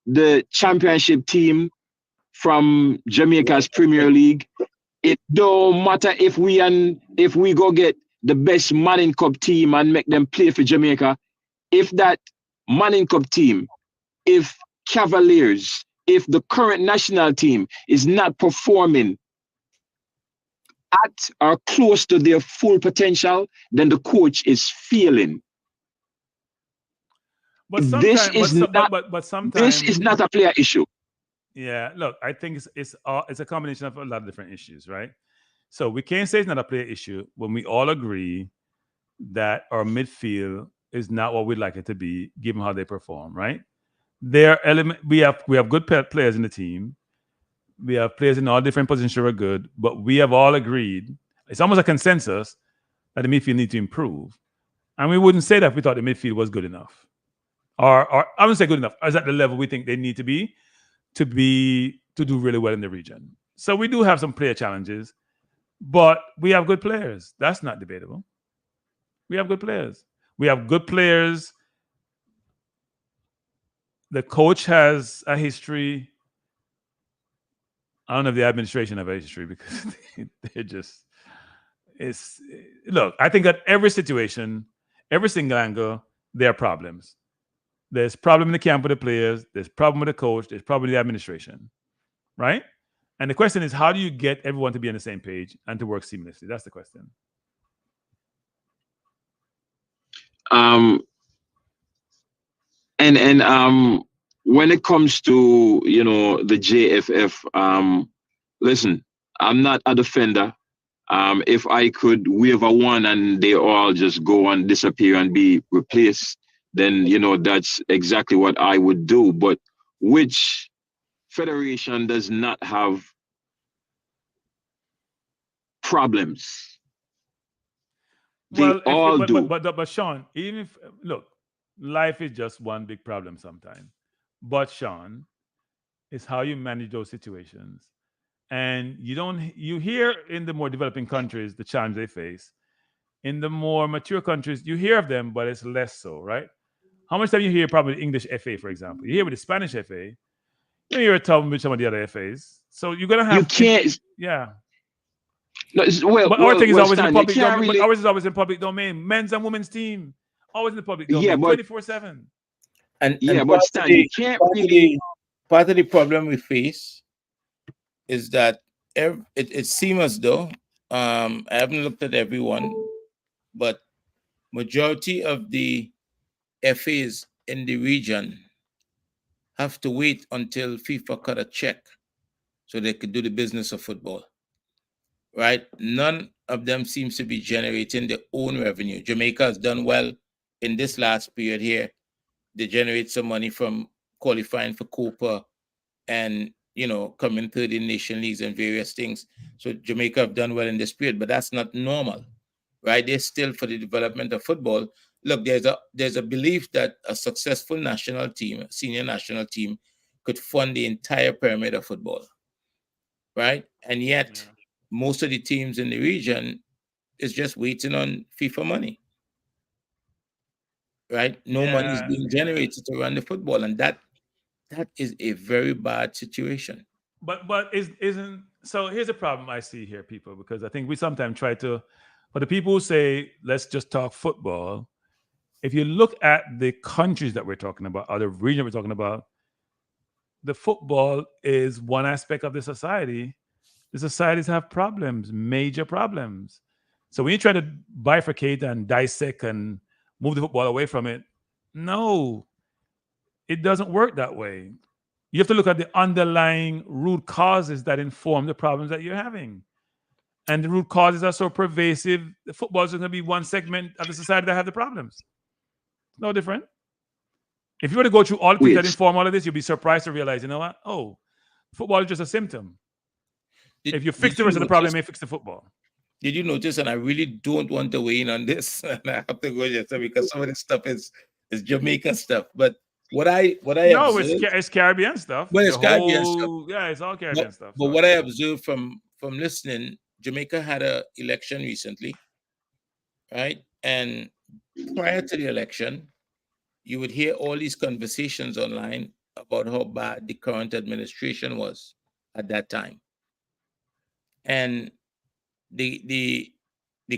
the championship team from Jamaica's Premier League. It don't matter if we go get the best Manning Cup team and make them play for Jamaica. If that Manning Cup team, if Cavaliers, if the current national team is not performing at or close to their full potential, then the coach is failing. But This is not a player issue. Yeah, look, I think it's a combination of a lot of different issues, right? So we can't say it's not a player issue when we all agree that our midfield is not what we'd like it to be, given how they perform, right? We have good players in the team. We have players in all different positions who are good, but we have all agreed, it's almost a consensus, that the midfield needs to improve. And we wouldn't say that if we thought the midfield was good enough. Or I wouldn't say good enough, is at the level we think they need to do really well in the region. So we do have some player challenges, but we have good players. That's not debatable. We have good players. We have good players. The coach has a history. I don't know if the administration have a history because look, I think at every situation, every single angle, there are problems. There's problem in the camp with the players. There's problem with the coach. There's problem with the administration, right? And the question is, how do you get everyone to be on the same page and to work seamlessly? That's the question. When it comes to the JFF, listen, I'm not a defender. If I could wave a wand and they all just go and disappear and be replaced, then that's exactly what I would do. But which federation does not have problems? They all do. But Sean, even if look, life is just one big problem sometimes. But Sean, it's how you manage those situations. And you hear in the more developing countries the challenge they face. In the more mature countries, you hear of them, but it's less so, right? How much time you hear probably the English FA, for example? You hear with the Spanish FA, you hear a problem with some of the other FAs. So you're gonna have yeah. No, but our thing is always in the public domain. But ours is always in public domain. Men's and women's team, always in the public domain, 24/7. But Stan, you can't really. Part of the problem we face is that it seems as though I haven't looked at everyone, but majority of the FAs in the region have to wait until FIFA cut a check so they could do the business of football. Right? None of them seems to be generating their own revenue. Jamaica has done well in this last period here. They generate some money from qualifying for Copa and coming third in nation leagues and various things. So Jamaica have done well in this period, but that's not normal, right? They're still for the development of football. Look, there's a belief that a successful national team, senior national team, could fund the entire pyramid of football, right? And yet, most of the teams in the region is just waiting on FIFA money, right? No money is being generated to run the football, and that is a very bad situation. But isn't so? Here's a problem I see here, people, because I think we sometimes try to. But the people who say let's just talk football, if you look at the countries that we're talking about, or the region we're talking about, the football is one aspect of the society. The societies have problems, major problems. So when you try to bifurcate and dissect and move the football away from it, no, it doesn't work that way. You have to look at the underlying root causes that inform the problems that you're having. And the root causes are so pervasive, the football is going to be one segment of the society that have the problems. No different. If you were to go through all the things that inform all of this, you'll be surprised to realize, you know what? Oh, football is just a symptom. If you fix the rest of the problem, you may fix the football. Did you notice? And I really don't want to weigh in on this, and I have to go just because some of this stuff is Jamaica stuff. But what I no, observed, it's Caribbean stuff. Well, it's Caribbean stuff. Yeah, it's all Caribbean stuff. But what I observed from listening, Jamaica had an election recently, right? And prior to the election, you would hear all these conversations online about how bad the current administration was at that time. And the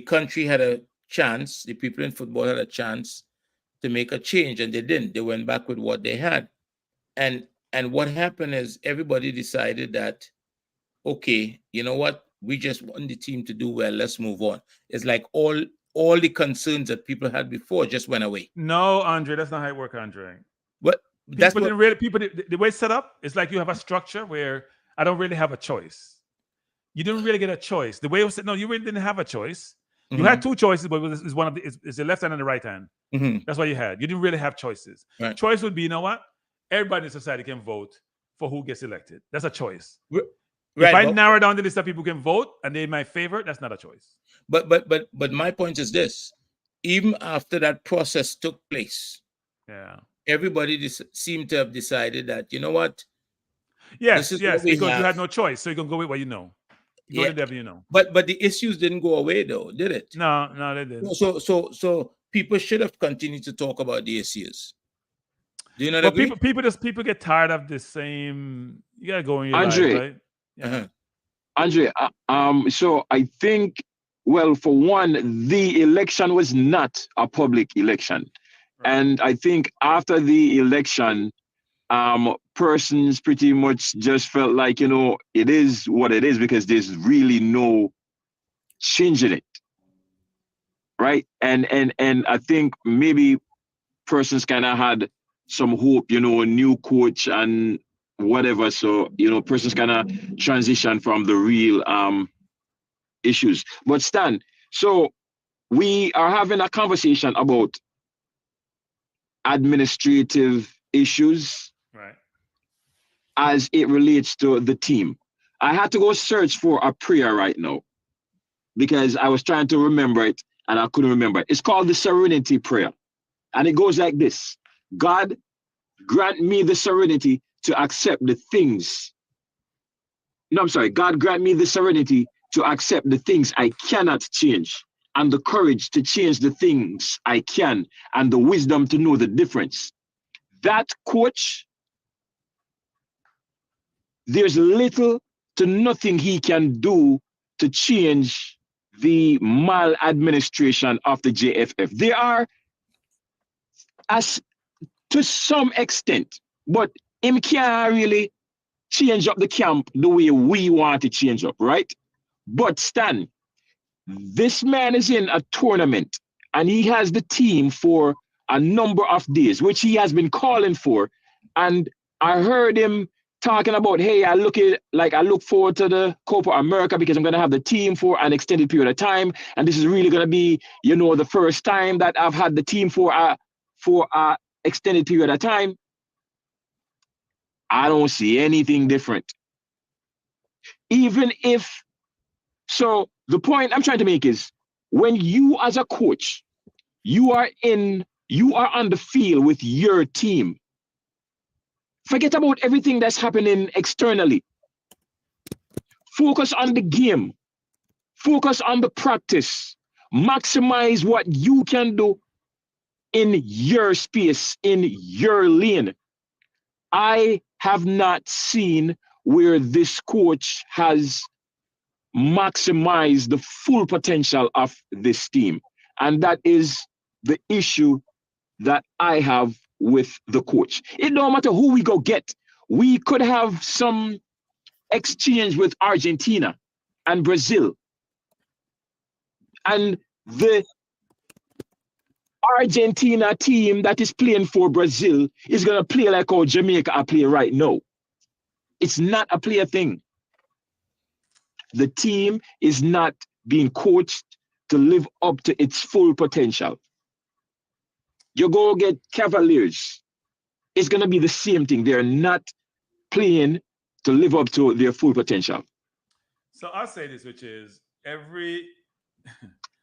country had a chance, the people in football had a chance to make a change, and they didn't. They went back with what they had. And what happened is everybody decided that, okay, you know what? We just want the team to do well. Let's move on. It's like all the concerns that people had before just went away. No, Andre, that's not how it works, Andre. But that's the way it's set up. It's like you have a structure where I don't really have a choice. You didn't really get a choice. The way it was said, no, you really didn't have a choice. You had two choices, but it's one of it's the left hand and the right hand. That's what you had. You didn't really have choices. Right. Choice would be, you know what? Everybody in society can vote for who gets elected. That's a choice. Right, if I narrow down the list of people who can vote and they're my favorite, that's not a choice. But my point is this: even after that process took place, everybody seemed to have decided that, you know what? Yes, because you had no choice, so you can go with what you know. Go with whatever you know. But the issues didn't go away, though, did it? No, they didn't. So people should have continued to talk about the issues. Do you not agree? People get tired of the same. You gotta go in your Andre, life, right? Yeah. Andre, so I think, well, for one, the election was not a public election. Right. And I think after the election, persons pretty much just felt like, you know, it is what it is because there's really no changing it. Right. And I think maybe persons kind of had some hope, you know, a new coach and whatever. So, you know, persons kind of transition from the real issues. But Stan, so we are having a conversation about administrative issues, right, as it relates to the team. I had to go search for a prayer right now because I was trying to remember it and I couldn't remember it. It's called the Serenity Prayer. And it goes like this: God, grant me the serenity to accept the things. No, I'm sorry. God, grant me the serenity to accept the things I cannot change, and the courage to change the things I can, and the wisdom to know the difference. That coach, there's little to nothing he can do to change the maladministration of the JFF. They are, as to some extent, but him can't really change up the camp the way we want to change up, right? But Stan, this man is in a tournament and he has the team for a number of days, which he has been calling for. And I heard him talking about, hey, I look forward to the Copa America because I'm going to have the team for an extended period of time. And this is really going to be, you know, the first time that I've had the team for a extended period of time. I don't see anything different. Even if, so the point I'm trying to make is, when you as a coach, you are on the field with your team. Forget about everything that's happening externally. Focus on the game. Focus on the practice. Maximize what you can do in your space, in your lane. I have not seen where this coach has maximized the full potential of this team. And that is the issue that I have with the coach. It don't matter who we go get. We could have some exchange with Argentina and Brazil. And the Argentina team that is playing for Brazil is going to play like how Jamaica are playing right now. It's not a player thing. The team is not being coached to live up to its full potential. You go get Cavaliers, it's going to be the same thing. They're not playing to live up to their full potential. So I'll say this, which is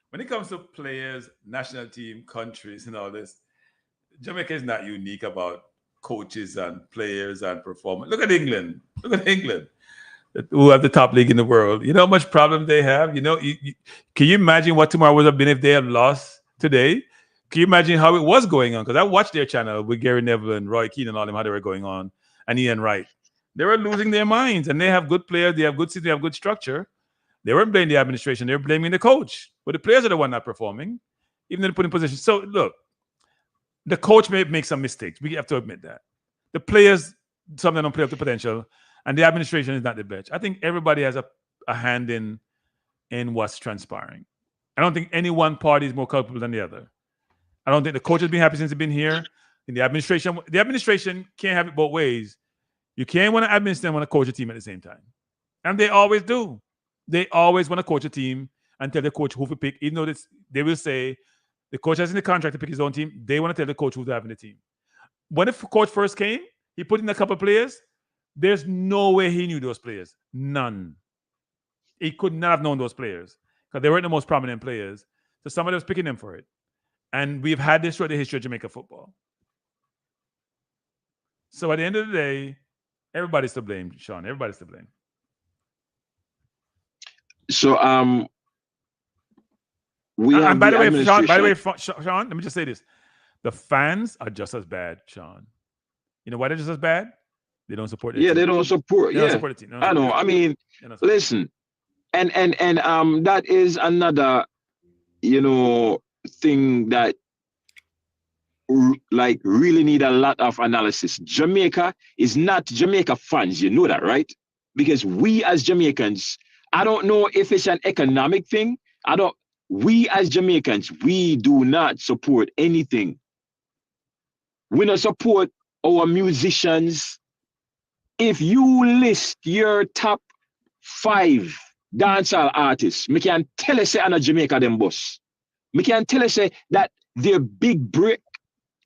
when it comes to players, national team, countries, and all this, Jamaica is not unique about coaches and players and performance. Look at England. Look at England, who have the top league in the world. You know how much problem they have? You know, can you imagine what tomorrow would have been if they had lost today? Can you imagine how it was going on? Because I watched their channel with Gary Neville and Roy Keane and all them, how they were going on, and Ian Wright. They were losing their minds, and they have good players. They have good system. They have good structure. They weren't blaming the administration. They were blaming the coach. But the players are the one not performing, even though they put in position. So look, the coach may make some mistakes. We have to admit that. The players, some of them don't play up to potential, and the administration is not the best. I think everybody has a hand in what's transpiring. I don't think any one party is more culpable than the other. I don't think the coach has been happy since he's been here. In the administration can't have it both ways. You can't want to administer and want to coach a team at the same time. And they always do. They always want to coach a team and tell the coach who to pick, even though they will say the coach has in the contract to pick his own team. They want to tell the coach who to have in the team. When the coach first came, he put in a couple of players. There's no way he knew those players. None. He could not have known those players because they weren't the most prominent players. So somebody was picking them for it. And we've had this throughout the history of Jamaica football. So at the end of the day, everybody's to blame, Sean. Everybody's to blame. So we have and by the way, Sean, Sean, let me just say this. The fans are just as bad, Sean. You know why they're just as bad? They don't support their team. they don't support. They don't support the team. I know. I mean, listen, and that is another, thing that like really need a lot of analysis. Jamaica is not Jamaica fans, you know that, right? Because we as Jamaicans, I don't know if it's an economic thing. We as Jamaicans, we do not support anything. We don't support our musicians. If you list your top 5 dancehall artists, me can tell you say I'm a Jamaica them boss. Me can tell you say that they're big break.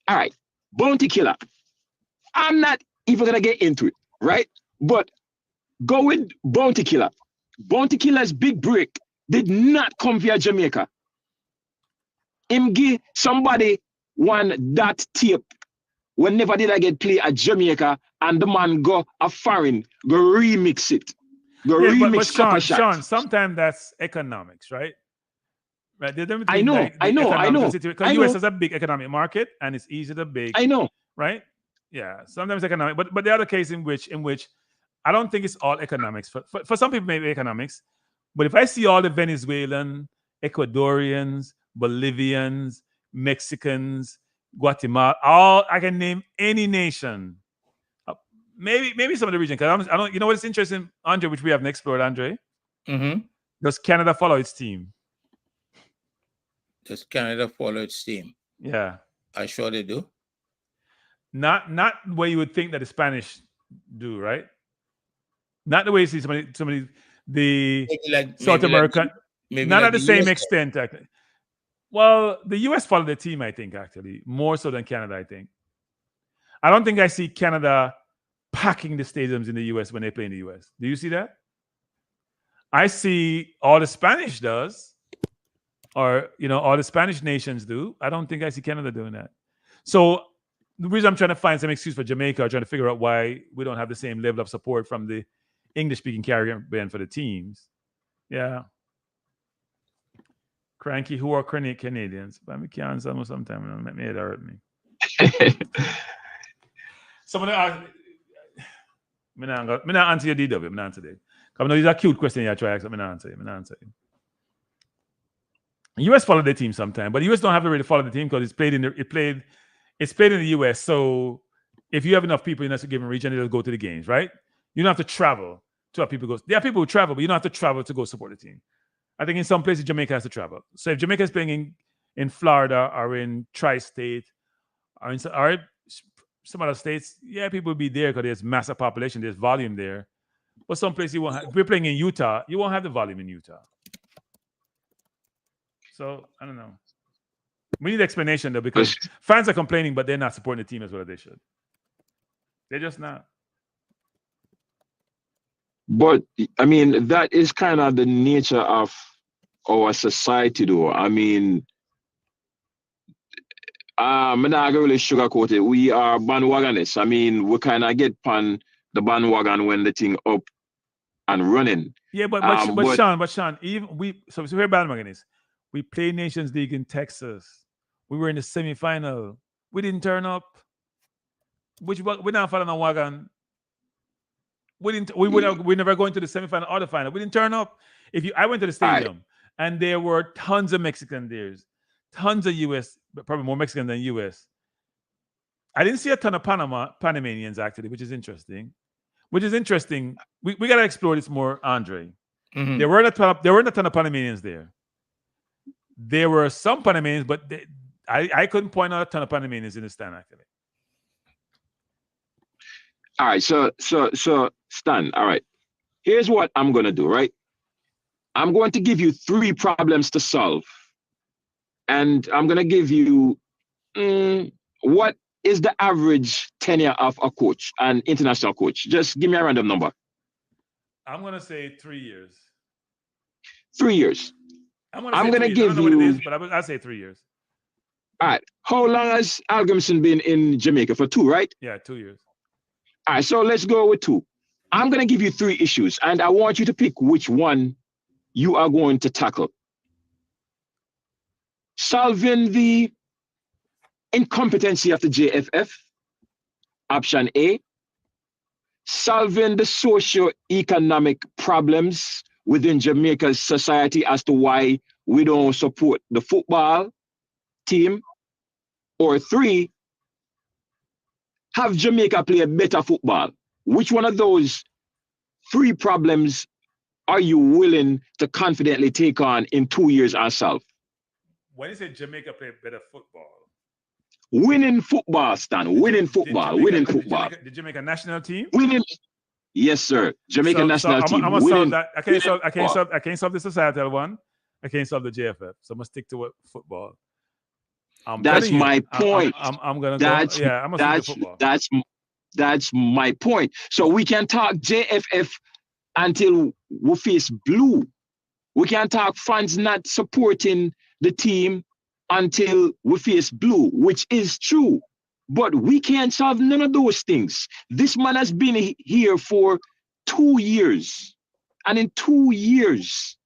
All right, Bounty Killer. I'm not even gonna get into it, right? But go with Bounty Killer. Bounty Killer's big break did not come via Jamaica. Him give somebody one that tape. Whenever did I get play at Jamaica and the man go a foreign, go remix it. But Sean, sometimes that's economics, right? Right. I know. Because US has a big economic market and it's easy to big. I know. Right? Yeah. Sometimes economic. But the other case in which I don't think it's all economics. For some people, maybe economics. But if I see all the Venezuelan, Ecuadorians, Bolivians, Mexicans, Guatemala, I can name any nation. Maybe some of the region. Because I don't. You know what's interesting, Andre, which we haven't explored, Andre? Mm-hmm. Does Canada follow its team? Does Canada follow its team? Yeah. I sure they do. Not where you would think that the Spanish do, right? Not the way you see somebody South American, not at the same extent, actually. Well, the US follow the team, I think, actually, more so than Canada, I think. I don't think I see Canada packing the stadiums in the US when they play in the US. Do you see that? I see all the Spanish does, or all the Spanish nations do. I don't think I see Canada doing that. So the reason I'm trying to find some excuse for Jamaica, or trying to figure out why we don't have the same level of support from the English-speaking Caribbean for the teams. Yeah. Kranky, who are Canadians? But I can't sometimes make me head hurt me. Someone asked me not answer your DW. I'm not answer that. Because these are cute questions you try to ask. I'm not answer you. The US follow the team sometimes, but the US don't have to really follow the team because it's played in the US. So if you have enough people in a given region, they'll go to the games, right? You don't have to travel to have people go. There are people who travel, but you don't have to travel to go support the team. I think in some places Jamaica has to travel. So if Jamaica is playing in Florida or in Tri-State or in some other states, yeah, people will be there because there's massive population, there's volume there. But some places you won't have. If we're playing in Utah, you won't have the volume in Utah. So I don't know. We need explanation though, because fans are complaining, but they're not supporting the team as well as they should. They're just not. But I mean, that is kind of the nature of our society, though. I mean, I'm not gonna really sugarcoat it. We are bandwagonists. I mean, we kind of get on the bandwagon when the thing up and running. Yeah, but Sean, even so we're bandwagonists. We play Nations League in Texas. We were in the semifinal. We didn't turn up. We're not following a wagon. We're never going to the semifinal or the final. We didn't turn up. I went to the stadium and there were tons of Mexican there, tons of US, but probably more Mexican than US. I didn't see a ton of Panamanians actually, which is interesting. We gotta explore this more, Andre. Mm-hmm. There weren't a ton of Panamanians there. There were some Panamanians, but I couldn't point out a ton of Panamanians in the stand actually. All right, so Stan, all right. Here's what I'm gonna do, right? I'm going to give you 3 problems to solve. And I'm gonna give you what is the average tenure of a coach, an international coach? Just give me a random number. I'm gonna say 3 years. 3 years. I'm gonna give you. I don't know what it is, but I'll say 3 years. All right. How long has Al Grimson been in Jamaica? For 2, right? Yeah, 2 years. All right, so let's go with 2. I'm going to give you 3 issues, and I want you to pick which one you are going to tackle. Solving the incompetency of the JFF, option A. Solving the socio-economic problems within Jamaica's society as to why we don't support the football team, or 3, have Jamaica play better football. Which one of those 3 problems are you willing to confidently take on in 2 years and solve? When you say Jamaica play better football? Winning football, Stan. Winning football. Winning football. The Jamaica national team? Winning. Yes, sir. Jamaica national team. I'm gonna solve that. I can't solve the societal one. I can't solve the JFF. So I'm gonna stick to football. That's my point. I'm gonna go. Yeah, I'm gonna stick to football. That's my point. So we can talk JFF until we face blue. We can talk fans not supporting the team until we face blue, which is true. But we can't solve none of those things. This man has been here for 2 years. And in 2 years,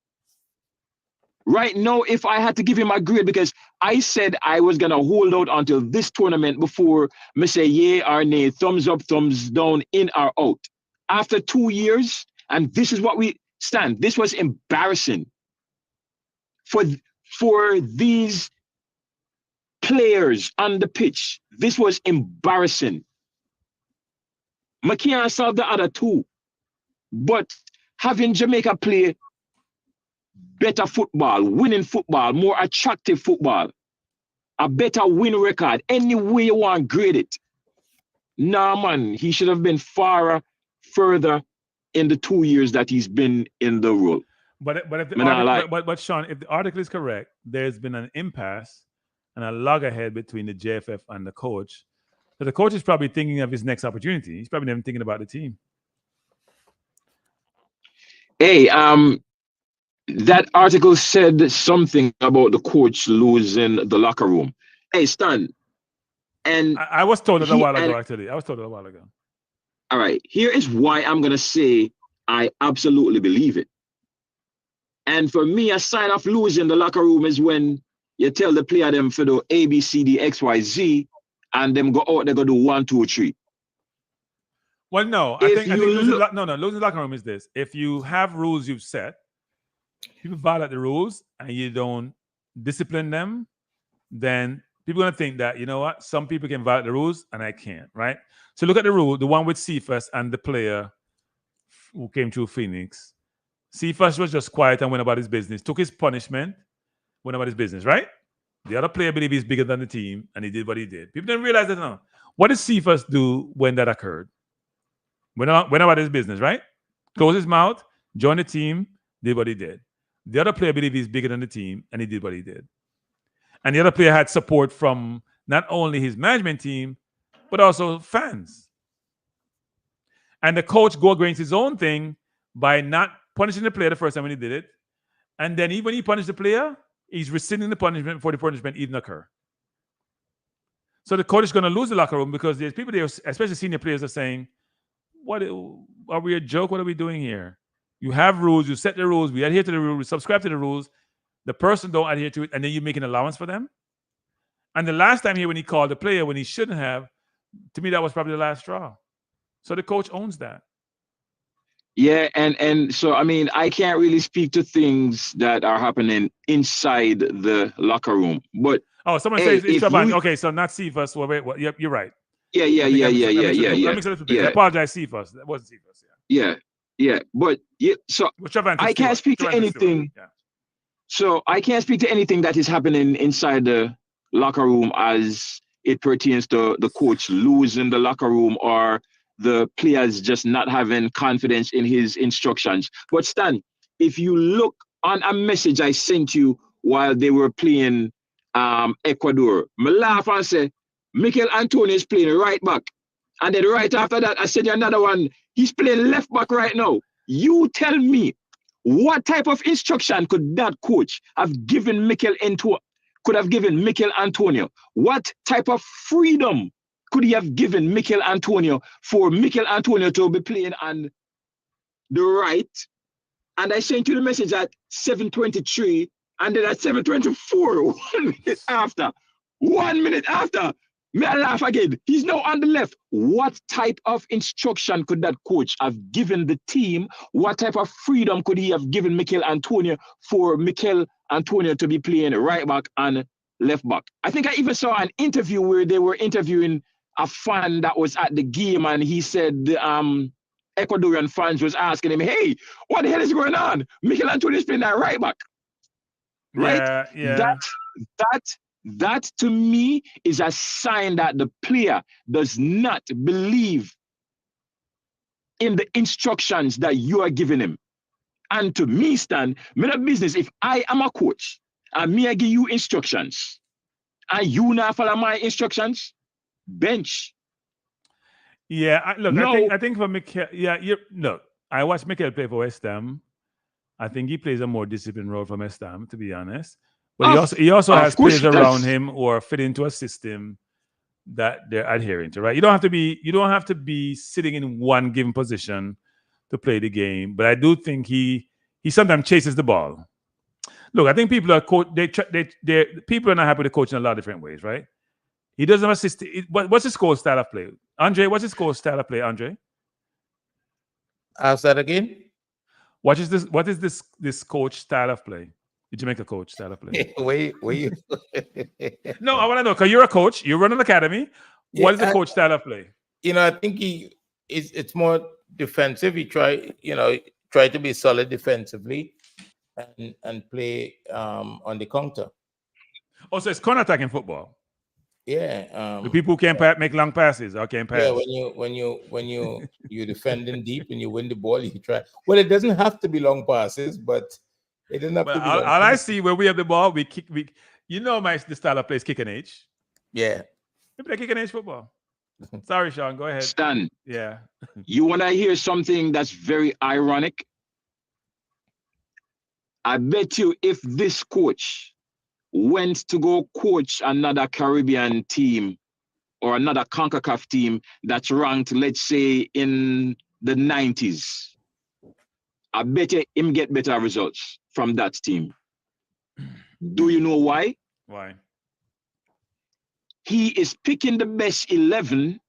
right now, if I had to give him a grade, because I said I was going to hold out until this tournament before me say yay or nay, thumbs up, thumbs down, in or out. After 2 years, and this is what we stand, this was embarrassing for these players on the pitch. This was embarrassing. I can't solve the other 2, but having Jamaica play better football, winning football, more attractive football, a better win record, any way you want to grade it. Nah, man, he should have been far further in the 2 years that he's been in the role. But Sean, if the article is correct, there's been an impasse and a loggerhead between the JFF and the coach. So the coach is probably thinking of his next opportunity. He's probably never thinking about the team. Hey, that article said something about the coach losing the locker room. Hey, Stan. And I was told it a while ago, actually. I was told it a while ago. All right. Here is why I'm going to say I absolutely believe it. And for me, a sign of losing the locker room is when you tell the player them for the A, B, C, D, X, Y, Z, and them go out, they go do 1, 2, 3. Well, no. I think losing the locker room is this. If you have rules you've set, people violate the rules and you don't discipline them, then people are going to think that, you know what, some people can violate the rules and I can't, right? So look at the rule, the one with Cephas and the player who came through Phoenix. Cephas was just quiet and went about his business, took his punishment, went about his business, right? The other player believed he's bigger than the team and he did what he did. People didn't realize that. No. What did Cephas do when that occurred? Went about his business, right? Closed his mouth, joined the team, did what he did. The other player believed he's bigger than the team and he did what he did. And the other player had support from not only his management team, but also fans. And the coach go against his own thing by not punishing the player the first time when he did it. And then when he punished the player, he's rescinding the punishment before the punishment even occur. So the coach is going to lose the locker room because there's people there, especially senior players, are saying, "What are we a joke? What are we doing here? You have rules. You set the rules. We adhere to the rules. We subscribe to the rules. The person don't adhere to it, and then you make an allowance for them." And the last time here, when he called the player when he shouldn't have, to me that was probably the last straw. So the coach owns that. Yeah, and so I mean, I can't really speak to things that are happening inside the locker room, but someone says it's okay, so not Cephas. Well, wait, yep, you're right. Yeah. I apologize, Cephas. That wasn't Cephas. Yeah. But so I can't speak to anything. Yeah. So I can't speak to anything that is happening inside the locker room as it pertains to the coach losing the locker room or the players just not having confidence in his instructions. But Stan, if you look on a message I sent you while they were playing Ecuador, I laugh and say, Mikel Antonio is playing right back. And then right after that, I sent you another one. He's playing left back right now. You tell me, what type of instruction could that coach have given Mikel Antonio? What type of freedom could he have given Mikel Antonio for Mikel Antonio to be playing on the right? And I sent you the message at 7:23, and then at 7:24, 1 minute after, may I laugh again? He's now on the left. What type of instruction could that coach have given the team? What type of freedom could he have given Mikel Antonio for Mikel Antonio to be playing right back and left back? I think I even saw an interview where they were interviewing a fan that was at the game, and he said the Ecuadorian fans was asking him, "Hey, what the hell is going on? Mikel Antonio is playing that right back." Right? Yeah. That to me is a sign that the player does not believe in the instructions that you are giving him. And to me, Stan, business, if I am a coach and me I give you instructions and you not follow my instructions, bench. Yeah, I think for Mikel, I watched Mikel play for West Ham. I think he plays a more disciplined role for West Ham, to be honest. But he also has players around him or fit into a system that they're adhering to, right? You don't have to be sitting in one given position to play the game. But I do think he sometimes chases the ball. Look, I think people are people are not happy with the coach in a lot of different ways, right? He doesn't have a system. What's his coach style of play? Andre, what's his coach style of play, Andre? Ask that again. What is this coach style of play? The Jamaica coach style of play. Where you? No, I want to know, because you're a coach. You run an academy. What is the coach style of play? I think it's more defensive. He try to be solid defensively and play on the counter. Oh, so it's counter-attacking football. Yeah. The people who can't make long passes or can't pass. Yeah, when you're defending deep and you win the ball, you try. Well, it doesn't have to be long passes, but it doesn't have to be. All I see when we have the ball, we kick. The style of play is kick and age. Yeah. Maybe they kick and age football. Sorry, Sean. Go ahead. Stan. Yeah. You want to hear something that's very ironic? I bet you if this coach went to go coach another Caribbean team or another CONCACAF team that's ranked, let's say, in the 90s, I bet you him get better results from that team. Do you know why? Why? He is picking the best 11,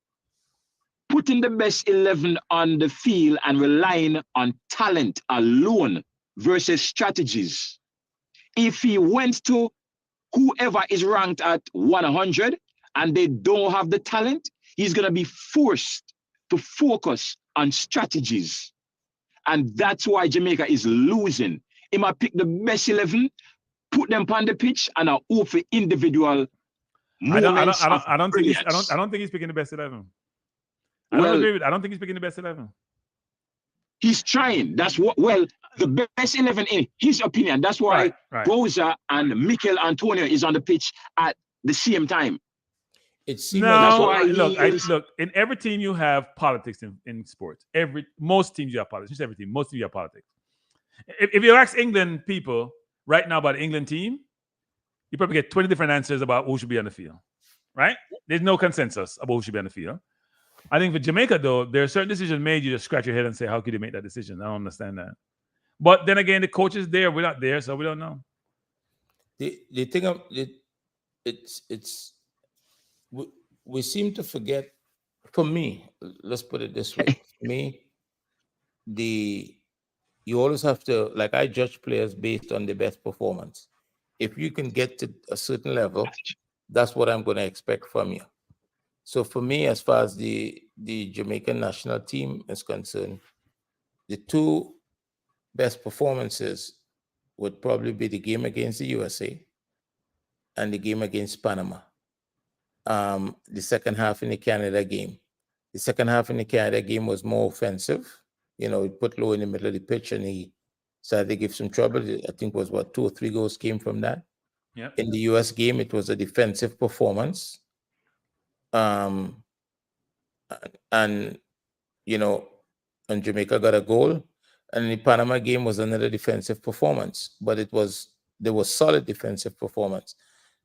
putting the best 11 on the field and relying on talent alone versus strategies. If he went to whoever is ranked at 100 and they don't have the talent, he's going to be forced to focus on strategies. And that's why Jamaica is losing. He might pick the best 11, put them on the pitch, and I hope for individual moments. I don't think he's picking the best 11. I don't agree with it. I don't think he's picking the best 11. He's trying. That's what. Well, the best 11 in his opinion. That's why right. Rosa and Mikel Antonio is on the pitch at the same time. It seemed No, That's like why look. In every team, you have politics in sports. Most teams you have politics. Just every team. Most teams you have politics. If you ask England people right now about the England team, you probably get 20 different answers about who should be on the field. Right? There's no consensus about who should be on the field. I think for Jamaica, though, there are certain decisions made. You just scratch your head and say, "How could you make that decision?" I don't understand that. But then again, the coach is there. We're not there, so we don't know. the thing of it. It's we seem to forget. For me, let's put it this way. For me, you always have to, like, I judge players based on the best performance. If you can get to a certain level, that's what I'm going to expect from you. So for me, as far as the Jamaican national team is concerned, the two best performances would probably be the game against the USA and the game against Panama. The second half in the Canada game. The second half in the Canada game was more offensive. He put Low in the middle of the pitch and he started to give some trouble. I think it was 2 or 3 goals came from that. Yep. In the US game, it was a defensive performance. And Jamaica got a goal. And the Panama game was another defensive performance, but there was solid defensive performance.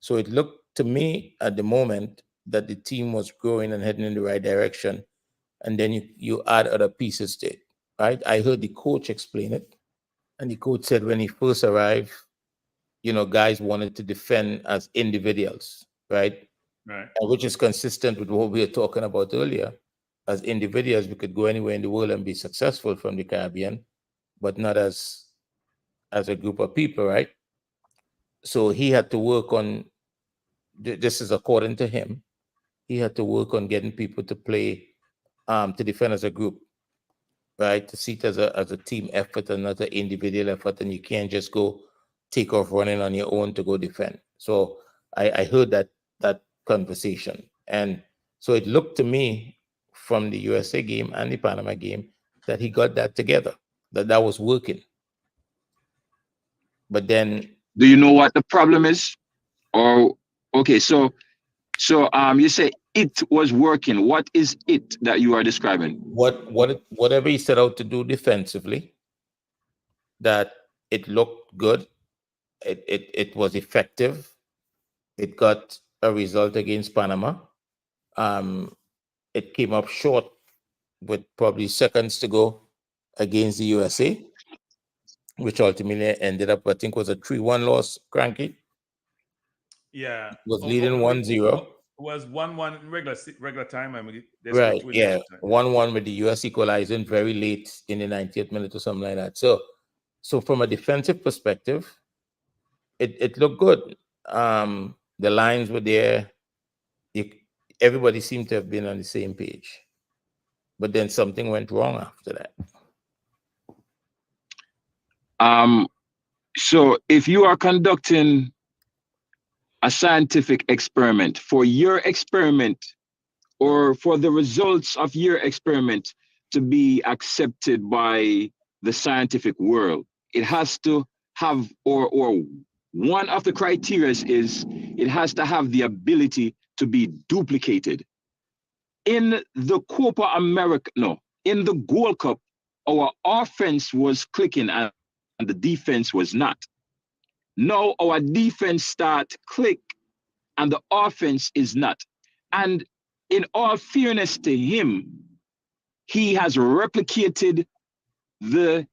So it looked to me at the moment that the team was growing and heading in the right direction. And then you add other pieces to it, right? I heard the coach explain it. And the coach said when he first arrived, guys wanted to defend as individuals, right? Right. Which is consistent with what we were talking about earlier. As individuals, we could go anywhere in the world and be successful from the Caribbean, but not as a group of people, right? So he had to work on, this is according to him, he had to work on getting people to play, to defend as a group, right? To see it as a team effort and not an individual effort, and you can't just go take off running on your own to go defend. So I heard that conversation. And so it looked to me from the USA game and the Panama game that he got that together, that was working. But then, do you know what the problem is? Or okay, so you say it was working. What is it that you are describing? Whatever he set out to do defensively, that it looked good, it was effective, it got a result against Panama. It came up short with probably seconds to go against the USA, which ultimately ended up, I think, was a 3-1 loss. Kranky? Yeah. Was leading 1-0. It was 1-1 in regular time. Right, yeah. 1-1 with the US equalizing very late in the 90th minute or something like that. So from a defensive perspective, it looked good. The lines were there. Everybody seemed to have been on the same page. But then something went wrong after that. So if you are conducting a scientific experiment, for your experiment or for the results of your experiment to be accepted by the scientific world, it has to have, or one of the criteria is it has to have the ability to be duplicated. In the Copa America, in the Gold Cup, our offense was clicking and the defense was not. Now our defense start click and the offense is not. And in all fairness to him, he has replicated the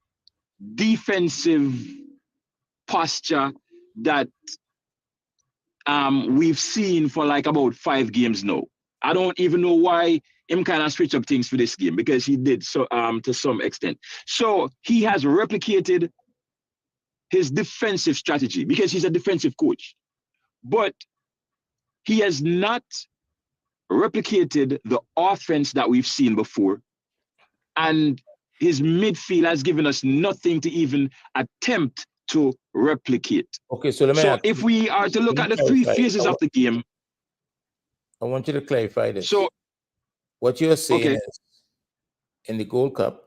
defensive posture that we've seen for like about 5 games now. I don't even know why him kind of switch up things for this game, because he did so to some extent. So he has replicated his defensive strategy because he's a defensive coach, but he has not replicated the offense that we've seen before. And his midfield has given us nothing to even attempt to replicate. Okay, so if we are to look at the 3 phases of the game, I want you to clarify this. So what you're saying is, in the Gold Cup,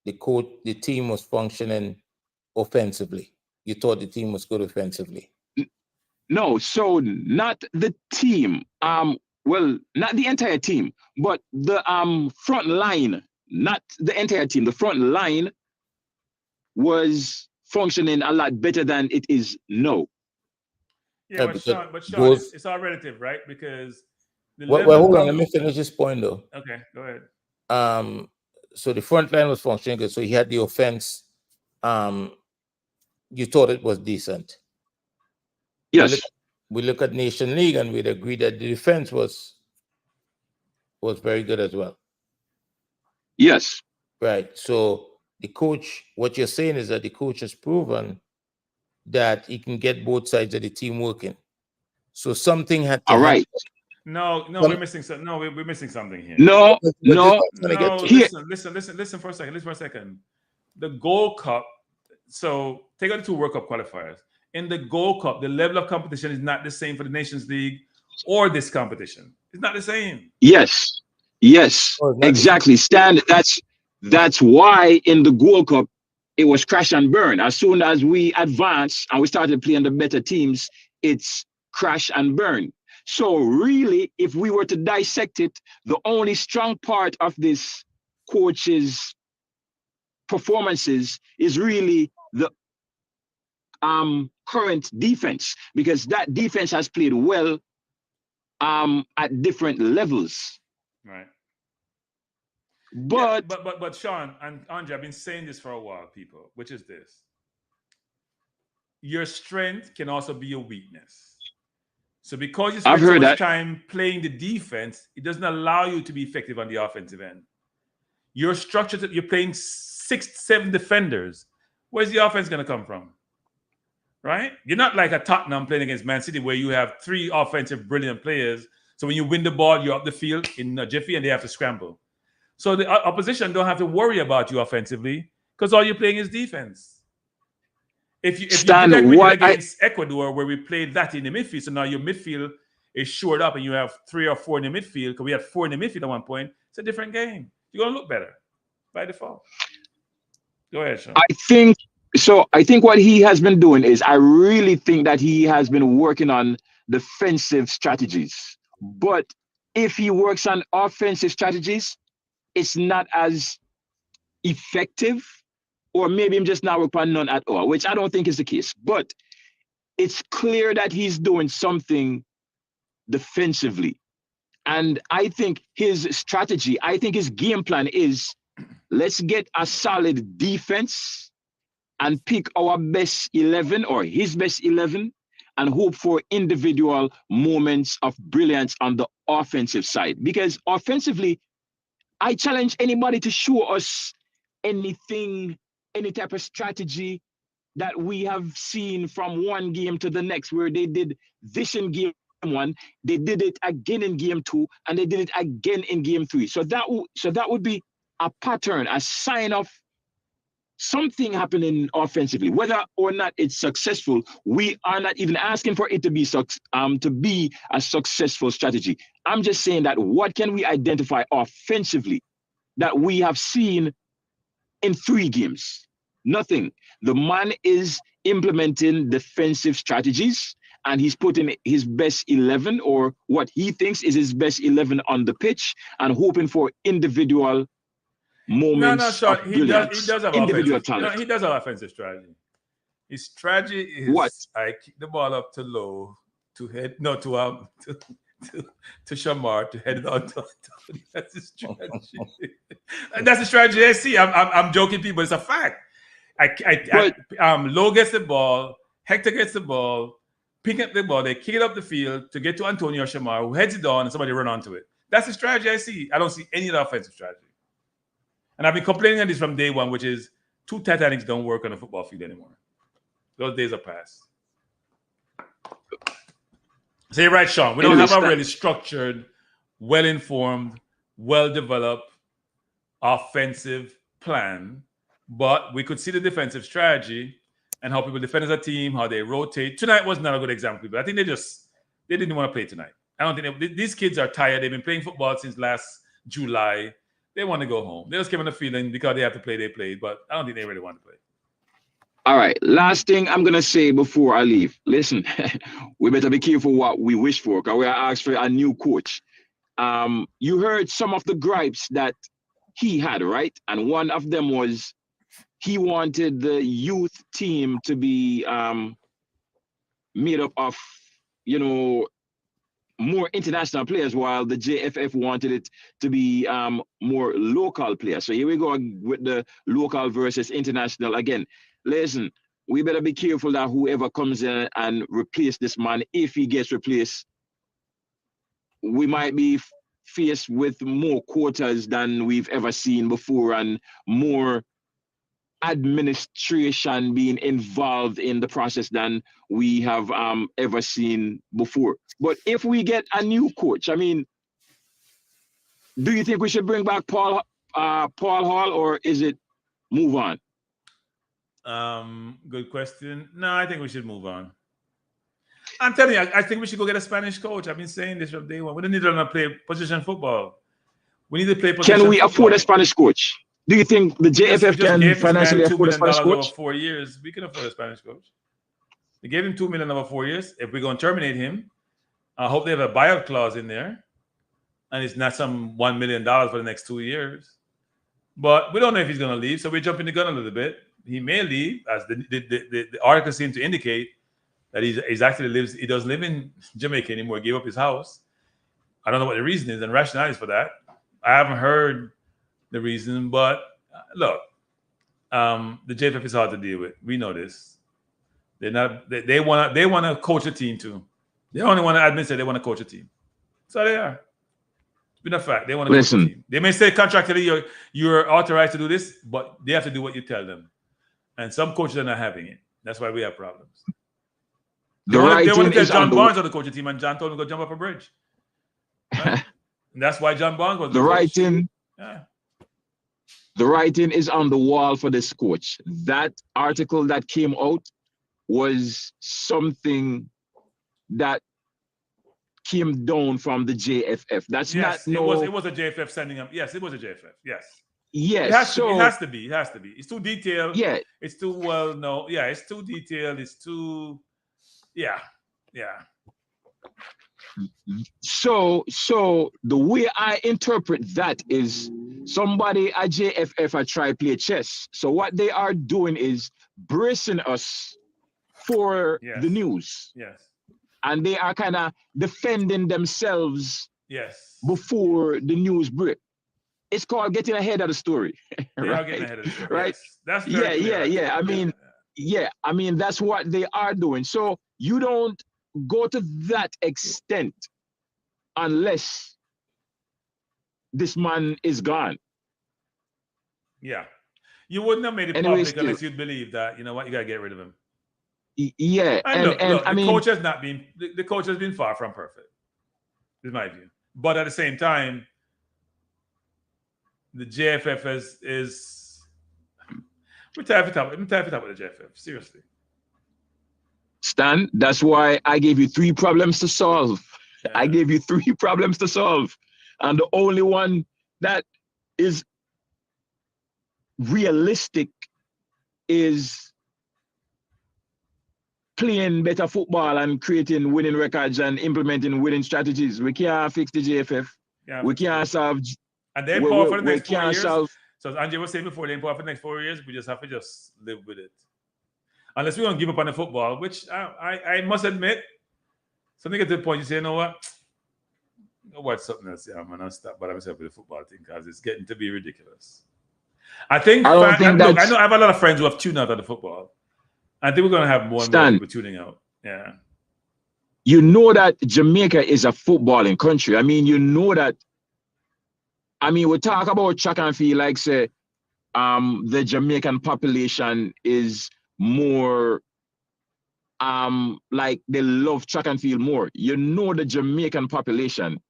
the team was functioning offensively. You thought the team was good offensively. No, so not the team. Well, not the entire team, but the front line, not the entire team. The front line was functioning a lot better than it is now. Yeah, but Sean, those, it's all relative, right? Because the well, hold on, let me finish this point though. Okay, go ahead. So the front line was functioning good. So he had the offense. You thought it was decent. Yes. We look at Nation League and we'd agree that the defense was very good as well. Yes. Right. So the coach, what you're saying is that the coach has proven that he can get both sides of the team working. So something had to happen. No, we're missing something. No, we're missing something here. No. Listen for a second. The Gold Cup. So take out the 2 World Cup qualifiers. In the Gold Cup, the level of competition is not the same for the Nations League or this competition. It's not the same. Yes, exactly. Stan, that's why in the Gold Cup it was crash and burn. As soon as we advanced and we started playing the better teams, it's crash and burn. So really, if we were to dissect it, the only strong part of this coach's performances is really the current defense, because that defense has played well at different levels. Right. But Sean and Andre, I've been saying this for a while, people, which is this. Your strength can also be your weakness. So because you spend so much time playing the defense, it doesn't allow you to be effective on the offensive end. You're structured, you're playing 6, 7 defenders. Where's the offense going to come from? Right? You're not like a Tottenham playing against Man City where you have 3 offensive brilliant players. So when you win the ball, you're up the field in a jiffy and they have to scramble. So the opposition don't have to worry about you offensively because all you're playing is defense. If you did that against Ecuador, where we played that in the midfield, so now your midfield is shored up and you have 3 or 4 in the midfield, because we had 4 in the midfield at one point, it's a different game. You're going to look better by default. Go ahead, Sean. I think what he has been doing is, I really think that he has been working on defensive strategies. But if he works on offensive strategies, it's not as effective, or maybe I'm just not working on none at all, which I don't think is the case. But it's clear that he's doing something defensively. And I think his strategy, I think his game plan is, let's get a solid defense and pick our best 11 or his best 11 and hope for individual moments of brilliance on the offensive side. Because offensively, I challenge anybody to show us anything, any type of strategy that we have seen from one game to the next, where they did this in game 1, they did it again in game 2, and they did it again in game 3. So that would be a pattern, a sign of something happening offensively. Whether or not it's successful, we are not even asking for it to be a successful strategy. I'm just saying that what can we identify offensively that we have seen in 3 games? Nothing. The man is implementing defensive strategies, and he's putting his best 11, or what he thinks is his best 11, on the pitch and hoping for individual moments. Sean, he does have individual talent. He does have offensive strategy. His strategy is what? I kick the ball up to low to head to Shamar to head it on to that's his strategy. That's the strategy I see. I'm joking, people. It's a fact. Low gets the ball, Hector gets the ball, pick up the ball, they kick it up the field to get to Antonio Shamar, who heads it on, and somebody run onto it. That's the strategy I see. I don't see any of the offensive strategy. And I've been complaining on this from day one, which is 2 Titanics don't work on a football field anymore. Those days are past. So you're right, Sean. We don't have a really structured, well-informed, well-developed offensive plan, but we could see the defensive strategy and how people defend as a team, how they rotate. Tonight was not a good example, people. I think they didn't want to play tonight. I don't think these kids are tired. They've been playing football since last July. They want to go home. They just came on the feeling because they have to play, they played, but I don't think they really want to play. All right. Last thing I'm gonna say before I leave. Listen, we better be careful what we wish for, because we are asked for a new coach. You heard some of the gripes that he had, right? And one of them was he wanted the youth team to be made up of, more international players, while the JFF wanted it to be more local players. So here we go with the local versus international again. Listen, we better be careful that whoever comes in and replace this man, if he gets replaced, we might be faced with more quotas than we've ever seen before, and more administration being involved in the process than we have ever seen before. But if we get a new coach, I mean, do you think we should bring back Paul Hall, or is it move on? Good question. No, I think we should move on. I'm telling you, I think we should go get a Spanish coach. I've been saying this from day one. We don't need to play position football. We need to play position Can we football. afford a Spanish coach? Do you think the JFF can financially afford a Spanish coach? Over 4 years. We can afford a Spanish coach. They gave him $2 million over 4 years. If we're going to terminate him, I hope they have a buyout clause in there, and it's not some $1 million for the next 2 years. But we don't know if he's going to leave, so we're jumping the gun a little bit. He may leave, as the article seems to indicate that he's actually lives. He doesn't live in Jamaica anymore. He gave up his house. I don't know what the reason is and rationale is for that. I haven't heard the reason, but look, the JFF is hard to deal with. We know this. They're not. They want to coach a team too. They only want to admit that they want to coach a team. So they are. It's been a fact. They want to coach a team. They may say contractually you're authorized to do this, but they have to do what you tell them. And some coaches are not having it. That's why we have problems. They want to tell John Barnes on the coaching team, and John told him to go jump up a bridge. Right? And that's why John Barnes was the writing. Yeah. The writing is on the wall for this coach. That article that came out was something that came down from the JFF. That's yes, not no. It was a JFF sending him. Yes, it was a JFF. Yes. Yes. It has to be. It has to be. It's too detailed. Yeah. It's too well known. Yeah, it's too detailed. It's too. Yeah. Yeah. So the way I interpret that is somebody at JFF are trying to play chess. So what they are doing is bracing us for the news. Yes. And they are kind of defending themselves before the news break. It's called getting ahead of the story. They are getting ahead of the story. Right? Yes. That's yeah. I mean, that's what they are doing. So you don't go to that extent unless this man is gone. Yeah. You wouldn't have made it public unless you'd believe that, you know what, you got to get rid of him. Yeah. And look, the coach has not been, the coach has been far from perfect, is my view. But at the same time, the JFF is we're tired for top with the JFF, seriously. Stan, that's why I gave you 3 problems to solve. Yeah. I gave you 3 problems to solve. And the only one that is realistic is playing better football and creating winning records and implementing winning strategies. We can't fix the JFF. Yeah, we can't solve. And they're power for the next 4 years. So as Andre was saying before, they're power for the next 4 years. We just have to just live with it. Unless we don't give up on the football, which I must admit, something at the point you say, you know what? I'll watch something else. Yeah, I'm gonna stop by myself with the football thing because it's getting to be ridiculous. I know I have a lot of friends who have tuned out of the football. I think we're gonna have more and more people tuning out. Yeah. You know that Jamaica is a footballing country. I mean, you know that. I mean, we talk about track and field, like say, the Jamaican population is more, like they love track and field more. You know, the Jamaican population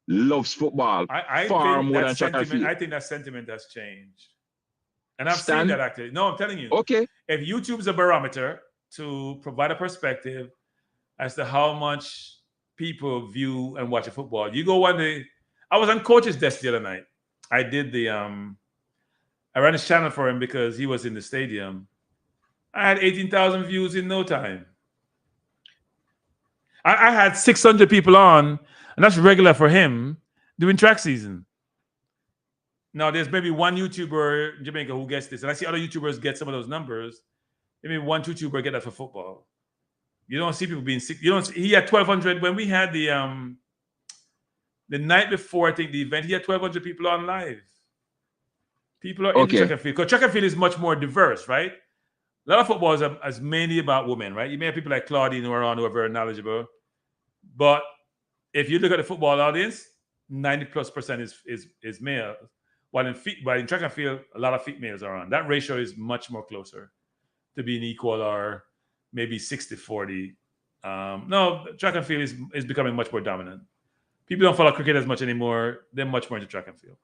loves football far more than track and field. I think that sentiment has changed, and I've seen that actually. No, I'm telling you. Okay. If YouTube's a barometer to provide a perspective as to how much people view and watch a football, you go one day. I was on coach's desk the other night. I did I ran his channel for him because he was in the stadium. I had 18,000 views in no time. I had 600 people on, and that's regular for him doing track season. Now, there's maybe one YouTuber in Jamaica who gets this, and I see other YouTubers get some of those numbers. Maybe one YouTuber get that for football. You don't see people being sick. You don't. He had 1,200 when we had the night before. I think the event. He had 1,200 people on live. People are into track and field because track and field is much more diverse, right? A lot of football is mainly about women, right? You may have people like Claudine who are on who are very knowledgeable, but if you look at the football audience, 90+% is male. While in track and field, a lot of females are on. That ratio is much more closer to being equal, or maybe 60-40. No, track and field is becoming much more dominant. People don't follow cricket as much anymore. They're much more into track and field.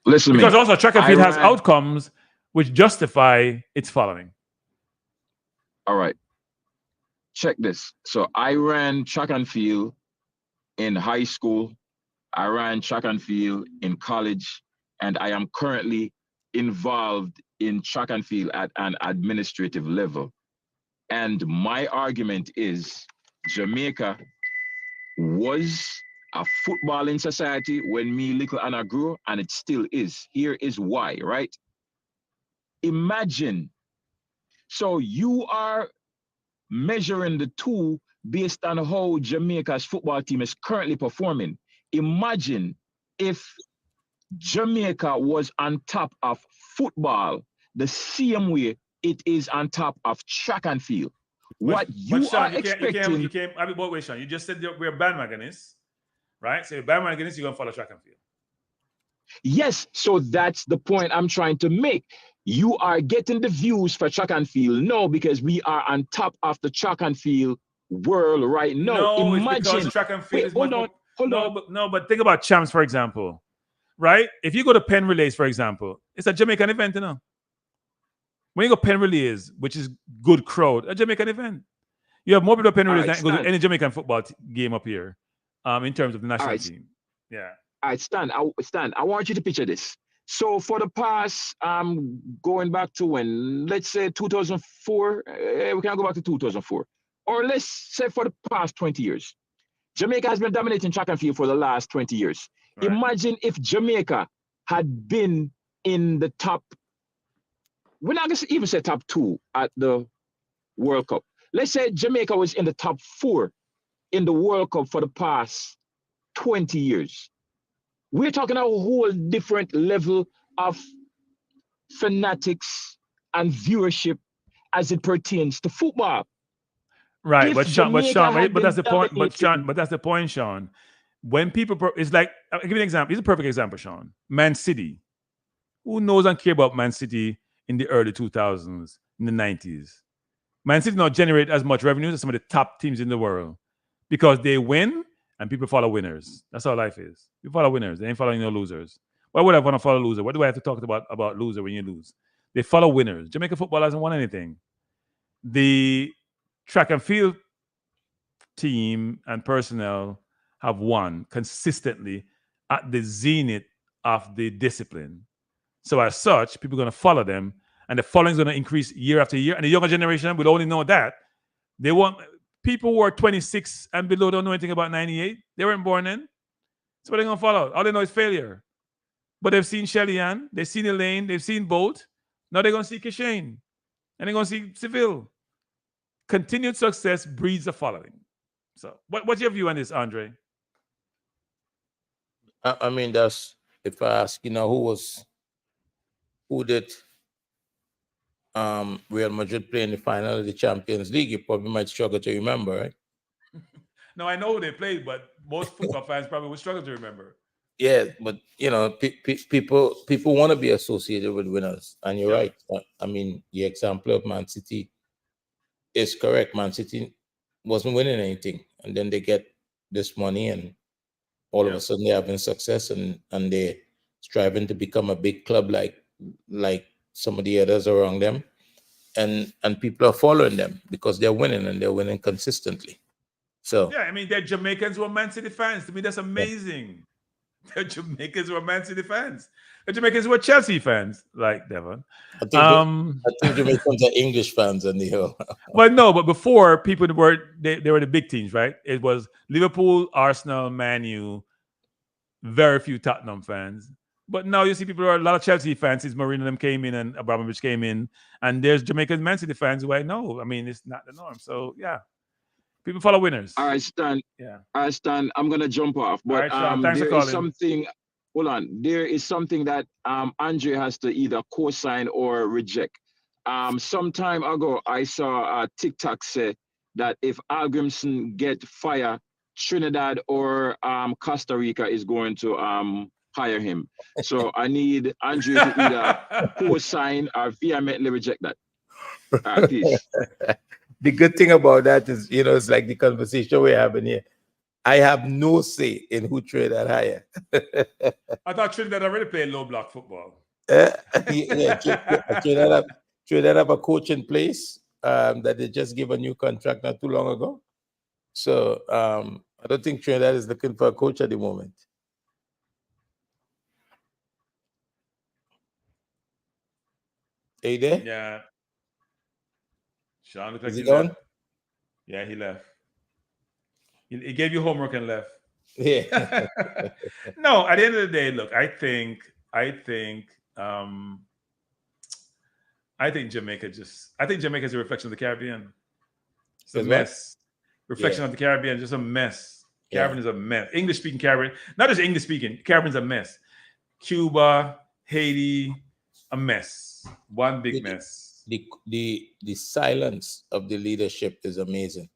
Listen, because also track and field has outcomes which justify its following. All right. Check this. So I ran track and field in high school. I ran track and field in college, and I am currently involved in track and field at an administrative level. And my argument is Jamaica was a footballing society when me, little Anna, grew, and it still is. Here is why, right? Imagine, so you are measuring the two based on how Jamaica's football team is currently performing. Imagine if Jamaica was on top of football the same way it is on top of track and field. What you Sean, are expecting... Wait, Sean, you just said we're bandwagonists, right? So you're bandwagonists, you're going to follow track and field. Yes, so that's the point I'm trying to make. You are getting the views for track and field. No, because we are on top of the track and field world right now. No, imagine, it's because track and field is hold on. No, but think about champs, for example, right? If you go to Penn Relays, for example, it's a Jamaican event, you know. When you go Penn Relays, which is good crowd, a Jamaican event. You have more people at Penn Relays than go to any Jamaican football game up here, in terms of the national team. Yeah. All right, Stan, I want you to picture this. So for the past, going back to when, let's say 2004, we can go back to 2004. Or let's say for the past 20 years. Jamaica has been dominating track and field for the last 20 years. Right. Imagine if Jamaica had been in the top, we're not going to even say top 2 at the World Cup. Let's say Jamaica was in the top 4 in the World Cup for the past 20 years. We're talking a whole different level of fanatics and viewership as it pertains to football. Right, but that's the point. But that's the point, Sean. When people, it's like, I'll give you an example. It's a perfect example, Sean. Man City. Who knows and care about Man City in the early 2000s, in the 90s? Man City not generate as much revenue as some of the top teams in the world because they win and people follow winners. That's how life is. You follow winners. They ain't following no losers. Why would I want to follow loser? What do I have to talk about loser when you lose? They follow winners. Jamaica football hasn't won anything. The track and field team and personnel have won consistently at the zenith of the discipline. So as such, people are going to follow them, and the following is going to increase year after year. And the younger generation will only know that. They want people who are 26 and below don't know anything about 98. They weren't born then. So what they're going to follow? All they know is failure. But they've seen Shelly Ann, they've seen Elaine, they've seen Bolt. Now they're going to see Kishane. And they're going to see Seville. Continued success breeds a following. So what's your view on this, Andre? I mean, that's, if I ask, who did Real Madrid play in the final of the Champions League, you probably might struggle to remember, right? No, I know who they played, but most football fans probably would struggle to remember. Yeah, but people want to be associated with winners, and you're right. I mean, the example of Man City is correct. Man City wasn't winning anything, and then they get this money, and all of a sudden they're having success, and they're striving to become a big club like some of the others around them, and people are following them because they're winning, and they're winning consistently. So yeah, I mean, they're Jamaicans who are Man City fans. To me, that's amazing. They're Jamaicans who are Man City fans. Jamaicans were Chelsea fans, like Devon. I think Jamaicans are English fans on the hill. But before people were they were the big teams, right? It was Liverpool, Arsenal, Man U, very few Tottenham fans. But now you see people are a lot of Chelsea fans since Mourinho and them came in and Abramovich came in, and there's Jamaican Man City fans who I know. I mean, it's not the norm. So yeah, people follow winners. All right, Stan. Yeah. All right, Stan. I'm gonna jump off, but right, thanks for calling. something. Hold on. There is something that Andre has to either co-sign or reject. Some time ago, I saw a TikTok say that if Al Grimson get fired, Trinidad or Costa Rica is going to hire him. So I need Andre to either co-sign or vehemently reject that. All right, please. The good thing about that is, it's like the conversation we're having here. I have no say in who Trinidad hire. I thought Trinidad already played low block football. Trinidad have a coach in place that they just gave a new contract not too long ago. So I don't think Trinidad is looking for a coach at the moment. Are you there? Yeah. Sean, is he gone? Yeah, he left. He gave you homework and left. Yeah. No, at the end of the day, look, I think Jamaica is a reflection of the Caribbean. It's a mess. Reflection of the Caribbean, just a mess. Caribbean is a mess. English-speaking Caribbean, not just English-speaking, Caribbean's a mess. Cuba, Haiti, a mess. One big mess. The silence of the leadership is amazing.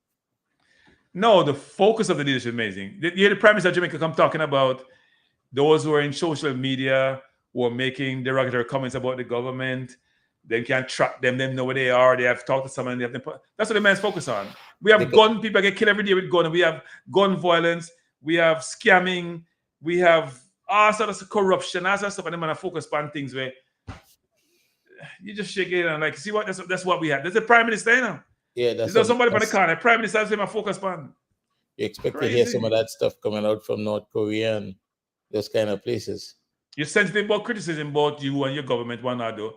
No, the focus of the leadership is amazing. You hear the Prime Minister of Jamaica come talking about those who are in social media who are making derogatory comments about the government. They can't track them. They know where they are. They have to talk to someone. They have to that's what the man's focused on. We have gun people get killed every day with gun. We have gun violence. We have scamming. We have all sorts of corruption. All sorts of stuff. And the man are focused on things where you just shake it and like, see what? That's what we have. There's a Prime Minister, you know. Yeah, that's somebody from the corner. Prime Minister has him a focus on. You expect to hear some of that stuff coming out from North Korea and those kind of places. You're sensitive about criticism about you and your government, one or the.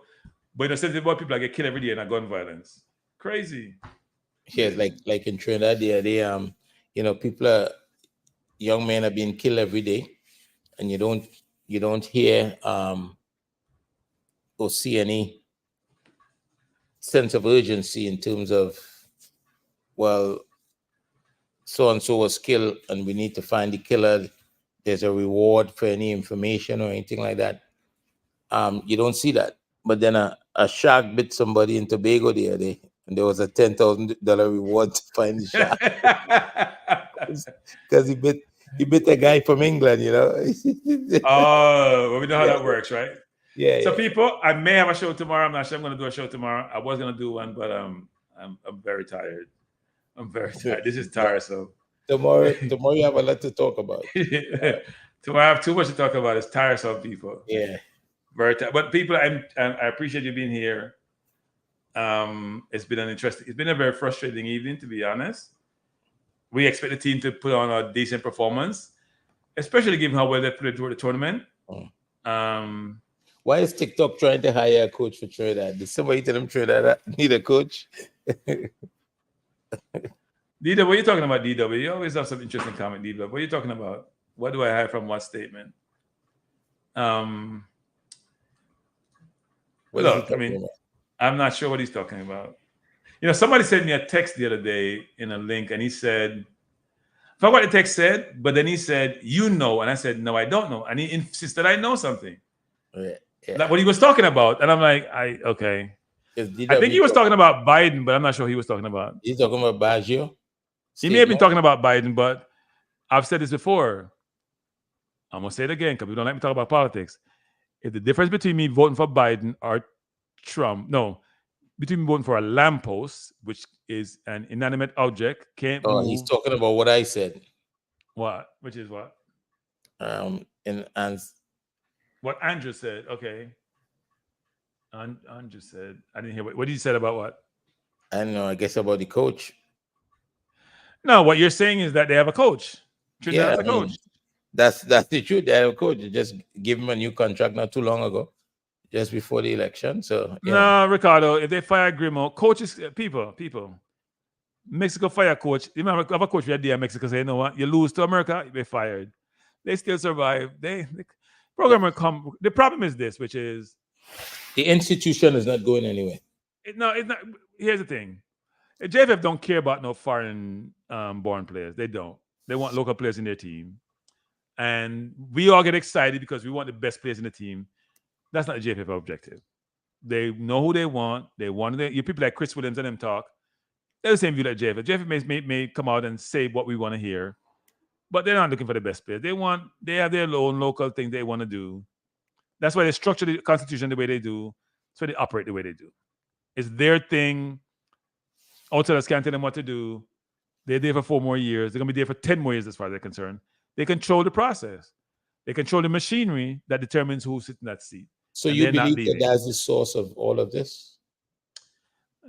But you're sensitive about people that get killed every day in a gun violence. Crazy. Yeah, like in Trinidad, people young men are being killed every day, and you don't hear or see any sense of urgency in terms of, well, so and so was killed, and we need to find the killer. There's a reward for any information or anything like that. You don't see that. But then a shark bit somebody in Tobago the other day, and there was a $10,000 reward to find the shark because he bit a guy from England, Oh, well, we know how that works, right? Yeah. So people, I may have a show tomorrow. I'm not sure I'm going to do a show tomorrow. I was going to do one, but I'm very tired. I'm very tired. This is tiresome. Tomorrow you have a lot to talk about. Tomorrow I have too much to talk about. It's tiresome, people. Yeah. Very tired. But people, I appreciate you being here. It's been a very frustrating evening, to be honest. We expect the team to put on a decent performance, especially given how well they played through the tournament. Why is TikTok trying to hire a coach for Trinidad? Did somebody tell them Trinidad need a coach? DW, what are you talking about, DW? You always have some interesting comment, DW. What are you talking about? What do I have from what statement? Look, I mean, I'm not sure what he's talking about. Somebody sent me a text the other day in a link, and he said, I forgot what the text said, but then he said, and I said, no, I don't know. And he insisted I know something. Yeah. Like what he was talking about. And I'm like, okay. I think he was talking about Biden, but I'm not sure he was talking about. He's talking about Baggio? He may have been talking about Biden, but I've said this before. I'm going to say it again because we don't like me talk about politics. If the difference between me voting for Biden or Trump, between me voting for a lamppost, which is an inanimate object, can't move. He's talking about what I said. What? Which is what? What Andrew said. Okay. Andrew said. I didn't hear what did you say about what? I don't know. I guess about the coach. No, what you're saying is that they have a coach. Trinidad has a coach. That's the truth. The coach just gave him a new contract not too long ago, just before the election. So no, Ricardo, if they fire Grimo, coaches, people. Mexico fire coach. You remember have a coach we had there in Mexico say, you know what, you lose to America, you be fired. They still survive. The program will come. The problem is this, which is the institution is not going anywhere. It's not. Here's the thing: JFF don't care about no foreign born players. They don't. They want local players in their team, and we all get excited because we want the best players in the team. That's not the JFF objective. They know who they want. They want you people like Chris Williams and them talk. They're the same view like JFF. JFF may come out and say what we want to hear, but they're not looking for the best players. They have their own local thing they want to do. That's why they structure the constitution the way they do. That's why they operate the way they do. It's their thing. Outsiders can't tell them what to do. They're there for 4 more years. They're going to be there for 10 more years as far as they're concerned. They control the process. They control the machinery that determines who sits in that seat. So you believe that that's the source of all of this?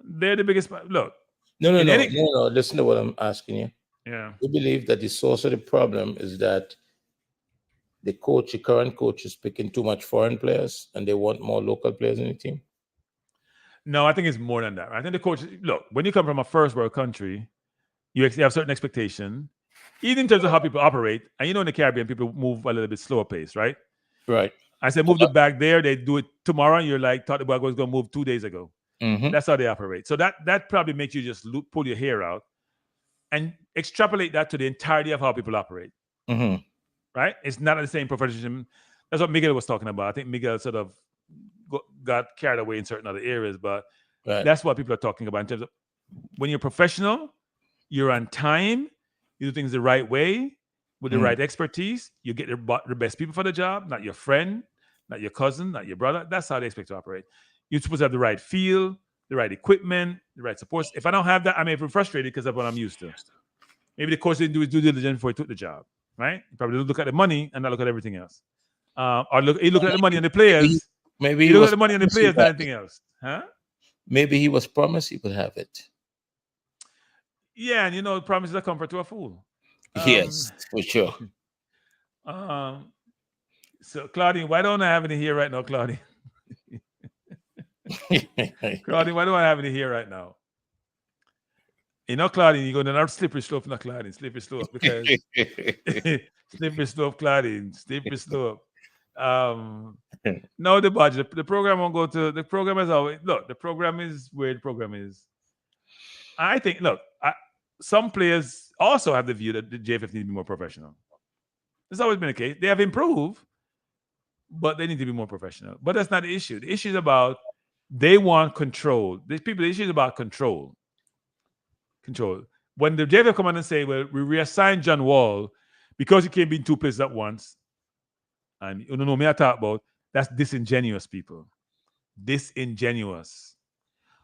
They're the biggest. Look. No. Listen to what I'm asking you. Yeah. You believe that the source of the problem is that the current coach is picking too much foreign players and they want more local players in the team? No, I think it's more than that. I think the coach, look, when you come from a first world country, you have certain expectation, even in terms of how people operate. And in the Caribbean, people move a little bit slower pace, right? Right. I said, move the bag there. They do it tomorrow. And you're like, thought the bag was going to move 2 days ago. Mm-hmm. That's how they operate. So that probably makes you just pull your hair out and extrapolate that to the entirety of how people operate. Mm-hmm. Right? It's not the same professionalism. That's what Miguel was talking about. I think Miguel sort of got carried away in certain other areas, but that's what people are talking about in terms of when you're professional, you're on time, you do things the right way with the right expertise, you get the best people for the job, not your friend, not your cousin, not your brother. That's how they expect to operate. You're supposed to have the right feel, the right equipment, the right support. If I don't have that, I may be frustrated because of what I'm used to. Maybe the coach didn't do his due diligence before he took the job, right? He probably look at the money and not look at everything else. Or he looked at the money and the players. Maybe he looked at the money and the players, not anything else. Huh? Maybe he was promised he could have it. Yeah, and promises are comfort to a fool. Yes, for sure. So, Claudine, why don't I have any here right now, Claudine? Claudine, why don't I have any here right now? Claudine, you're going to another slippery slope, not Claudine, slippery slope, because slippery slope, Claudine, slippery slope. No, the budget, the program won't go to the program as always. Look, the program is where the program is. I think, some players also have the view that the JFF need to be more professional. It's always been the case. They have improved, but they need to be more professional. But that's not the issue. The issue is about they want control. The issue is about control. Control. When the JFF come on and say, well, we reassign John Wall because he can't be in 2 places at once, and you know me I talk about, that's disingenuous, people. Disingenuous.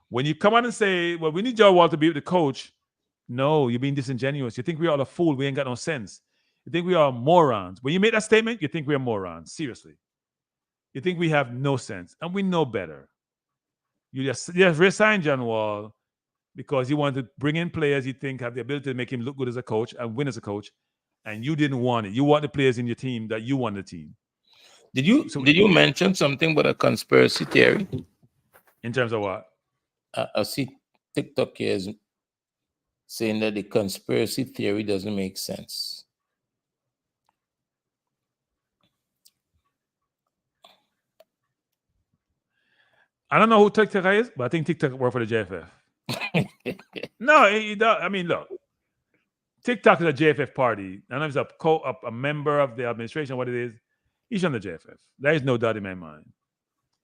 When you come on and say, well, we need John Wall to be the coach, no, you're being disingenuous. You think we are all a fool. We ain't got no sense. You think we are morons. When you make that statement, you think we are morons. Seriously. You think we have no sense. And we know better. You just reassign John Wall because you want to bring in players you think have the ability to make him look good as a coach and win as a coach. And you didn't want it. You want the players in your team that you want the team. Did you mention something about a conspiracy theory? In terms of what? I see TikTok here is saying that the conspiracy theory doesn't make sense. I don't know who TikTok is, but I think TikTok works for the JFF. No, I mean, look, TikTok is a JFF party. I know he's a member of the administration, what it is. He's on the JFF. There is no doubt in my mind.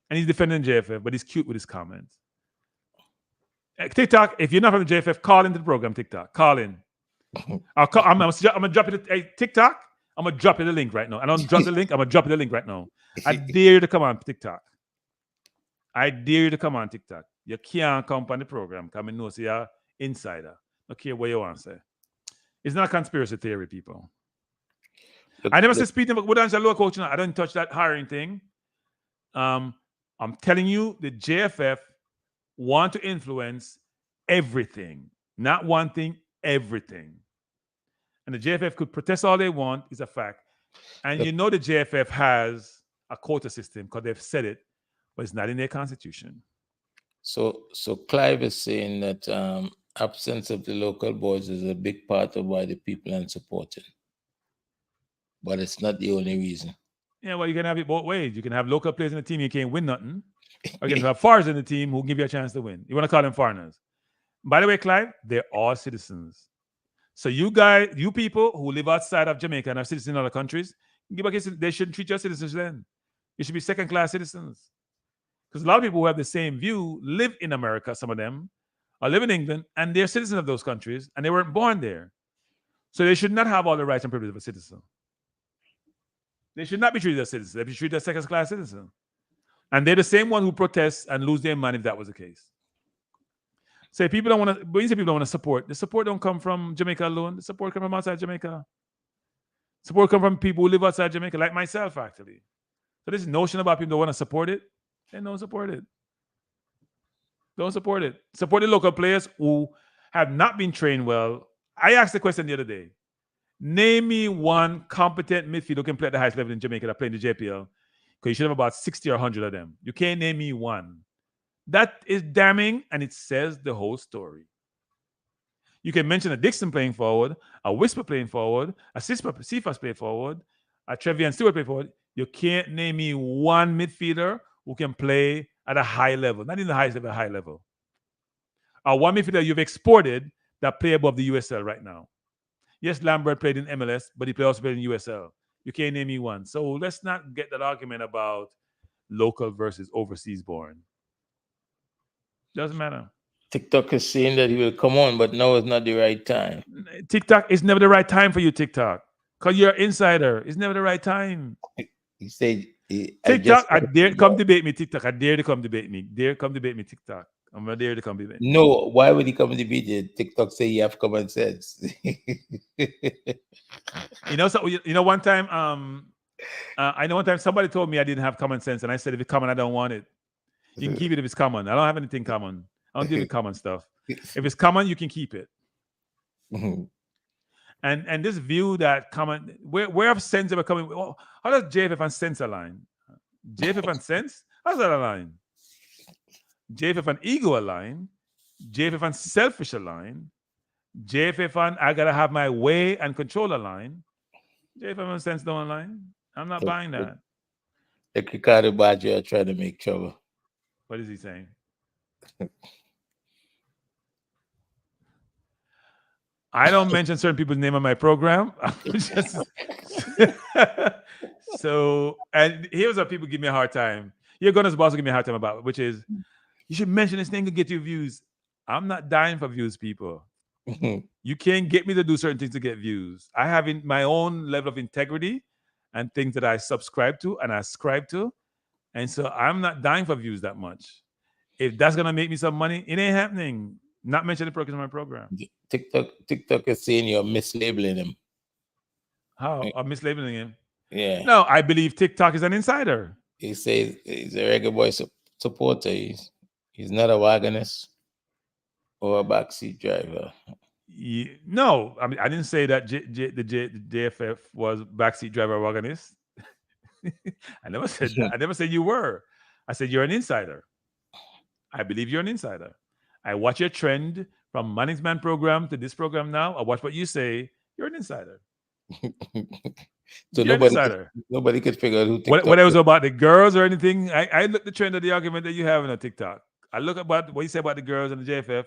And he's defending JFF, but he's cute with his comments. TikTok, if you're not from the JFF, call into the program, TikTok. Call in. I'm going to drop it. Hey, TikTok, I'm going to drop you the link right now. I don't drop the link. I'm going to drop you the link right now. I dare you to come on TikTok. I dare you to come on TikTok. You can't come on the program. Come and know, see you're insider. Don't care what you want to say. It's not a conspiracy theory, people. I never said speaking about Angelo coaching. I don't touch that hiring thing. I'm telling you, the JFF want to influence everything. Not one thing, everything. And the JFF could protest all they want, is a fact. And you know the JFF has a quota system because they've said it, but it's not in their constitution. So Clive is saying that absence of the local boys is a big part of why the people aren't supporting. But it's not the only reason. Yeah, well, you can have it both ways. You can have local players in the team, you can't win nothing. Or you can have foreigners in the team who give you a chance to win. You want to call them foreigners. By the way, Clive, they're all citizens. So you people who live outside of Jamaica and are citizens in other countries, they shouldn't treat your citizens then. You should be second-class citizens. Because a lot of people who have the same view live in America, some of them, or live in England, and they're citizens of those countries, and they weren't born there. So they should not have all the rights and privileges of a citizen. They should not be treated as citizens. They should be treated as second-class citizens. And they're the same one who protests and lose their mind if that was the case. Say people don't want to, when you say people don't want to support, the support don't come from Jamaica alone. The support comes from outside Jamaica. Support comes from people who live outside Jamaica, like myself, actually. So this notion about people don't want to support it, they don't support it. Don't support it. Support the local players who have not been trained well. I asked the question the other day. Name me one competent midfielder who can play at the highest level in Jamaica that play in the JPL. Because you should have about 60 or 100 of them. You can't name me one. That is damning, and it says the whole story. You can mention a Dixon playing forward, a Whisper playing forward, a Cephas playing forward, a Trevian Stewart playing forward. You can't name me one midfielder who can play at a high level, not in the highest level, a high level. Or one midfielder you've exported that play above the USL right now. Yes, Lambert played in MLS, but he also played in USL. You can't name me one. So let's not get that argument about local versus overseas born. Doesn't matter. TikTok is saying that he will come on, but now is not the right time. TikTok is never the right time for you, TikTok. Because you're an insider. It's never the right time. He said, TikTok, I dare to come debate me, TikTok. I dare to come debate me. Dare come debate me, TikTok. I'm not there to come debate me. No, why would he come debate you? TikTok say you have common sense. One time, I know one time somebody told me I didn't have common sense, and I said, if it's common, I don't want it. You can keep it if it's common. I don't have anything common. I don't deal with common stuff. If it's common, you can keep it. Mm-hmm. And this view that common, where have sense ever coming? Well, how does JFF and sense align? JFF and sense? How's that align? JFF and ego align. JFF and selfish align. JFF and I gotta have my way and control align. JFF and sense don't align. I'm not buying that. The Ricardo Badger are trying to make trouble. What is he saying? I don't mention certain people's name on my program. So, and here's what people give me a hard time. Your Gunners boss will give me a hard time about, which is, you should mention this thing to get your views. I'm not dying for views, people. You can't get me to do certain things to get views. I have my own level of integrity and things that I subscribe to and I ascribe to. And so I'm not dying for views that much. If that's going to make me some money, it ain't happening. Not mention the progress on my program. TikTok is saying you're mislabeling him. How? I'm mislabeling him? Yeah. No, I believe TikTok is an insider. He says he's a reggae boy supporter. He's not a wagonist or a backseat driver. No, I mean, I didn't say that the JFF was backseat driver or wagonist. I never said that. I never said you were. I said you're an insider. I believe you're an insider. I watch your trend from Manning's Man program to this program now. I watch what you say. You're an insider. So nobody could figure out who TikTok what it was about the girls or anything. I look at the trend of the argument that you have in a TikTok. I look about what you say about the girls and the JFF.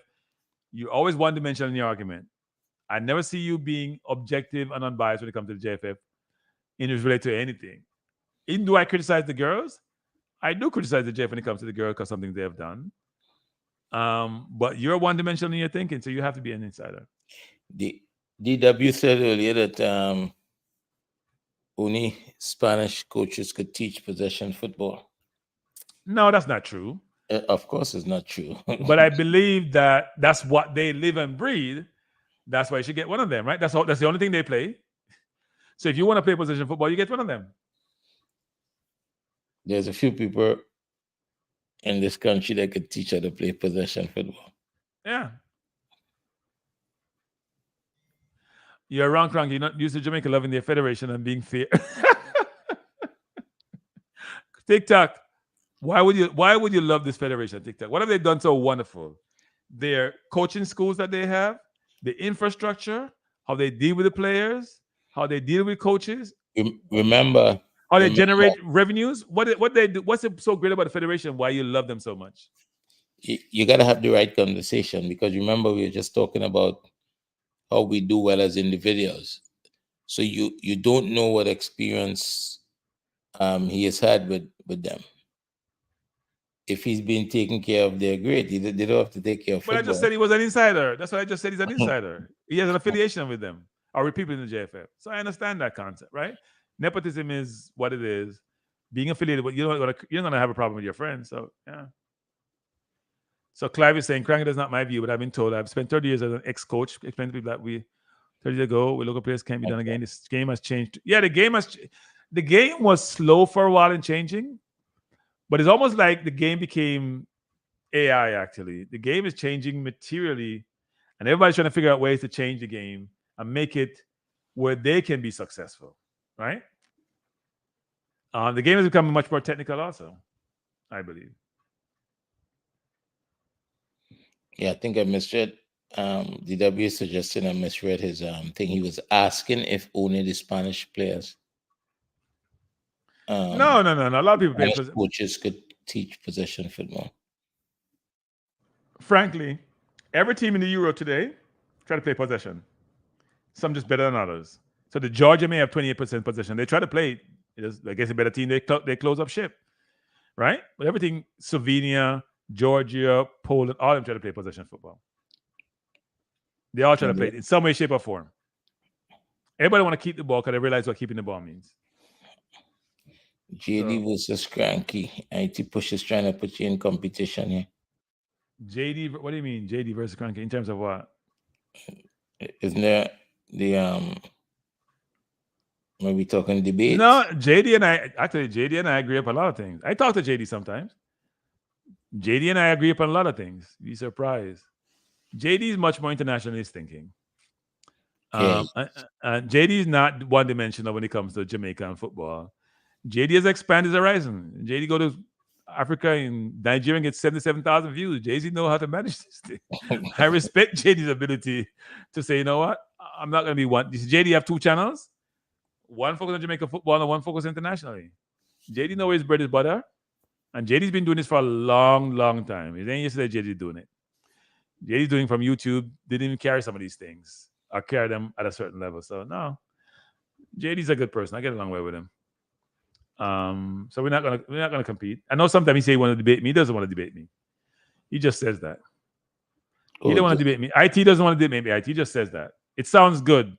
You always one dimensional in your argument. I never see you being objective and unbiased when it comes to the JFF in related to anything. Even though I criticize the girls, I do criticize the JFF when it comes to the girls because something they have done. But you're one dimensional in your thinking, so you have to be an insider. DW said earlier that only Spanish coaches could teach possession football. No, that's not true. Of course, it's not true. But I believe that that's what they live and breathe. That's why you should get one of them, right? That's the only thing they play. So if you want to play possession football, you get one of them. There's a few people in this country that could teach how to play possession football. Yeah. You're wrong, Kranky. You're not used to Jamaica loving their federation and being fair. TikTok. Why would you love this federation, TikTok? What have they done so wonderful? Their coaching schools that they have, the infrastructure, how they deal with the players, how they deal with coaches. Remember how they generate revenues. What they do? What's so great about the federation? Why you love them so much? You got to have the right conversation, because remember we were just talking about how we do well as individuals. So you don't know what experience he has had with them. If he's been taken care of, they're great. They don't have to take care of football. But I just said he was an insider. That's what I just said. He's an insider. He has an affiliation with them or with people in the JFF. So I understand that concept, right? Nepotism is what it is. Being affiliated, but you're not gonna have a problem with your friends. So yeah. So Clive is saying, Kranky, that's not my view, but I've been told I've spent 30 years as an ex-coach. Explain to people that 30 years ago, with local players can't be done again. This game has changed. Yeah, the game was slow for a while in changing, but it's almost like the game became AI. Actually, the game is changing materially, and everybody's trying to figure out ways to change the game and make it where they can be successful. Right? The game is becoming much more technical, also, I believe. Yeah, I think I misread. DW suggested I misread his thing. He was asking if only the Spanish players. No. A lot of people play. Coaches could teach possession football. Frankly, every team in the Euro today try to play possession. Some just better than others. So the Georgia may have 28% possession. They try to play. I guess a better team. They close up ship, right? But everything, Slovenia, Georgia, Poland, all of them try to play possession football. They all try to play it in some way, shape, or form. Everybody want to keep the ball because they realize what keeping the ball means. JD versus Kranky. IT Push is trying to put you in competition here. JD, what do you mean, JD versus Kranky? In terms of what? Isn't there the maybe talking debate? No, JD and I agree upon a lot of things. I talk to JD sometimes. JD and I agree upon a lot of things. Be surprised. JD is much more internationalist thinking. JD is not one-dimensional when it comes to Jamaica and football. JD has expanded his horizon. JD go to Africa and Nigeria and get 77,000 views. JD know how to manage this thing. I respect JD's ability to say, you know what? I'm not going to be one. JD have two channels. One focus on Jamaica football and one focus internationally. JD know where his bread is butter. And JD's been doing this for a long, long time. It ain't yesterday JD doing it. JD's doing from YouTube. Didn't even carry some of these things or carry them at a certain level. So no, JD's a good person. I get along well with him. So we're not gonna compete. I know sometimes he say he want to debate me. He doesn't want to debate me. He just says that. He don't want to debate me. IT doesn't want to debate me. IT just says that. It sounds good.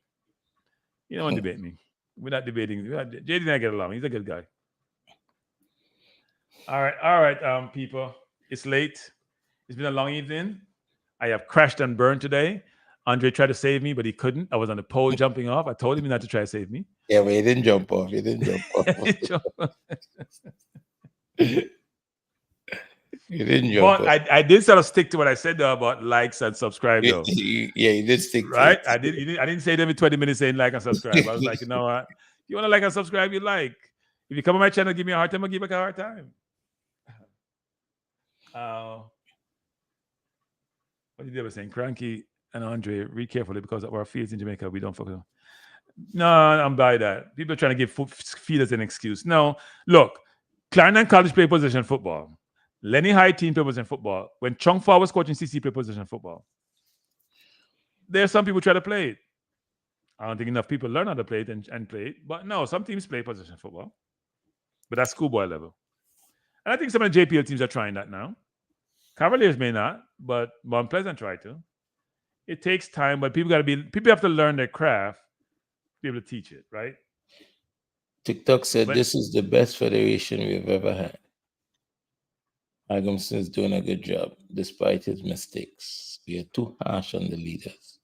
He don't want to debate me. We're not debating. JD and I get along. He's a good guy. All right, people. It's late. It's been a long evening. I have crashed and burned today. Andre tried to save me, but he couldn't. I was on the pole jumping off. I told him not to try to save me. Yeah, but he didn't jump off. He didn't jump off. He didn't jump off. I did sort of stick to what I said though about likes and subscribe though. Yeah, you did stick to right? it. I didn't say it every 20 minutes saying like and subscribe. I was like, you know what? If you want to like and subscribe, you like. If you come on my channel, give me a hard time, I'll give you a hard time. What did they were saying? Kranky and Andre, read carefully because of our fields in Jamaica, we don't focus on. No, I'm by that. People are trying to give feeders an excuse. No, look, Clarendon College play position football. Lenny High team play position football. When Chung Fa was coaching CC play position football. There's some people try to play it. I don't think enough people learn how to play it and play it. But no, some teams play position football. But that's schoolboy level. And I think some of the JPL teams are trying that now. Cavaliers may not, but Mount Pleasant tried to. It takes time, but people have to learn their craft to be able to teach it, right? TikTok said this is the best federation we've ever had. Agumson's doing a good job despite his mistakes. We are too harsh on the leaders.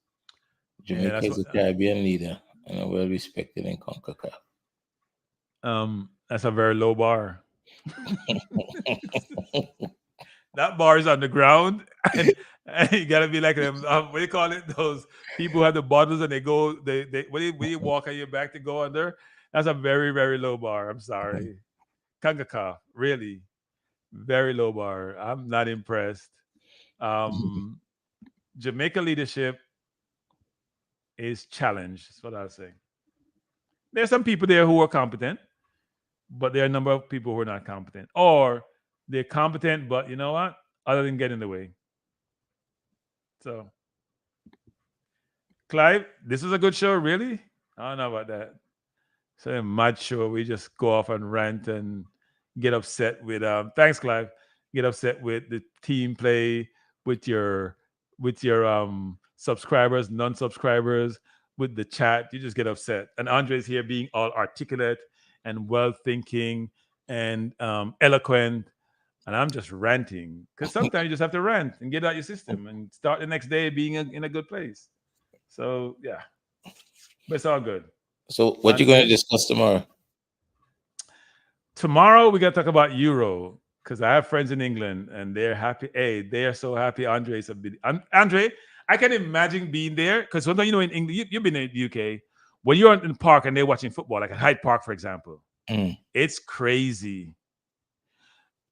Jamaica is a Caribbean leader and are well respected in CONCACAF. That's a very low bar. That bar is on the ground, and You gotta be like them. What do you call it? Those people who have the bottles and they go. They when you walk on your back to go under. That's a very very low bar. I'm sorry, Kangaka. Really, very low bar. I'm not impressed. Jamaica leadership is challenged. That's what I'll say. There's some people there who are competent, but there are a number of people who are not competent, or they're competent, but you know what? Other than get in the way. So, Clive, this is a good show, really? I don't know about that. So a mad show. We just go off and rant and get upset with. Thanks, Clive. Get upset with the team play, with your subscribers, non-subscribers, with the chat. You just get upset. And Andre's here being all articulate and well-thinking and eloquent. And I'm just ranting because sometimes you just have to rant and get out your system and start the next day being in a good place. So yeah, but it's all good. So what you going to discuss tomorrow? Tomorrow we got to talk about Euro because I have friends in England and they're happy. Hey, they are so happy. Andre, I can imagine being there because sometimes in England, you've been in the UK. When you're in the park and they're watching football, like at Hyde Park, for example, it's crazy.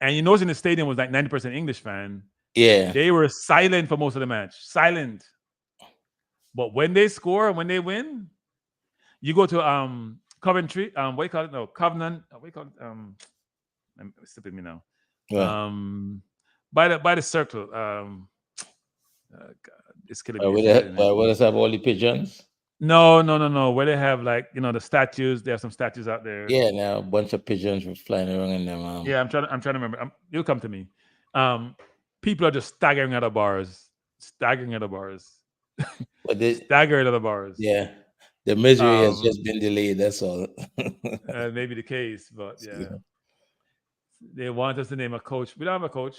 And you notice in the stadium was like 90% English fan. Yeah. They were silent for most of the match. Silent. But when they score and when they win, you go to Coventry. What do you call it? No, Covenant. What do you call it? It's slipping me now. Yeah. By the circle. God, it's killing me. Where does have all the pigeons? No. Where they have like the statues. They have some statues out there. Yeah, now a bunch of pigeons were flying around in them. Yeah, I'm trying to remember. You'll come to me. People are just staggering out of bars. Staggering out of bars. Staggering out of bars. Yeah. The misery has just been delayed. That's all. Maybe the case, but yeah. They want us to name a coach. We don't have a coach.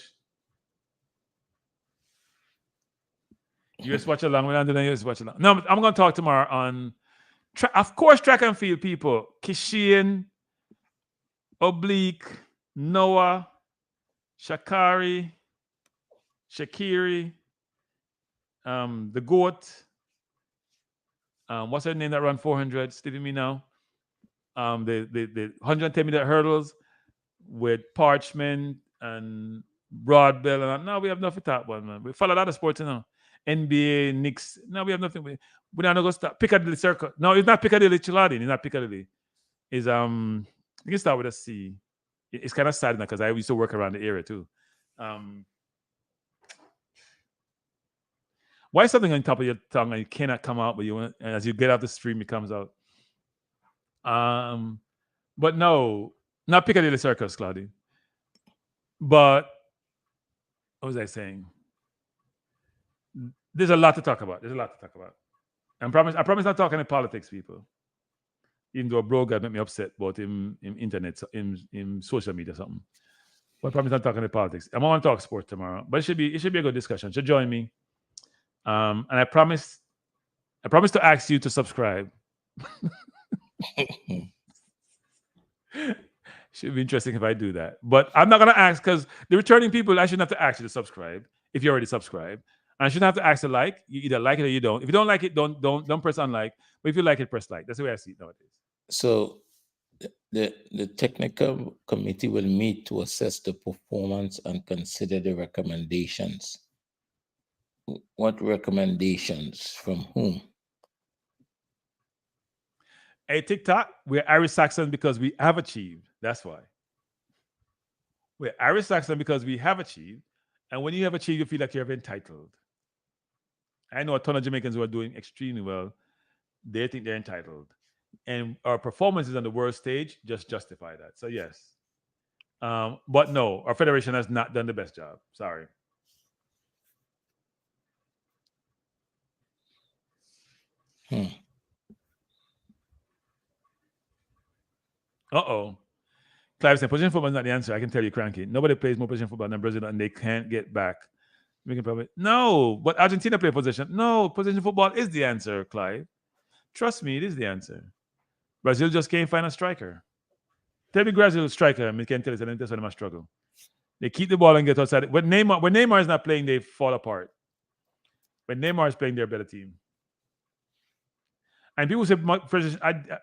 US watch along. We don't do the US watch along. No, I'm going to talk tomorrow on, of course, track and field people. Kishian, Oblique, Noah, Shakiri, the GOAT. What's her name that run 400? Steven me now. The 110-meter hurdles with Parchment and Broadbell. And now we have nothing for that one, man. We follow a lot of sports, NBA, Knicks. No, we have nothing. We don't go start Piccadilly Circle. No, it's not Piccadilly Chiladi. It's not Piccadilly. It's you can start with a C. It's kind of sad now because I used to work around the area too. Why is something on top of your tongue and you cannot come out, but and as you get out the stream, it comes out? But no, not Piccadilly Circus, Claudia. But what was I saying? There's a lot to talk about. I promise not talking in politics, people. Even though a bro guy made me upset about him in internet, in social media, something. But I promise not talking in politics. I'm going to talk sports tomorrow. But it should be a good discussion. So join me. And I promise to ask you to subscribe. Should be interesting if I do that. But I'm not going to ask because the returning people, I shouldn't have to ask you to subscribe if you already subscribed. And I shouldn't have to ask to like. You either like it or you don't. If you don't like it, don't press unlike. But if you like it, press like. That's the way I see it nowadays. So the technical committee will meet to assess the performance and consider the recommendations. What recommendations from whom? Hey, TikTok, we're Irish Saxon because we have achieved. That's why. We're Irish Saxon because we have achieved. And when you have achieved, you feel like you're entitled. I know a ton of Jamaicans who are doing extremely well. They think they're entitled. And our performances on the world stage just justify that. So, yes. But no, our federation has not done the best job. Sorry. Uh-oh. Clive said, position football is not the answer. I can tell you, Kranky. Nobody plays more position football than Brazil, and they can't get back. No, but Argentina play position. No, position football is the answer, Clive. Trust me, it is the answer. Brazil just can't find a striker. Tell me Brazil's striker, and we can tell you that's why they must struggle. They keep the ball and get outside. When Neymar is not playing, they fall apart. When Neymar is playing, they're a better team. And people say,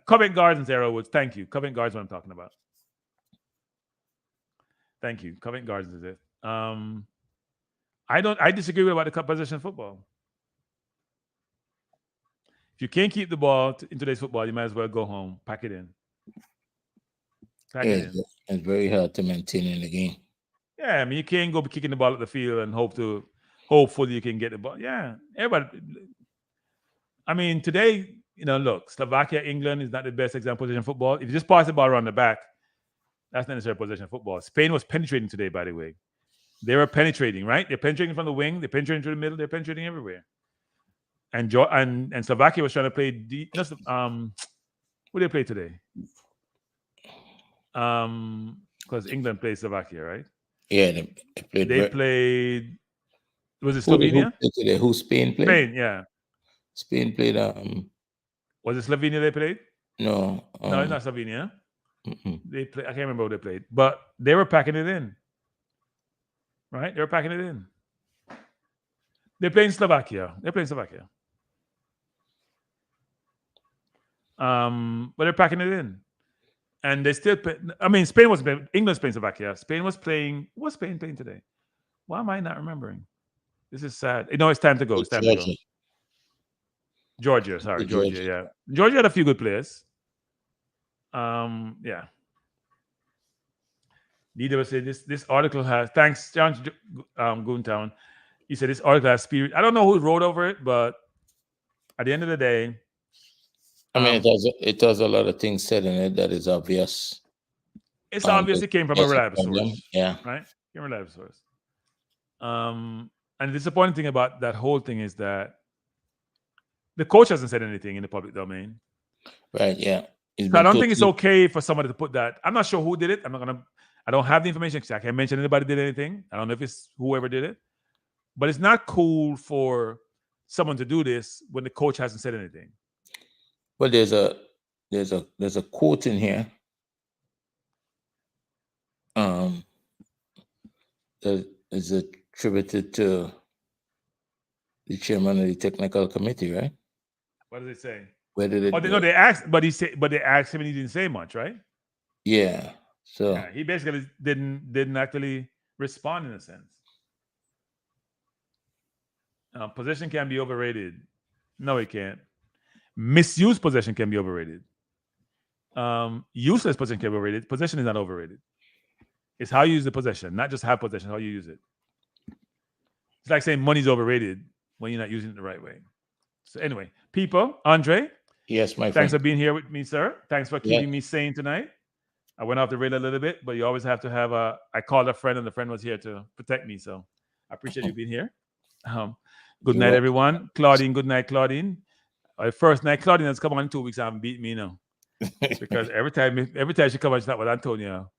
Covent Gardens era was, thank you. Covent Gardens is what I'm talking about. Thank you. Covent Gardens is it. I disagree with about the possession football. If you can't keep the ball in today's football, you might as well go home. Pack it in. It's very hard to maintain in the game. Yeah, I mean, you can't go kicking the ball at the field and hopefully you can get the ball. Yeah, everybody. I mean, today, look, Slovakia, England is not the best example of position football. If you just pass the ball around the back, that's not necessarily position football. Spain was penetrating today, by the way. They were penetrating, right? They're penetrating from the wing. They're penetrating through the middle. They're penetrating everywhere. And Slovakia was trying to play who they play today? Because England played Slovakia, right? Yeah, they played. Was it Slovenia? Who Spain played? Spain, yeah. Spain played. Was it Slovenia they played? No. No, it's not Slovenia. They play. I can't remember who they played, but they were packing it in. Right? They were packing it in. They're playing Slovakia. But they're packing it in. And they still play. I mean, Spain was playing. England's playing Slovakia. Spain was playing. What's Spain playing today? Why am I not remembering? This is sad. It's time to go. It's time to go. Georgia. Sorry, Georgia. Yeah. Georgia had a few good players. Yeah. Leader said this article has, thanks, John Goontown. He said this article has spirit. I don't know who wrote over it, but at the end of the day, I mean, it has a lot of things said in it that is obvious. It's obvious it came from a reliable source. Yeah. Right? Came from a reliable source. And the disappointing thing about that whole thing is that the coach hasn't said anything in the public domain. Right, yeah. So I don't think it's okay for somebody to put that. I'm not sure who did it. I don't have the information. I can't mention anybody did anything. I don't know if it's whoever did it. But it's not cool for someone to do this when the coach hasn't said anything. Well, there's a quote in here. That is attributed to the chairman of the technical committee, right? What does it say? Where did it? They asked, but they asked him and he didn't say much, right? Yeah. So yeah, he basically didn't actually respond in a sense. Possession can be overrated. No, it can't. Misused possession can be overrated. Useless possession can be overrated. Possession is not overrated. It's how you use the possession, not just have possession, how you use it. It's like saying money's overrated when you're not using it the right way. So anyway, people, Andre. Yes, my friend. Thanks for being here with me, sir. Thanks for keeping me sane tonight. I went off the rail a little bit, but you always have to have I called a friend and the friend was here to protect me. So I appreciate you being here. Good night, everyone. Claudine, good night, Claudine. First night, Claudine has come on in 2 weeks. I haven't beat me now. Because every time she comes on, she's not with Antonio.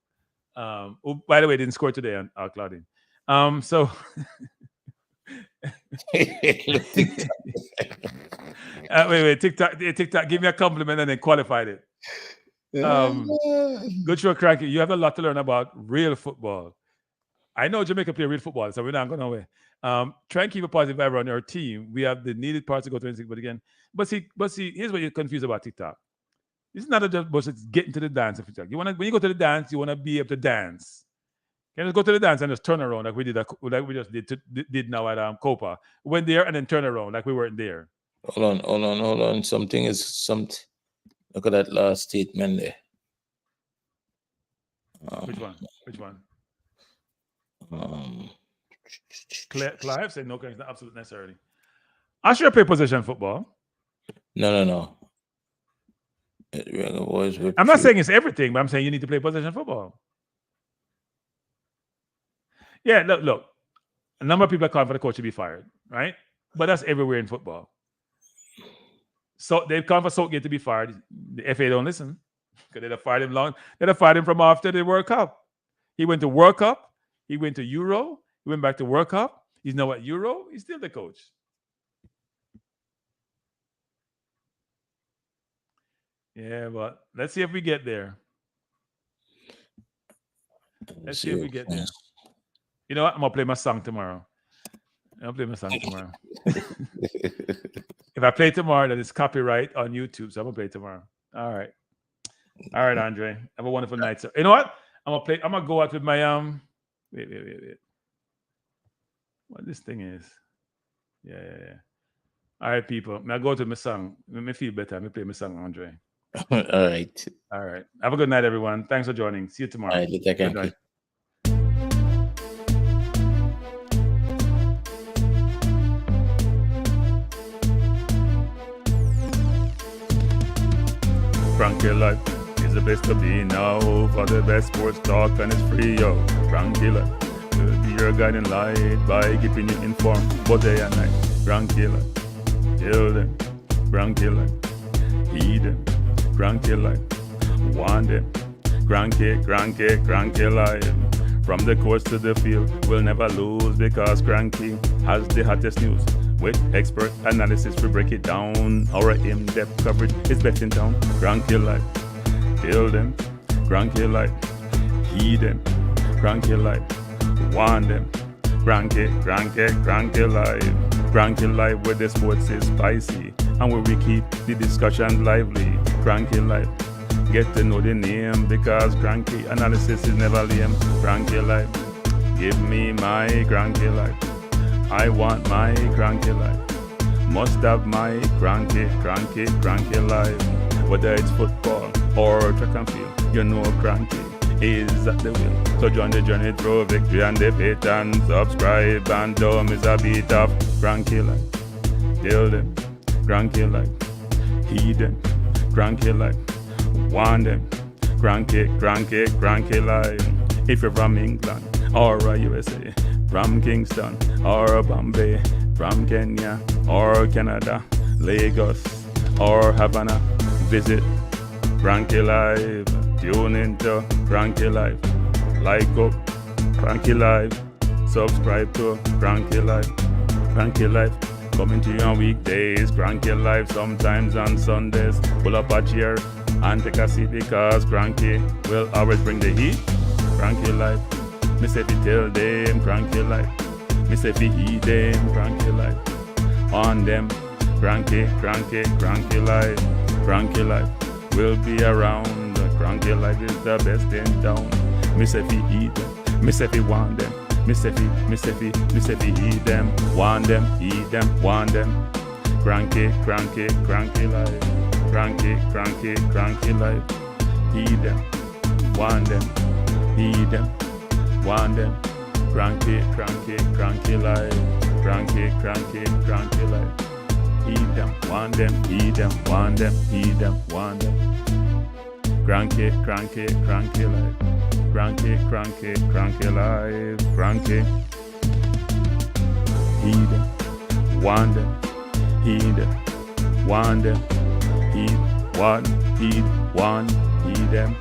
Who, by the way, didn't score today on Claudine. So wait, TikTok, give me a compliment and then qualified it. Good show, Kranky. You have a lot to learn about real football. I know Jamaica play real football, so we're not going away. Try and keep a positive vibe on our team. We have the needed parts to go to 26, but see, here's what you're confused about TikTok. This is not just getting to the dance of TikTok. When you go to the dance, you want to be able to dance. You just go to the dance and just turn around like we did now at Copa. Went there and then turn around like we weren't there. Hold on. Something. Look at that last statement there. Which one? Clive said no, it's not absolutely necessarily. I should play possession football. No. I'm not saying it's everything, but I'm saying you need to play possession football. Yeah, look. A number of people are calling for the coach to be fired, right? But that's everywhere in football. So they've called for Southgate to be fired. The FA don't listen because they'd have fired him long. They'd have fired him from after the World Cup. He went to World Cup. He went to Euro. He went back to World Cup. He's now at Euro. He's still the coach. Yeah, but let's see if we get there. Let's see if we get there. You know what? I'm going to play my song tomorrow. I'll play my song tomorrow. If I play tomorrow, then it's copyright on YouTube, so I'm gonna play tomorrow. All right, Andre. Have a wonderful night, sir. You know what? I'm gonna go out with my Wait. What this thing is? Yeah. All right, people. I go to my song. Make me feel better. Me play my song, Andre. All right. Have a good night, everyone. Thanks for joining. See you tomorrow. All right, later, good Kranky. night. Kranky life is the best to be now. For the best sports talk and it's free, yo. Kranky life will be your guiding light by keeping you informed both day and night. Kranky life, tell them. Kranky life, heed them. Kranky life, want them. Kranky life. From the coast to the field, we'll never lose because Kranky has the hottest news. With expert analysis, we break it down. Our in-depth coverage is best in town. Kranky life, tell them. Kranky life, heed them. Kranky life, want them. Kranky life. Kranky life where the sports is spicy and where we keep the discussion lively. Kranky life, get to know the name because Kranky analysis is never lame. Kranky life, give me my Kranky life. I want my Kranky life. Must have my Kranky life. Whether it's football or track and field, you know Kranky is at the wheel. So join the journey through victory and defeat and subscribe and don't miss a beat of Kranky life. Tell them, Kranky life. Heed them, Kranky life. Want them, Kranky life. If you're from England or USA, from Kingston or Bombay, from Kenya or Canada, Lagos or Havana, visit Kranky Live. Tune into Kranky Live. Like up Kranky Live. Subscribe to Kranky Live. Kranky Live coming to you on weekdays. Kranky Live sometimes on Sundays. Pull up a chair and take a seat because Kranky will always bring the heat. Kranky Live. Me say fi tell them Kranky life. Me say fi heed them Kranky life. On them Kranky life. Kranky life will be around. Kranky life is the best in town. Me say fi heed them. Me say fi want them. Me say fi heed them. Want them, heed them, want them. Kranky life. Kranky life. Heed them. Want them. Heed them. Want them, Kranky life. Kranky life. Heed them, want them, heed them, want them, heed them, want them. Kranky life. Kranky life. Kranky. Heed them, want them, heed them, want them, heed them.